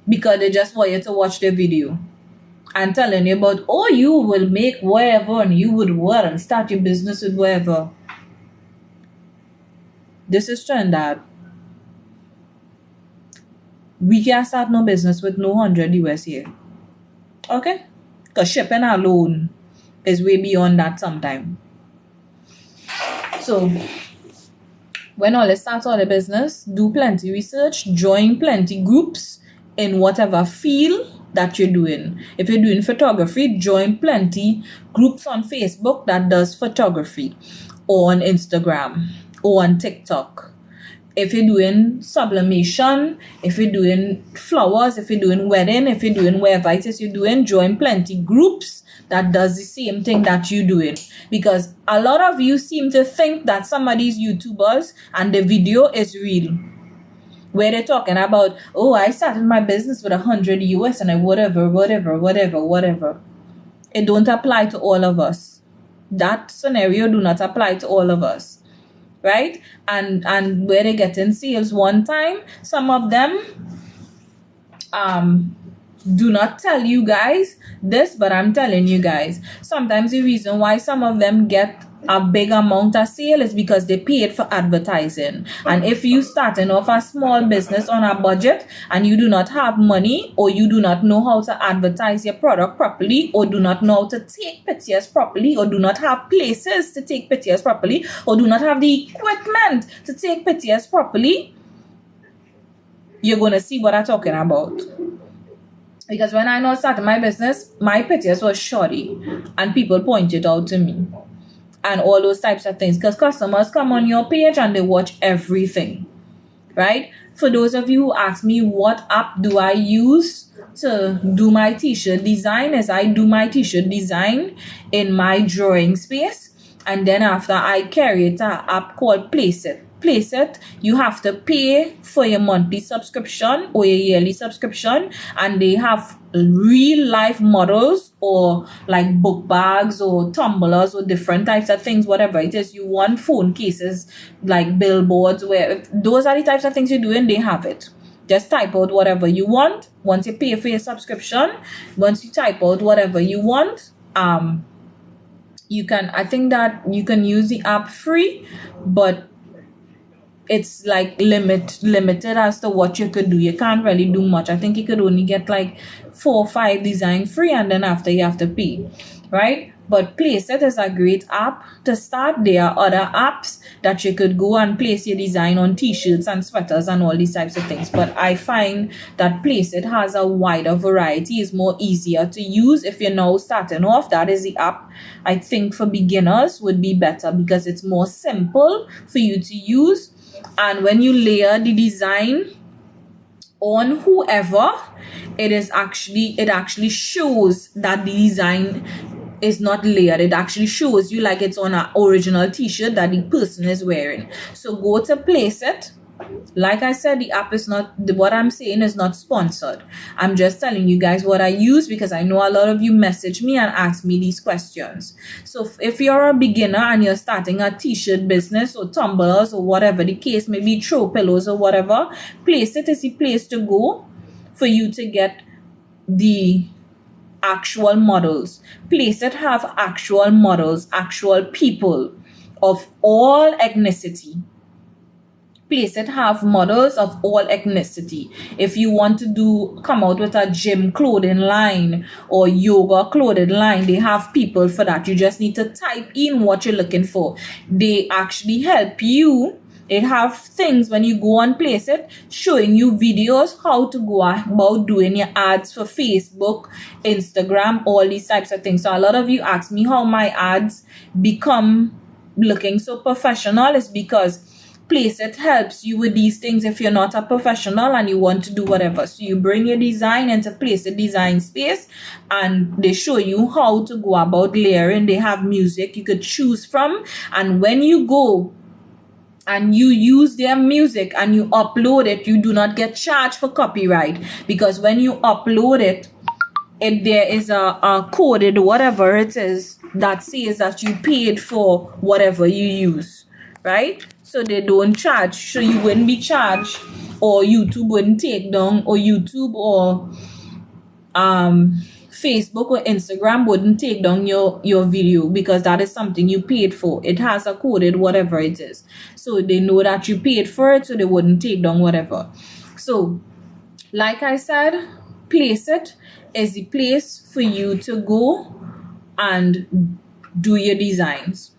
because they just want you to watch the video and telling you about, oh, you will make whatever and you would what and start your business with whatever. This is Trinidad. We can't start no business with no 100 US here. Okay? Because shipping alone is way beyond that sometime. So, when all starts all the business, do plenty research, join plenty groups in whatever field that you're doing. If you're doing photography, join plenty groups on Facebook that does photography, or on Instagram, or on TikTok. If you're doing sublimation, if you're doing flowers, if you're doing wedding, if you're doing whatever it is you're doing, join plenty groups that does the same thing that you're doing. Because a lot of you seem to think that some of these YouTubers and the video is real. where they're talking about, oh, I started my business with 100 US and I whatever. It don't apply to all of us. That scenario do not apply to all of us, right? And where they get in sales one time, some of them do not tell you guys this, but I'm telling you guys, sometimes the reason why some of them get a big amount of sale is because they paid for advertising. And if you starting off a small business on a budget and you do not have money, or you do not know how to advertise your product properly, or do not know how to take pictures properly, or do not have places to take pictures properly, or do not have the equipment to take pictures properly, you're going to see what I'm talking about. Because when I started my business, my pictures were shoddy and people pointed out to me and all those types of things, because customers come on your page and they watch everything, right? For those of you who ask me what app do I use to do my t-shirt design, is I do my t-shirt design in my drawing space, and then after I carry it to an app called Placeit. Placeit, you have to pay for your monthly subscription or your yearly subscription, and they have real life models, or like book bags or tumblers or different types of things, whatever it is you want, phone cases, like billboards, where those are the types of things you're doing, they have it. Just type out whatever you want. Once you pay for your subscription, once you type out whatever you want, you can, I think that you can use the app free, but it's like limited as to what you could do. You can't really do much. I think you could only get like 4 or 5 design free, and then after you have to pay, right? But Placeit is a great app to start. There are other apps that you could go and place your design on t-shirts and sweaters and all these types of things. But I find that Placeit has a wider variety. It's more easier to use if you're now starting off. That is the app I think for beginners would be better, because it's more simple for you to use. And when you layer the design on whoever, it actually shows that the design is not layered. It actually shows you like it's on an original t-shirt that the person is wearing. So go to Placeit. Like I said, the app is not, what I'm saying is not sponsored. I'm just telling you guys what I use, because I know a lot of you message me and ask me these questions. So if you're a beginner and you're starting a t-shirt business or tumblers or whatever the case may be, throw pillows or whatever, Placeit is the place to go for you to get the actual models. Placeit have actual models, actual people of all ethnicity. Placeit have models of all ethnicity. If you want to come out with a gym clothing line or yoga clothing line, they have people for that. You just need to type in what you're looking for. They actually help you. They have things when you go on Placeit showing you videos how to go about doing your ads for Facebook, Instagram, all these types of things. So a lot of you ask me how my ads become looking so professional. Is because Placeit helps you with these things if you're not a professional and you want to do whatever. So you bring your design into Placeit design space, and they show you how to go about layering. They have music you could choose from, and when you go and you use their music and you upload it, you do not get charged for copyright, because when you upload it, there is a coded whatever it is that says that you paid for whatever you use, right? So they don't charge, so you wouldn't be charged, or YouTube wouldn't take down, or YouTube or Facebook or Instagram wouldn't take down your video, because that is something you paid for. It has a coded whatever it is, so they know that you paid for it, so they wouldn't take down whatever. So like I said, Placeit is the place for you to go and do your designs.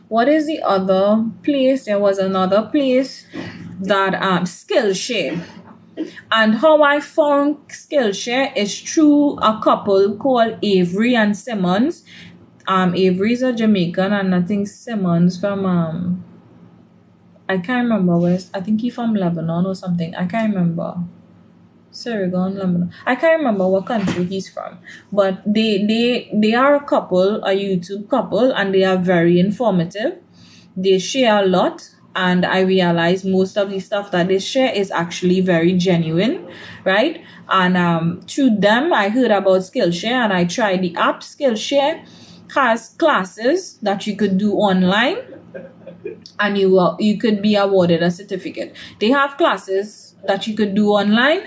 What is the other place? There was another place that Skillshare. And how I found Skillshare is through a couple called Avery and Simmons. Avery's a Jamaican, and I think Simmons from I can't remember where. I think he's from Lebanon or something. I can't remember. Saragon, Lebanon. I can't remember what country he's from, but they are a couple, a YouTube couple, and they are very informative. They share a lot and I realized most of the stuff that they share is actually very genuine, right? And through them, I heard about Skillshare and I tried the app. Skillshare has classes that you could do online, and you could be awarded a certificate. They have classes that you could do online,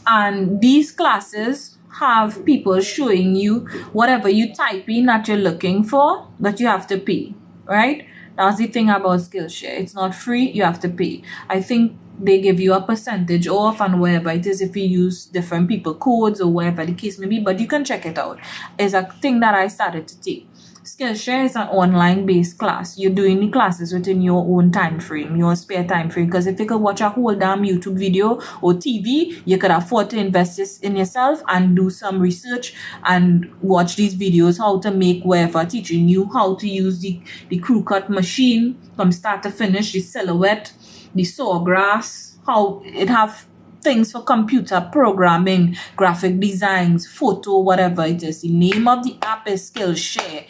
and these classes have people showing you whatever you type in that you're looking for, that you have to pay, right? That's the thing about Skillshare. It's not free, you have to pay. I think they give you a percentage off and whatever it is if you use different people codes or whatever the case may be, but you can check it out. It's a thing that I started to take. Skillshare is an online based class. You're doing the classes within your own time frame, your spare time frame. Because if you could watch a whole damn YouTube video or TV, you could afford to invest this in yourself and do some research and watch these videos, how to make whatever, teaching you how to use the crew cut machine from start to finish, the silhouette, the sawgrass, how it have things for computer programming, graphic designs, photo, whatever it is. The name of the app is Skillshare.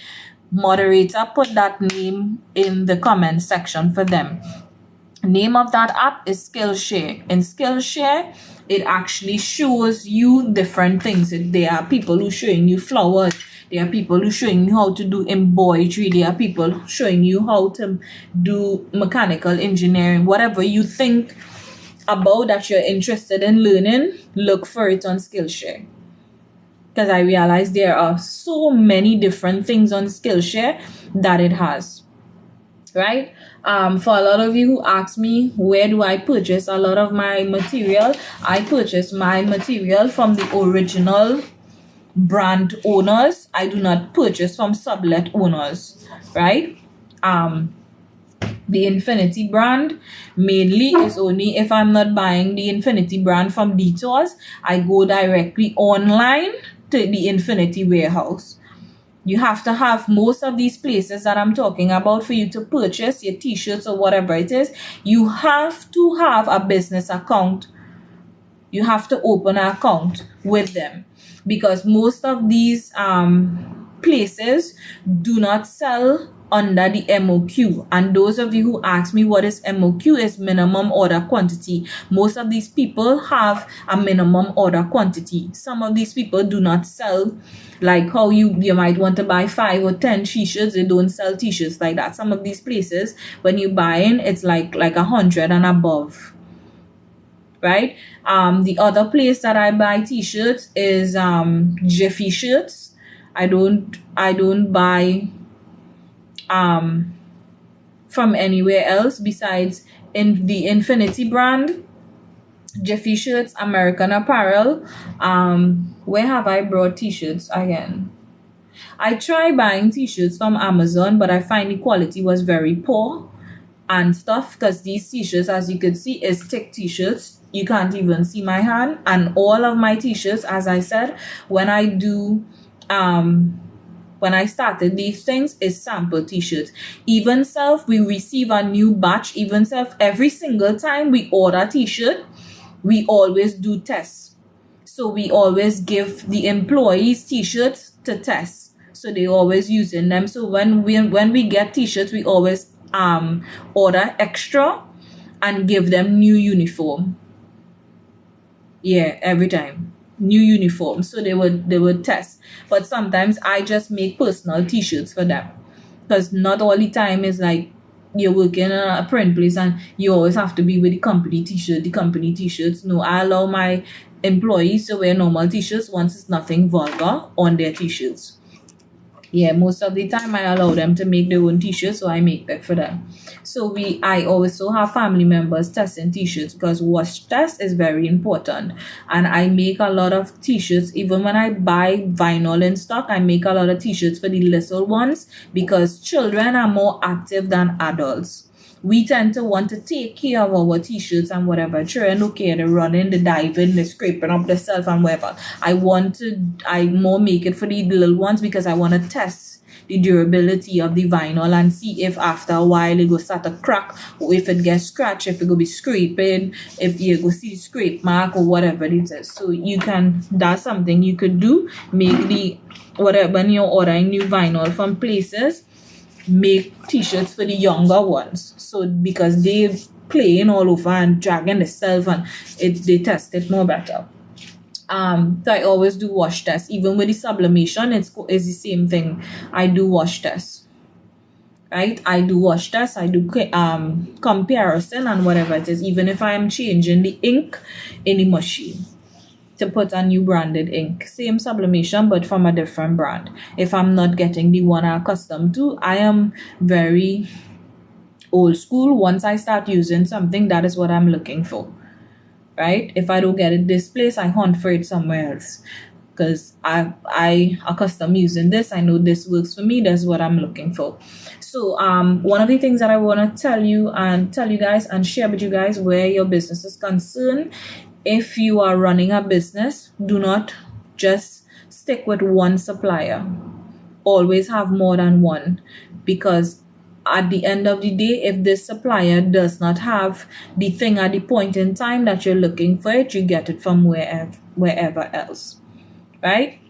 Moderator, put that name in the comment section for them. Name of that app is Skillshare. In Skillshare, it actually shows you different things. There are people who showing you flowers. There are people who showing you how to do embroidery. There are people showing you how to do mechanical engineering. Whatever you think about that you're interested in learning, look for it on Skillshare. Because I realized there are so many different things on Skillshare that it has, right? For a lot of you who ask me, where do I purchase a lot of my material? I purchase my material from the original brand owners. I do not purchase from sublet owners, right? The Infinity brand mainly is only if I'm not buying the Infinity brand from Detours, I go directly online to the Infinity warehouse. You have to have most of these places that I'm talking about for you to purchase your t-shirts or whatever it is. You have to have a business account. You have to open an account with them, because most of these places do not sell under the MOQ. And those of you who ask me what is MOQ, is minimum order quantity. Most of these people have a minimum order quantity. Some of these people do not sell like how you might want to buy 5 or 10 t-shirts. They don't sell t-shirts like that. Some of these places, when you buy in, it's like 100 and above, right? The other place that I buy t-shirts is Jiffy Shirts. I don't buy from anywhere else besides in the Infinity brand, Jiffy Shirts, American Apparel. Where have I brought t-shirts again? I try buying t-shirts from Amazon, but I find the quality was very poor and stuff, because these t-shirts, as you can see, is thick t-shirts. You can't even see my hand. And all of my t-shirts, as I said, when I started these things, is sample t-shirts. Even self, we receive a new batch. Even self, every single time we order t-shirt, we always do tests. So we always give the employees t-shirts to test. So they always using them. So when we get t-shirts, we always order extra and give them new uniform. Yeah, every time. New uniform, so they would test. But sometimes I just make personal t-shirts for them, because not all the time is like you're working in a print place and you always have to be with the company t-shirts. No, I allow my employees to wear normal t-shirts once it's nothing vulgar on their t-shirts. Yeah, most of the time I allow them to make their own t-shirts, so I make that for them. So I also have family members testing t-shirts, because wash test is very important. And I make a lot of t-shirts. Even when I buy vinyl in stock, I make a lot of t-shirts for the little ones, because children are more active than adults. We tend to want to take care of our t-shirts and whatever. Children don't care, the running, the diving, the scraping up themselves and whatever. I more make it for the little ones, because I want to test the durability of the vinyl and see if after a while it go start to crack, or if it gets scratched, if it go be scraping, if you go see scrape mark or whatever it is. So that's something you could do. Make the whatever when you're ordering new vinyl from places, make t-shirts for the younger ones. So because they playing all over and dragging themselves, and they test it more better. So I always do wash tests. Even with the sublimation, it's the same thing. I do wash tests, right? I do wash tests. I do comparison and whatever it is. Even if I am changing the ink in the machine to put a new branded ink, same sublimation but from a different brand. If I'm not getting the one I'm accustomed to, I am very old school. Once I start using something, that is what I'm looking for, right? If I don't get it this place, I hunt for it somewhere else, because I accustomed using this. I know this works for me. That's what I'm looking for. So one of the things that I want to tell you guys and share with you guys, where your business is concerned, if you are running a business, do not just stick with one supplier. Always have more than one, because at the end of the day, if this supplier does not have the thing at the point in time that you're looking for it, you get it from wherever else, right?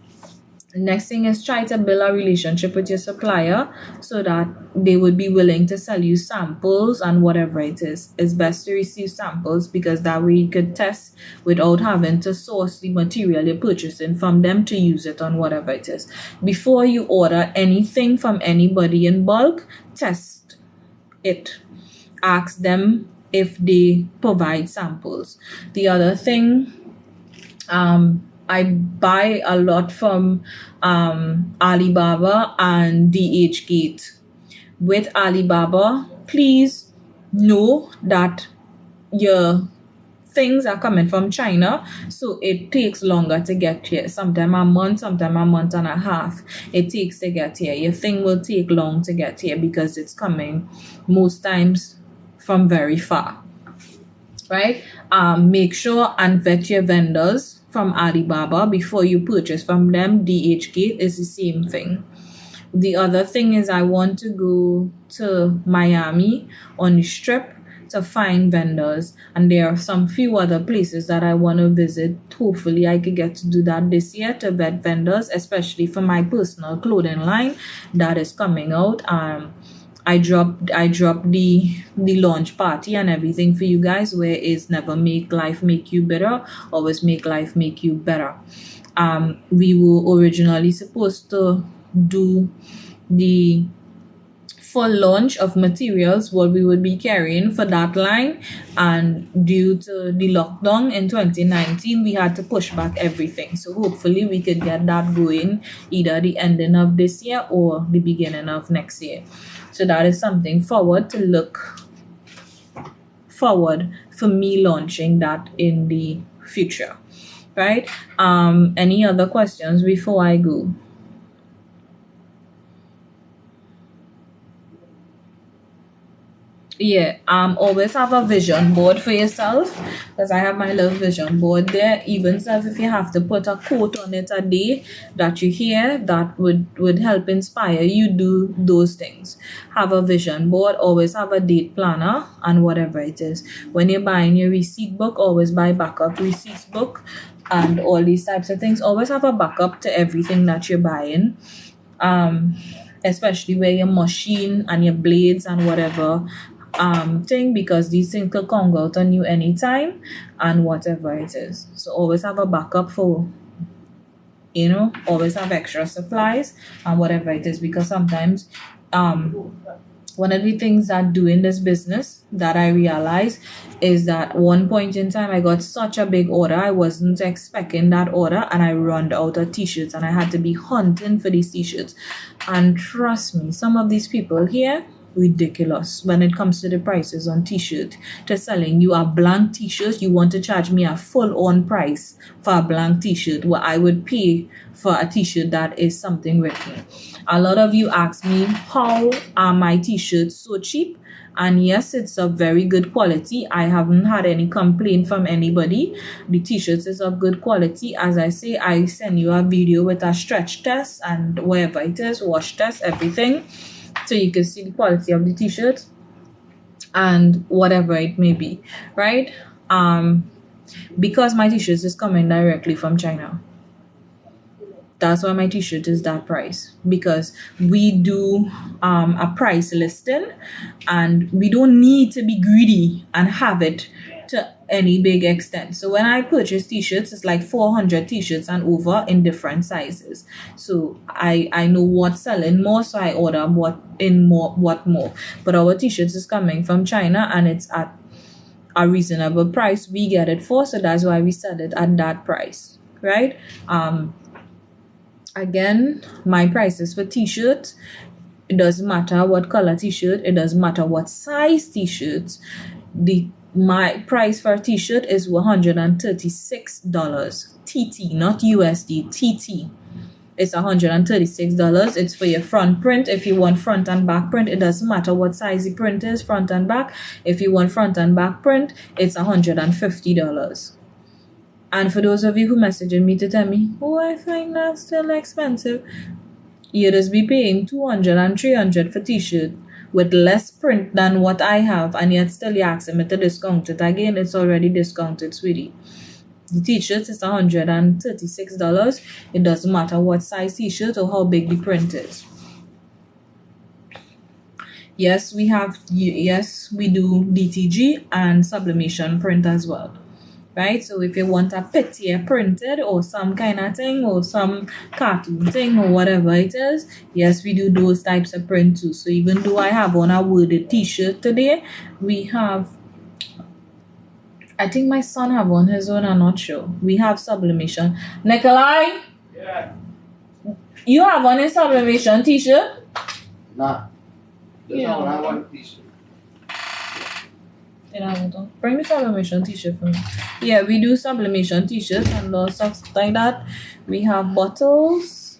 Next thing is, try to build a relationship with your supplier so that they would be willing to sell you samples and whatever it is. It's best to receive samples, because that way you could test without having to source the material you're purchasing from them to use it on whatever it is. Before you order anything from anybody in bulk, test it. Ask them if they provide samples. The other thing, I buy a lot from Alibaba and DHgate. With Alibaba, please know that your things are coming from China, so it takes longer to get here. Sometimes a month, sometimes a month and a half it takes to get here. Your thing will take long to get here because it's coming most times from very far, right? Make sure and vet your vendors from Alibaba before you purchase from them. DHgate is the same thing. The other thing is, I want to go to Miami on the Strip to find vendors, and there are some few other places that I want to visit. Hopefully I could get to do that this year, to vet vendors, especially for my personal clothing line that is coming out. I dropped the launch party and everything for you guys, where it's never make life make you better, always make life make you better. We were originally supposed to do the full launch of materials, what we would be carrying for that line, and due to the lockdown in 2019, we had to push back everything. So hopefully we could get that going either the ending of this year or the beginning of next year. So that is something forward to look forward for me launching that in the future, right? Any other questions before I go? Yeah, always have a vision board for yourself, because I have my little vision board there. Even if you have to put a quote on it a day that you hear that would help inspire you, do those things. Have a vision board, always have a date planner and whatever it is. When you're buying your receipt book, always buy backup receipts book and all these types of things. Always have a backup to everything that you're buying, especially where your machine and your blades and whatever thing, because these things could come out on you anytime and whatever it is. So always have a backup for, always have extra supplies and whatever it is, because sometimes one of the things that doing this business that I realized is that one point in time I got such a big order. I wasn't expecting that order, and I ran out of t-shirts, and I had to be hunting for these t-shirts. And trust me, some of these people here, ridiculous when it comes to the prices on t-shirt. To selling you a blank t-shirt, you want to charge me a full-on price for a blank t-shirt, what I would pay for a t-shirt that is something written. A lot of you ask me, how are my t-shirts so cheap? And yes, it's of very good quality. I haven't had any complaint from anybody. The t-shirts is of good quality. As I say, I send you a video with a stretch test and whatever it is, wash test, everything, so you can see the quality of the t-shirt and whatever it may be, right? Because my t-shirts is coming directly from China. That's why my t-shirt is that price, because we do a price listing and we don't need to be greedy and have it to any big extent. So when I purchase t-shirts, it's like 400 t-shirts and over in different sizes. So I know what's selling more, so I order what more. But our t-shirts is coming from China and it's at a reasonable price we get it for, so that's why we sell it at that price, right? Again, my prices for t-shirts, it doesn't matter what color t-shirt, it doesn't matter what size t-shirts. My price for a t-shirt is $136 TT, not USD, TT. It's $136. It's for your front print. If you want front and back print, it doesn't matter what size the print is, front and back. If you want front and back print, it's $150. And for those of you who messaging me to tell me, oh, I find that still expensive, you just be paying $200 and $300 for t-shirt with less print than what I have, and yet still you asking me to discount it. Again, it's already discounted, sweetie. The t-shirt is $136. It doesn't matter what size t-shirt or how big the print is. Yes, we do DTG and sublimation print as well. Right? So if you want a picture printed or some kind of thing or some cartoon thing or whatever it is, yes, we do those types of print too. So even though I have on a worded t-shirt today, we have, I think my son have on his own, I'm not sure. We have sublimation. Nikolai? Yeah. You have on a sublimation t-shirt? Nah. Just Yeah. I want t-shirt. Bring the sublimation t-shirt for me. Yeah, we do sublimation t-shirts and all stuff like that. We have bottles,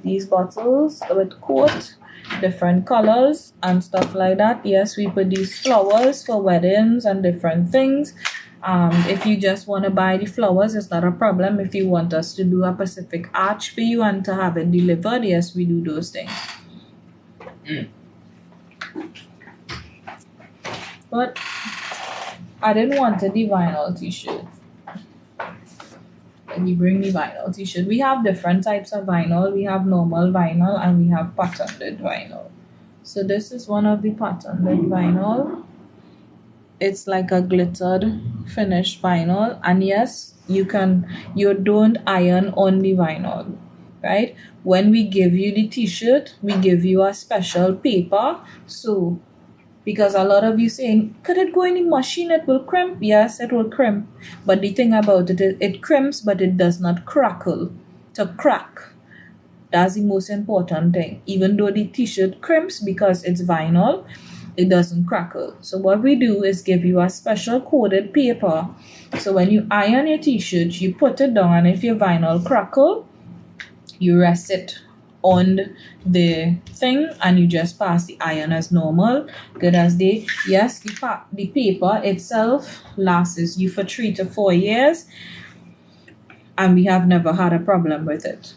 these bottles with coat, different colors and stuff like that. Yes, we produce flowers for weddings and different things. If you just want to buy the flowers, it's not a problem. If you want us to do a specific arch for you and to have it delivered, yes, we do those things. But I didn't want a vinyl t-shirt. Let me bring the vinyl t-shirt. We have different types of vinyl. We have normal vinyl and we have patterned vinyl. So this is one of the patterned vinyl. It's like a glittered finished vinyl, and yes, you don't iron on the vinyl, right? When we give you the t-shirt, we give you a special paper. So because a lot of you saying, could it go in the machine, it will crimp? Yes, it will crimp, but the thing about it is it crimps, but it does not crackle. To crack, that's the most important thing. Even though the t-shirt crimps because it's vinyl, it doesn't crackle. So what we do is give you a special coated paper. So when you iron your t-shirt, you put it down, and if your vinyl crackle, you rest it on the thing and you just pass the iron as normal, good as day. Yes, the paper itself lasts you for 3 to 4 years, and we have never had a problem with it.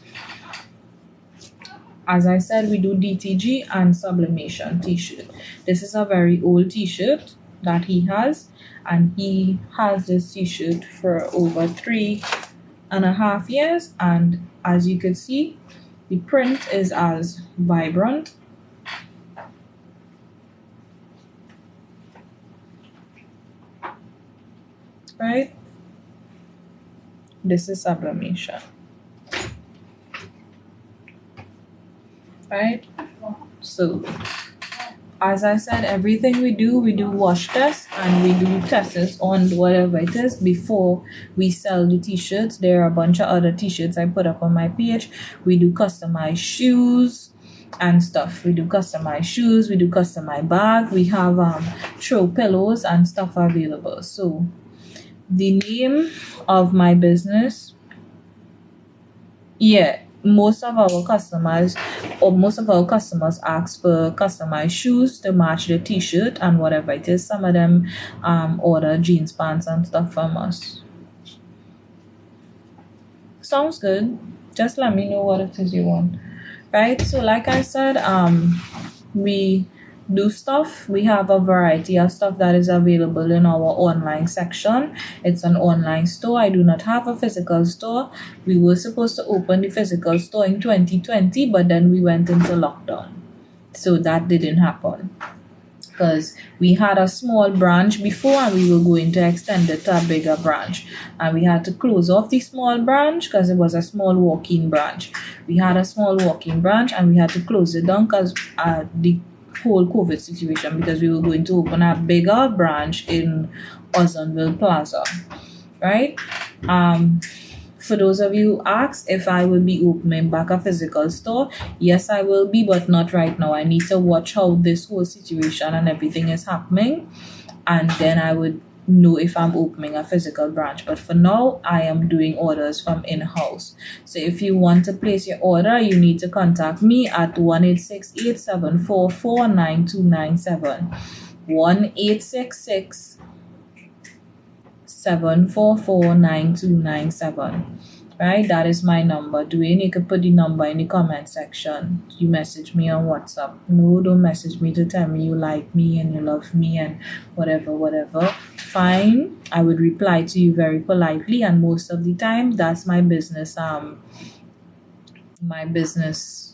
As I said, we do DTG and sublimation t-shirt. This is a very old t-shirt that he has, and he has this t-shirt for over 3.5 years, and as you can see, the print is as vibrant. Right? This is sublimation. Right? So, as I said, everything we do wash tests, and we do tests on whatever it is before we sell the t-shirts. There are a bunch of other t-shirts I put up on my page. We do customized shoes and stuff. We do customized shoes, we do customized bag. We have throw pillows and stuff available. So the name of my business, most of our customers ask for customized shoes to match the t-shirt and whatever it is. Some of them order jeans pants and stuff from us. Sounds good. Just let me know what it is you want. Right? So like I said, we do stuff, we have a variety of stuff that is available in our online section. It's an online store. I do not have a physical store. We were supposed to open the physical store in 2020, but then we went into lockdown, so that didn't happen, because we had a small branch before and we were going to extend it to a bigger branch, and we had to close off the small branch because it was a small walk-in branch. We had a small walk-in branch and we had to close it down because the whole COVID situation, because we were going to open a bigger branch in Ozonville Plaza, right? For those of you who asked if I will be opening back a physical store, yes, I will be, but not right now. I need to watch how this whole situation and everything is happening, and then I would know if I'm opening a physical branch. But for now, I am doing orders from in-house. So if you want to place your order, you need to contact me at 1-866-874-9297. 1-866 744-9297. Right, that is my number. Dwayne, you can put the number in the comment section. You message me on WhatsApp. No, don't message me to tell me you like me and you love me and whatever. Fine, I would reply to you very politely, and most of the time that's my business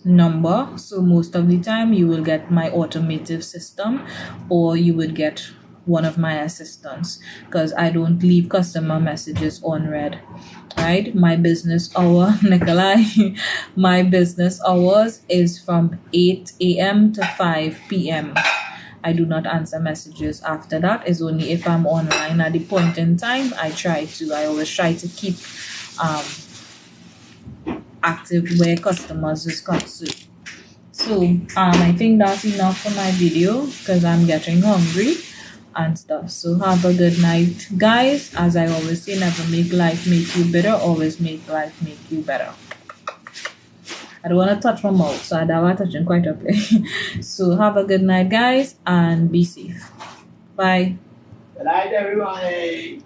number. So most of the time you will get my automated system, or you would get one of my assistants, because I don't leave customer messages unread. Right, my business hour, Nikolai, my business hours is from 8 a.m. to 5 p.m. I do not answer messages after that. It's only if I'm online at the point in time. I always try to keep active where customers is concerned. So I think that's enough for my video, because I'm getting hungry and stuff. So have a good night, guys. As I always say, never make life make you bitter, always make life make you better. I don't want to touch my mouth, so I don't touching quite a bit. So have a good night, guys, and be safe. Bye. Good night, everybody.